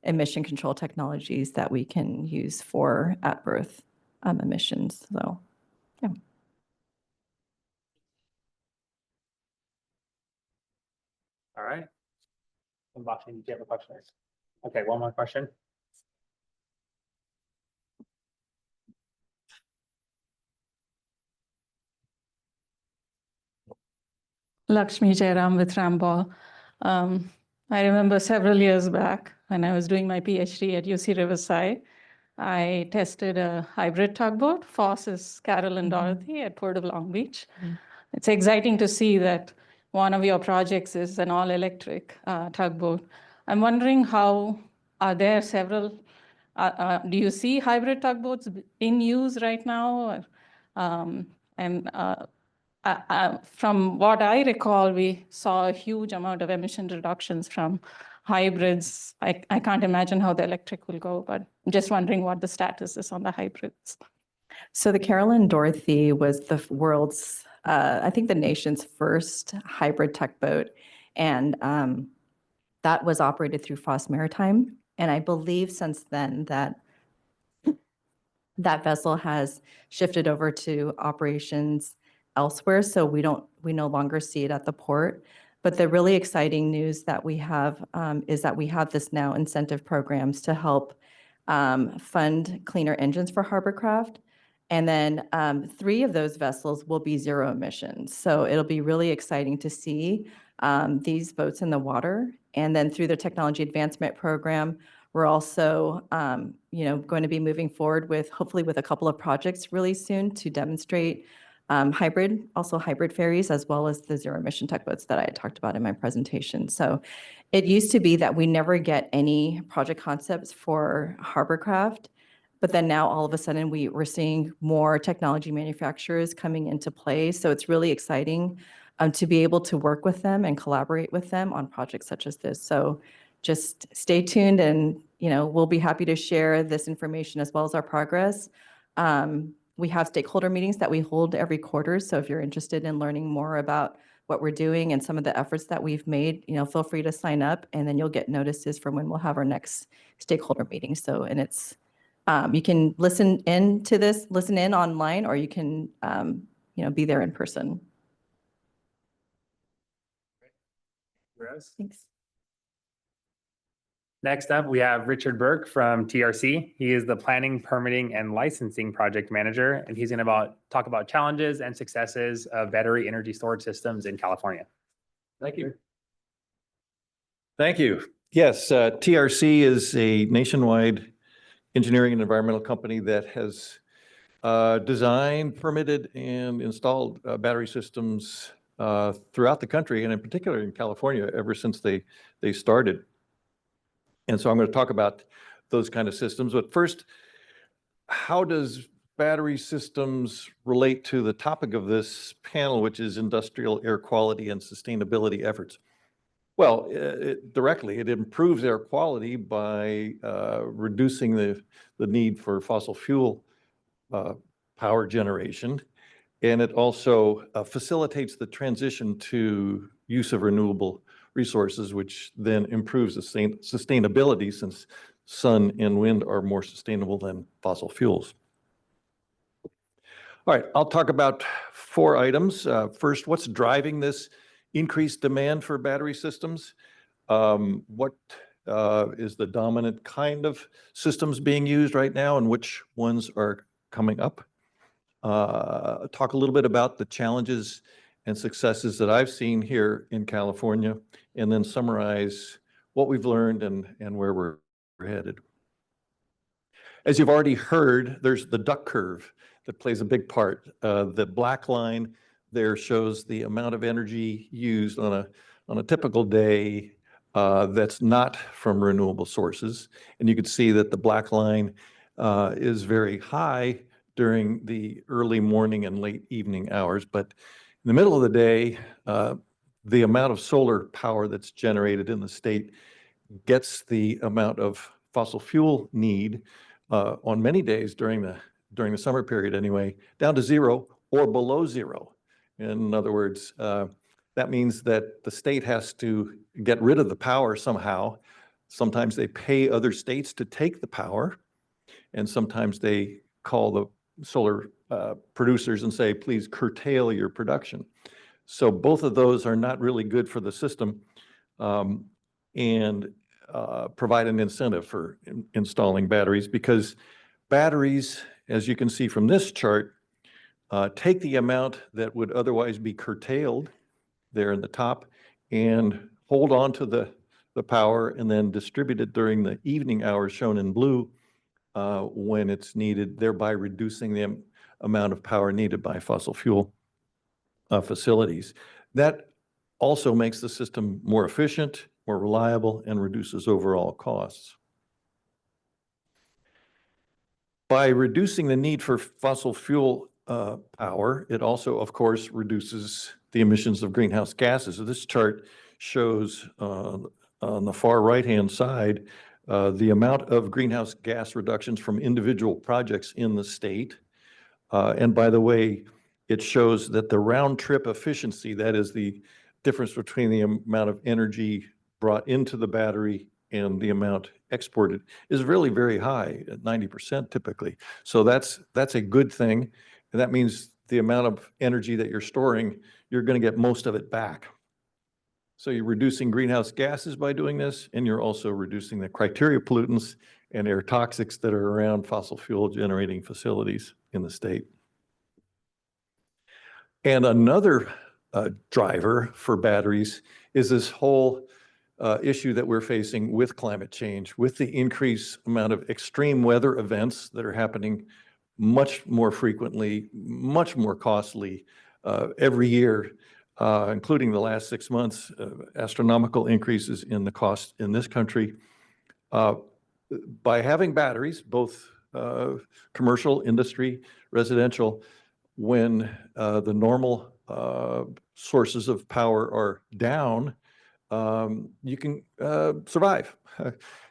emission control technologies that we can use for at-berth emissions. So, yeah. All right. Sebastian, do you have a question? Okay, one more question. Lakshmi Jairam with Ramball. I remember several years back when I was doing my PhD at UC Riverside, I tested a hybrid tugboat, Foss's Carol and Dorothy at Port of Long Beach. It's exciting to see that one of your projects is an all-electric tugboat. I'm wondering how, are there several, do you see hybrid tugboats in use right now? From what I recall, we saw a huge amount of emission reductions from hybrids. I can't imagine how the electric will go, but I'm just wondering what the status is on the hybrids. So the Carolyn Dorothy was the world's, I think the nation's first hybrid tugboat. And that was operated through Foss Maritime. And I believe since then that vessel has shifted over to operations elsewhere. So we no longer see it at the port. But the really exciting news that we have is that we have this now incentive programs to help fund cleaner engines for Harborcraft. And then 3 of those vessels will be zero emissions. So it'll be really exciting to see these boats in the water. And then through the Technology Advancement Program, we're also going to be moving forward with, hopefully with a couple of projects really soon to demonstrate hybrid ferries, as well as the zero emission tugboats that I had talked about in my presentation. So it used to be that we never get any project concepts for Harborcraft, but then now all of a sudden we're seeing more technology manufacturers coming into play. So it's really exciting to be able to work with them and collaborate with them on projects such as this. So just stay tuned, and we'll be happy to share this information as well as our progress. We have stakeholder meetings that we hold every quarter. So if you're interested in learning more about what we're doing and some of the efforts that we've made, feel free to sign up, and then you'll get notices from when we'll have our next stakeholder meeting. So, and it's, you can listen in online, or you can, be there in person. Thanks. Next up, we have Richard Burke from TRC. He is the Planning, Permitting, and Licensing Project Manager, and he's going to talk about challenges and successes of battery energy storage systems in California. Thank you. Thank you. Yes, TRC is a nationwide engineering and environmental company that has designed, permitted, and installed battery systems throughout the country, and in particular in California, ever since they started. And so I'm going to talk about those kind of systems. But first, how does battery systems relate to the topic of this panel, which is industrial air quality and sustainability efforts? Well, directly, it improves air quality by reducing the need for fossil fuel power generation. And it also facilitates the transition to use of renewable resources, which then improves the sustainability, since sun and wind are more sustainable than fossil fuels. All right, I'll talk about 4 items. First, what's driving this increased demand for battery systems? What is the dominant kind of systems being used right now, and which ones are coming up? Talk a little bit about the challenges and successes that I've seen here in California, and then summarize what we've learned and where we're headed. As you've already heard, there's the duck curve that plays a big part. The black line there shows the amount of energy used on a typical day that's not from renewable sources. And you can see that the black line is very high during the early morning and late evening hours. But in the middle of the day, the amount of solar power that's generated in the state gets the amount of fossil fuel need on many days during the summer period anyway, down to 0 or below 0. In other words, that means that the state has to get rid of the power somehow. Sometimes they pay other states to take the power, and sometimes they call the solar producers and say, please curtail your production. So both of those are not really good for the system, and provide an incentive for installing batteries, because batteries, as you can see from this chart, take the amount that would otherwise be curtailed there in the top and hold on to the power, and then distribute it during the evening hours shown in blue when it's needed, thereby reducing the amount of power needed by fossil fuel facilities. That also makes the system more efficient, more reliable, and reduces overall costs. By reducing the need for fossil fuel power, it also, of course, reduces the emissions of greenhouse gases. So this chart shows on the far right-hand side the amount of greenhouse gas reductions from individual projects in the state. And by the way, it shows that the round trip efficiency, that is the difference between the amount of energy brought into the battery and the amount exported, is really very high, at 90% typically. So that's a good thing. And that means the amount of energy that you're storing, you're going to get most of it back. So you're reducing greenhouse gases by doing this, and you're also reducing the criteria pollutants and air toxics that are around fossil fuel generating facilities in the state. And another driver for batteries is this whole issue that we're facing with climate change, with the increased amount of extreme weather events that are happening much more frequently, much more costly every year, including the last 6 months, astronomical increases in the cost in this country. By having batteries, both commercial, industry, residential, when the normal sources of power are down, you can survive.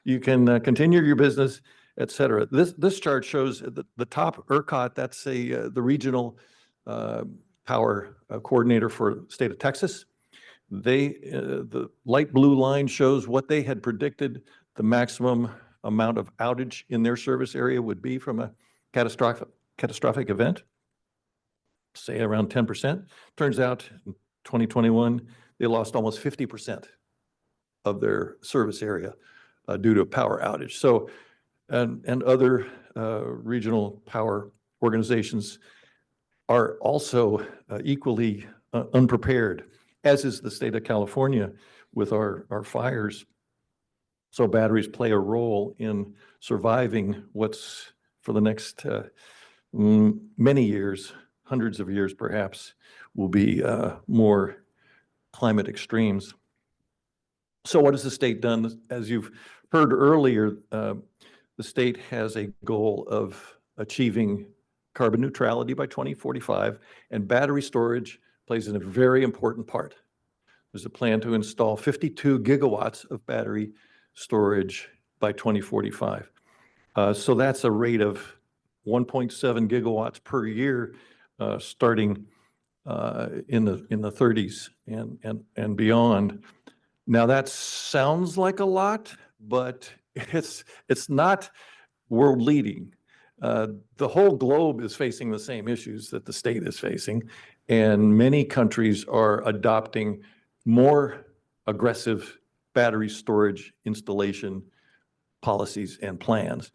You can continue your business, et cetera. This chart shows the top ERCOT, that's the regional power coordinator for the state of Texas. The light blue line shows what they had predicted the maximum amount of outage in their service area would be from a catastrophic event, say around 10%. Turns out in 2021, they lost almost 50% of their service area due to a power outage. So, and other regional power organizations are also equally unprepared, as is the state of California with our fires. So batteries play a role in surviving what's for the next many years, hundreds of years perhaps, will be more climate extremes. So what has the state done? As you've heard earlier, the state has a goal of achieving carbon neutrality by 2045, and battery storage plays a very important part. There's a plan to install 52 gigawatts of battery storage by 2045. So that's a rate of 1.7 gigawatts per year, starting in the 30s and beyond. Now that sounds like a lot, but it's not world leading. The whole globe is facing the same issues that the state is facing, and many countries are adopting more aggressive battery storage installation policies and plans.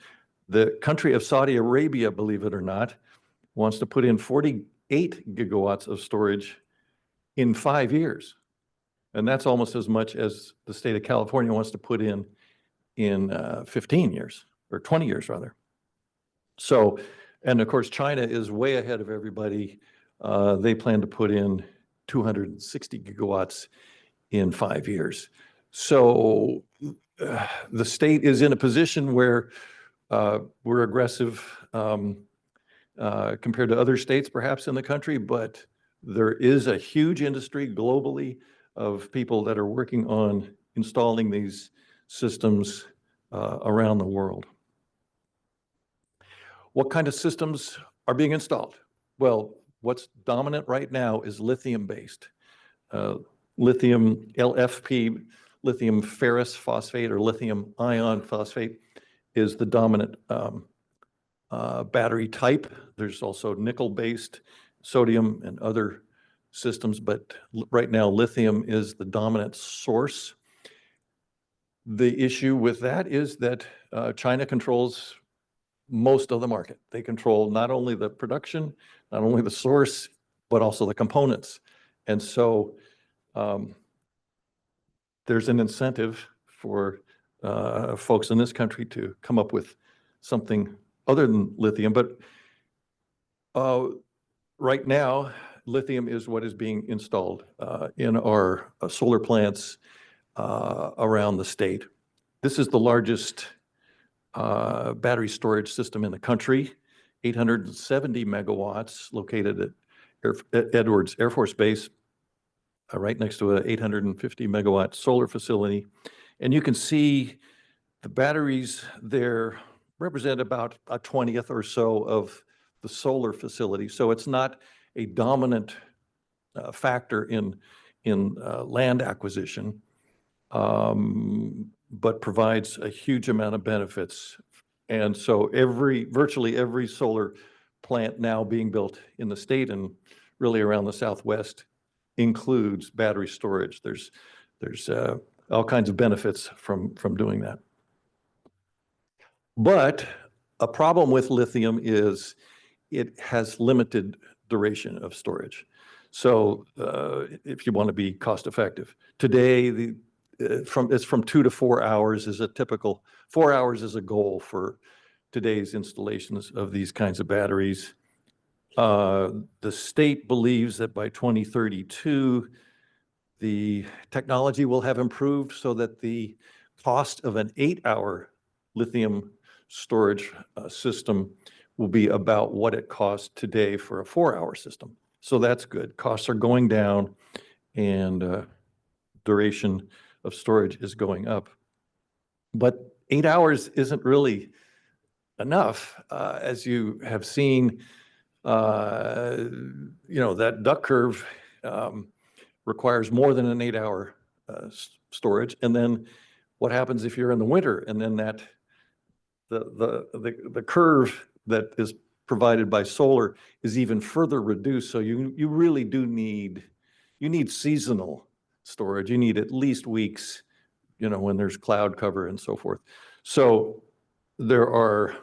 The country of Saudi Arabia, believe it or not, wants to put in 48 gigawatts of storage in 5 years. And that's almost as much as the state of California wants to put in 15 years, or 20 years rather. So, and of course, China is way ahead of everybody. They plan to put in 260 gigawatts in 5 years. So the state is in a position where we're aggressive compared to other states perhaps in the country, but there is a huge industry globally of people that are working on installing these systems around the world. What kind of systems are being installed? Well, what's dominant right now is lithium-based. Lithium LFP, lithium ferrous phosphate, or lithium ion phosphate is the dominant battery type. There's also nickel-based, sodium, and other systems, but right now lithium is the dominant source. The issue with that is that China controls most of the market. They control not only the production, not only the source, but also the components. And so there's an incentive for folks in this country to come up with something other than lithium, but right now, lithium is what is being installed in our solar plants around the state. This is the largest battery storage system in the country, 870 megawatts, located at Edwards Air Force Base, right next to an 850 megawatt solar facility. And you can see the batteries there represent about a 20th or so of the solar facility. So it's not a dominant factor in land acquisition, but provides a huge amount of benefits. And so virtually every solar plant now being built in the state and really around the Southwest includes battery storage. There's all kinds of benefits from doing that. But a problem with lithium is it has limited duration of storage. So if you want to be cost effective, today it's from 2 to 4 hours is a typical, 4 hours is a goal for today's installations of these kinds of batteries. The state believes that by 2032, the technology will have improved so that the cost of an 8-hour lithium storage system will be about what it costs today for a 4-hour system. So that's good. Costs are going down and duration of storage is going up. But 8 hours isn't really enough. As you have seen, that duck curve requires more than an 8-hour storage. And then what happens if you're in the winter and then the curve that is provided by solar is even further reduced. So you really do need seasonal storage. You need at least weeks, when there's cloud cover and so forth. So there are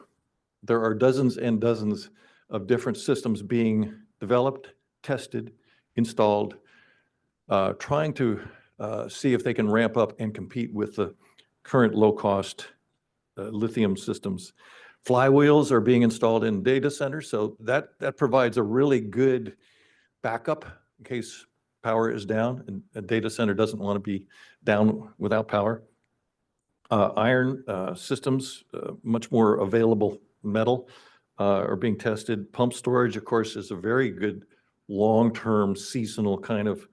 dozens and dozens of different systems being developed, tested, installed, trying to see if they can ramp up and compete with the current low-cost lithium systems. Flywheels are being installed in data centers, so that provides a really good backup in case power is down, and a data center doesn't want to be down without power. Iron systems, much more available metal, are being tested. Pump storage, of course, is a very good long-term seasonal kind of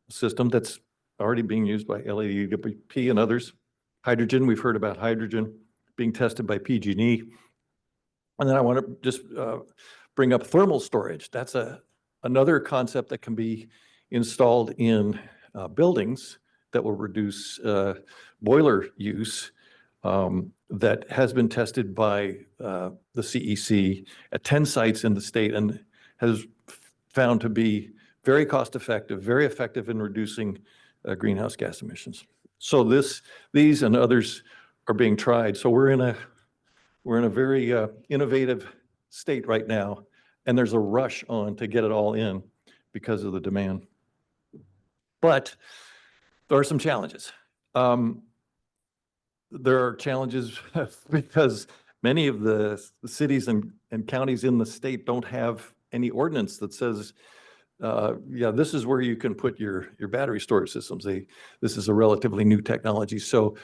system that's already being used by A&WMA and others. Hydrogen, we've heard about hydrogen being tested by PG&E. And then I want to just bring up thermal storage. That's another concept that can be installed in buildings that will reduce boiler use, that has been tested by the CEC at 10 sites in the state and has found to be very cost effective, very effective in reducing greenhouse gas emissions. So these and others are being tried. So we're in a very innovative state right now, and there's a rush on to get it all in because of the demand. But there are some challenges. There are challenges because many of the cities and counties in the state don't have any ordinance that says, this is where you can put your battery storage systems. This is a relatively new technology. So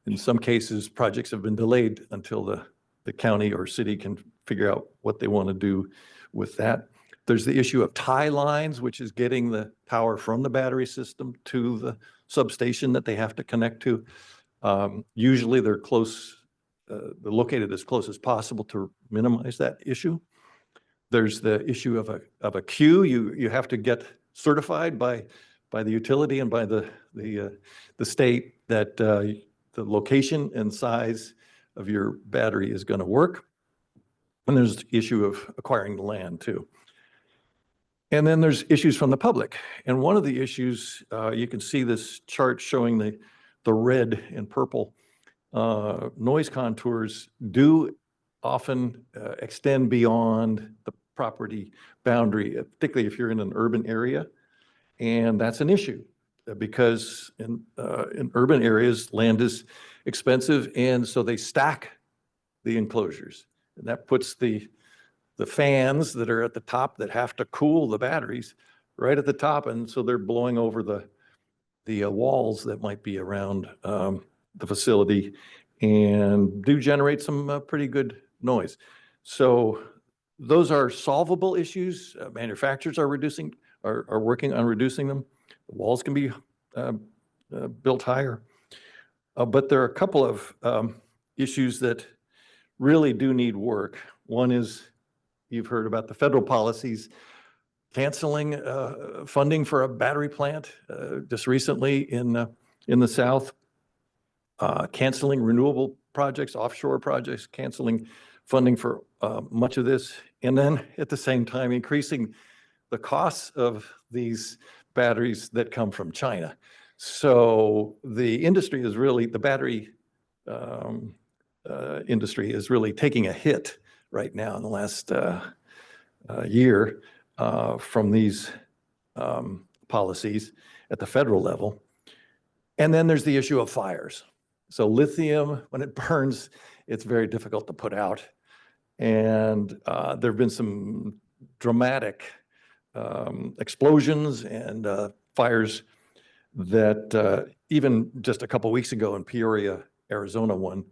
in some cases, projects have been delayed until the county or city can figure out what they want to do with that. There's the issue of tie lines, which is getting the power from the battery system to the substation that they have to connect to. Usually they're located as close as possible to minimize that issue. There's the issue of a queue. You have to get certified by the utility and by the state that the location and size of your battery is going to work. And there's the issue of acquiring the land too. And then there's issues from the public. And one of the issues, you can see this chart showing the red and purple noise contours do often extend beyond the property boundary, particularly if you're in an urban area. And that's an issue because in urban areas, land is expensive, and so they stack the enclosures. And that puts the fans that are at the top that have to cool the batteries right at the top. And so they're blowing over the walls that might be around the facility and do generate some pretty good noise. So those are solvable issues. Manufacturers are working on reducing them. The walls can be built higher. But there are a couple of issues that really do need work. One is, you've heard about the federal policies canceling funding for a battery plant just recently in the South, canceling renewable projects, offshore projects, canceling funding for much of this, and then at the same time increasing the costs of these batteries that come from China. So the industry is really, the battery industry is really taking a hit right now in the last year from these policies at the federal level. And then there's the issue of fires. So lithium, when it burns, it's very difficult to put out. And there have been some dramatic explosions and fires that even just a couple weeks ago in Peoria, Arizona, one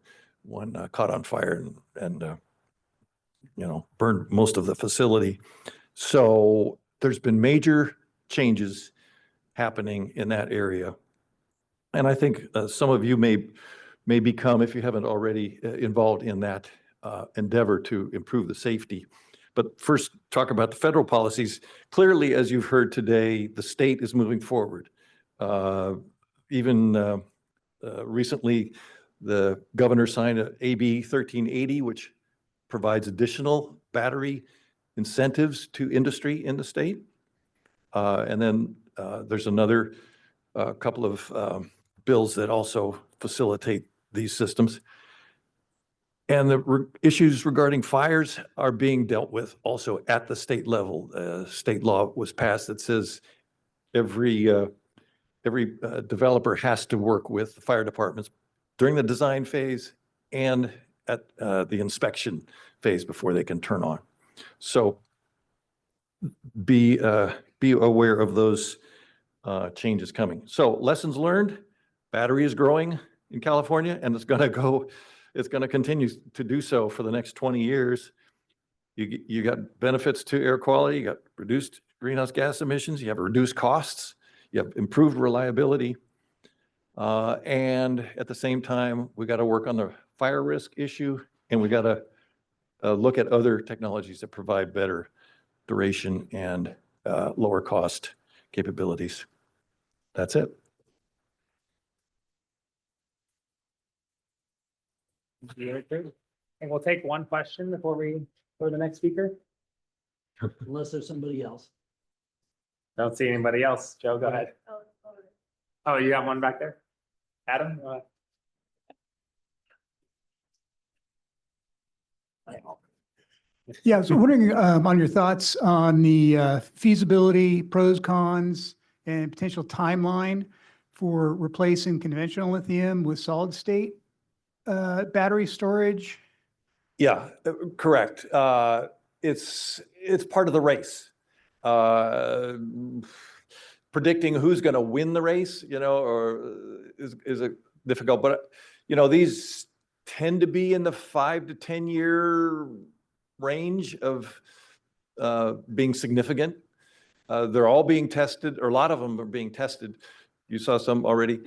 caught on fire and burned most of the facility. So there's been major changes happening in that area. And I think some of you may become, if you haven't already, involved in that endeavor to improve the safety. But first, talk about the federal policies. Clearly, as you've heard today, the state is moving forward. Even recently, the governor signed a AB 1380, which provides additional battery incentives to industry in the state. And then there's another couple of bills that also facilitate these systems. And the issues regarding fires are being dealt with also at the state level. State law was passed that says every developer has to work with the fire departments during the design phase and at the inspection phase before they can turn on. So be aware of those changes coming. So lessons learned, battery is growing in California, and it's going to continue to do so for the next 20 years. You got benefits to air quality, you got reduced greenhouse gas emissions, you have reduced costs, you have improved reliability. And at the same time, we got to work on the fire risk issue, and we got to look at other technologies that provide better duration and lower cost capabilities. That's it. And we'll take one question before we go to the next speaker. Unless there's somebody else. Don't see anybody else. Joe, go ahead. Oh, you got one back there? Adam? Go ahead. Yeah, I was wondering on your thoughts on the feasibility, pros, cons, and potential timeline for replacing conventional lithium with solid state battery storage. Yeah, correct. It's part of the race. Predicting who's going to win the race, or is it difficult? But these tend to be in the 5 to 10 year range of being significant. They're all being tested, or a lot of them are being tested. You saw some already.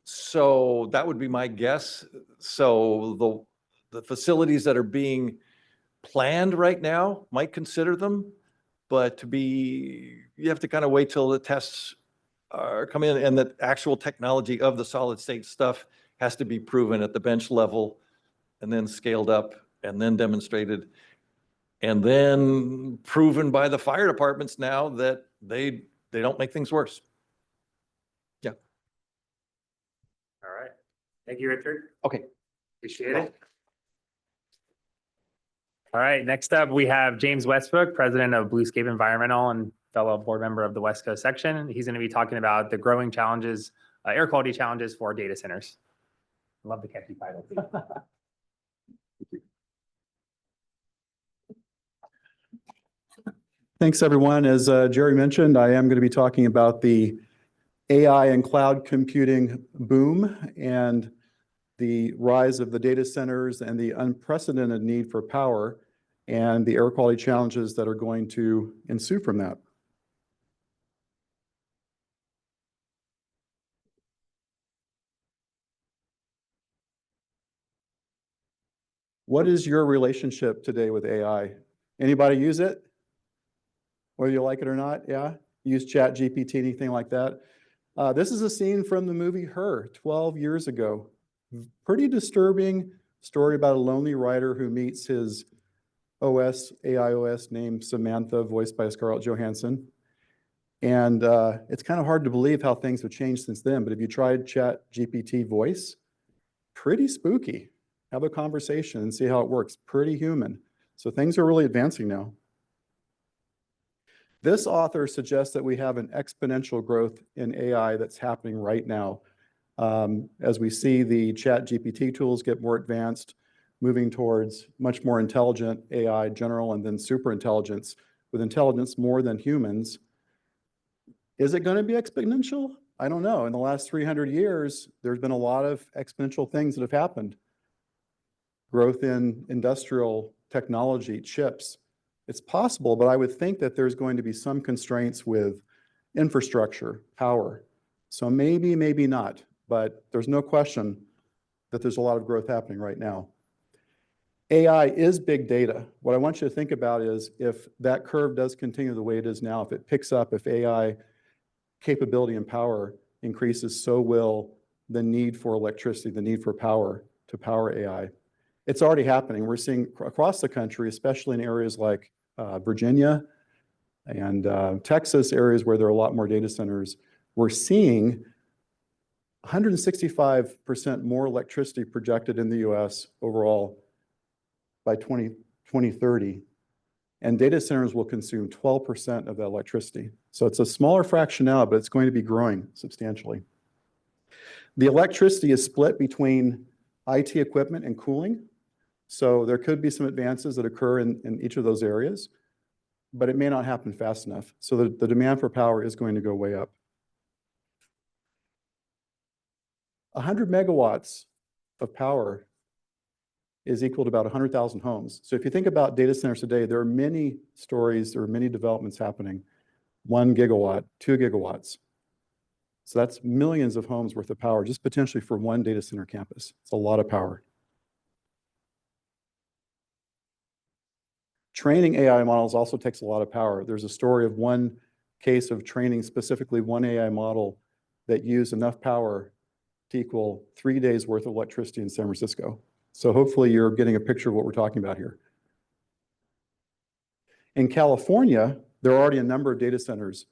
So that would be my guess. So the facilities that are being planned right now might consider them, but you have to kind of wait till the tests come in, and the actual technology of the solid state stuff has to be proven at the bench level and then scaled up and then demonstrated and then proven by the fire departments now that they don't make things worse. Yeah. All right. Thank you, Richard. Okay. Appreciate it. All right, next up, we have James Westbrook, president of Bluescape Environmental and fellow board member of the West Coast section. He's going to be talking about the growing challenges, air quality challenges for data centers. I love the catchy title. Thanks, everyone. As Jerry mentioned, I am going to be talking about the AI and cloud computing boom and the rise of the data centers and the unprecedented need for power and the air quality challenges that are going to ensue from that. What is your relationship today with AI? Anybody use it? Whether you like it or not, yeah? Use ChatGPT, anything like that? This is a scene from the movie Her, 12 years ago. Pretty disturbing story about a lonely writer who meets his AI OS named Samantha, voiced by Scarlett Johansson. And it's kind of hard to believe how things have changed since then, but if you tried ChatGPT voice, pretty spooky. Have a conversation and see how it works. Pretty human. So things are really advancing now. This author suggests that we have an exponential growth in AI that's happening right now. As we see the ChatGPT tools get more advanced, moving towards much more intelligent AI, general, and then super intelligence, with intelligence more than humans. Is it going to be exponential? I don't know. In the last 300 years, there's been a lot of exponential things that have happened. Growth in industrial technology, chips. It's possible, but I would think that there's going to be some constraints with infrastructure, power. So maybe, maybe not, but there's no question that there's a lot of growth happening right now. AI is big data. What I want you to think about is if that curve does continue the way it is now, if it picks up, if AI capability and power increases, so will the need for electricity, the need for power to power AI. It's already happening. We're seeing across the country, especially in areas like Virginia and Texas, areas where there are a lot more data centers, we're seeing 165% more electricity projected in the US overall by 2030. And data centers will consume 12% of that electricity. So it's a smaller fraction now, but it's going to be growing substantially. The electricity is split between IT equipment and cooling. So there could be some advances that occur in each of those areas, but it may not happen fast enough. So the demand for power is going to go way up. 100 megawatts of power is equal to about 100,000 homes. So if you think about data centers today, there are many stories, there are many developments happening. 1 gigawatt, 2 gigawatts. So that's millions of homes worth of power, just potentially for one data center campus. It's a lot of power. Training AI models also takes a lot of power. There's a story of one case of training specifically one AI model that used enough power to equal 3 days worth of electricity in San Francisco. So hopefully you're getting a picture of what we're talking about here. In California, there are already a number of data centers,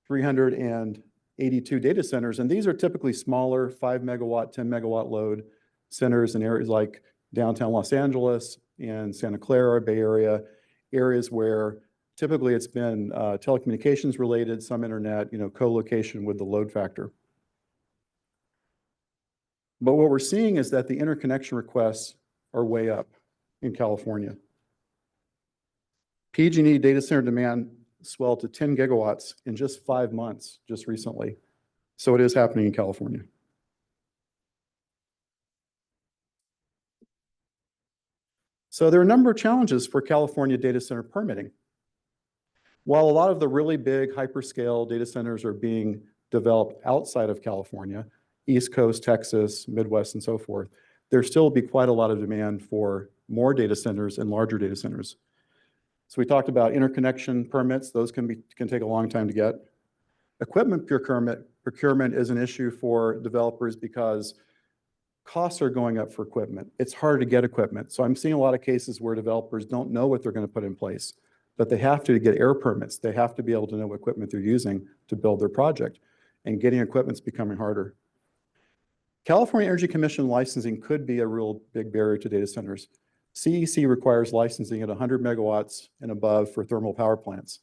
382 data centers, and these are typically smaller 5 megawatt, 10 megawatt load centers in areas like downtown Los Angeles and Santa Clara, Bay Area, areas where typically it's been telecommunications related, some internet, co-location with the load factor. But what we're seeing is that the interconnection requests are way up in California. PG&E data center demand swelled to 10 gigawatts in just 5 months, just recently. So it is happening in California. So there are a number of challenges for California data center permitting. While a lot of the really big hyperscale data centers are being developed outside of California, East Coast, Texas, Midwest, and so forth, there still will be quite a lot of demand for more data centers and larger data centers. So we talked about interconnection permits. Those can take a long time to get. Equipment procurement is an issue for developers because costs are going up for equipment. It's hard to get equipment. So I'm seeing a lot of cases where developers don't know what they're going to put in place, but they have to get air permits. They have to be able to know what equipment they're using to build their project, and getting equipment's becoming harder. California Energy Commission licensing could be a real big barrier to data centers. CEC requires licensing at 100 megawatts and above for thermal power plants,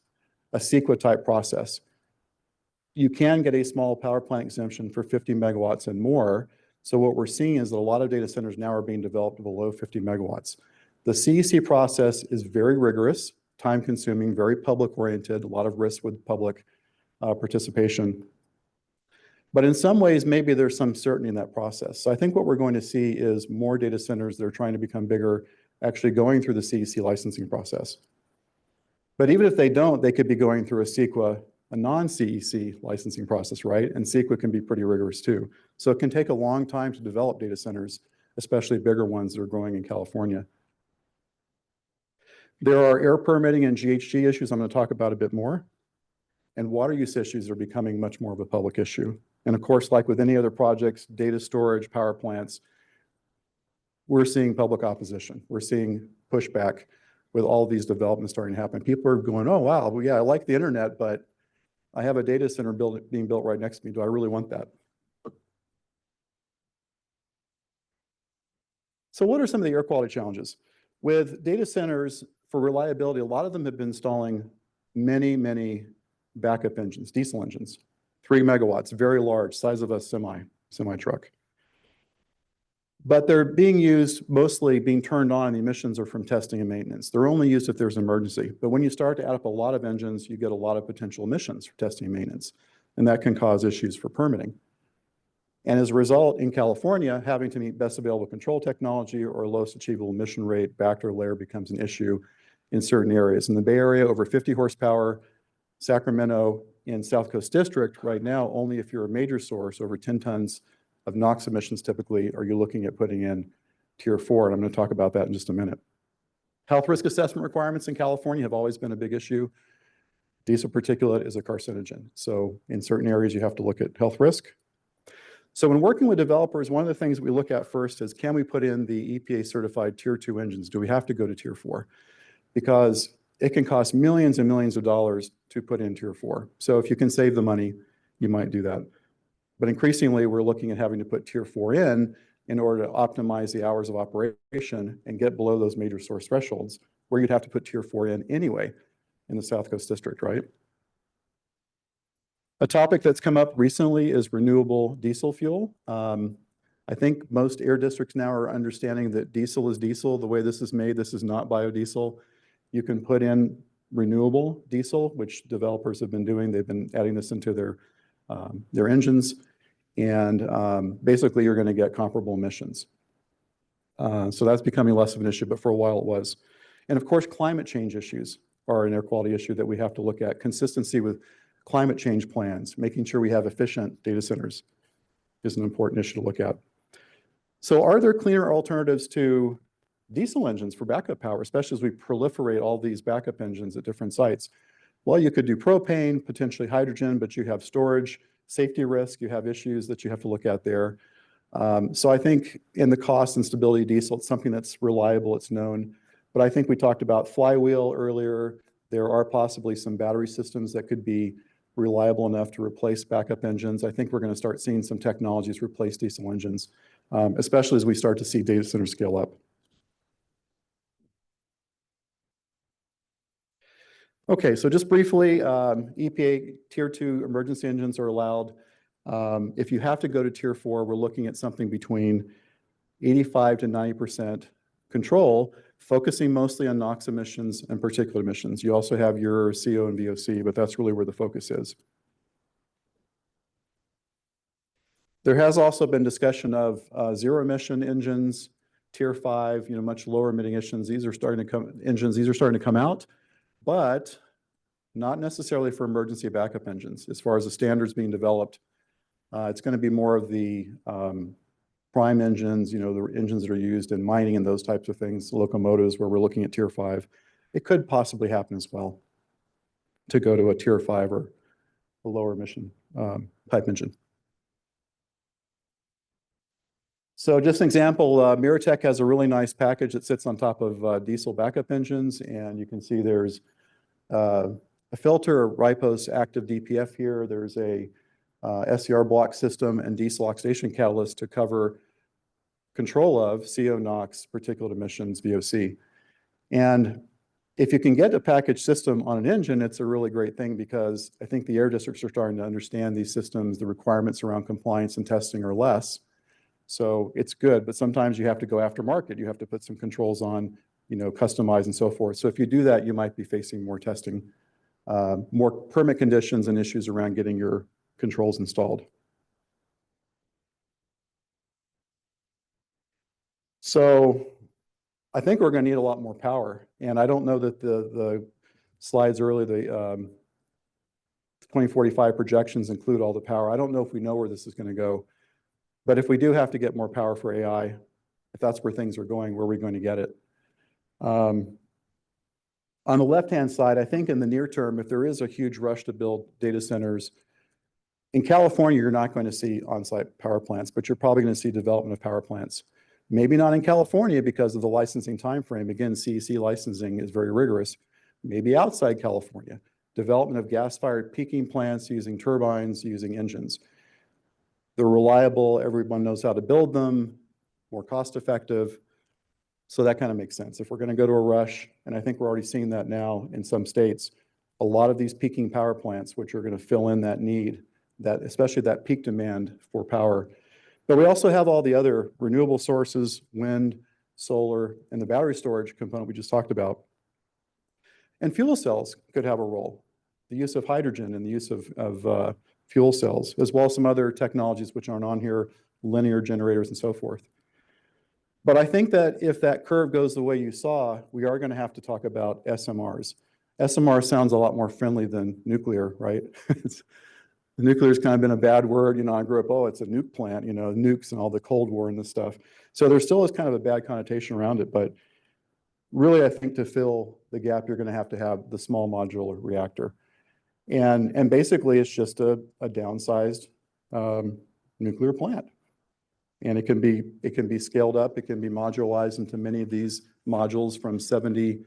a CEQA type process. You can get a small power plant exemption for 50 megawatts and more. So what we're seeing is that a lot of data centers now are being developed below 50 megawatts. The CEC process is very rigorous. time-consuming, very public-oriented, a lot of risk with public participation. But in some ways, maybe there's some certainty in that process. So I think what we're going to see is more data centers that are trying to become bigger, actually going through the CEC licensing process. But even if they don't, they could be going through a CEQA, a non-CEC licensing process, right? And CEQA can be pretty rigorous too. So it can take a long time to develop data centers, especially bigger ones that are growing in California. There are air permitting and GHG issues I'm going to talk about a bit more. And water use issues are becoming much more of a public issue. And of course, like with any other projects, data storage, power plants, we're seeing public opposition. We're seeing pushback with all these developments starting to happen. People are going, oh, wow, well, yeah, I like the internet, but I have a data center being built right next to me. Do I really want that? So what are some of the air quality challenges? With data centers, for reliability, a lot of them have been installing many backup engines, diesel engines, 3 megawatts, very large, size of a semi-truck. But they're being used, mostly being turned on, the emissions are from testing and maintenance. They're only used if there's an emergency. But when you start to add up a lot of engines, you get a lot of potential emissions for testing and maintenance. And that can cause issues for permitting. And as a result, in California, having to meet best available control technology or lowest achievable emission rate, backdoor layer becomes an issue in certain areas. In the Bay Area, over 50 horsepower, Sacramento in South Coast District, right now, only if you're a major source, over 10 tons of NOx emissions typically, are you looking at putting in Tier 4, and I'm going to talk about that in just a minute. Health risk assessment requirements in California have always been a big issue. Diesel particulate is a carcinogen. So in certain areas, you have to look at health risk. So when working with developers, one of the things we look at first is, can we put in the EPA certified Tier 2 engines? Do we have to go to Tier 4? Because it can cost millions and millions of dollars to put in Tier 4. So if you can save the money, you might do that. But increasingly, we're looking at having to put Tier 4 in order to optimize the hours of operation and get below those major source thresholds, where you'd have to put Tier 4 in anyway in the South Coast District, right? A topic that's come up recently is renewable diesel fuel. I think most air districts now are understanding that diesel is diesel. The way this is made, this is not biodiesel. You can put in renewable diesel, which developers have been doing. They've been adding this into their engines. And basically, you're going to get comparable emissions. So that's becoming less of an issue, but for a while it was. And of course, climate change issues are an air quality issue that we have to look at. Consistency with climate change plans, making sure we have efficient data centers is an important issue to look at. So are there cleaner alternatives to diesel engines for backup power, especially as we proliferate all these backup engines at different sites? Well, you could do propane, potentially hydrogen, but you have storage, safety risk, you have issues that you have to look at there. So I think in the cost and stability of diesel, it's something that's reliable, it's known. But I think we talked about flywheel earlier. There are possibly some battery systems that could be reliable enough to replace backup engines. I think we're going to start seeing some technologies replace diesel engines, especially as we start to see data centers scale up. Okay, so just briefly, EPA Tier 2 emergency engines are allowed. If you have to go to Tier 4, we're looking at something between 85 to 90% control, focusing mostly on NOx emissions and particulate emissions. You also have your CO and VOC, but that's really where the focus is. There has also been discussion of zero emission engines, Tier 5, much lower emitting emissions. These are starting to come out, but not necessarily for emergency backup engines. As far as the standards being developed, it's going to be more of the prime engines, the engines that are used in mining and those types of things, locomotives where we're looking at Tier 5. It could possibly happen as well to go to a Tier 5 or a lower emission type engine. So just an example, Miratech has a really nice package that sits on top of diesel backup engines, and you can see there's a filter, a Ripos active DPF here. There's a SCR block system and diesel oxidation catalyst to cover control of CO, NOx, particulate emissions, VOC. And if you can get a package system on an engine, it's a really great thing because I think the air districts are starting to understand these systems, the requirements around compliance and testing are less. So it's good, but sometimes you have to go after market. You have to put some controls on customized and so forth. So if you do that, you might be facing more testing, more permit conditions and issues around getting your controls installed. So I think we're going to need a lot more power. And I don't know that the slides earlier, the 2045 projections include all the power. I don't know if we know where this is going to go. But if we do have to get more power for AI, if that's where things are going, where are we going to get it? On the left-hand side, I think in the near term, if there is a huge rush to build data centers, in California, you're not going to see on-site power plants, but you're probably going to see development of power plants. Maybe not in California because of the licensing timeframe. Again, CEC licensing is very rigorous. Maybe outside California, development of gas-fired peaking plants using turbines, using engines. They're reliable, everyone knows how to build them, more cost-effective. So that kind of makes sense. If we're going to go to a rush, and I think we're already seeing that now in some states, a lot of these peaking power plants, which are going to fill in that need, that especially that peak demand for power. But we also have all the other renewable sources, wind, solar, and the battery storage component we just talked about. And fuel cells could have a role. The use of hydrogen and the use of fuel cells, as well as some other technologies which aren't on here, linear generators and so forth. But I think that if that curve goes the way you saw, we are going to have to talk about SMRs. SMR sounds a lot more friendly than nuclear, right? Nuclear's kind of been a bad word. I grew up, oh, it's a nuke plant, nukes and all the Cold War and this stuff. So there still is kind of a bad connotation around it. But really, I think to fill the gap, you're going to have the small modular reactor. And basically, it's just a downsized nuclear plant. And it can be scaled up. It can be modularized into many of these modules from 70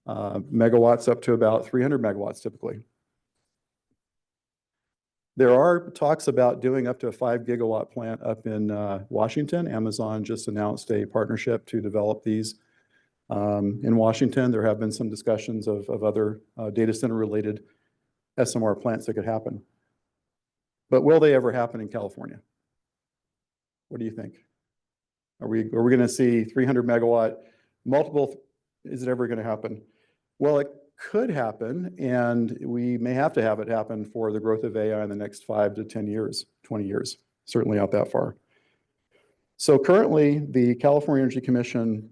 megawatts up to about 300 megawatts typically. There are talks about doing up to a 5 gigawatt plant up in Washington. Amazon just announced a partnership to develop these in Washington. There have been some discussions of other data center related SMR plants that could happen. But will they ever happen in California? What do you think? Are we going to see 300 megawatt multiple? Is it ever going to happen? Well, it could happen, and we may have to have it happen for the growth of AI in the next 5 to 10 years, 20 years, certainly out that far. So currently, the California Energy Commission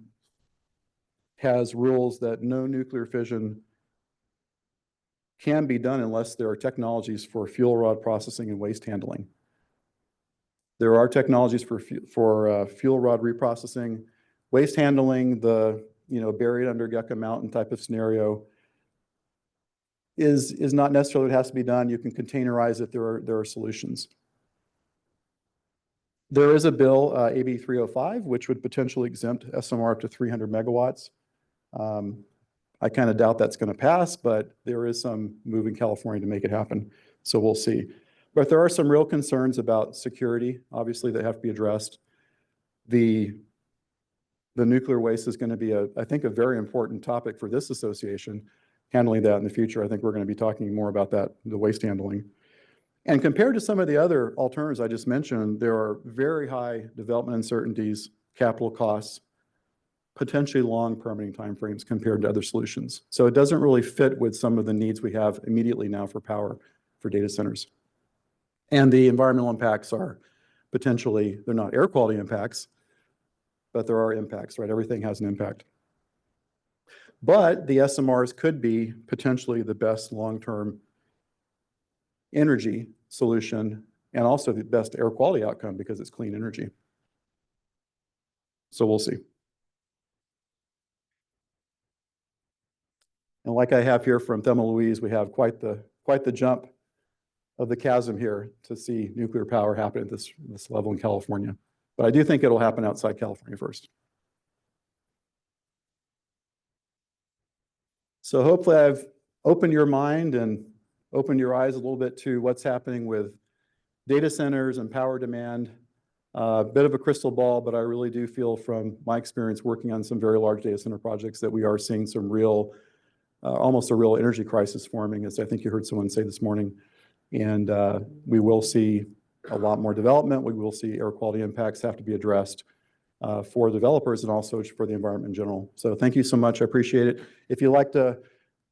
has rules that no nuclear fission can be done unless there are technologies for fuel rod processing and waste handling. There are technologies for fuel rod reprocessing, waste handling, the buried under Yucca Mountain type of scenario is not necessarily what has to be done. You can containerize it. There are solutions. There is a bill, AB 305, which would potentially exempt SMR up to 300 megawatts. I kind of doubt that's going to pass, but there is some move in California to make it happen. So we'll see. But there are some real concerns about security, obviously, that have to be addressed. The nuclear waste is going to be, I think, a very important topic for this association, handling that in the future. I think we're going to be talking more about that, the waste handling. And compared to some of the other alternatives I just mentioned, there are very high development uncertainties, capital costs, potentially long permitting timeframes compared to other solutions. So it doesn't really fit with some of the needs we have immediately now for power for data centers. And the environmental impacts are potentially, they're not air quality impacts, but there are impacts, right? Everything has an impact. But the SMRs could be potentially the best long-term energy solution and also the best air quality outcome because it's clean energy. So we'll see. And like I have here from Thelma Louise, we have quite the jump of the chasm here to see nuclear power happen at this level in California. But I do think it'll happen outside California first. So hopefully I've opened your mind and opened your eyes a little bit to what's happening with data centers and power demand. A bit of a crystal ball, but I really do feel from my experience working on some very large data center projects that we are seeing some real, almost a real energy crisis forming, as I think you heard someone say this morning. And we will see a lot more development. We will see air quality impacts have to be addressed. for developers and also for the environment in general. So thank you so much. I appreciate it. If you'd like to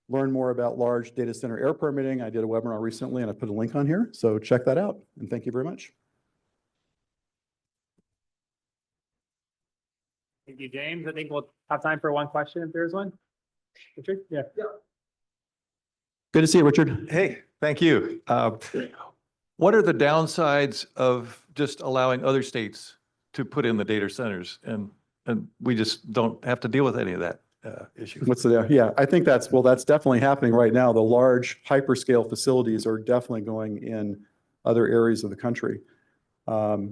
learn more about large data center air permitting, I did a webinar recently and I put a link on here. So check that out. And thank you very much. Thank you, James. I think we'll have time for one question if there's one. Richard? Yeah. Good to see you, Richard. Hey, thank you. What are the downsides of just allowing other states to put in the data centers and we just don't have to deal with any of that issue? Yeah, I think that's definitely happening right now. The large hyperscale facilities are definitely going in other areas of the country. Adverse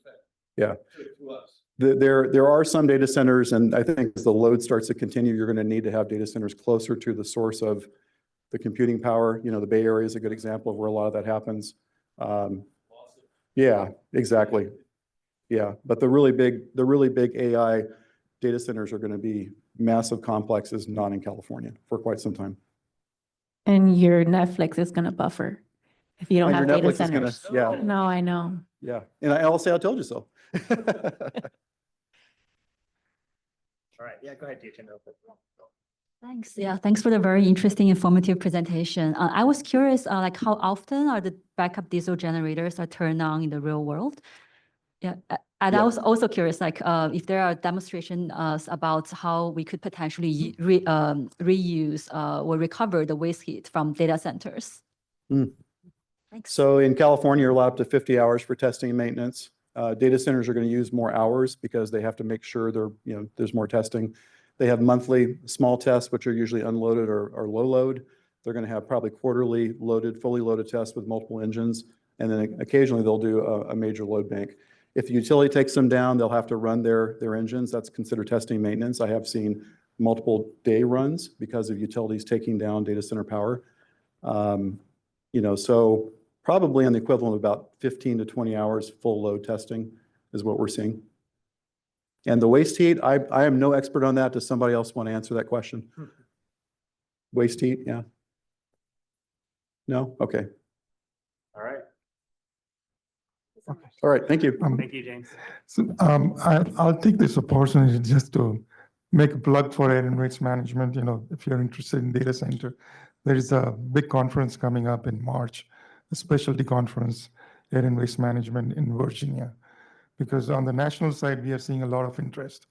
effect. Yeah. To us. There are some data centers, and I think as the load starts to continue, you're going to need to have data centers closer to the source of the computing power. You know, the Bay Area is a good example of where a lot of that happens. Yeah, exactly. Yeah, but the really big AI data centers are going to be massive complexes, not in California for quite some time. And your Netflix is going to buffer if you don't have your data Netflix is centers. gonna, yeah. No, I know. Yeah, and I'll say I told you so. All right. Yeah, go ahead, Jason. Thanks. Yeah, thanks for the very interesting, informative presentation. I was curious, like how often are the backup diesel generators are turned on in the real world? Yeah, and I was also curious, like if there are demonstrations about how we could potentially reuse or recover the waste heat from data centers. Thanks. So in California, you're allowed up to 50 hours for testing and maintenance. Data centers are going to use more hours because they have to make sure there's more testing. They have monthly small tests, which are usually unloaded or low load. They're going to have probably quarterly fully loaded tests with multiple engines. And then occasionally they'll do a major load bank. If the utility takes them down, they'll have to run their engines. That's considered testing and maintenance. I have seen multiple day runs because of utilities taking down data center power. So probably on the equivalent of about 15 to 20 hours full load testing is what we're seeing. And the waste heat, I am no expert on that. Does somebody else want to answer that question? Waste heat, yeah. No? Okay. All right. All right, thank you. Thank you, James. So I'll take this opportunity just to make a plug for air and waste management. You know, if you're interested in data center, there is a big conference coming up in March, a specialty conference, air and waste management in Virginia. Because on the national side, we are seeing a lot of interest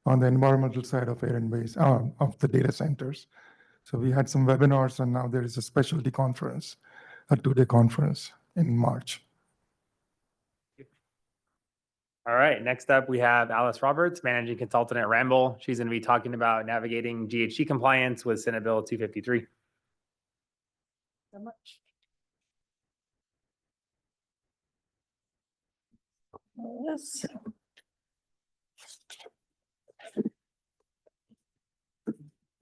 on the environmental side of air and waste, of the data centers. So we had some webinars, and now there is a specialty conference, a 2-day conference in March. All right, next up we have Alice Roberts, Managing Consultant at Ramble. She's going to be talking about navigating GHG compliance with Senate Bill 253. So much. Yes.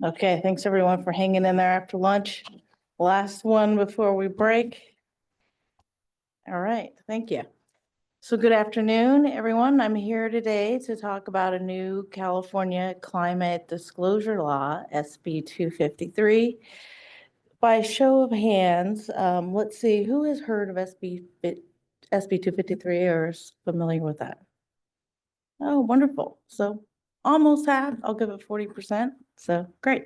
Okay, thanks everyone for hanging in there after lunch. Last one before we break. All right, thank you. So good afternoon, everyone. I'm here today to talk about a new California climate disclosure law, SB 253. By show of hands, let's see, who has heard of SB 253 or is familiar with that? Oh, wonderful. So almost half, I'll give it 40%. So great.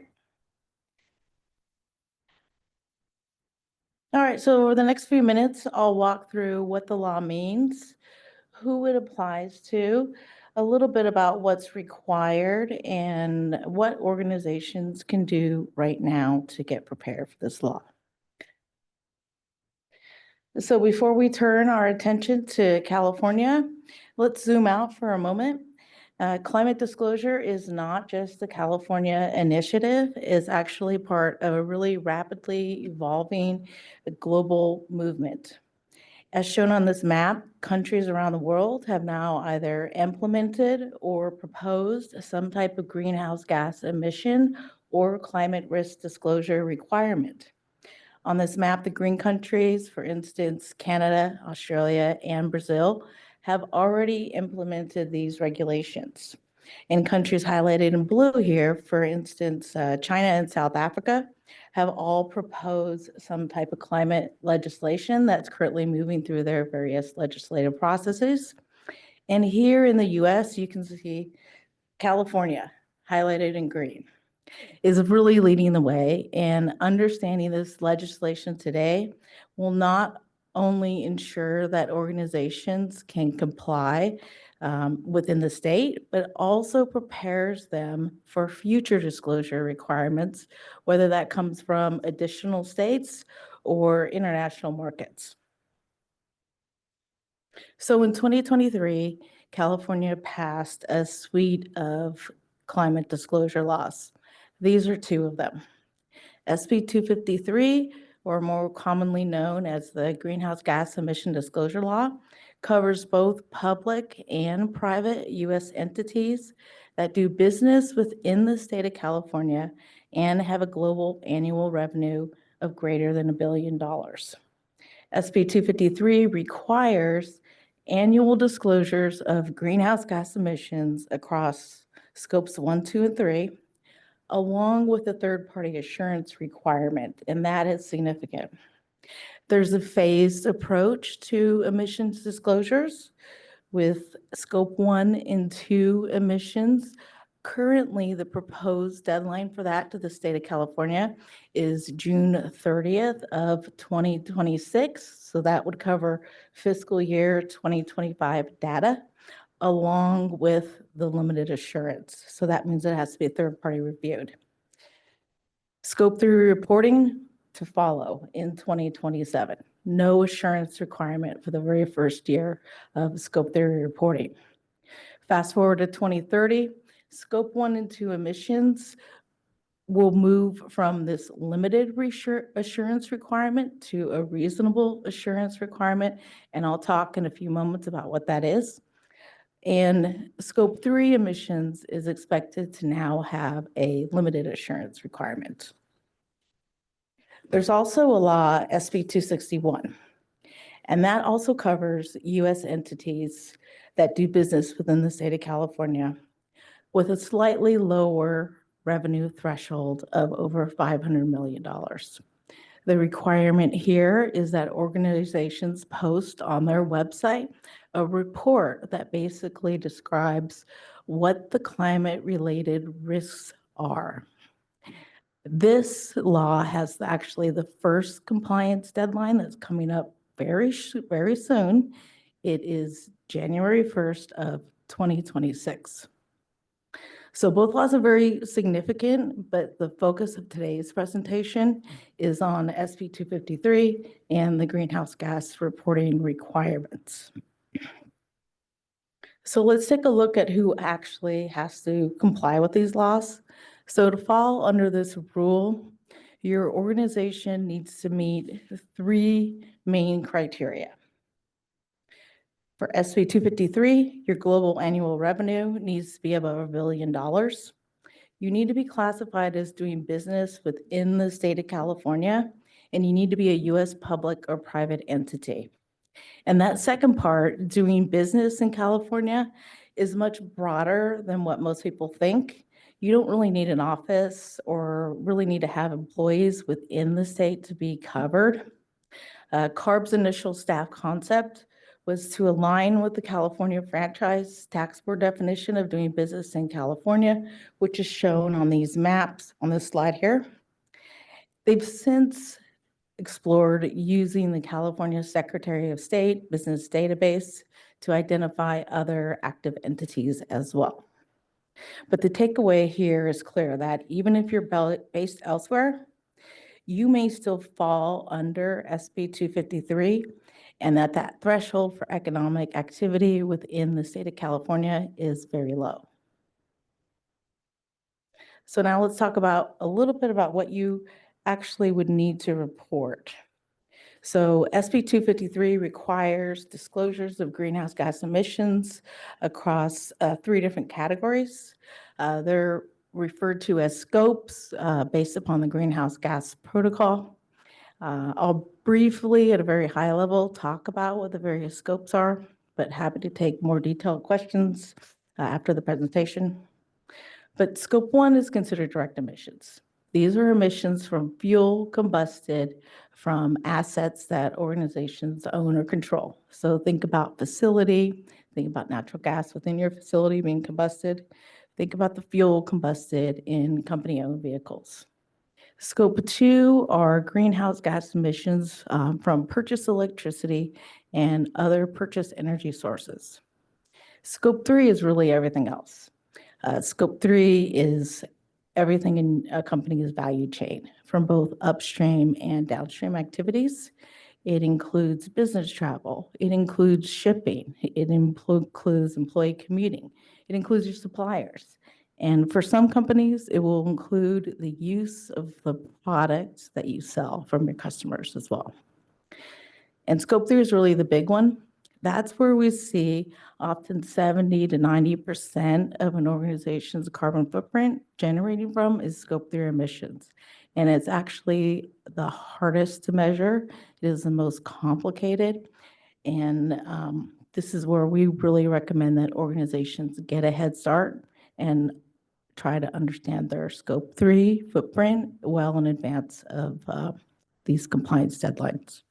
All right, so over the next few minutes, I'll walk through what the law means, who it applies to, a little bit about what's required and what organizations can do right now to get prepared for this law. So before we turn our attention to California, let's zoom out for a moment. Climate disclosure is not just the California initiative, it's actually part of a really rapidly evolving global movement. As shown on this map, countries around the world have now either implemented or proposed some type of greenhouse gas emission or climate risk disclosure requirement. On this map, the green countries, for instance, Canada, Australia, and Brazil, have already implemented these regulations. And countries highlighted in blue here, for instance, China and South Africa, have all proposed some type of climate legislation that's currently moving through their various legislative processes. And here in the US, you can see California highlighted in green is really leading the way, and understanding this legislation today will not only ensure that organizations can comply within the state, but also prepares them for future disclosure requirements, whether that comes from additional states or international markets. So in 2023, California passed a suite of climate disclosure laws. These are two of them. SB 253, or more commonly known as the Greenhouse Gas Emission Disclosure Law, covers both public and private U.S. entities that do business within the state of California and have a global annual revenue of greater than $1 billion. SB 253 requires annual disclosures of greenhouse gas emissions across scopes 1, 2, and 3, along with a third-party assurance requirement, and that is significant. There's a phased approach to emissions disclosures with scope 1 and 2 emissions. Currently, the proposed deadline for that to the state of California is June 30th of 2026. So that would cover fiscal year 2025 data along with the limited assurance. So that means it has to be third-party reviewed. Scope 3 reporting to follow in 2027. No assurance requirement for the very first year of Scope 3 reporting. Fast forward to 2030, Scope 1 and 2 emissions will move from this limited assurance requirement to a reasonable assurance requirement, and I'll talk in a few moments about what that is. And Scope 3 emissions is expected to now have a limited assurance requirement. There's also a law, SB 261, and that also covers U.S. entities that do business within the state of California with a slightly lower revenue threshold of over $500 million. The requirement here is that organizations post on their website a report that basically describes what the climate-related risks are. This law has actually the first compliance deadline that's coming up very soon. It is January 1st of 2026. So both laws are very significant, but the focus of today's presentation is on SB 253 and the greenhouse gas reporting requirements. So let's take a look at who actually has to comply with these laws. So to fall under this rule, your organization needs to meet 3 main criteria. For SB 253, your global annual revenue needs to be above $1 billion. You need to be classified as doing business within the state of California, and you need to be a U.S. public or private entity. And that second part, doing business in California, is much broader than what most people think. You don't really need an office or really need to have employees within the state to be covered. CARB's initial staff concept was to align with the California Franchise Tax Board definition of doing business in California, which is shown on these maps on this slide here. They've since explored using the California Secretary of State Business Database to identify other active entities as well. But the takeaway here is clear that even if you're based elsewhere, you may still fall under SB 253, and that threshold for economic activity within the state of California is very low. So now let's talk about a little bit about what you actually would need to report. So SB 253 requires disclosures of greenhouse gas emissions across 3 different categories. They're referred to as scopes based upon the Greenhouse Gas Protocol. I'll briefly, at a very high level, talk about what the various scopes are, but happy to take more detailed questions after the presentation. But scope 1 is considered direct emissions. These are emissions from fuel combusted from assets that organizations own or control. So think about facility, Think about natural gas within your facility being combusted. Think about the fuel combusted in company-owned vehicles. Scope 2 are greenhouse gas emissions from purchased electricity and other purchased energy sources. Scope 3 is really everything else. Scope 3 is everything in a company's value chain, from both upstream and downstream activities. It includes business travel. It includes shipping. It includes employee commuting. It includes your suppliers. And for some companies, it will include the use of the products that you sell from your customers as well. And scope 3 is really the big one. That's where we see often 70 to 90% of an organization's carbon footprint generating from is scope 3 emissions. And it's actually the hardest to measure. It is the most complicated. And this is where we really recommend that organizations get a head start and try to understand their scope 3 footprint well in advance of these compliance deadlines.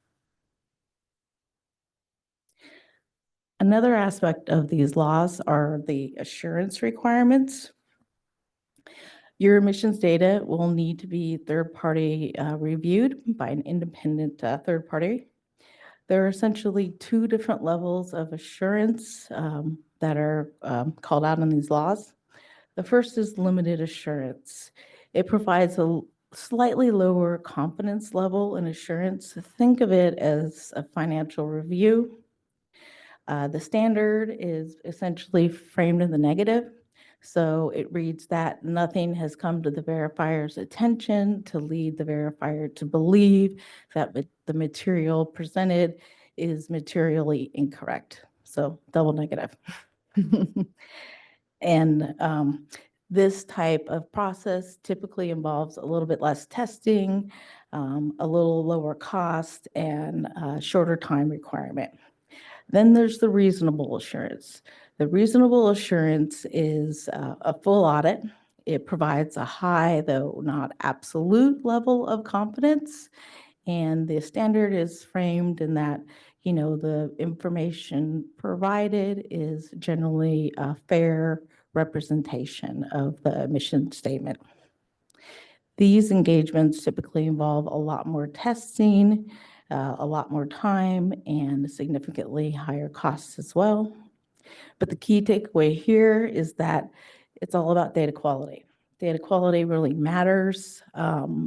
Another aspect of these laws are the assurance requirements. Your emissions data will need to be third-party reviewed by an independent third party. There are essentially two different levels of assurance that are called out in these laws. The first is limited assurance. It provides a slightly lower confidence level in assurance. Think of it as a financial review. The standard is essentially framed in the negative. So it reads that nothing has come to the verifier's attention to lead the verifier to believe that the material presented is materially incorrect. So double negative. And this type of process typically involves a little bit less testing, a little lower cost, and a shorter time requirement. Then there's the reasonable assurance. The reasonable assurance is a full audit. It provides a high, though not absolute, level of confidence. And the standard is framed in that, you know, the information provided is generally a fair representation of the emission statement. These engagements typically involve a lot more testing, a lot more time, and significantly higher costs as well. But the key takeaway here is that it's all about data quality. Data quality really matters,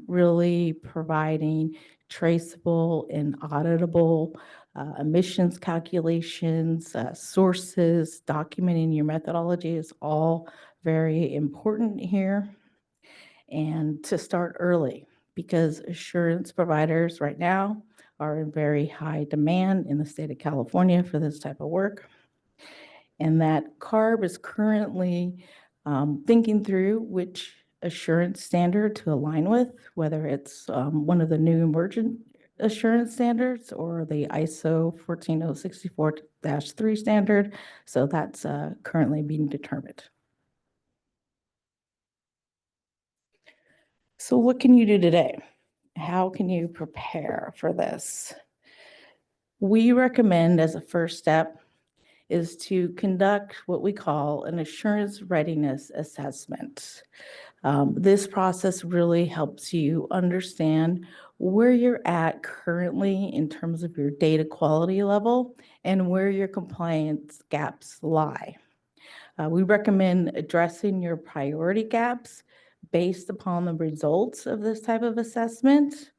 really providing traceable and auditable emissions calculations, sources, documenting your methodology is all very important here. And to start early, because assurance providers right now are in very high demand in the state of California for this type of work. And that CARB is currently thinking through which assurance standard to align with, whether it's one of the new emergent assurance standards or the ISO 14064-3 standard. So that's currently being determined. So what can you do today? How can you prepare for this? We recommend as a first step is to conduct what we call an assurance readiness assessment. This process really helps you understand where you're at currently in terms of your data quality level and where your compliance gaps lie. We recommend addressing your priority gaps based upon the results of this type of assessment.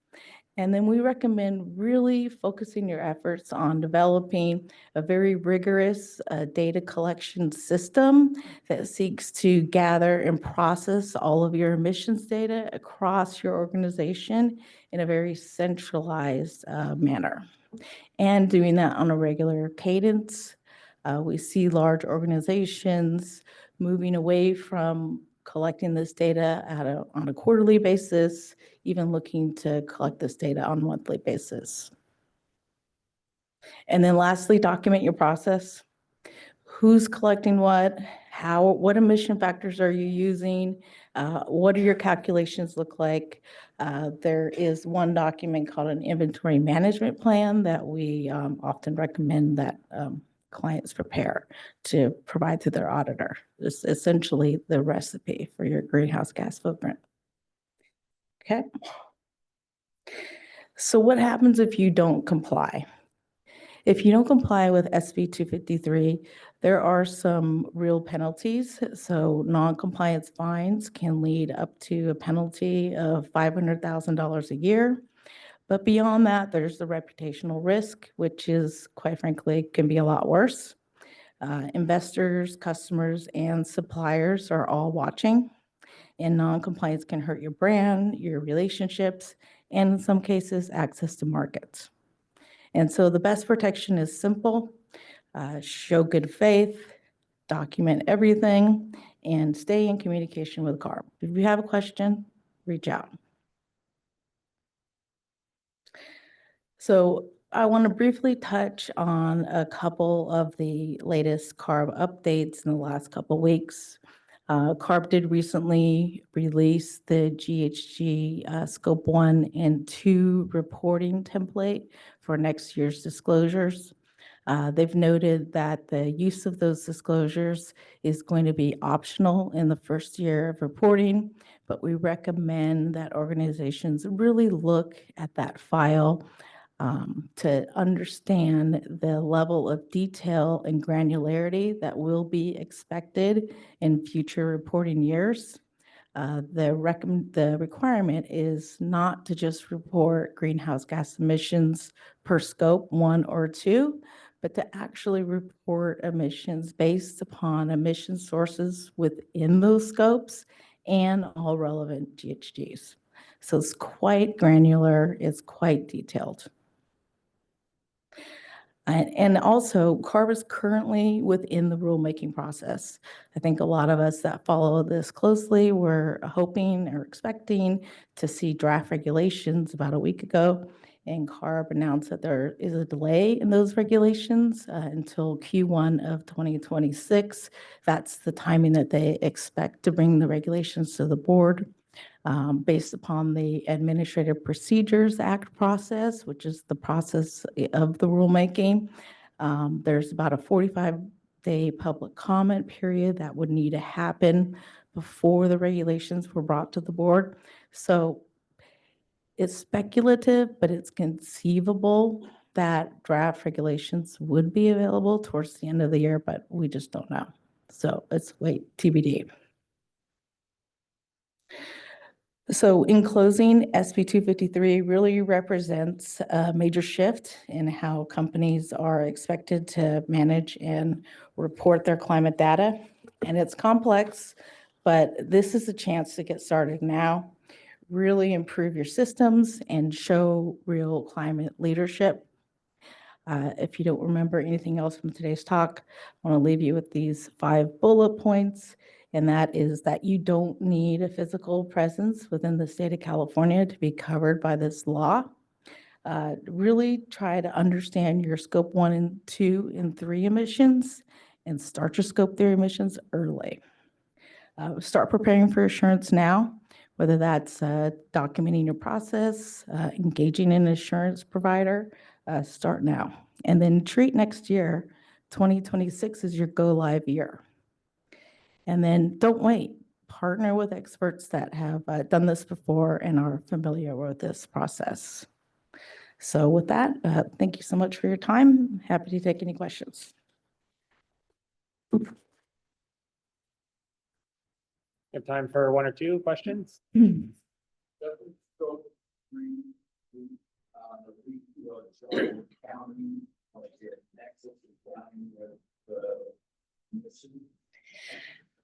And then we recommend really focusing your efforts on developing a very rigorous data collection system that seeks to gather and process all of your emissions data across your organization in a very centralized manner. And doing that on a regular cadence. We see large organizations moving away from collecting this data on a quarterly basis, even looking to collect this data on a monthly basis. And then lastly, document your process. Who's collecting what? What emission factors are you using? What do your calculations look like? There is one document called an inventory management plan that we often recommend that clients prepare to provide to their auditor. It's essentially the recipe for your greenhouse gas footprint. Okay. So what happens if you don't comply? If you don't comply with SB 253, there are some real penalties. So non-compliance fines can lead up to a penalty of $500,000 a year. But beyond that, there's the reputational risk, which is, quite frankly, can be a lot worse. Investors, customers, and suppliers are all watching, and non-compliance can hurt your brand, your relationships, and in some cases, access to markets. And so the best protection is simple: show good faith, document everything, and stay in communication with CARB. If you have a question, reach out. So I want to briefly touch on a couple of the latest CARB updates in the last couple of weeks. CARB did recently release the GHG Scope 1 and 2 reporting template for next year's disclosures. They've noted that the use of those disclosures is going to be optional in the first year of reporting, but we recommend that organizations really look at that file to understand the level of detail and granularity that will be expected in future reporting years. The requirement is not to just report greenhouse gas emissions per scope 1 or 2, but to actually report emissions based upon emission sources within those scopes and all relevant GHGs. So it's quite granular, it's quite detailed. And also, CARB is currently within the rulemaking process. I think a lot of us that follow this closely were hoping or expecting to see draft regulations about a week ago, and CARB announced that there is a delay in those regulations until Q1 of 2026. That's the timing that they expect to bring the regulations to the board. Based upon the Administrative Procedures Act process, which is the process of the rulemaking. There's about a 45-day public comment period that would need to happen before the regulations were brought to the board. So it's speculative, but it's conceivable that draft regulations would be available towards the end of the year, but we just don't know. So let's wait, TBD. So in closing, SB 253 really represents a major shift in how companies are expected to manage and report their climate data. And it's complex, but this is a chance to get started now, really improve your systems and show real climate leadership. If you don't remember anything else from today's talk, I want to leave you with these 5 bullet points. And that is that you don't need a physical presence within the state of California to be covered by this law. Really try to understand your scope 1 and 2 and 3 emissions and start your scope 3 emissions early. Start preparing for assurance now, whether that's documenting your process, engaging an assurance provider, start now. And then treat next year, 2026 as your go live year. And then don't wait. Partner with experts that have done this before and are familiar with this process. So with that, thank you so much for your time. Happy to take any questions. We have time for 1 or 2 questions.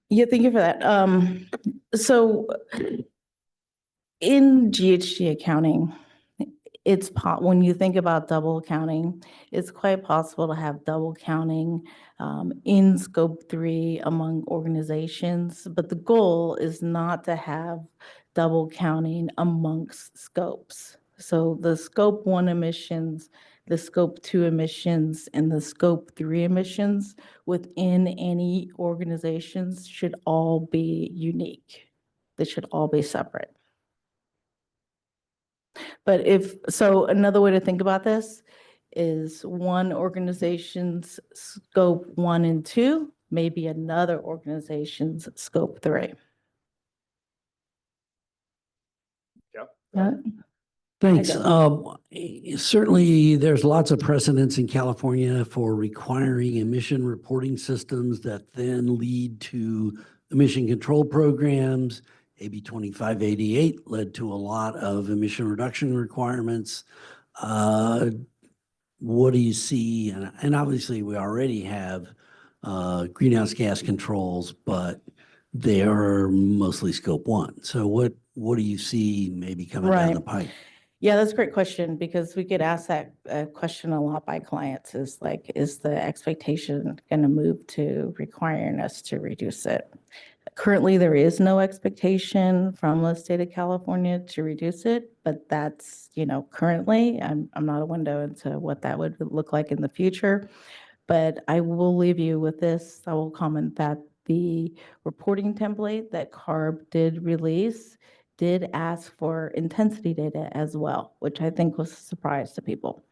Yeah, thank you for that. So in GHG accounting, when you think about double counting, it's quite possible to have double counting in scope 3 among organizations, but the goal is not to have double counting amongst scopes. So the scope 1 emissions, the scope 2 emissions, and the scope 3 emissions within any organizations should all be unique. They should all be separate. But so another way to think about this is one organization's scope 1 and 2, maybe another organization's scope 3. Thanks. Joe. Certainly, there's lots of precedents in California for requiring emission reporting systems that then lead to emission control programs. AB 2588 led to a lot of emission reduction requirements. What do you see? And obviously, we already have greenhouse gas controls, but they are mostly scope 1. So what do you see maybe coming down the pipe? Yeah, that's a great question because we get asked that question a lot by clients is like, is the expectation going to move to requiring us to reduce it? Currently, there is no expectation from the state of California to reduce it, but that's, currently, I'm not a window into what that would look like in the future. But I will leave you with this. I will comment that the reporting template that CARB did release did ask for intensity data as well, which I think was a surprise to people.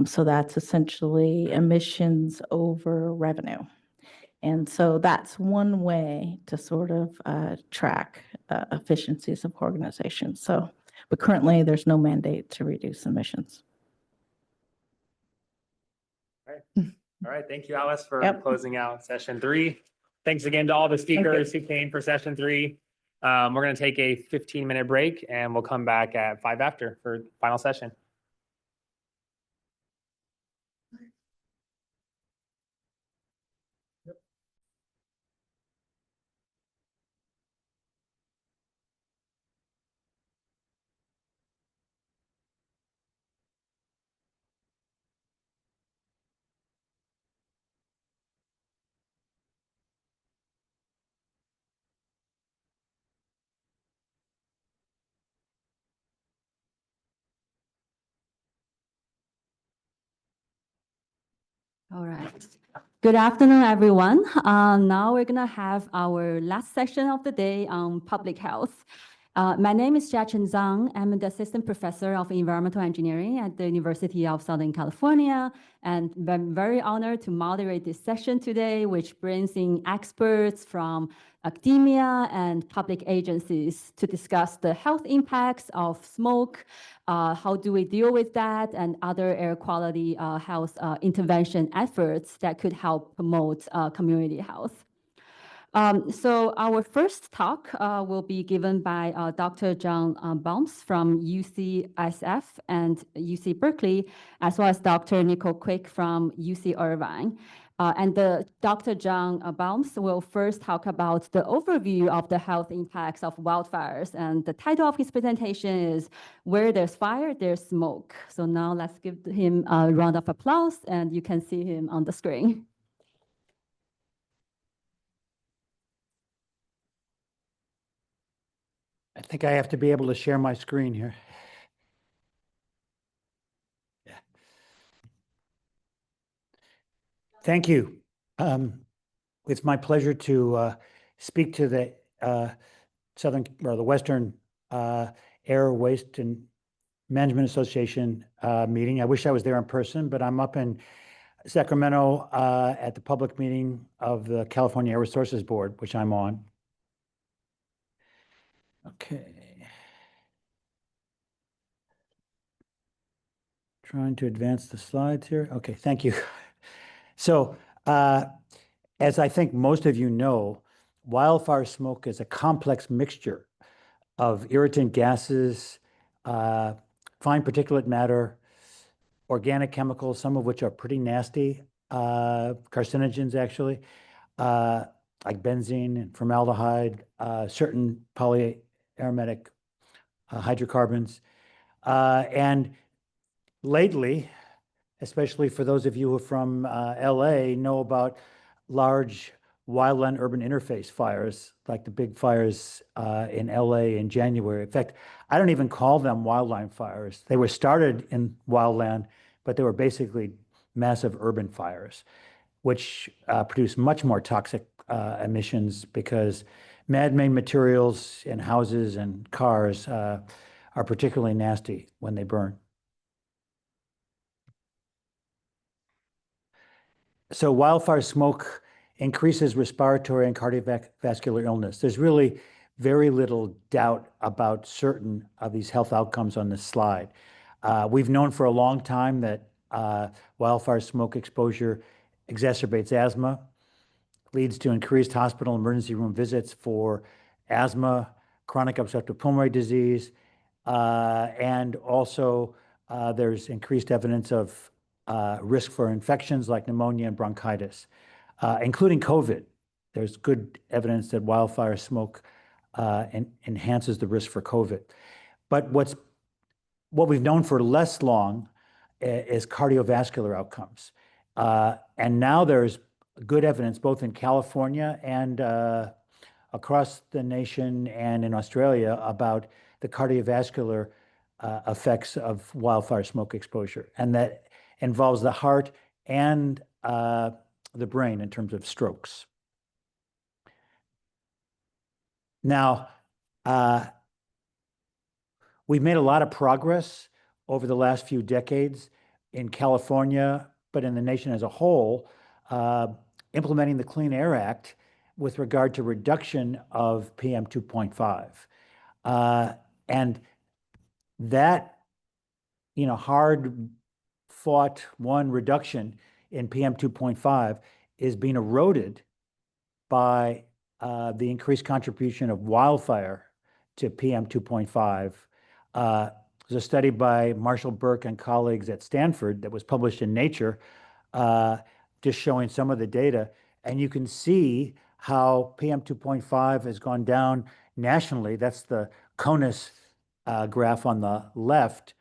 So that's essentially emissions over revenue. And so that's one way to sort of track efficiencies of organizations. So, but currently there's no mandate to reduce emissions. All right. Thank you, Alice, for closing out session 3. Thanks again to all the speakers who came for session 3. We're going to take a 15-minute break and we'll come back at 5 after for final session. All right. Good afternoon, everyone. Now we're going to have our last session of the day on public health. My name is Jiaqin Zhang. I'm the assistant professor of environmental engineering at the University of Southern California, and I'm very honored to moderate this session today, which brings in experts from academia and public agencies to discuss the health impacts of smoke, how do we deal with that, and other air quality health intervention efforts that could help promote community health. So our first talk will be given by Dr. John Baums from UCSF and UC Berkeley, as well as Dr. Nicole Quick from UC Irvine. And Dr. John Baums will first talk about the overview of the health impacts of wildfires. And the title of his presentation is Where There's Fire, There's Smoke. So now let's give him a round of applause, and you can see him on the screen. I think I have to be able to share my screen here. Yeah. Thank you. It's my pleasure to speak to the Western Air, Waste, and Management Association meeting. I wish I was there in person, but I'm up in Sacramento at the public meeting of the California Air Resources Board, which I'm on. Okay. Trying to advance the slides here. Okay, thank you. So, as I think most of you know, wildfire smoke is a complex mixture of irritant gases, fine particulate matter, organic chemicals, some of which are pretty nasty, carcinogens actually, like benzene and formaldehyde, certain polyaromatic hydrocarbons. And lately, especially for those of you who are from LA, know about large wildland-urban interface fires, like the big fires in LA in January. In fact, I don't even call them wildland fires. They were started in wildland, but they were basically massive urban fires, which produce much more toxic emissions because man-made materials in houses and cars are particularly nasty when they burn. So wildfire smoke increases respiratory and cardiovascular illness. There's really very little doubt about certain of these health outcomes on this slide. We've known for a long time that wildfire smoke exposure exacerbates asthma, leads to increased hospital emergency room visits for asthma, chronic obstructive pulmonary disease, and also there's increased evidence of risk for infections like pneumonia and bronchitis, including COVID. There's good evidence that wildfire smoke enhances the risk for COVID. But what we've known for less long is cardiovascular outcomes. And now there's good evidence both in California and across the nation and in Australia about the cardiovascular effects of wildfire smoke exposure. And that involves the heart and the brain in terms of strokes. Now, we've made a lot of progress over the last few decades in California, but in the nation as a whole, implementing the Clean Air Act with regard to reduction of PM 2.5. And that, hard fought one reduction in PM 2.5 is being eroded by the increased contribution of wildfire to PM 2.5. There's a study by Marshall Burke and colleagues at Stanford that was published in Nature, just showing some of the data. And you can see how PM 2.5 has gone down nationally. That's the CONUS graph on the left.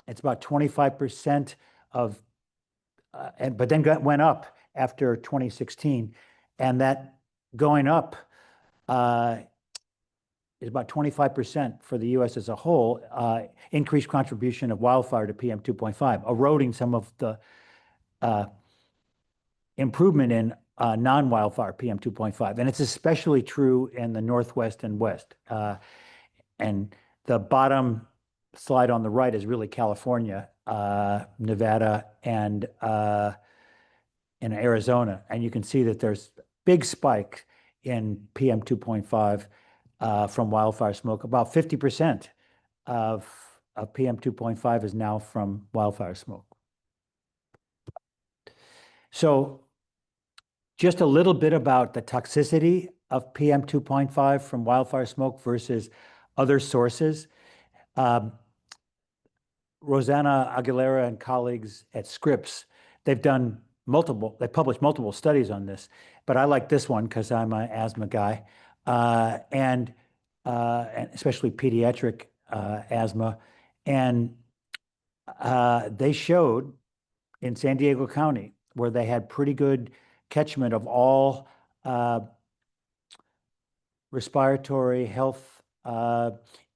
It's about 25% of, but then went up after 2016. And that going up is about 25% for the US as a whole, increased contribution of wildfire to PM 2.5, eroding some of the improvement in non-wildfire PM 2.5. And it's especially true in the Northwest and West. And the bottom slide on the right is really California, Nevada, and Arizona. And you can see that there's big spike in PM 2.5 from wildfire smoke. About 50% of PM 2.5 is now from wildfire smoke. So just a little bit about the toxicity of PM 2.5 from wildfire smoke versus other sources. Rosanna Aguilera and colleagues at Scripps, they published multiple studies on this, but I like this one because I'm an asthma guy, and especially pediatric asthma. And they showed in San Diego County, where they had pretty good catchment of all respiratory health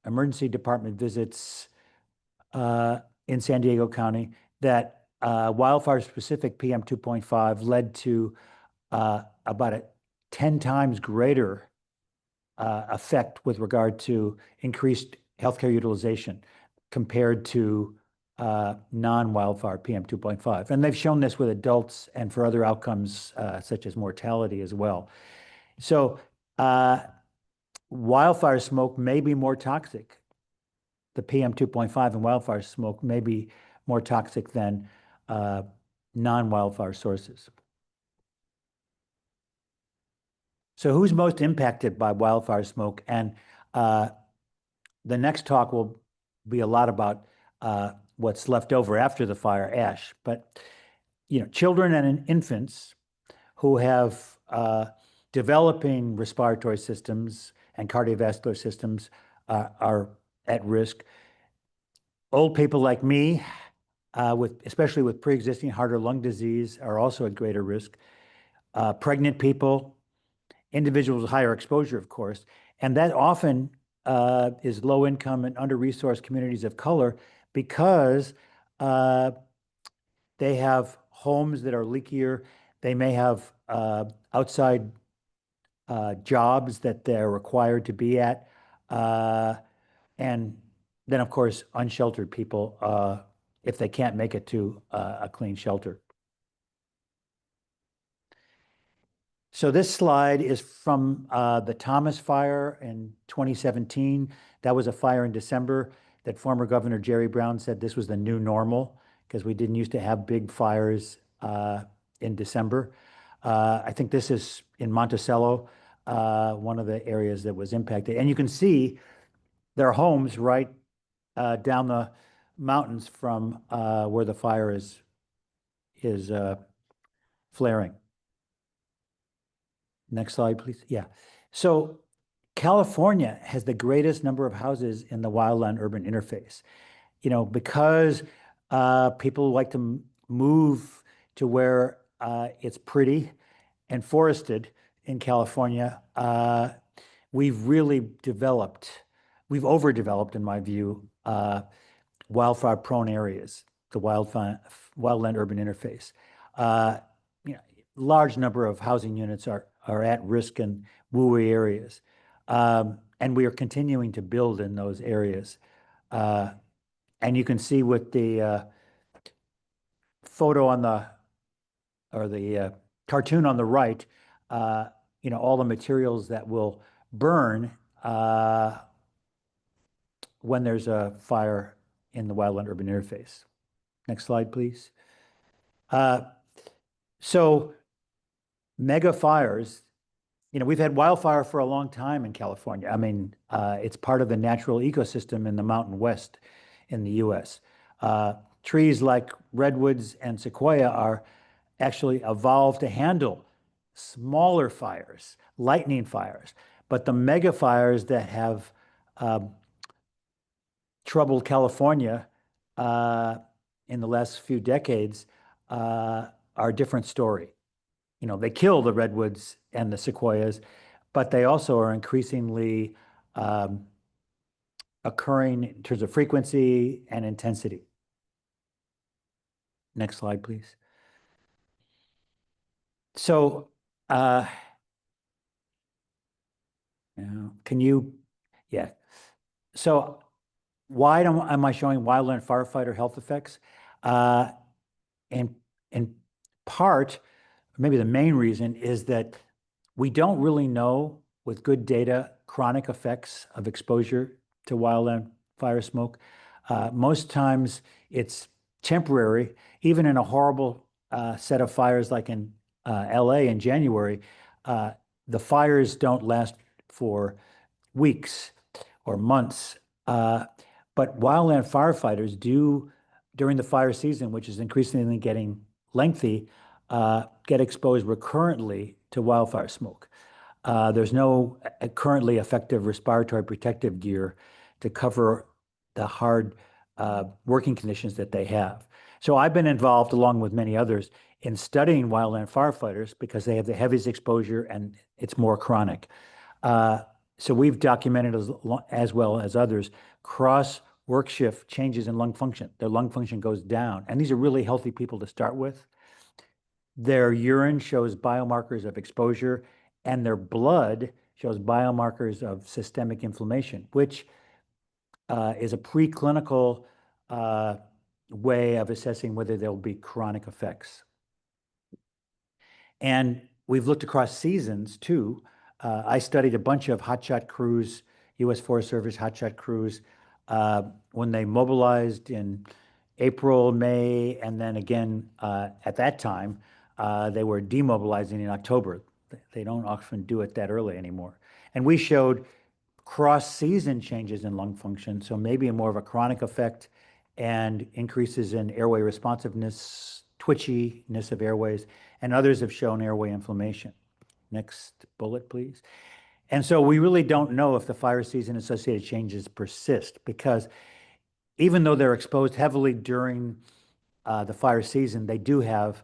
emergency department visits in San Diego County, that wildfire-specific PM 2.5 led to about a 10 times greater effect with regard to increased healthcare utilization compared to non-wildfire PM 2.5. And they've shown this with adults and for other outcomes such as mortality as well. So wildfire smoke may be more toxic. The PM 2.5 in wildfire smoke may be more toxic than non-wildfire sources. So who's most impacted by wildfire smoke? And the next talk will be a lot about what's left over after the fire ash. But children and infants who have developing respiratory systems and cardiovascular systems are at risk. Old people like me, especially with pre-existing heart or lung disease, are also at greater risk. Pregnant people, individuals with higher exposure, of course, and that often is low income and under-resourced communities of color because they have homes that are leakier. They may have outside jobs that they're required to be at. And then, of course, unsheltered people, if they can't make it to a clean shelter. So this slide is from the Thomas fire in 2017. That was a fire in December that former Governor Jerry Brown said this was the new normal because we didn't used to have big fires in December. I think this is in Monticello, one of the areas that was impacted. And you can see their homes right down the mountains from where the fire is flaring. Next slide, please. Yeah. So California has the greatest number of houses in the wildland-urban interface. You know, because people like to move to where it's pretty and forested in California, we've overdeveloped, in my view, wildfire-prone areas, the wildland-urban interface. You know, large number of housing units are at risk in WUI areas. And we are continuing to build in those areas. And you can see with the photo on the cartoon on the right, you know, all the materials that will burn when there's a fire in the wildland-urban interface. Next slide, please. So mega fires, you know, we've had wildfire for a long time in California. I mean, it's part of the natural ecosystem in the Mountain West in the US. Trees like redwoods and sequoia are actually evolved to handle smaller fires, lightning fires. But the mega fires that have troubled California in the last few decades are a different story. You know, they kill the redwoods and the sequoias, but they also are increasingly occurring in terms of frequency and intensity. Next slide, please. So, can you, yeah. So why am I showing wildland firefighter health effects? And in part, maybe the main reason is that we don't really know with good data chronic effects of exposure to wildland fire smoke. Most times it's temporary, even in a horrible set of fires like in LA in January, the fires don't last for weeks or months. But wildland firefighters do, during the fire season, which is increasingly getting lengthy, get exposed recurrently to wildfire smoke. There's no currently effective respiratory protective gear to cover the hard working conditions that they have. So I've been involved, along with many others, in studying wildland firefighters because they have the heaviest exposure and it's more chronic. So we've documented, as well as others, cross work shift changes in lung function. Their lung function goes down. And these are really healthy people to start with. Their urine shows biomarkers of exposure, and their blood shows biomarkers of systemic inflammation, which is a preclinical way of assessing whether there'll be chronic effects. And we've looked across seasons too. I studied a bunch of hotshot crews, U.S. Forest Service hotshot crews, when they mobilized in April, May, and then again at that time, they were demobilizing in October. They don't often do it that early anymore. And we showed cross-season changes in lung function, so maybe more of a chronic effect and increases in airway responsiveness, twitchiness of airways, and others have shown airway inflammation. Next bullet, please. And so we really don't know if the fire season associated changes persist, because even though they're exposed heavily during the fire season, they do have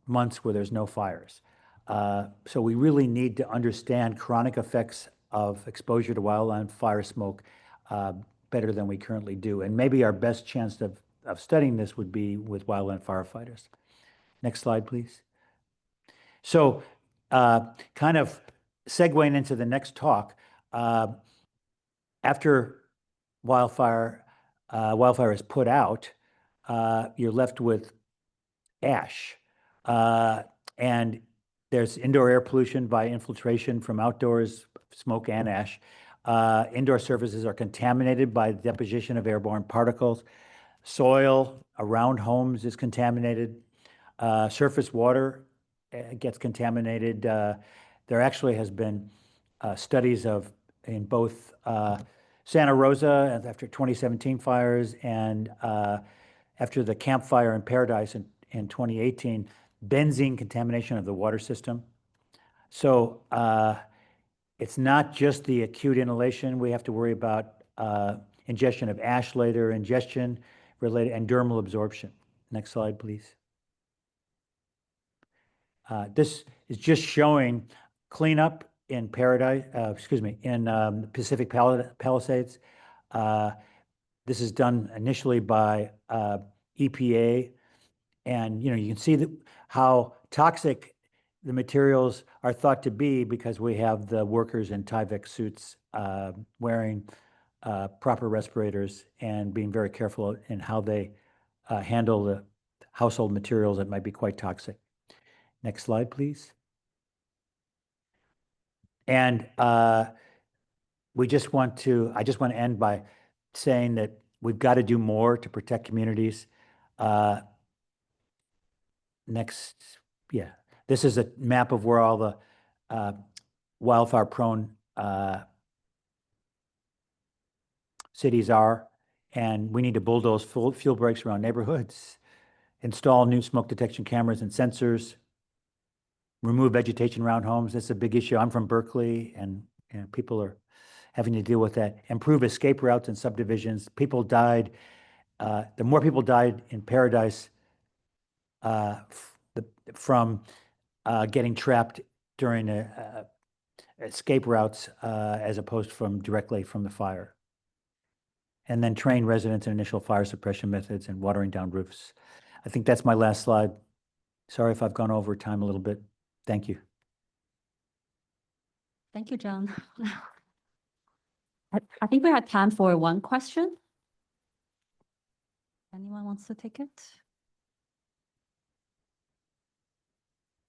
months where there's no fires. So we really need to understand chronic effects of exposure to wildland fire smoke better than we currently do. And maybe our best chance of studying this would be with wildland firefighters. Next slide, please. So kind of segueing into the next talk, after wildfire is put out, you're left with ash. And There's indoor air pollution by infiltration from outdoors, smoke and ash. Indoor surfaces are contaminated by deposition of airborne particles. Soil around homes is contaminated. Surface water gets contaminated. There actually has been studies in both Santa Rosa after 2017 fires and after the Camp Fire in Paradise in 2018, benzene contamination of the water system. So it's not just the acute inhalation. We have to worry about ingestion of ash later, ingestion related, and dermal absorption. Next slide, please. This is just showing cleanup in Paradise, in Pacific Palisades. This is done initially by EPA, and you can see how toxic the materials are thought to be because we have the workers in Tyvek suits wearing proper respirators and being very careful in how they handle the household materials that might be quite toxic. Next slide, please. And I just want to end by saying that we've got to do more to protect communities. Next, yeah. This is a map of where all the wildfire-prone cities are, and we need to bulldoze fuel breaks around neighborhoods, install new smoke detection cameras and sensors, remove vegetation around homes. That's a big issue. I'm from Berkeley, and people are having to deal with that. Improve escape routes and subdivisions. People died. The more people died in Paradise from getting trapped during escape routes as opposed from directly from the fire. And then train residents in initial fire suppression methods and watering down roofs. I think that's my last slide. Sorry if I've gone over time a little bit. Thank you. Thank you, John. I think we had time for one question. Anyone wants to take it?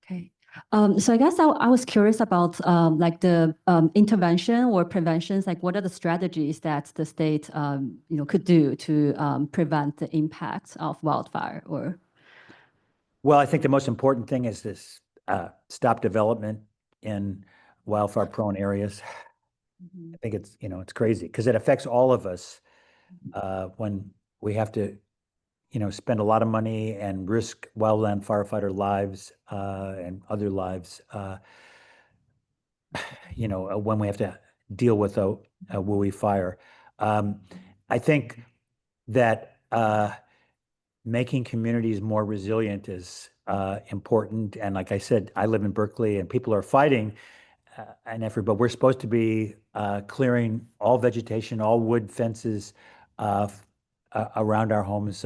Okay. So I guess I was curious about like the intervention or preventions, like what are the strategies that the state could do to prevent the impact of wildfire or? Well, I think the most important thing is this stop development in wildfire-prone areas. I think it's crazy because it affects all of us when we have to spend a lot of money and risk wildland firefighter lives and other lives, when we have to deal with a WUI fire. I think that making communities more resilient is important. And like I said, I live in Berkeley and people are fighting an effort, but we're supposed to be clearing all vegetation, all wood fences around our homes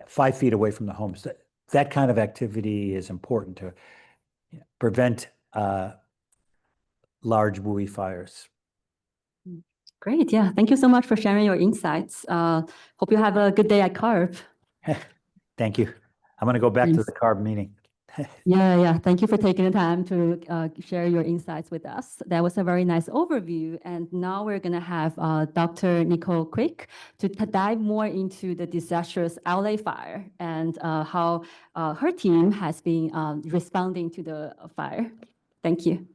5 feet away from the homes. That kind of activity is important to prevent large WUI fires. Great. Yeah. Thank you so much for sharing your insights. Hope you have a good day at CARB. Thank you. I'm going to go back to the CARB meeting. Yeah. Thank you for taking the time to share your insights with us. That was a very nice overview. And now we're going to have Dr. Nicole Quick to dive more into the disastrous LA fire and how her team has been responding to the fire. Thank you.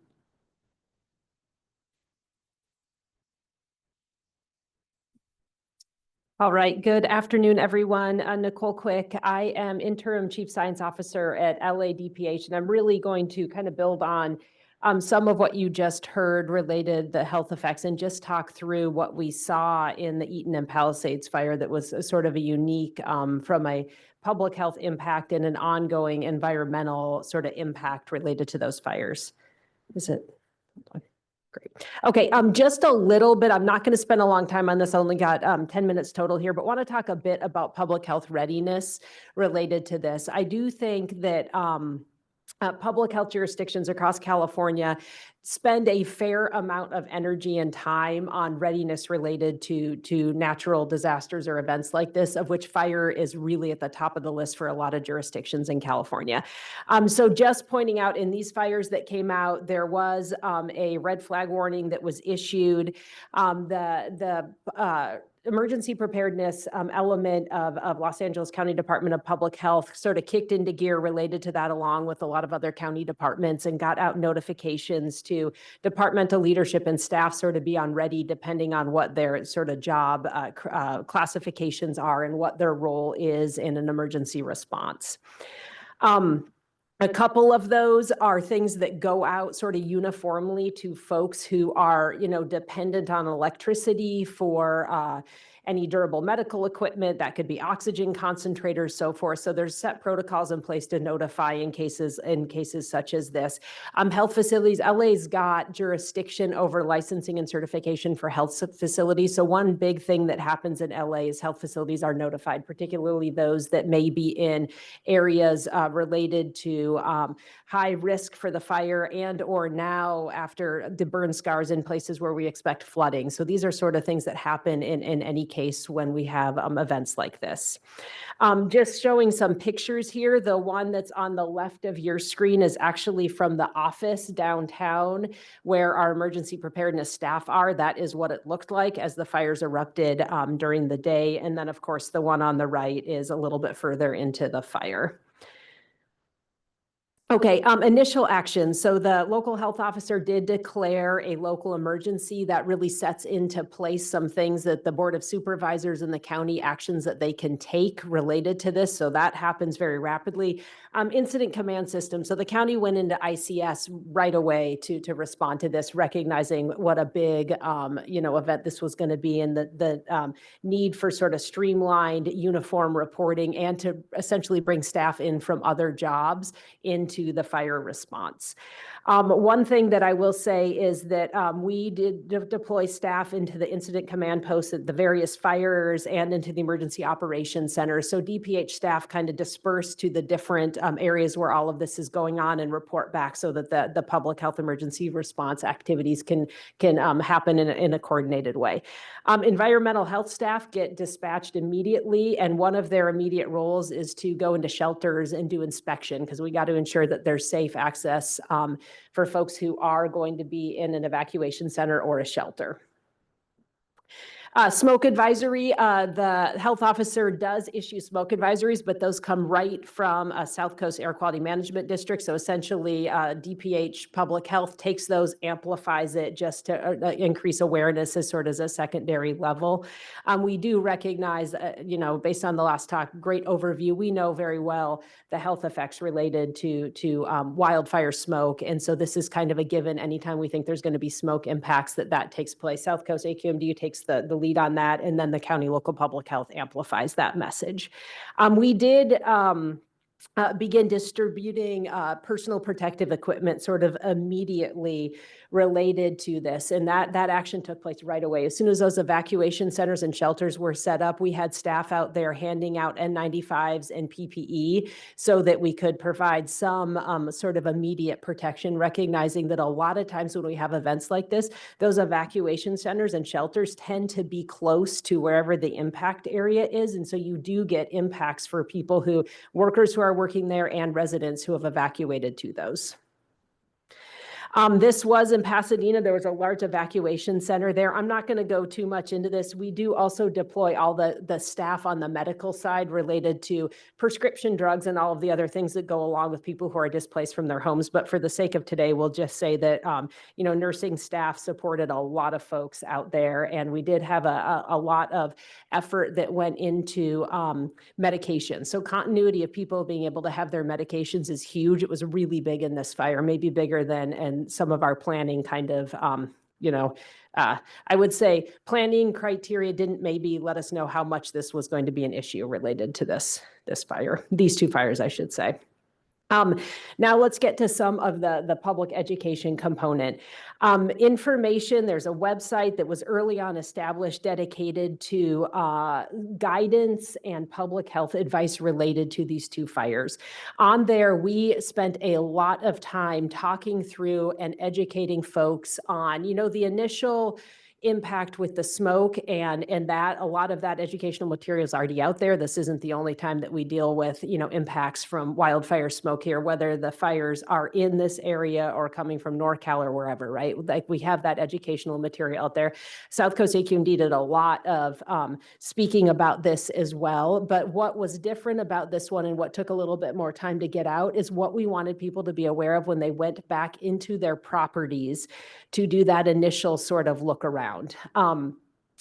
All right. Good afternoon, everyone. Nicole Quick. I am Interim Chief Science Officer at LADPH, and I'm really going to kind of build on some of what you just heard related the health effects and just talk through what we saw in the Eaton and Palisades fire that was sort of a unique from a public health impact and an ongoing environmental sort of impact related to those fires. Is it? Great. Okay, just a little bit. I'm not going to spend a long time on this. I only got 10 minutes total here, but want to talk a bit about public health readiness related to this. I do think that public health jurisdictions across California spend a fair amount of energy and time on readiness related to natural disasters or events like this, of which fire is really at the top of the list for a lot of jurisdictions in California. So just pointing out in these fires that came out, there was a red flag warning that was issued. The emergency preparedness element of Los Angeles County Department of Public Health sort of kicked into gear related to that, along with a lot of other county departments, and got out notifications to departmental leadership and staff sort of be on ready depending on what their sort of job classifications are and what their role is in an emergency response. A couple of those are things that go out sort of uniformly to folks who are, dependent on electricity for any durable medical equipment. That could be oxygen concentrators, so forth. So there's set protocols in place to notify in cases such as this. Health facilities, LA's got jurisdiction over licensing and certification for health facilities. So one big thing that happens in LA is health facilities are notified, particularly those that may be in areas related to high risk for the fire, and or now after the burn scars in places where we expect flooding. So these are sort of things that happen in any case when we have events like this. Just showing some pictures here. The one that's on the left of your screen is actually from the office downtown where our emergency preparedness staff are. That is what it looked like as the fires erupted during the day. And then, of course, the one on the right is a little bit further into the fire. Okay, initial action. So the local health officer did declare a local emergency. That really sets into place some things that the Board of Supervisors and the county actions that they can take related to this. So that happens very rapidly. Incident command system. So the county went into ICS right away to respond to this, recognizing what a big event this was going to be, and the need for sort of streamlined uniform reporting, and to essentially bring staff in from other jobs into the fire response. One thing that I will say is that we did deploy staff into the incident command posts at the various fires and into the emergency operations center. So DPH staff kind of dispersed to the different areas where all of this is going on and report back, so that the public health emergency response activities can happen in a coordinated way. Environmental health staff get dispatched immediately, and one of their immediate roles is to go into shelters and do inspection, because we got to ensure that there's safe access for folks who are going to be in an evacuation center or a shelter. Smoke advisory, the health officer does issue smoke advisories, but those come right from South Coast Air Quality Management District. So essentially, DPH Public Health takes those, amplifies it just to increase awareness as sort of a secondary level. We do recognize, based on the last talk, great overview. We know very well the health effects related to wildfire smoke. And so this is kind of a given. Anytime we think there's going to be smoke impacts, that takes place. South Coast AQMD takes the lead on that, and then the county local public health amplifies that message. We did begin distributing personal protective equipment sort of immediately related to this. And that action took place right away. As soon as those evacuation centers and shelters were set up, we had staff out there handing out N95s and PPE so that we could provide some sort of immediate protection, recognizing that a lot of times when we have events like this, those evacuation centers and shelters tend to be close to wherever the impact area is. And so you do get impacts for workers who are working there and residents who have evacuated to those. This was in Pasadena. There was a large evacuation center there. I'm not going to go too much into this. We do also deploy all the staff on the medical side related to prescription drugs and all of the other things that go along with people who are displaced from their homes. But for the sake of today, we'll just say that, nursing staff supported a lot of folks out there. And we did have a lot of effort that went into medication. So continuity of people being able to have their medications is huge. It was really big in this fire, maybe bigger than some of our planning kind of, I would say planning criteria didn't maybe let us know how much this was going to be an issue related to this fire, these two fires, I should say. Now let's get to some of the public education component. Information, there's a website that was early on established dedicated to guidance and public health advice related to these two fires. On there, we spent a lot of time talking through and educating folks on, you know, the initial impact with the smoke and that a lot of that educational material is already out there. This isn't the only time that we deal with, you know, impacts from wildfire smoke here, whether the fires are in this area or coming from NorCal or wherever, right? Like we have that educational material out there. South Coast AQMD did a lot of speaking about this as well. But what was different about this one and what took a little bit more time to get out is what we wanted people to be aware of when they went back into their properties to do that initial sort of look around.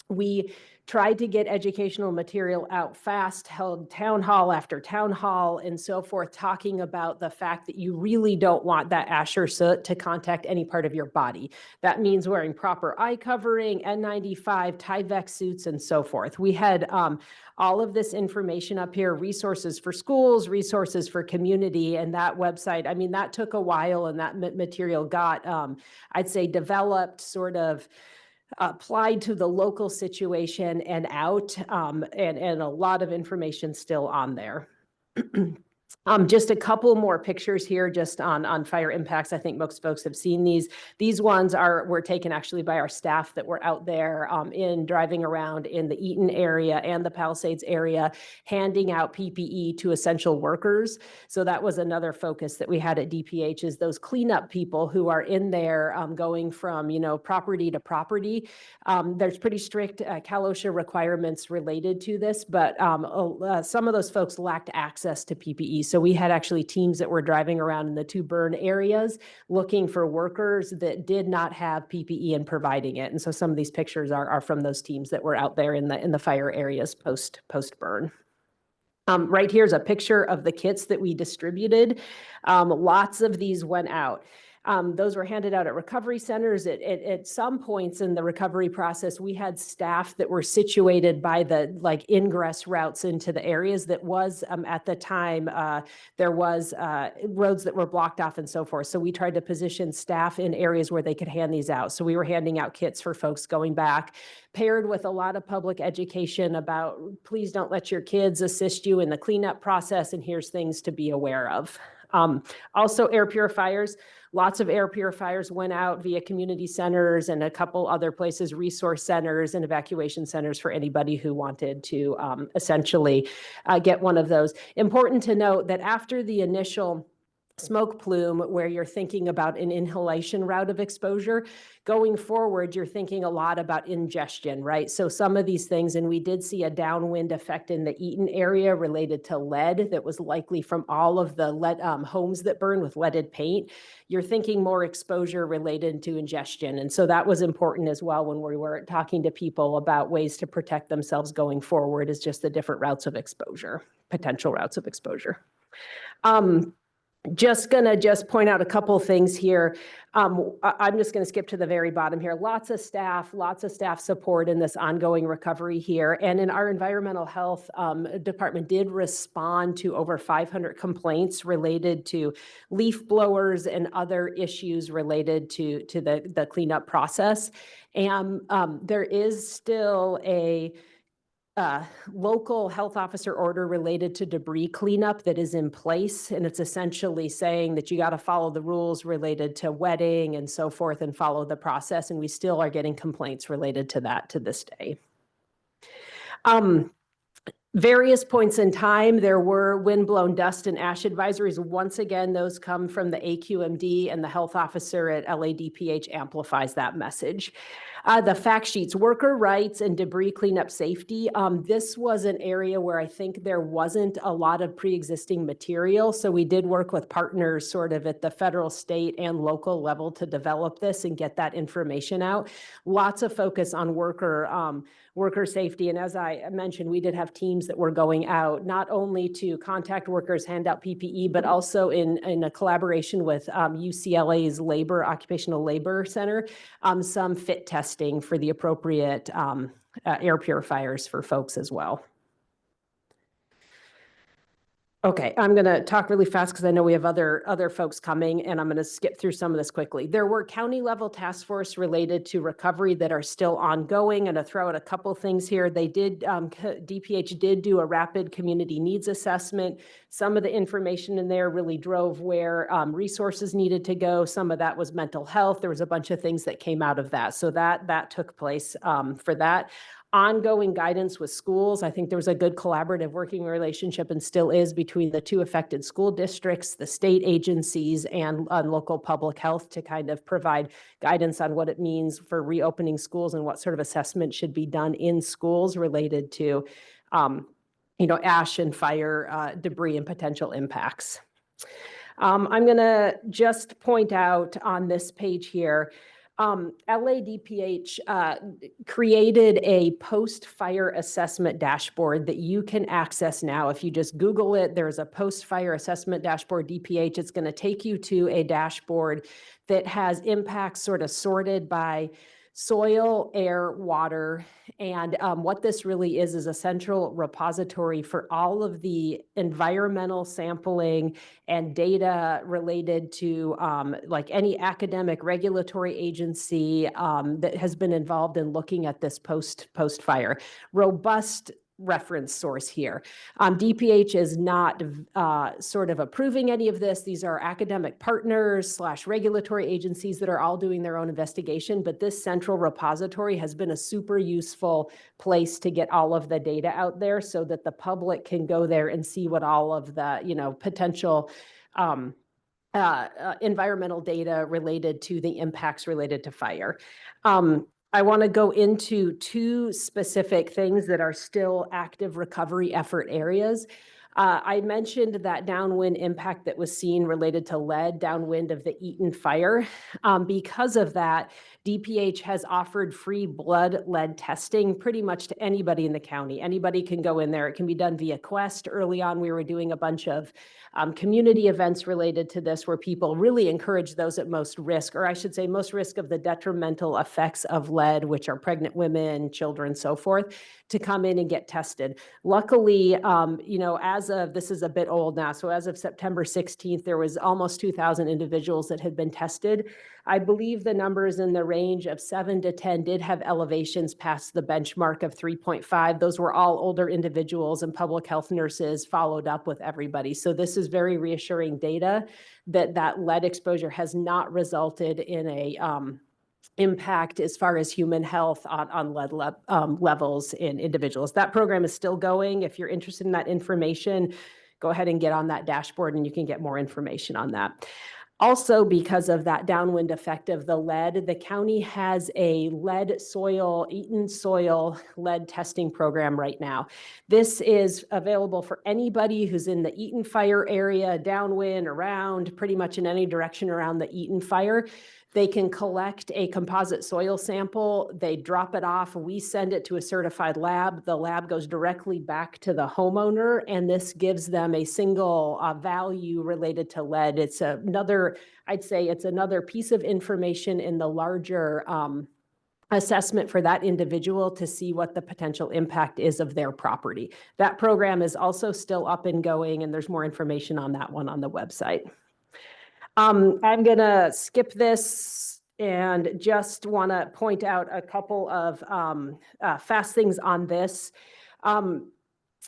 We tried to get educational material out fast, held town hall after town hall and so forth, talking about the fact that you really don't want that ash or soot to contact any part of your body. That means wearing proper eye covering, N95, Tyvek suits, and so forth. We had all of this information up here, resources for schools, resources for community, and that website, I mean, that took a while and that material got, I'd say, developed, sort of applied to the local situation and out, and a lot of information still on there. Just a couple more pictures here just on fire impacts. I think most folks have seen these. These ones were taken actually by our staff that were out there in driving around in the Eaton area and the Palisades area, handing out PPE to essential workers. So that was another focus that we had at DPH is those cleanup people who are in there going from, you know, property to property. There's pretty strict Cal OSHA requirements related to this, but some of those folks lacked access to PPE. So we had actually teams that were driving around in the two burn areas looking for workers that did not have PPE and providing it. And so some of these pictures are from those teams that were out there in the fire areas post burn. Right here's a picture of the kits that we distributed. Lots of these went out. Those were handed out at recovery centers. At some points in the recovery process, we had staff that were situated by the ingress routes into the areas that was at the time, there was roads that were blocked off and so forth. So we tried to position staff in areas where they could hand these out. So we were handing out kits for folks going back, paired with a lot of public education about please don't let your kids assist you in the cleanup process, and here's things to be aware of. Also air purifiers. Lots of air purifiers went out via community centers and a couple other places, resource centers and evacuation centers for anybody who wanted to essentially get one of those. Important to note that after the initial smoke plume, where you're thinking about an inhalation route of exposure, going forward, you're thinking a lot about ingestion, right? So some of these things, and we did see a downwind effect in the Eaton area related to lead that was likely from all of the lead homes that burn with leaded paint. You're thinking more exposure related to ingestion. And so that was important as well when we were talking to people about ways to protect themselves going forward, is just the different routes of exposure, potential routes of exposure. Just gonna point out a couple things here. I'm just gonna skip to the very bottom here. Lots of staff support in this ongoing recovery here. And in our environmental health department did respond to over 500 complaints related to leaf blowers and other issues related to the cleanup process. And there is still a local health officer order related to debris cleanup that is in place. And it's essentially saying that you got to follow the rules related to wetting and so forth and follow the process. And we still are getting complaints related to that to this day. Various points in time, there were windblown dust and ash advisories. Once again, those come from the AQMD, and the health officer at LADPH amplifies that message. The fact sheets, worker rights and debris cleanup safety. This was an area where I think there wasn't a lot of pre-existing material. So we did work with partners sort of at the federal, state, and local level to develop this and get that information out. Lots of focus on worker safety. And as I mentioned, we did have teams that were going out not only to contact workers, hand out PPE, but also in a collaboration with UCLA's Occupational Labor Center, some fit testing for the appropriate air purifiers for folks as well. Okay, I'm going to talk really fast because I know we have other folks coming, and I'm going to skip through some of this quickly. There were county level task force related to recovery that are still ongoing, and to throw out a couple things here. They did, DPH did do a rapid community needs assessment. Some of the information in there really drove where resources needed to go. Some of that was mental health. There was a bunch of things that came out of that. So that took place for that. Ongoing guidance with schools. I think there was a good collaborative working relationship and still is between the two affected school districts, the state agencies, and local public health to kind of provide guidance on what it means for reopening schools and what sort of assessment should be done in schools related to, ash and fire debris and potential impacts. I'm going to just point out on this page here, LADPH created a post-fire assessment dashboard that you can access now. If you just Google it, there's a post-fire assessment dashboard, DPH. It's going to take you to a dashboard that has impacts sort of sorted by soil, air, water, and what this really is a central repository for all of the environmental sampling and data related to like any academic regulatory agency that has been involved in looking at this post-fire. Robust reference source here. DPH is not sort of approving any of this. These are academic partners / regulatory agencies that are all doing their own investigation, but this central repository has been a super useful place to get all of the data out there so that the public can go there and see what all of the, potential environmental data related to the impacts related to fire. I want to go into two specific things that are still active recovery effort areas. I mentioned that downwind impact that was seen related to lead downwind of the Eaton fire. Because of that, DPH has offered free blood lead testing pretty much to anybody in the county. Anybody can go in there. It can be done via Quest. Early on, we were doing a bunch of community events related to this where people really encourage those at most risk, or I should say most risk of the detrimental effects of lead, which are pregnant women, children, so forth, to come in and get tested. Luckily, as of, this is a bit old now, so as of September 16th, there was almost 2,000 individuals that had been tested. I believe the numbers in the range of 7 to 10 did have elevations past the benchmark of 3.5. Those were all older individuals, and public health nurses followed up with everybody. So this is very reassuring data that lead exposure has not resulted in a impact as far as human health on lead levels in individuals. That program is still going. If you're interested in that information, go ahead and get on that dashboard and you can get more information on that. Also, because of that downwind effect of the lead, the county has a lead soil, Eaton soil lead testing program right now. This is available for anybody who's in the Eaton fire area, downwind, around, pretty much in any direction around the Eaton fire. They can collect a composite soil sample, they drop it off, we send it to a certified lab, the lab goes directly back to the homeowner, and this gives them a single value related to lead. It's another, I'd say it's another piece of information in the larger assessment for that individual to see what the potential impact is of their property. That program is also still up and going, and there's more information on that one on the website. I'm going to skip this and just want to point out a couple of fast things on this.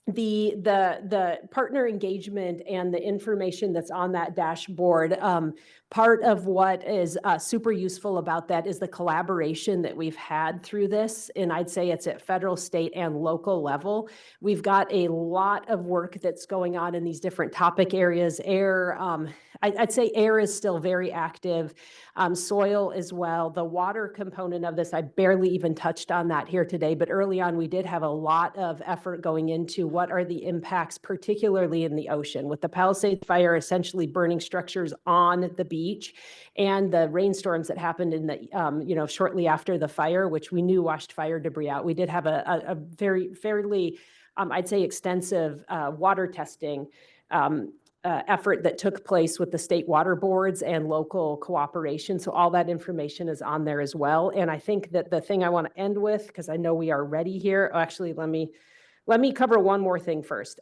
The partner engagement and the information that's on that dashboard, part of what is super useful about that is the collaboration that we've had through this. And I'd say it's at federal, state, and local level. We've got a lot of work that's going on in these different topic areas. Air, I'd say air is still very active. Soil as well. The water component of this, I barely even touched on that here today, but early on we did have a lot of effort going into what are the impacts, particularly in the ocean, with the Palisades fire essentially burning structures on the beach and the rainstorms that happened in the, shortly after the fire, which we knew washed fire debris out. We did have a fairly, I'd say, extensive water testing effort that took place with the state water boards and local cooperation. So all that information is on there as well. And I think that the thing I want to end with, because I know we are ready here, actually, let me cover one more thing first.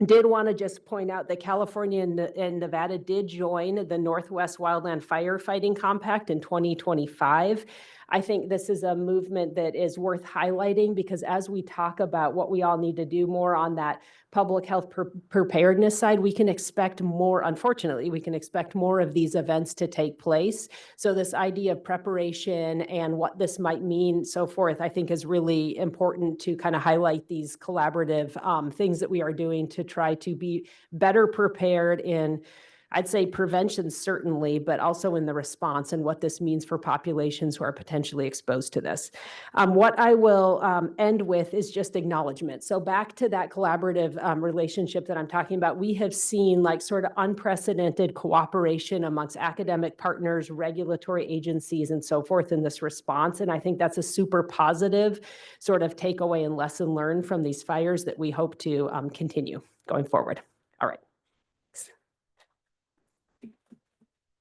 Did want to just point out that California and Nevada did join the Northwest Wildland Firefighting Compact in 2025. I think this is a movement that is worth highlighting because as we talk about what we all need to do more on that public health preparedness side, we can expect more, unfortunately, we can expect more of these events to take place. So this idea of preparation and what this might mean, so forth, I think is really important to kind of highlight these collaborative things that we are doing to try to be better prepared in, I'd say prevention certainly, but also in the response and what this means for populations who are potentially exposed to this. What I will end with is just acknowledgement. So back to that collaborative relationship that I'm talking about, we have seen like sort of unprecedented cooperation amongst academic partners, regulatory agencies, and so forth in this response. And I think that's a super positive sort of takeaway and lesson learned from these fires that we hope to continue going forward. All right.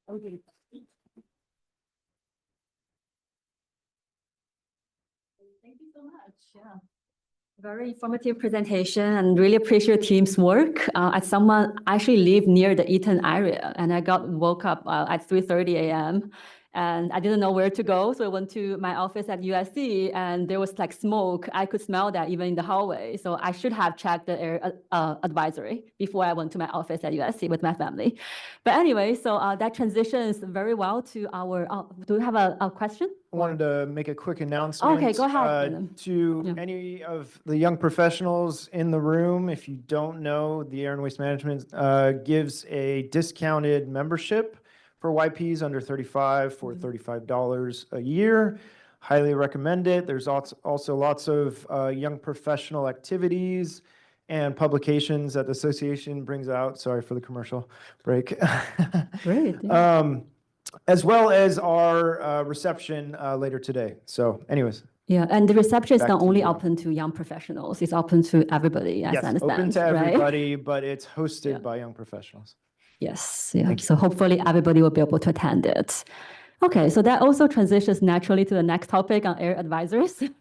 Okay. Thank you so much. Yeah. Very informative presentation and really appreciate your team's work. As someone actually live near the Eaton area and I got woke up at 3:30 a.m. and I didn't know where to go. So I went to my office at USC and there was like smoke. I could smell that even in the hallway. So I should have checked the air advisory before I went to my office at USC with my family. But anyway, so that transitions very well to our, do we have a question? I wanted to make a quick announcement. Okay, go ahead. To any of the young professionals in the room, if you don't know, the Air and Waste Management gives a discounted membership for YPs under 35 for $35 a year. Highly recommend it. There's also lots of young professional activities and publications that the association brings out. Sorry for the commercial break. Great. As well as our reception later today. So anyways. Yeah, and the reception is Back not to only you. open to young professionals, it's open to everybody, as Yes, I understand. open to right? everybody, but it's hosted by young professionals. Yes, yeah. So hopefully everybody will be able to attend it. Okay, so that also transitions naturally to the next topic on air advisories.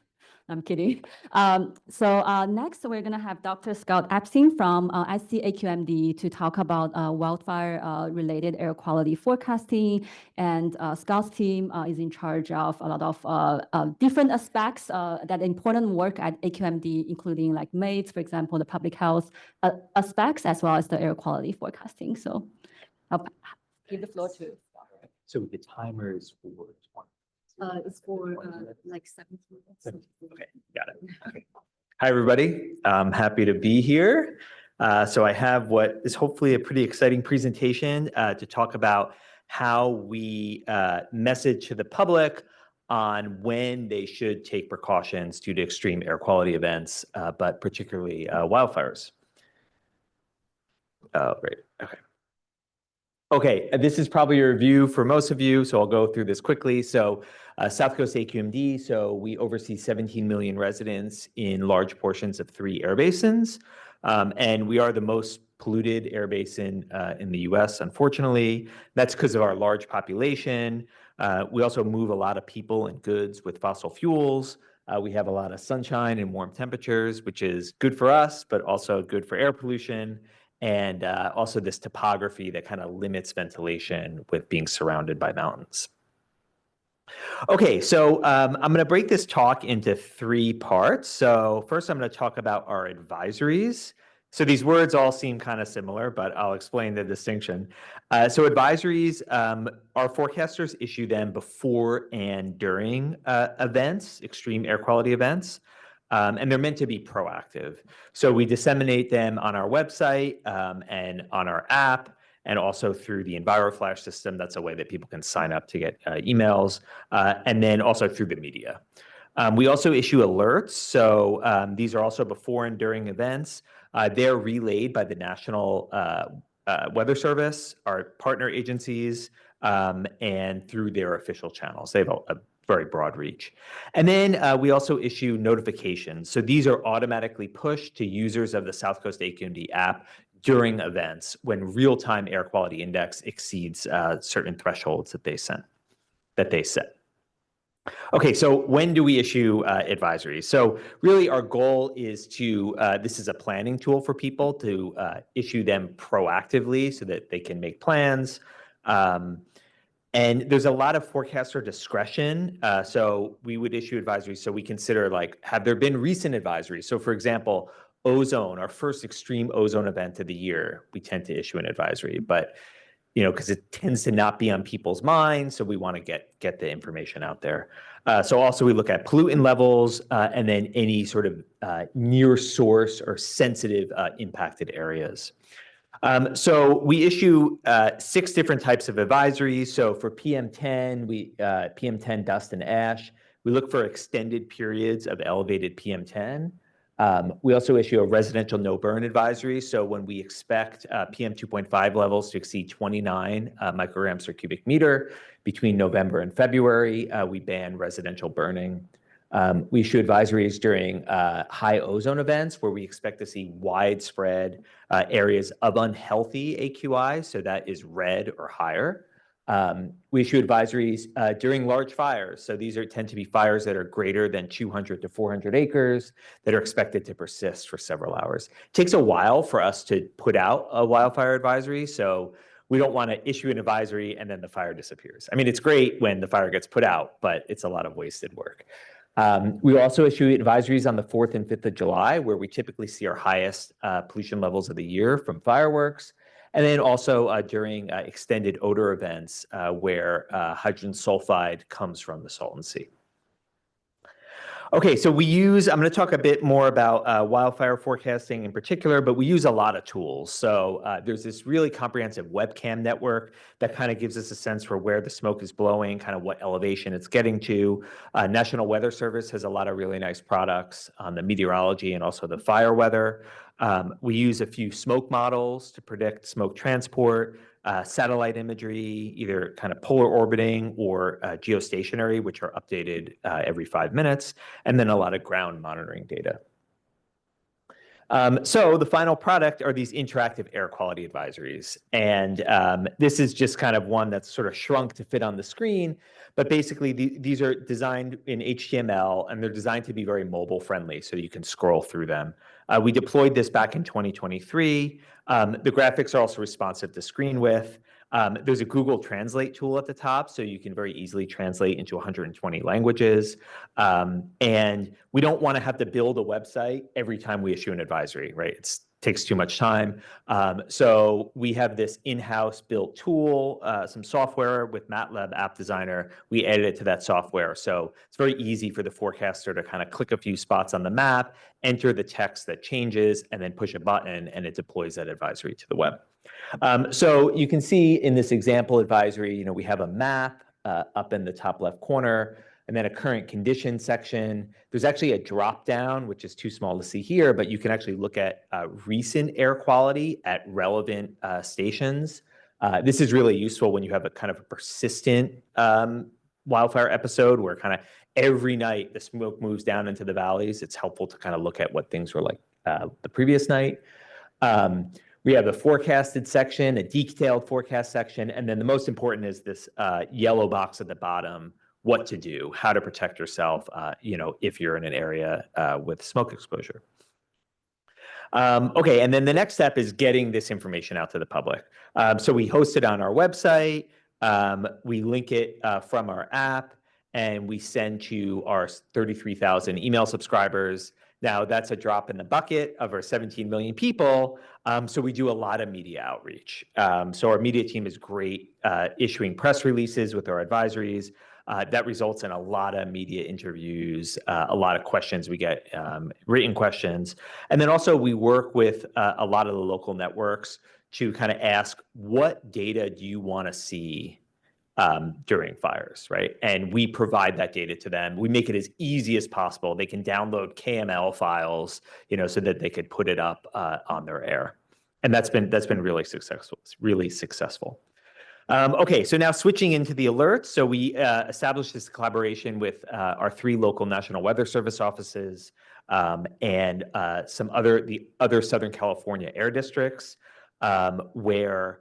I'm kidding. Next, we're going to have Dr. Scott Epstein from SC-AQMD to talk about wildfire-related air quality forecasting. And Scott's team is in charge of a lot of different aspects that important work at AQMD, including like MATES, for example, the public health aspects, as well as the air quality forecasting. So I'll give the floor to Scott. So the timer is for 20. It's for like 17 minutes. Okay, got it. Okay. Hi, everybody. I'm happy to be here. So I have what is hopefully a pretty exciting presentation to talk about how we message to the public on when they should take precautions due to extreme air quality events, but particularly wildfires. Oh, great. Okay. Okay, this is probably a review for most of you, so I'll go through this quickly. So South Coast AQMD, so we oversee 17 million residents in large portions of 3 air basins. And we are the most polluted air basin in the US, unfortunately. That's because of our large population. We also move a lot of people and goods with fossil fuels. We have a lot of sunshine and warm temperatures, which is good for us, but also good for air pollution. And also this topography that kind of limits ventilation with being surrounded by mountains. Okay, so I'm going to break this talk into 3 parts. So first, I'm going to talk about our advisories. So these words all seem kind of similar, but I'll explain the distinction. So advisories, our forecasters issue them before and during events, extreme air quality events. And they're meant to be proactive. So we disseminate them on our website and on our app, and also through the EnviroFlash system. That's a way that people can sign up to get emails, and then also through the media. We also issue alerts. So these are also before and during events. They're relayed by the National Weather Service, our partner agencies, and through their official channels. They have a very broad reach. And then we also issue notifications. So these are automatically pushed to users of the South Coast AQMD app during events when real-time air quality index exceeds certain thresholds that they set. Okay, so when do we issue advisories? So really our goal is to, this is a planning tool for people to issue them proactively so that they can make plans. And there's a lot of forecaster discretion. So we would issue advisories. So we consider like, have there been recent advisories? So for example, ozone, our first extreme ozone event of the year, we tend to issue an advisory, but because it tends to not be on people's minds. So we want to get the information out there. So also we look at pollutant levels and then any sort of near source or sensitive impacted areas. So we issue 6 different types of advisories. So for PM10, PM10 dust and ash, we look for extended periods of elevated PM10. We also issue a residential no burn advisory. So when we expect PM 2.5 levels to exceed 29 micrograms per cubic meter between November and February, we ban residential burning. We issue advisories during high ozone events where we expect to see widespread areas of unhealthy AQI, so that is red or higher. We issue advisories during large fires. So these tend to be fires that are greater than 200 to 400 acres that are expected to persist for several hours. It takes a while for us to put out a wildfire advisory, so we don't want to issue an advisory and then the fire disappears. I mean, it's great when the fire gets put out, but it's a lot of wasted work. We also issue advisories on the 4th and 5th of July, where we typically see our highest pollution levels of the year from fireworks. And then also during extended odor events where hydrogen sulfide comes from the Salton Sea. Okay, so I'm going to talk a bit more about wildfire forecasting in particular, but we use a lot of tools. So there's this really comprehensive webcam network that kind of gives us a sense for where the smoke is blowing, kind of what elevation it's getting to. National Weather Service has a lot of really nice products on the meteorology and also the fire weather. We use a few smoke models to predict smoke transport. Satellite imagery, either kind of polar orbiting or geostationary, which are updated every 5 minutes, and then a lot of ground monitoring data. So the final product are these interactive air quality advisories. And this is just kind of one that's sort of shrunk to fit on the screen. But basically, these are designed in HTML, and they're designed to be very mobile friendly, so you can scroll through them. We deployed this back in 2023. The graphics are also responsive to screen width. There's a Google Translate tool at the top, so you can very easily translate into 120 languages. And we don't want to have to build a website every time we issue an advisory, right? It takes too much time. So we have this in-house built tool, some software with MATLAB App Designer. We added it to that software. So it's very easy for the forecaster to kind of click a few spots on the map, enter the text that changes, and then push a button, and it deploys that advisory to the web. So you can see in this example advisory, we have a map up in the top left corner, and then a current condition section. There's actually a drop down, which is too small to see here, but you can actually look at recent air quality at relevant stations. This is really useful when you have a kind of a persistent wildfire episode where kind of every night the smoke moves down into the valleys. It's helpful to kind of look at what things were like the previous night. We have a forecasted section, a detailed forecast section, and then the most important is this yellow box at the bottom, what to do, how to protect yourself, if you're in an area with smoke exposure. Okay, and then the next step is getting this information out to the public. So we host it on our website, we link it from our app, and we send to our 33,000 email subscribers. Now, that's a drop in the bucket of our 17 million people, so we do a lot of media outreach. So our media team is great issuing press releases with our advisories. That results in a lot of media interviews, a lot of questions. We get written questions. And then also we work with a lot of the local networks to kind of ask, what data do you want to see during fires, right? And we provide that data to them. We make it as easy as possible. They can download KML files, so that they could put it up on their air. And that's been really successful. It's really successful. Okay, so now switching into the alerts. So we established this collaboration with our 3 local National Weather Service offices and the other Southern California air districts, where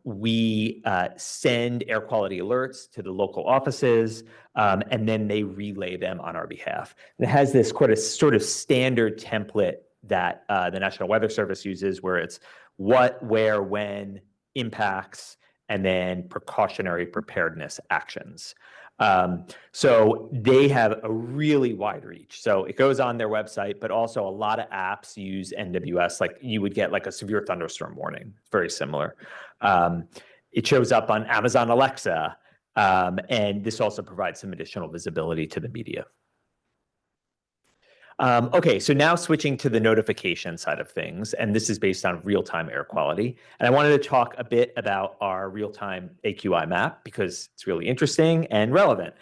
We send air quality alerts to the local offices, and then they relay them on our behalf. And it has this sort of standard template that the National Weather Service uses, where it's what, where, when, impacts, and then precautionary preparedness actions. So they have a really wide reach. So it goes on their website, but also a lot of apps use NWS, like you would get like a severe thunderstorm warning, very similar. It shows up on Amazon Alexa, and this also provides some additional visibility to the media. Okay, so now switching to the notification side of things, and this is based on real-time air quality. And I wanted to talk a bit about our real-time AQI map because it's really interesting and relevant.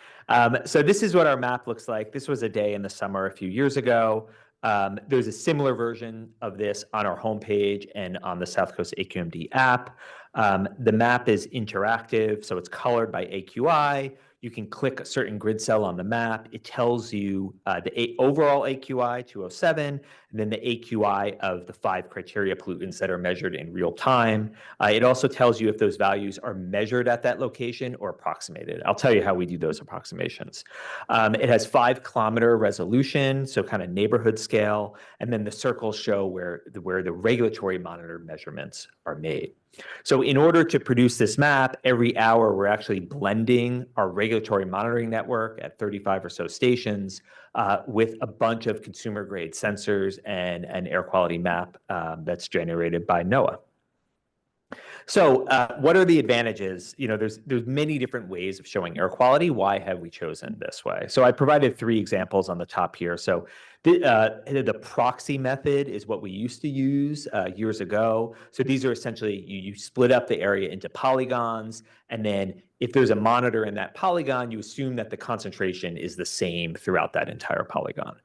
So this is what our map looks like. This was a day in the summer a few years ago. There's a similar version of this on our homepage and on the South Coast AQMD app. The map is interactive, so it's colored by AQI. You can click a certain grid cell on the map. It tells you the overall AQI, 207, and then the AQI of the 5 criteria pollutants that are measured in real time. It also tells you if those values are measured at that location or approximated. I'll tell you how we do those approximations. It has 5-kilometer resolution, so kind of neighborhood scale, and then the circles show where the regulatory monitor measurements are made. So in order to produce this map, every hour we're actually blending our regulatory monitoring network at 35 or so stations with a bunch of consumer-grade sensors and an air quality map that's generated by NOAA. So what are the advantages? You know, there's many different ways of showing air quality. Why have we chosen this way? So I provided 3 examples on the top here. So the proxy method is what we used to use years ago. So these are essentially, you split up the area into polygons, and then if there's a monitor in that polygon, you assume that the concentration is the same throughout that entire polygon.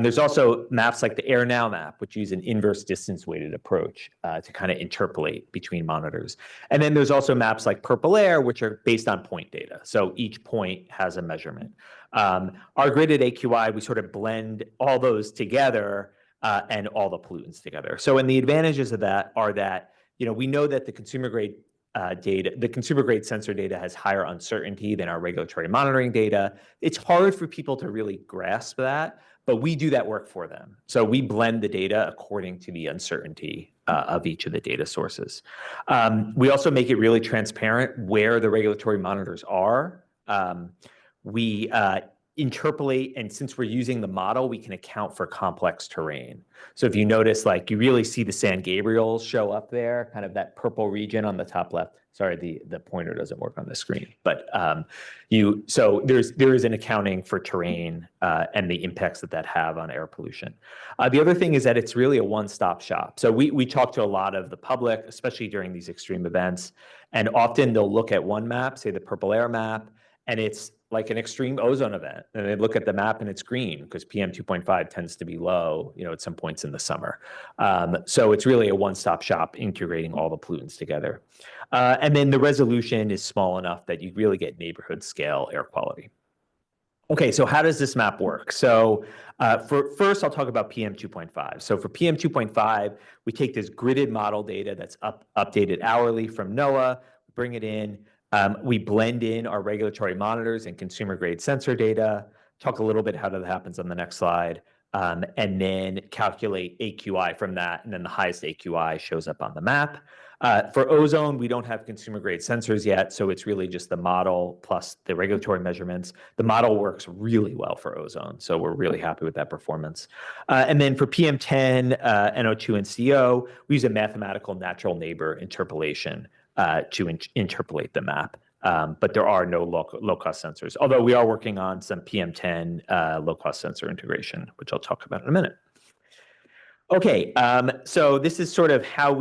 There's also maps like the A&WMA map, which use an inverse distance weighted approach to kind of interpolate between monitors. And then there's also maps like Purple Air, which are based on point data. So each point has a measurement. Our gridded AQI, we sort of blend all those together and all the pollutants together. So, and the advantages of that are that, you know, we know that the consumer grade data, the consumer grade sensor data has higher uncertainty than our regulatory monitoring data. It's hard for people to really grasp that, but we do that work for them. So we blend the data according to the uncertainty of each of the data sources. We also make it really transparent where the regulatory monitors are. We interpolate, and since we're using the model, we can account for complex terrain. So if you notice, like, you really see the San Gabriels show up there, kind of that purple region on the top left. Sorry, the pointer doesn't work on the screen, but so there is an accounting for terrain and the impacts that have on air pollution. The other thing is that it's really a one-stop shop. So we talk to a lot of the public, especially during these extreme events, and often they'll look at one map, say the Purple Air map, and it's like an extreme ozone event. And they look at the map and it's green because PM 2.5 tends to be low, you know, at some points in the summer. So it's really a one-stop shop integrating all the pollutants together. And then the resolution is small enough that you really get neighborhood scale air quality. Okay, so how does this map work? So first, I'll talk about PM 2.5. So for PM 2.5, we take this gridded model data that's updated hourly from NOAA, bring it in. We blend in our regulatory monitors and consumer grade sensor data, talk a little bit how that happens on the next slide, and then calculate AQI from that, and then the highest AQI shows up on the map. For ozone, we don't have consumer grade sensors yet, so it's really just the model plus the regulatory measurements. The model works really well for ozone, so we're really happy with that performance. And then for PM10, NO2, and CO, we use a mathematical natural neighbor interpolation to interpolate the map. But there are no low-cost sensors, although we are working on some PM10 low-cost sensor integration, which I'll talk about in a minute. Okay, so this is sort of how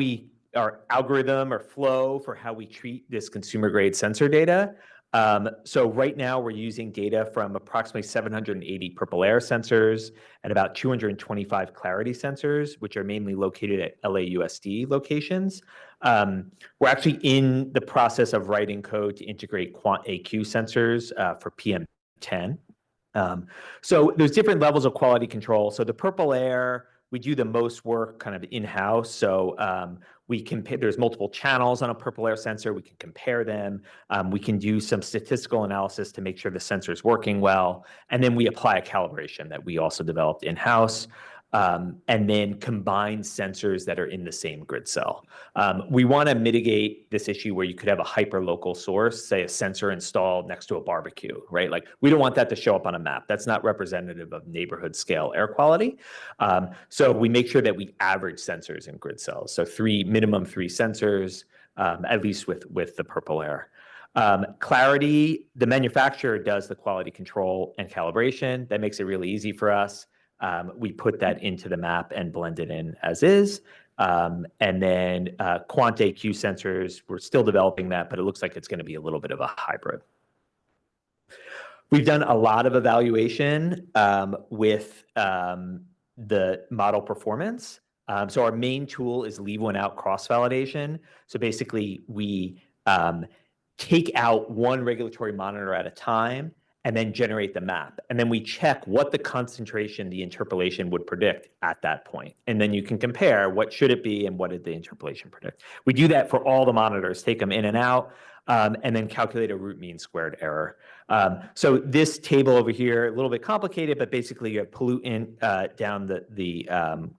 our algorithm or flow for how we treat this consumer-grade sensor data. So right now we're using data from approximately 780 Purple Air sensors and about 225 Clarity sensors, which are mainly located at LAUSD locations. We're actually in the process of writing code to integrate QuantAQ sensors for PM10. So there's different levels of quality control. So the Purple Air, we do the most work kind of in-house. So We compare, there's multiple channels on a purple air sensor. We can compare them. We can do some statistical analysis to make sure the sensor is working well. And then we apply a calibration that we also developed in-house. And then combine sensors that are in the same grid cell. We want to mitigate this issue where you could have a hyper-local source, say a sensor installed next to a barbecue, right? Like we don't want that to show up on a map. That's not representative of neighborhood scale air quality. So we make sure that we average sensors in grid cells. So minimum three sensors, at least with the purple air. Clarity, the manufacturer does the quality control and calibration. That makes it really easy for us. We put that into the map and blend it in as is. And then QuantAQ sensors, we're still developing that, but it looks like it's going to be a little bit of a hybrid. We've done a lot of evaluation with the model performance. So our main tool is leave one out cross-validation. So basically, we take out one regulatory monitor at a time and then generate the map. And then we check what the concentration the interpolation would predict at that point. And then you can compare what should it be and what did the interpolation predict. We do that for all the monitors, take them in and out, and then calculate a root mean squared error. So this table over here, a little bit complicated, but basically you have pollutant down the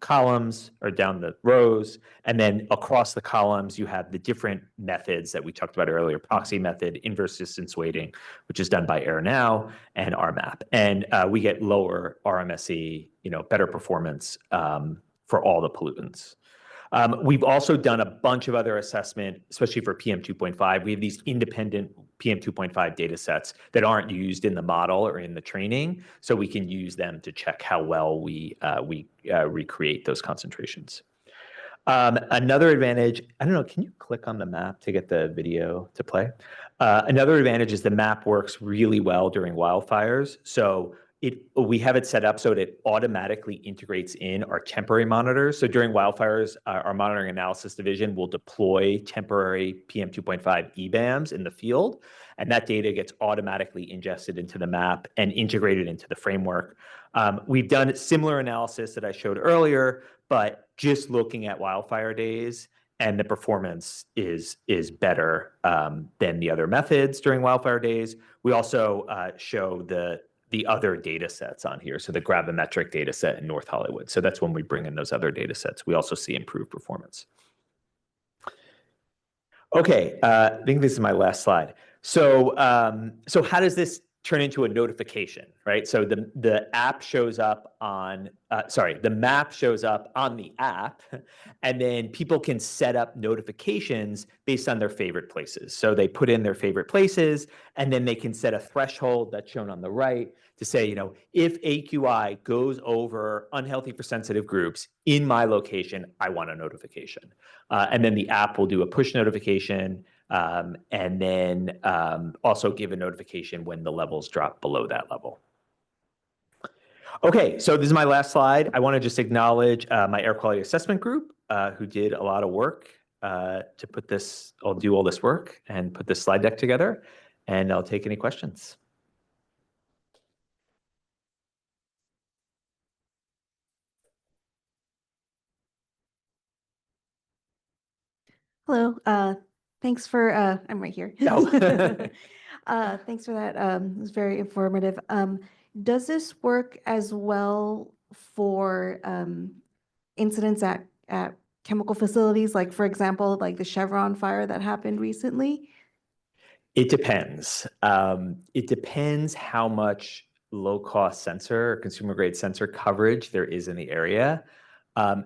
columns or down the rows, and then across the columns you have the different methods that we talked about earlier, proxy method, inverse distance weighting, which is done by AirNow, and RMAP. And we get lower RMSE, better performance for all the pollutants. We've also done a bunch of other assessment, especially for PM2.5. We have these independent PM2.5 data sets that aren't used in the model or in the training, so we can use them to check how well we recreate those concentrations. Another advantage, I don't know, can you click on the map to get the video to play? Another advantage is the map works really well during wildfires. So we have it set up so that it automatically integrates in our temporary monitors. So during wildfires, our monitoring analysis division will deploy temporary PM2.5 EBAMs in the field, and that data gets automatically ingested into the map and integrated into the framework. We've done similar analysis that I showed earlier, but just looking at wildfire days, and the performance is better than the other methods during wildfire days. We also show the other data sets on here. So the gravimetric data set in North Hollywood. So that's when we bring in those other data sets. We also see improved performance. Okay, I think this is my last slide. So how does this turn into a notification, right? So the app shows up on, the map shows up on the app, and then people can set up notifications based on their favorite places. So they put in their favorite places, and then they can set a threshold that's shown on the right to say, if AQI goes over unhealthy for sensitive groups in my location, I want a notification. And then the app will do a push notification, and then also give a notification when the levels drop below that level. Okay, so this is my last slide. I want to just acknowledge my air quality assessment group who did a lot of work to put this, I'll do all this work and put this slide deck together, and I'll take any questions. Hello, thanks for, I'm right here. No. Thanks for that. It was very informative. Does this work as well for incidents at chemical facilities, like for example, like the Chevron fire that happened recently? It depends. It depends how much low-cost sensor or consumer-grade sensor coverage there is in the area.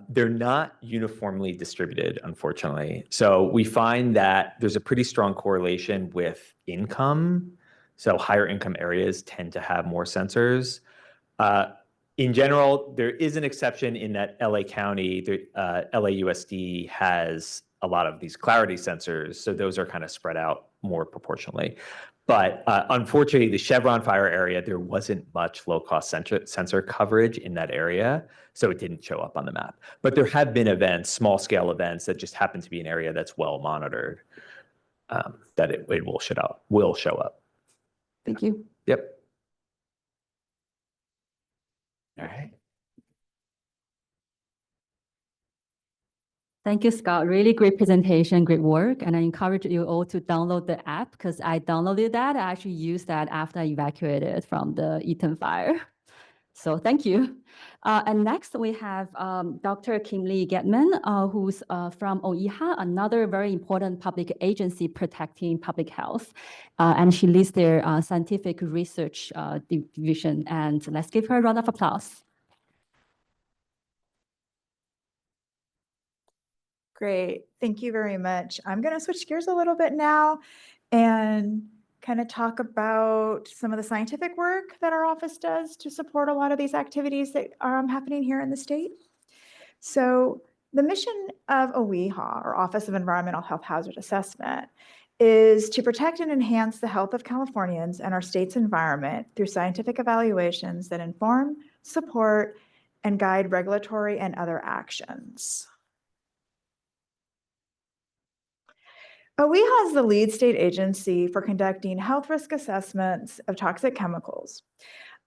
They're not uniformly distributed, unfortunately. So we find that there's a pretty strong correlation with income. So higher income areas tend to have more sensors. In general, there is an exception in that LA County, LAUSD has a lot of these clarity sensors. So those are kind of spread out more proportionally. But unfortunately, the Chevron fire area, there wasn't much low-cost sensor coverage in that area, so it didn't show up on the map. But there have been events, small-scale events, that just happen to be an area that's well monitored, that it will show up. Thank you. Yep. All right. Thank you, Scott. Really great presentation, great work. And I encourage you all to download the app because I downloaded that. I actually used that after I evacuated from the Eaton fire. So thank you. And next we have Dr. Kimberly Getman, who's from OEHA, another very important public agency protecting public health. And she leads their scientific research division. And let's give her a round of applause. Great. Thank you very much. I'm going to switch gears a little bit now and kind of talk about some of the scientific work that our office does to support a lot of these activities that are happening here in the state. So the mission of OEHA, or Office of Environmental Health Hazard Assessment, is to protect and enhance the health of Californians and our state's environment through scientific evaluations that inform, support, and guide regulatory and other actions. OEHA is the lead state agency for conducting health risk assessments of toxic chemicals.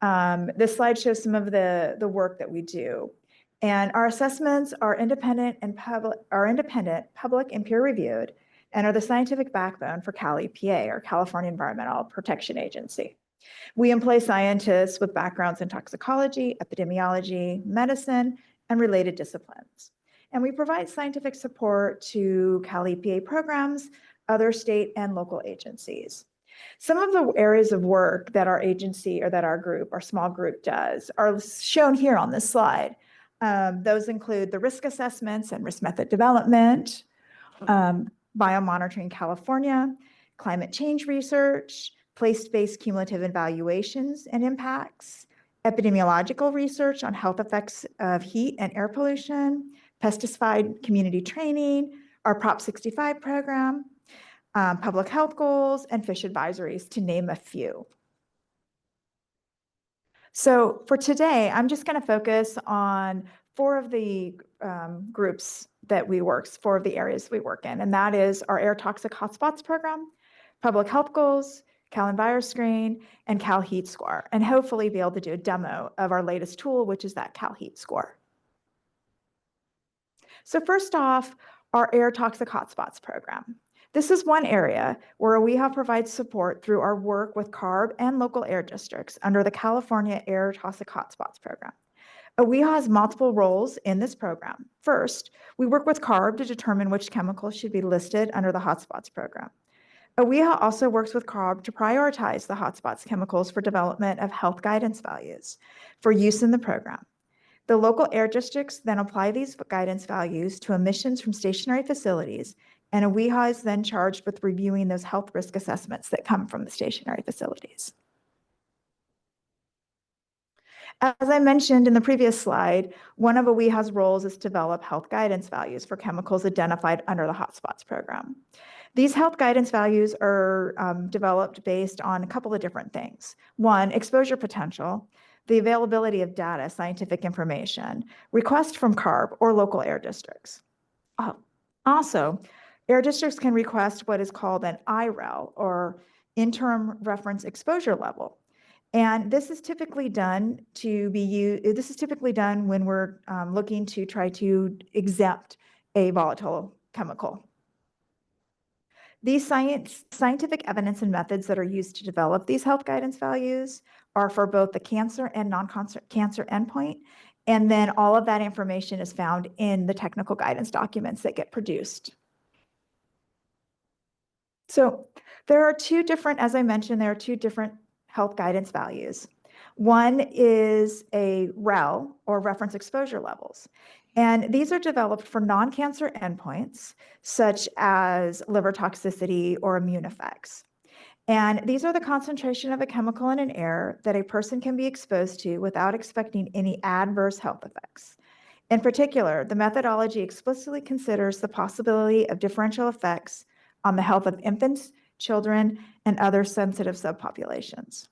This slide shows some of the work that we do. And our assessments are independent, public, and peer-reviewed, and are the scientific backbone for Cal-EPA, or California Environmental Protection Agency. We employ scientists with backgrounds in toxicology, epidemiology, medicine, and related disciplines. And we provide scientific support to Cal-EPA programs, other state and local agencies. Some of the areas of work that our agency or that our group, our small group does are shown here on this slide. Those include the risk assessments and risk method development, biomonitoring California, climate change research, place-based cumulative evaluations and impacts, epidemiological research on health effects of heat and air pollution, pesticide community training, our Prop 65 program, public health goals, and fish advisories, to name a few. So for today, I'm just going to focus on four of the groups that we work, four of the areas we work in, and that is our air toxic hotspots program, public health goals, Cal EnviroScreen, and Cal Heat Score, and hopefully be able to do a demo of our latest tool, which is that Cal Heat Score. So first off, our air toxic hotspots program. This is one area where OEHA provides support through our work with CARB and local air districts under the California Air Toxic Hotspots program. OEHA has multiple roles in this program. First, we work with CARB to determine which chemicals should be listed under the hotspots program. OEHA also works with CARB to prioritize the hotspots chemicals for development of health guidance values for use in the program. The local air districts then apply these guidance values to emissions from stationary facilities, and OEHA is then charged with reviewing those health risk assessments that come from the stationary facilities. As I mentioned in the previous slide, one of OEHA's roles is to develop health guidance values for chemicals identified under the hotspots program. These health guidance values are developed based on a couple of different things. One, exposure potential, the availability of data, scientific information, requests from CARB or local air districts. Also, air districts can request what is called an IREL, or interim reference exposure level. And this is typically done when we're looking to try to exempt a volatile chemical. These scientific evidence and methods that are used to develop these health guidance values are for both the cancer and non-cancer endpoint. And then all of that information is found in the technical guidance documents that get produced. So there are two different, as I mentioned, there are two different health guidance values. One is a REL, or reference exposure levels. And these are developed for non-cancer endpoints, such as liver toxicity or immune effects. And these are the concentration of a chemical in an air that a person can be exposed to without expecting any adverse health effects. In particular, the methodology explicitly considers the possibility of differential effects on the health of infants, children, and other sensitive subpopulations.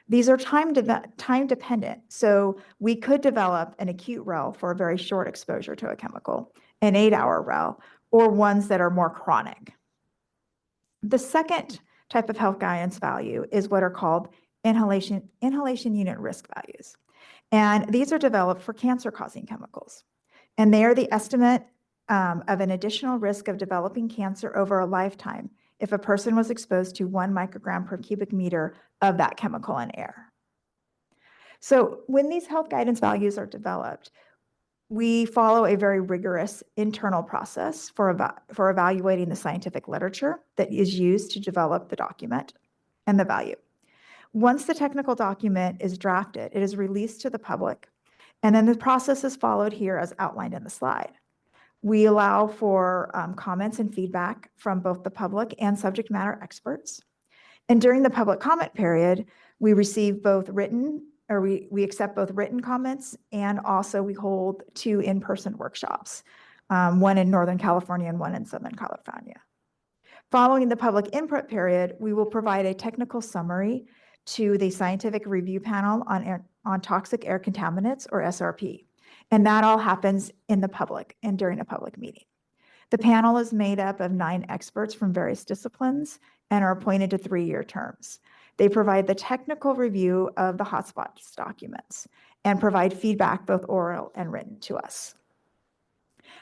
These are time dependent, so we could develop an acute REL for a very short exposure to a chemical, an 8-hour REL, or ones that are more chronic. The second type of health guidance value is what are called inhalation unit risk values. And these are developed for cancer-causing chemicals. And they are the estimate of an additional risk of developing cancer over a lifetime if a person was exposed to 1 microgram per cubic meter of that chemical in air. So when these health guidance values are developed, we follow a very rigorous internal process for evaluating the scientific literature that is used to develop the document and the value. Once the technical document is drafted, it is released to the public, and then the process is followed here as outlined in the slide. We allow for comments and feedback from both the public and subject matter experts. And during the public comment period, we receive both written, or we accept both written comments, and also we hold 2 in-person workshops, one in Northern California and one in Southern California. Following the public input period, we will provide a technical summary to the scientific review panel on toxic air contaminants, or SRP. And that all happens in the public and during a public meeting. The panel is made up of 9 experts from various disciplines and are appointed to 3-year terms. They provide the technical review of the hotspots documents and provide feedback, both oral and written, to us.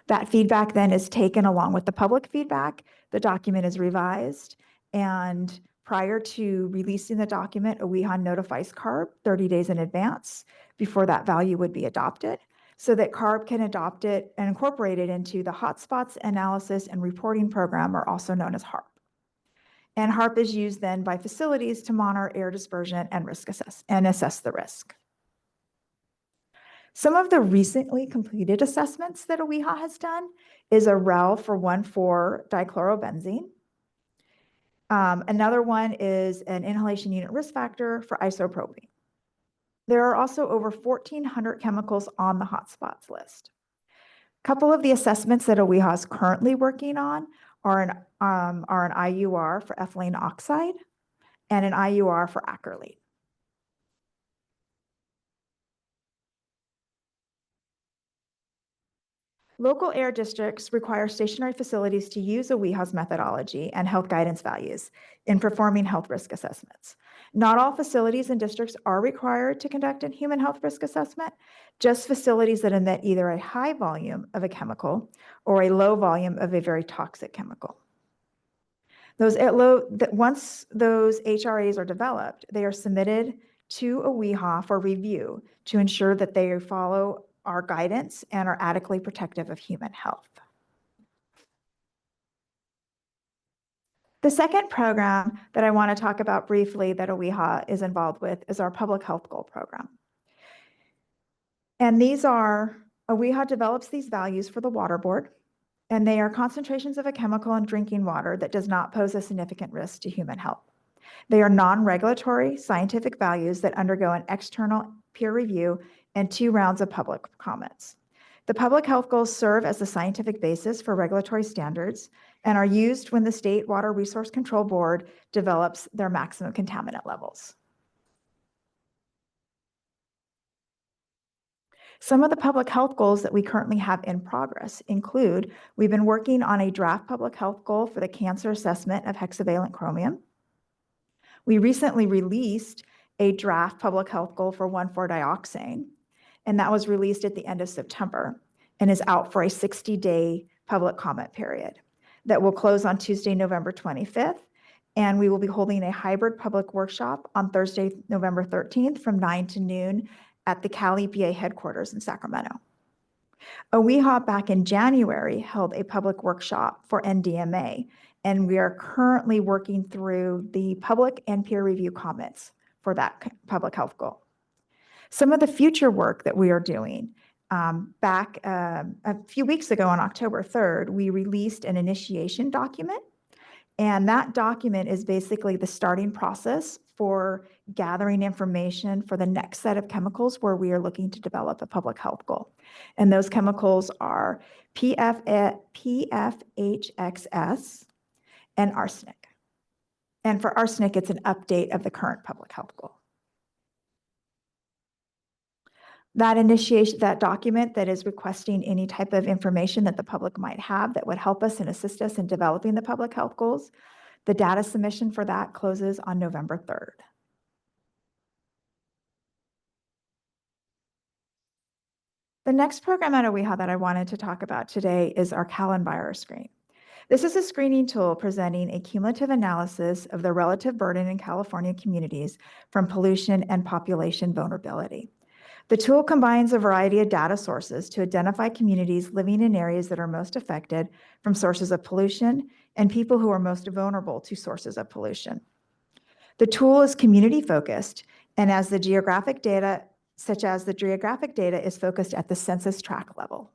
That feedback then is taken along with the public feedback. The document is revised, and prior to releasing the document, OWIHA notifies CARB 30 days in advance before that value would be adopted, so that CARB can adopt it and incorporate it into the Hotspots Analysis and Reporting Program, or also known as HARP. And HARP is used then by facilities to monitor air dispersion and assess the risk. Some of the recently completed assessments that OWIHA has done is a REL for 1,4-dichlorobenzene. Another one is an inhalation unit risk factor for isopropane. There are also over 1,400 chemicals on the hotspots list. A couple of the assessments that OWIHA is currently working on are an IUR for ethylene oxide and an IUR for acrylate. Local air districts require stationary facilities to use OWIHA's methodology and health guidance values in performing health risk assessments. Not all facilities and districts are required to conduct a human health risk assessment, just facilities that emit either a high volume of a chemical or a low volume of a very toxic chemical. Once those HRAs are developed, they are submitted to OWIHA for review to ensure that they follow our guidance and are adequately protective of human health. The second program that I want to talk about briefly that OWIHA is involved with is our public health goal program. And OWIHA develops these values for the water board, and they are concentrations of a chemical in drinking water that does not pose a significant risk to human health. They are non-regulatory scientific values that undergo an external peer review and 2 rounds of public comments. The public health goals serve as the scientific basis for regulatory standards and are used when the State Water Resource Control Board develops their maximum contaminant levels. Some of the public health goals that we currently have in progress include, we've been working on a draft public health goal for the cancer assessment of hexavalent chromium. We recently released a draft public health goal for 1,4-dioxane, and that was released at the end of September and is out for a 60-day public comment period that will close on Tuesday, November 25th. And we will be holding a hybrid public workshop on Thursday, November 13th from 9 to noon at the Cal EPA headquarters in Sacramento. OWIHA back in January held a public workshop for A&WMA, and we are currently working through the public and peer review comments for that public health goal. Some of the future work that we are doing, back a few weeks ago on October 3rd, we released an initiation document, and that document is basically the starting process for gathering information for the next set of chemicals where we are looking to develop a public health goal. And those chemicals are PFHXS and arsenic. And for arsenic, it's an update of the current public health goal. That document that is requesting any type of information that the public might have that would help us and assist us in developing the public health goals, the data submission for that closes on November 3rd. The next program at AWIHA that I wanted to talk about today is our CalEnviroscreen. This is a screening tool presenting a cumulative analysis of the relative burden in California communities from pollution and population vulnerability. The tool combines a variety of data sources to identify communities living in areas that are most affected from sources of pollution and people who are most vulnerable to sources of pollution. The tool is community focused, and as the geographic data is focused at the census tract level.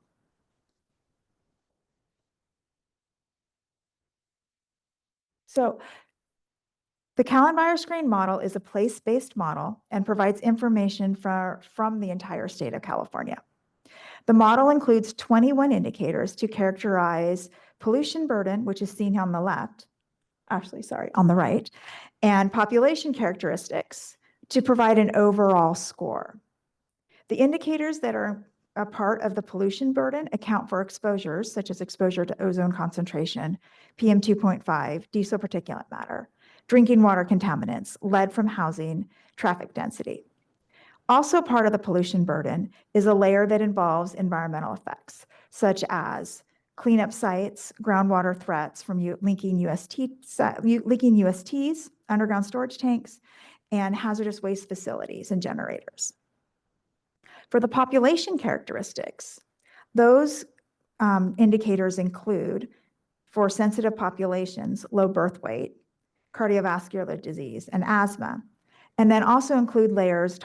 So the CalEnviroscreen model is a place-based model and provides information from the entire state of California. The model includes 21 indicators to characterize pollution burden, which is seen on the left, on the right, and population characteristics to provide an overall score. The indicators that are a part of the pollution burden account for exposures such as exposure to ozone concentration, PM 2.5, diesel particulate matter, drinking water contaminants, lead from housing, traffic density. Also part of the pollution burden is a layer that involves environmental effects, such as cleanup sites, groundwater threats from leaking USTs, underground storage tanks, and hazardous waste facilities and generators. For the population characteristics, those indicators include, for sensitive populations, low birth weight, cardiovascular disease, and asthma, and then also include layers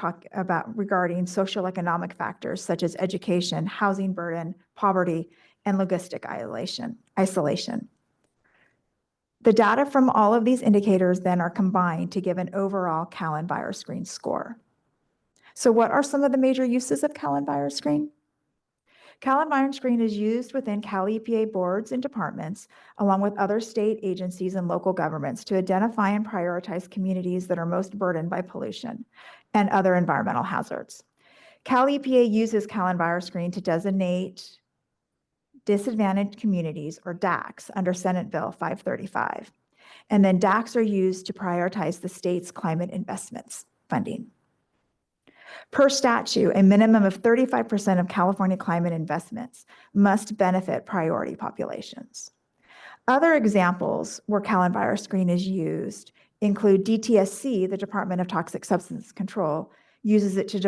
regarding social economic factors such as education, housing burden, poverty, and logistic isolation. The data from all of these indicators then are combined to give an overall CalEnviroscreen score. So what are some of the major uses of CalEnviroscreen? CalEnviroscreen is used within Cal EPA boards and departments, along with other state agencies and local governments, to identify and prioritize communities that are most burdened by pollution and other environmental hazards. Cal EPA uses CalEnviroscreen to designate disadvantaged communities, or DACs, under Senate Bill 535. And then DACs are used to prioritize the state's climate investments funding. Per statute, a minimum of 35% of California climate investments must benefit priority populations. Other examples where CalEnviroscreen is used include DTSC, the Department of Toxic Substance Control, uses it to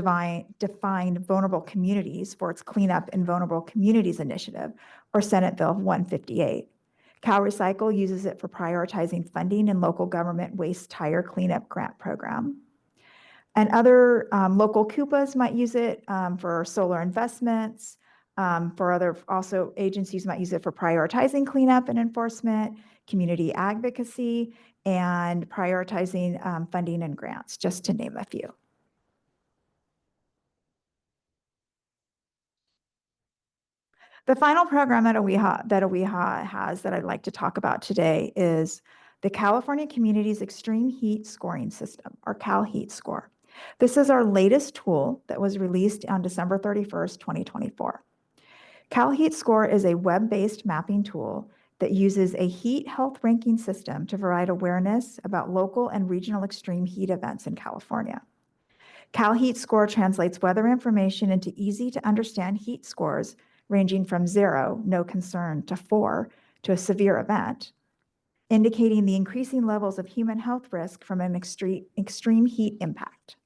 define vulnerable communities for its Cleanup in Vulnerable Communities Initiative, or Senate Bill 158. CalRecycle uses it for prioritizing funding in local government waste tire cleanup grant program. And other local CUPAs might use it for solar investments. Also agencies might use it for prioritizing cleanup and enforcement, community advocacy, and prioritizing funding and grants, just to name a few. The final program that AWIHA has that I'd like to talk about today is the California Communities Extreme Heat Scoring System, or CalHeat Score. This is our latest tool that was released on December 31st, 2024. CalHeat Score is a web-based mapping tool that uses a heat health ranking system to provide awareness about local and regional extreme heat events in California. CalHeat Score translates weather information into easy-to-understand heat scores ranging from 0, no concern, to 4, to a severe event, indicating the increasing levels of human health risk from an extreme heat impact.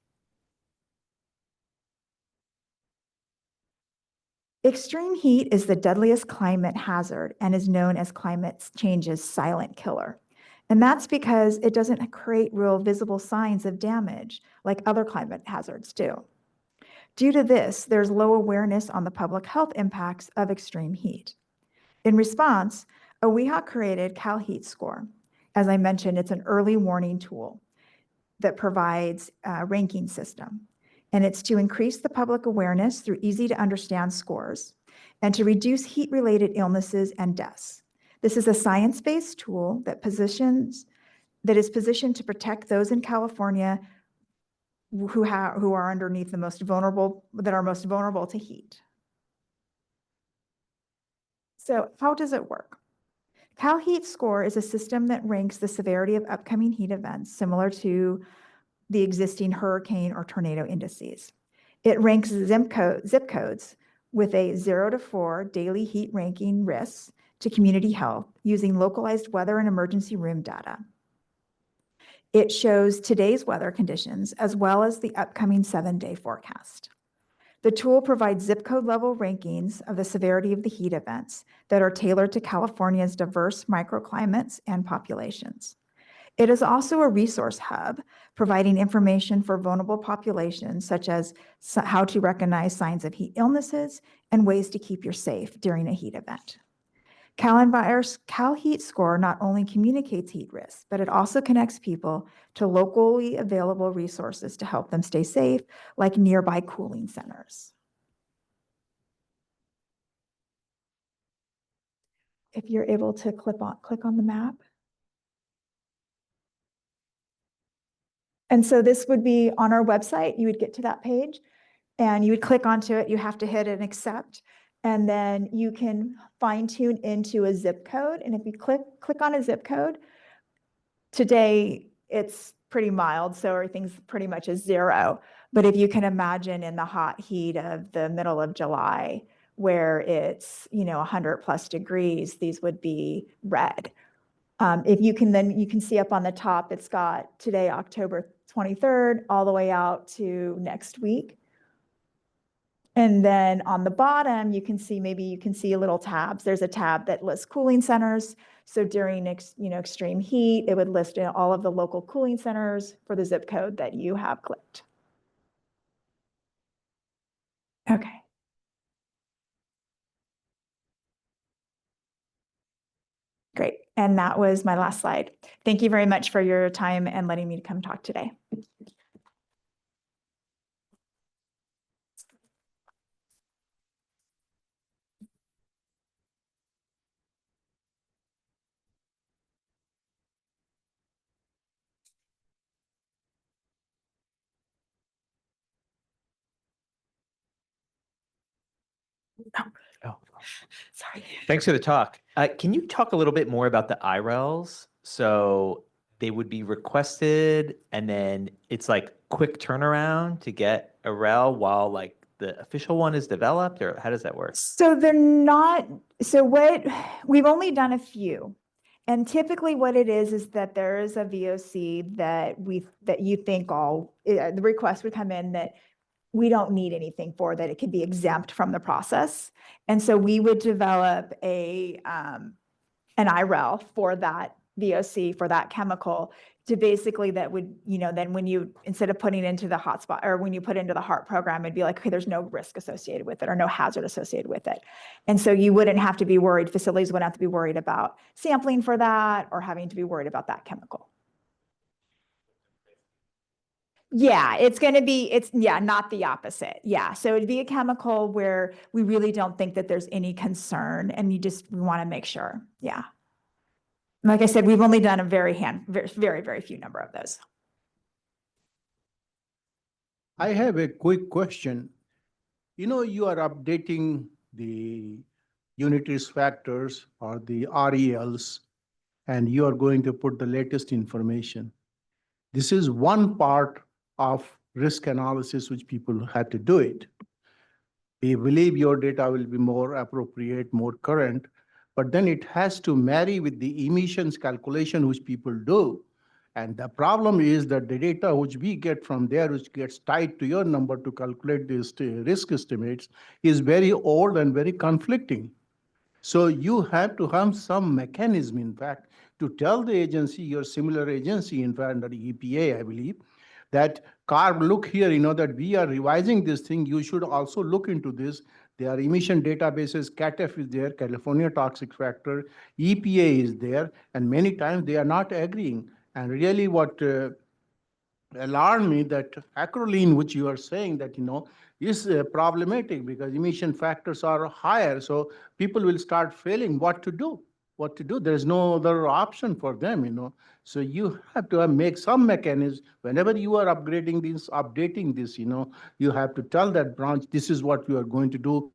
Extreme heat is the deadliest climate hazard and is known as climate change's silent killer. And that's because it doesn't create real visible signs of damage like other climate hazards do. Due to this, there's low awareness on the public health impacts of extreme heat. In response, AWIHA created CalHeat Score. As I mentioned, it's an early warning tool that provides a ranking system. And it's to increase the public awareness through easy-to-understand scores and to reduce heat-related illnesses and deaths. This is a science-based tool that is positioned to protect those in California who are underneath the most vulnerable to heat. So how does it work? CalHeat Score is a system that ranks the severity of upcoming heat events similar to the existing hurricane or tornado indices. It ranks zip codes with a 0 to 4 daily heat ranking risks to community health using localized weather and emergency room data. It shows today's weather conditions as well as the upcoming 7-day forecast. The tool provides zip code level rankings of the severity of the heat events that are tailored to California's diverse microclimates and populations. It is also a resource hub, providing information for vulnerable populations, such as how to recognize signs of heat illnesses and ways to keep you safe during a heat event. Cal Heat Score not only communicates heat risks, but it also connects people to locally available resources to help them stay safe, like nearby cooling centers. If you're able to click on the map. And so this would be on our website. You would get to that page and you would click onto it. You have to hit an accept, and then you can fine tune into a zip code. And if you click on a zip code, today it's pretty mild, so everything's pretty much a 0. But if you can imagine in the hot heat of the middle of July, where it's 100 plus degrees, these would be red. If you can, then you can see up on the top, it's got today, October 23rd, all the way out to next week. And then on the bottom, you can see, maybe you can see little tabs. There's a tab that lists cooling centers. So during extreme heat, it would list all of the local cooling centers for the zip code that you have clicked. Okay. Great. And that was my last slide. Thank you very much for your time and letting me come talk today. Oh, sorry. Thanks for the talk. Can you talk a little bit more about the IRLs? So they would be requested and then it's like quick turnaround to get a rel while like the official one is developed, or how does that work? So they're not, we've only done a few. And typically what it is that there is a VOC that you think the request would come in that we don't need anything for, that it could be exempt from the process. And so we would develop an IREL for that VOC, for that chemical, to basically that would, then when you, instead of putting into the hotspot, or when you put into the HART program, it'd be like, okay, there's no risk associated with it or no hazard associated with it. And so you wouldn't have to be worried, facilities wouldn't have to be worried about sampling for that or having to be worried about that chemical. Yeah, not the opposite. Yeah, so it'd be a chemical where we really don't think that there's any concern, and we want to make sure. Yeah. Like I said, we've only done a very, very few number of those. I have a quick question. You are updating the unit risk factors or the RELs, and you are going to put the latest information. This is one part of risk analysis which people had to do it. We believe your data will be more appropriate, more current, but then it has to marry with the emissions calculation which people do. And the problem is that the data which we get from there, which gets tied to your number to calculate these risk estimates, is very old and very conflicting. So you have to have some mechanism, in fact, to tell the agency, your similar agency, in fact, under the EPA, I believe, that CARB, look here, that we are revising this thing. You should also look into this. There are emission databases, CATF is there, California Toxic Factor, EPA is there, and many times they are not agreeing. And really what alarmed me that acrolein, which you are saying that, is problematic because emission factors are higher. So people will start failing what to do. There's no other option for them, So you have to make some mechanism. Whenever you are updating this, you have to tell that branch, this is what you are going to do.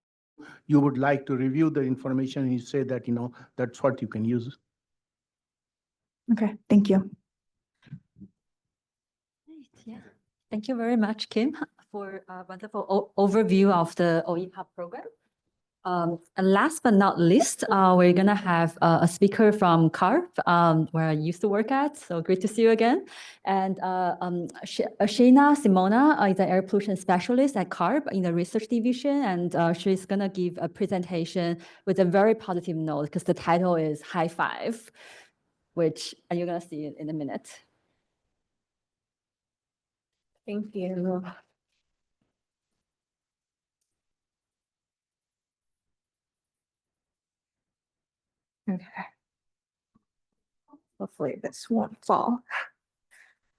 You would like to review the information and you say that, that's what you can use. Okay, thank you. Yeah. Thank you very much, Kim, for a wonderful overview of the OEPUB program. And last but not least, we're gonna have a speaker from CARB, where I used to work at. So great to see you again. And Shayna Simona is an air pollution specialist at CARB in the research division, and she's gonna give a presentation with a very positive note because the title is High Five, which you're gonna see it in a minute. Thank you. Okay. Hopefully this won't fall.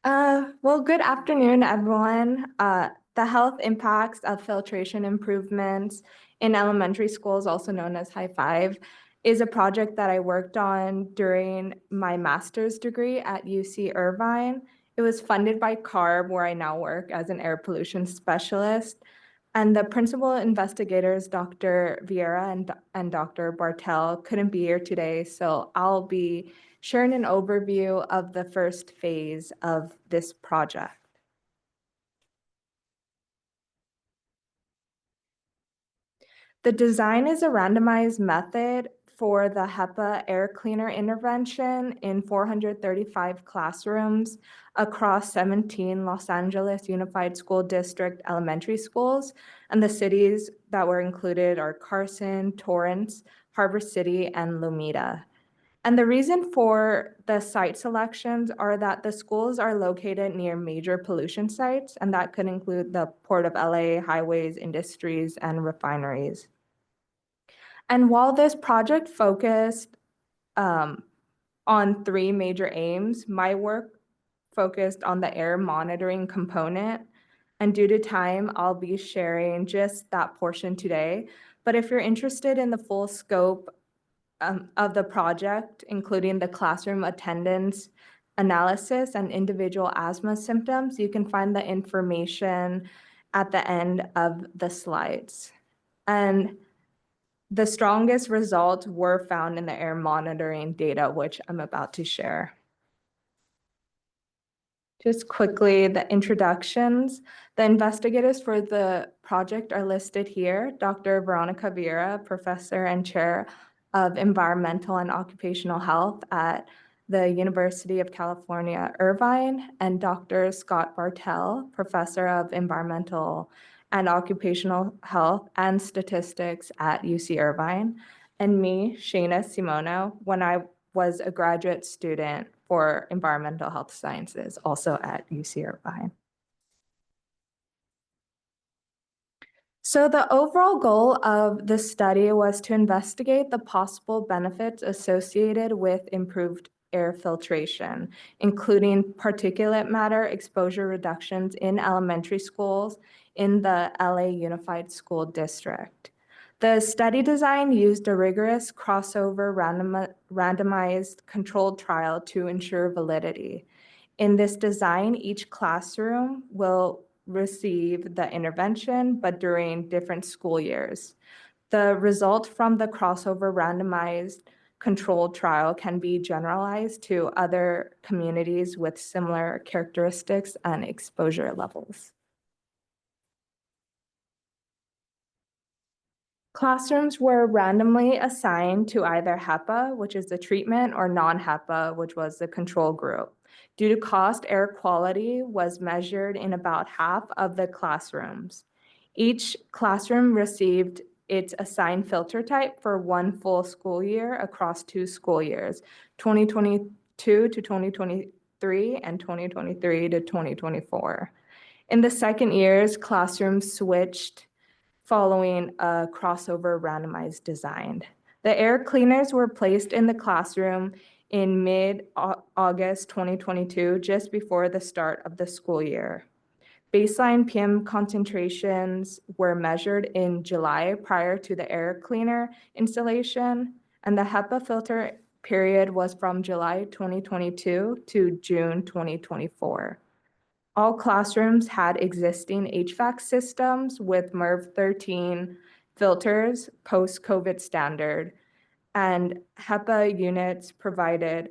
Well, good afternoon, everyone. The health impacts of filtration improvements in elementary schools, also known as High Five, is a project that I worked on during my master's degree at UC Irvine. It was funded by CARB, where I now work as an air pollution specialist. And the principal investigators, Dr. Vieira and Dr. Bartel, couldn't be here today, so I'll be sharing an overview of the first phase of this project. The design is a randomized method for the HEPA air cleaner intervention in 435 classrooms across 17 Los Angeles Unified School District elementary schools, and the cities that were included are Carson, Torrance, Harbor City, and Lomita. And the reason for the site selections are that the schools are located near major pollution sites, and that could include the Port of LA, highways, industries, and refineries. And while this project focused on 3 major aims, my work focused on the air monitoring component. And due to time, I'll be sharing just that portion today. But if you're interested in the full scope of the project, including the classroom attendance analysis and individual asthma symptoms, you can find the information at the end of the slides. And the strongest results were found in the air monitoring data, which I'm about to share. Just quickly, the introductions. The investigators for the project are listed here. Dr. Veronica Vieira, Professor and Chair of Environmental and Occupational Health at the University of California, Irvine, and Dr. Scott Bartel, Professor of Environmental and Occupational Health and Statistics at UC Irvine, and me, Shayna Simona, when I was a graduate student for environmental health sciences, also at UC Irvine. So the overall goal of the study was to investigate the possible benefits associated with improved air filtration, including particulate matter exposure reductions in elementary schools in the LA Unified School District. The study design used a rigorous crossover randomized controlled trial to ensure validity. In this design, each classroom will receive the intervention, but during different school years. The result from the crossover randomized controlled trial can be generalized to other communities with similar characteristics and exposure levels. Classrooms were randomly assigned to either HEPA, which is the treatment, or non-HEPA, which was the control group. Due to cost, air quality was measured in about half of the classrooms. Each classroom received its assigned filter type for 1 full school year across 2 school years, 2022 to 2023 and 2023 to 2024. In the second years, classrooms switched following a crossover randomized design. The air cleaners were placed in the classroom in mid-August 2022, just before the start of the school year. Baseline PM concentrations were measured in July prior to the air cleaner installation, and the HEPA filter period was from July 2022 to June 2024. All classrooms had existing HVAC systems with MERV 13 filters post-COVID standard, and HEPA units provided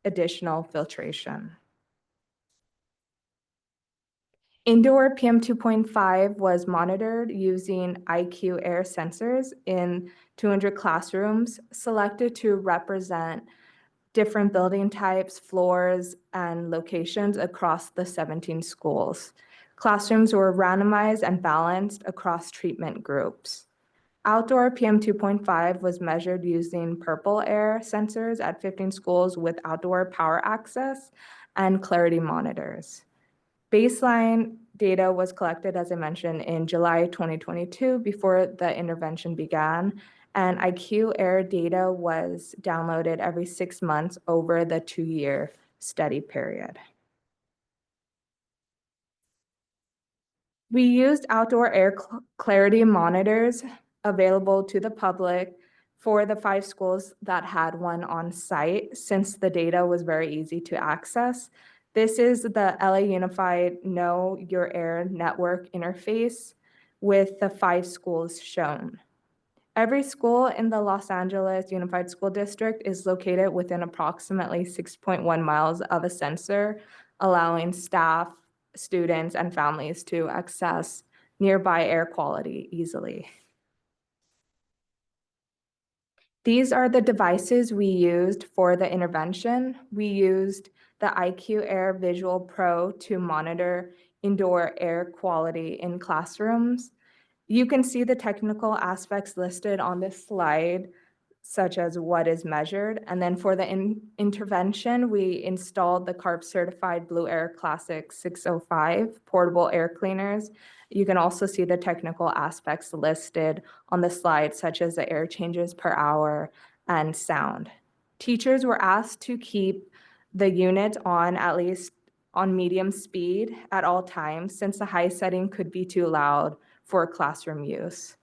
additional filtration. Indoor PM 2.5 was monitored using IQ air sensors in 200 classrooms selected to represent different building types, floors, and locations across the 17 schools. Classrooms were randomized and balanced across treatment groups. Outdoor PM 2.5 was measured using purple air sensors at 15 schools with outdoor power access and clarity monitors. Baseline data was collected, as I mentioned, in July 2022 before the intervention began, and IQ Air data was downloaded every 6 months over the 2-year study period. We used outdoor air clarity monitors available to the public for the 5 schools that had one on site, since the data was very easy to access. This is the LA Unified Know Your Air Network interface with the 5 schools shown. Every school in the Los Angeles Unified School District is located within approximately 6.1 miles of a sensor, allowing staff, students, and families to access nearby air quality easily. These are the devices we used for the intervention. We used the IQ Air Visual Pro to monitor indoor air quality in classrooms. You can see the technical aspects listed on this slide, such as what is measured. And then for the intervention, we installed the CARB certified Blue Air Classic 605 portable air cleaners. You can also see the technical aspects listed on the slide, such as the air changes per hour and sound. Teachers were asked to keep the unit on at least on medium speed at all times, since the high setting could be too loud for classroom use.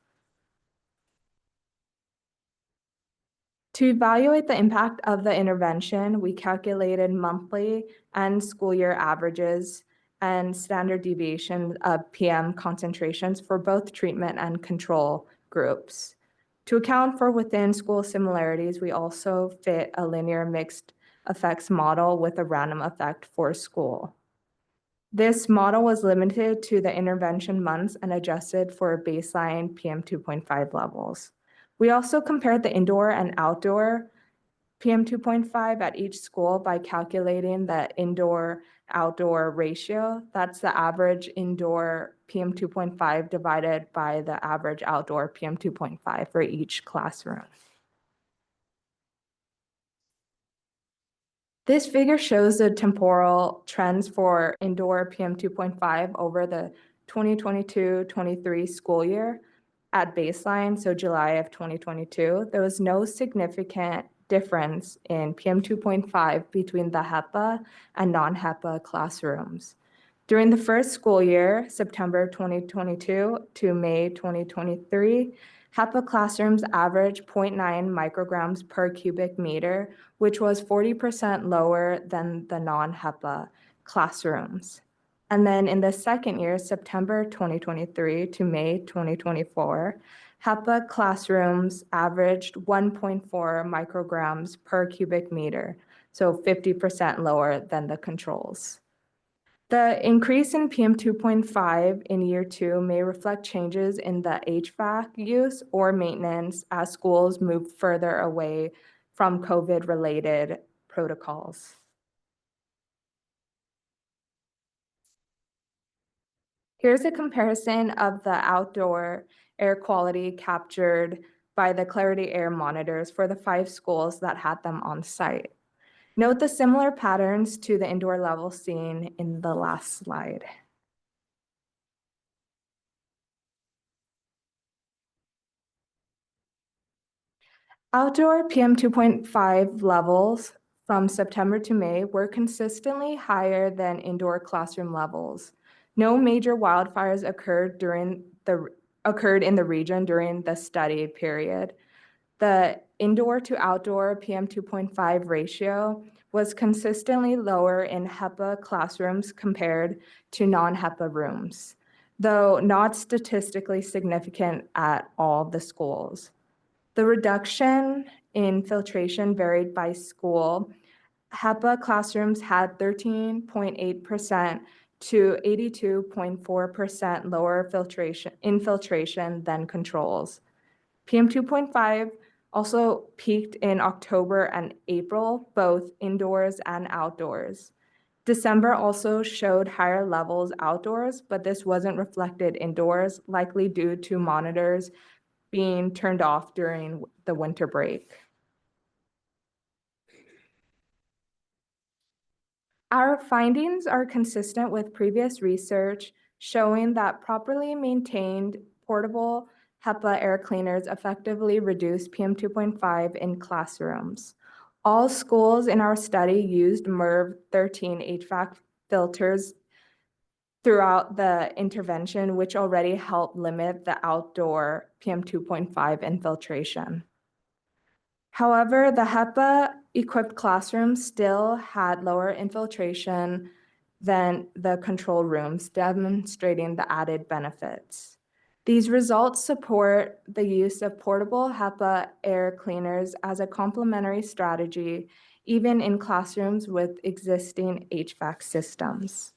To evaluate the impact of the intervention, we calculated monthly and school year averages and standard deviation of PM concentrations for both treatment and control groups. To account for within school similarities, we also fit a linear mixed effects model with a random effect for school. This model was limited to the intervention months and adjusted for baseline PM 2.5 levels. We also compared the indoor and outdoor PM 2.5 at each school by calculating the indoor-outdoor ratio. That's the average indoor PM 2.5 divided by the average outdoor PM 2.5 for each classroom. This figure shows the temporal trends for indoor PM 2.5 over the 2022-23 school year at baseline, so July of 2022. There was no significant difference in PM 2.5 between the HEPA and non-HEPA classrooms. During the first school year, September 2022 to May 2023, HEPA classrooms averaged 0.9 micrograms per cubic meter, which was 40% lower than the non-HEPA classrooms. And then in the second year, September 2023 to May 2024, HEPA classrooms averaged 1.4 micrograms per cubic meter, so 50% lower than the controls. The increase in PM 2.5 in year 2 may reflect changes in the HVAC use or maintenance as schools move further away from COVID-related protocols. Here's a comparison of the outdoor air quality captured by the Clarity Air monitors for the 5 schools that had them on site. Note the similar patterns to the indoor level seen in the last slide. Outdoor PM 2.5 levels from September to May were consistently higher than indoor classroom levels. No major wildfires occurred in the region during the study period. The indoor to outdoor PM 2.5 ratio was consistently lower in HEPA classrooms compared to non-HEPA rooms, though not statistically significant at all the schools. The reduction in filtration varied by school. HEPA classrooms had 13.8% to 82.4% lower infiltration than controls. PM 2.5 also peaked in October and April, both indoors and outdoors. December also showed higher levels outdoors, but this wasn't reflected indoors, likely due to monitors being turned off during the winter break. Our findings are consistent with previous research showing that properly maintained portable HEPA air cleaners effectively reduce PM 2.5 in classrooms. All schools in our study used MERV 13 HVAC filters throughout the intervention, which already helped limit the outdoor PM 2.5 infiltration. However, the HEPA-equipped classrooms still had lower infiltration than the control rooms, demonstrating the added benefits. These results support the use of portable HEPA air cleaners as a complementary strategy, even in classrooms with existing HVAC systems.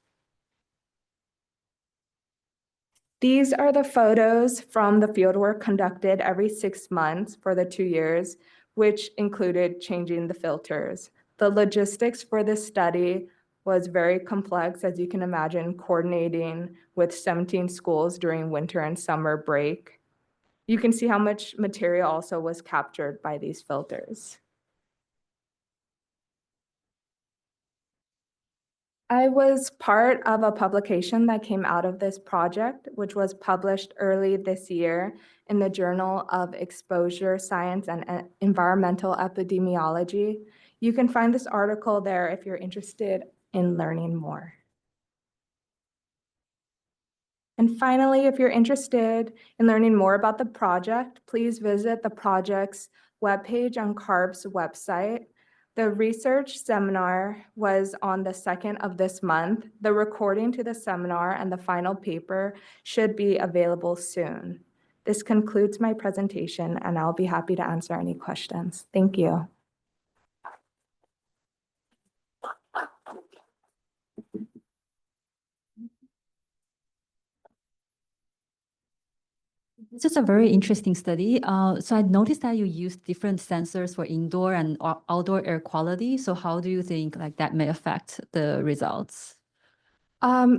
These are the photos from the fieldwork conducted every 6 months for the 2 years, which included changing the filters. The logistics for this study was very complex, as you can imagine, coordinating with 17 schools during winter and summer break. You can see how much material also was captured by these filters. I was part of a publication that came out of this project, which was published early this year in the Journal of Exposure Science and Environmental Epidemiology. You can find this article there if you're interested in learning more. And finally, if you're interested in learning more about the project, please visit the project's webpage on CARB's website. The research seminar was on the 2nd of this month. The recording to the seminar and the final paper should be available soon. This concludes my presentation, and I'll be happy to answer any questions. Thank you. This is a very interesting study. So I noticed that you used different sensors for indoor and outdoor air quality. So how do you think like that may affect the results?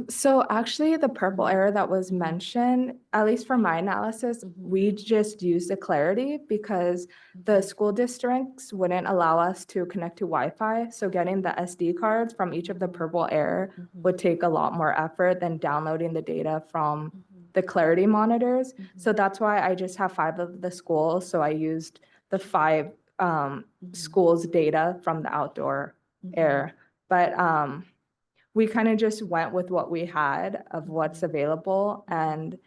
So actually the purple error that was mentioned, at least for my analysis, we just used the clarity because the school districts wouldn't allow us to connect to Wi-Fi. So getting the SD cards from each of the purple air would take a lot more effort than downloading the data from the clarity monitors. So that's why I just have 5 of the schools. So I used the 5 schools' data from the outdoor air. But we kind of just went with what we had of what's available. And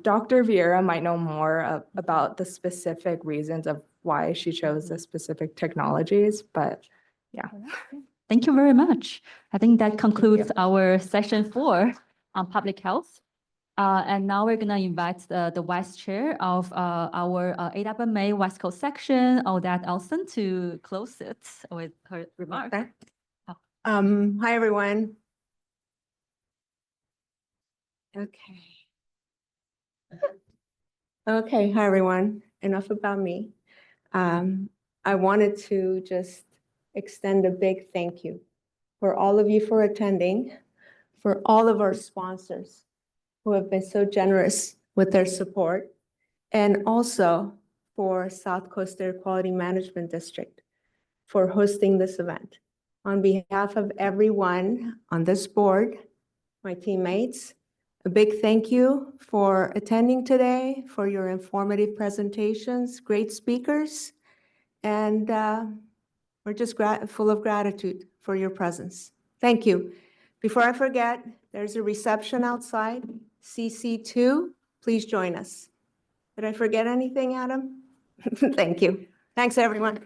Dr. Vieira might know more about the specific reasons of why she chose the specific technologies, but yeah. Thank you very much. I think that concludes our session 4 on public health. And now we're going to invite the Vice Chair of our A&WMA West Coast section, Odette Elson, to close it with her remarks. Okay. Hi, everyone. Okay. Okay, hi, everyone. Enough about me. I wanted to just extend a big thank you for all of you for attending, for all of our sponsors who have been so generous with their support, and also for South Coast Air Quality Management District for hosting this event. On behalf of everyone on this board, my teammates, a big thank you for attending today, for your informative presentations, great speakers, and we're just full of gratitude for your presence. Thank you. Before I forget, there's a reception outside, CC2. Please join us. Did I forget anything, Adam? Thank you. Thanks, everyone.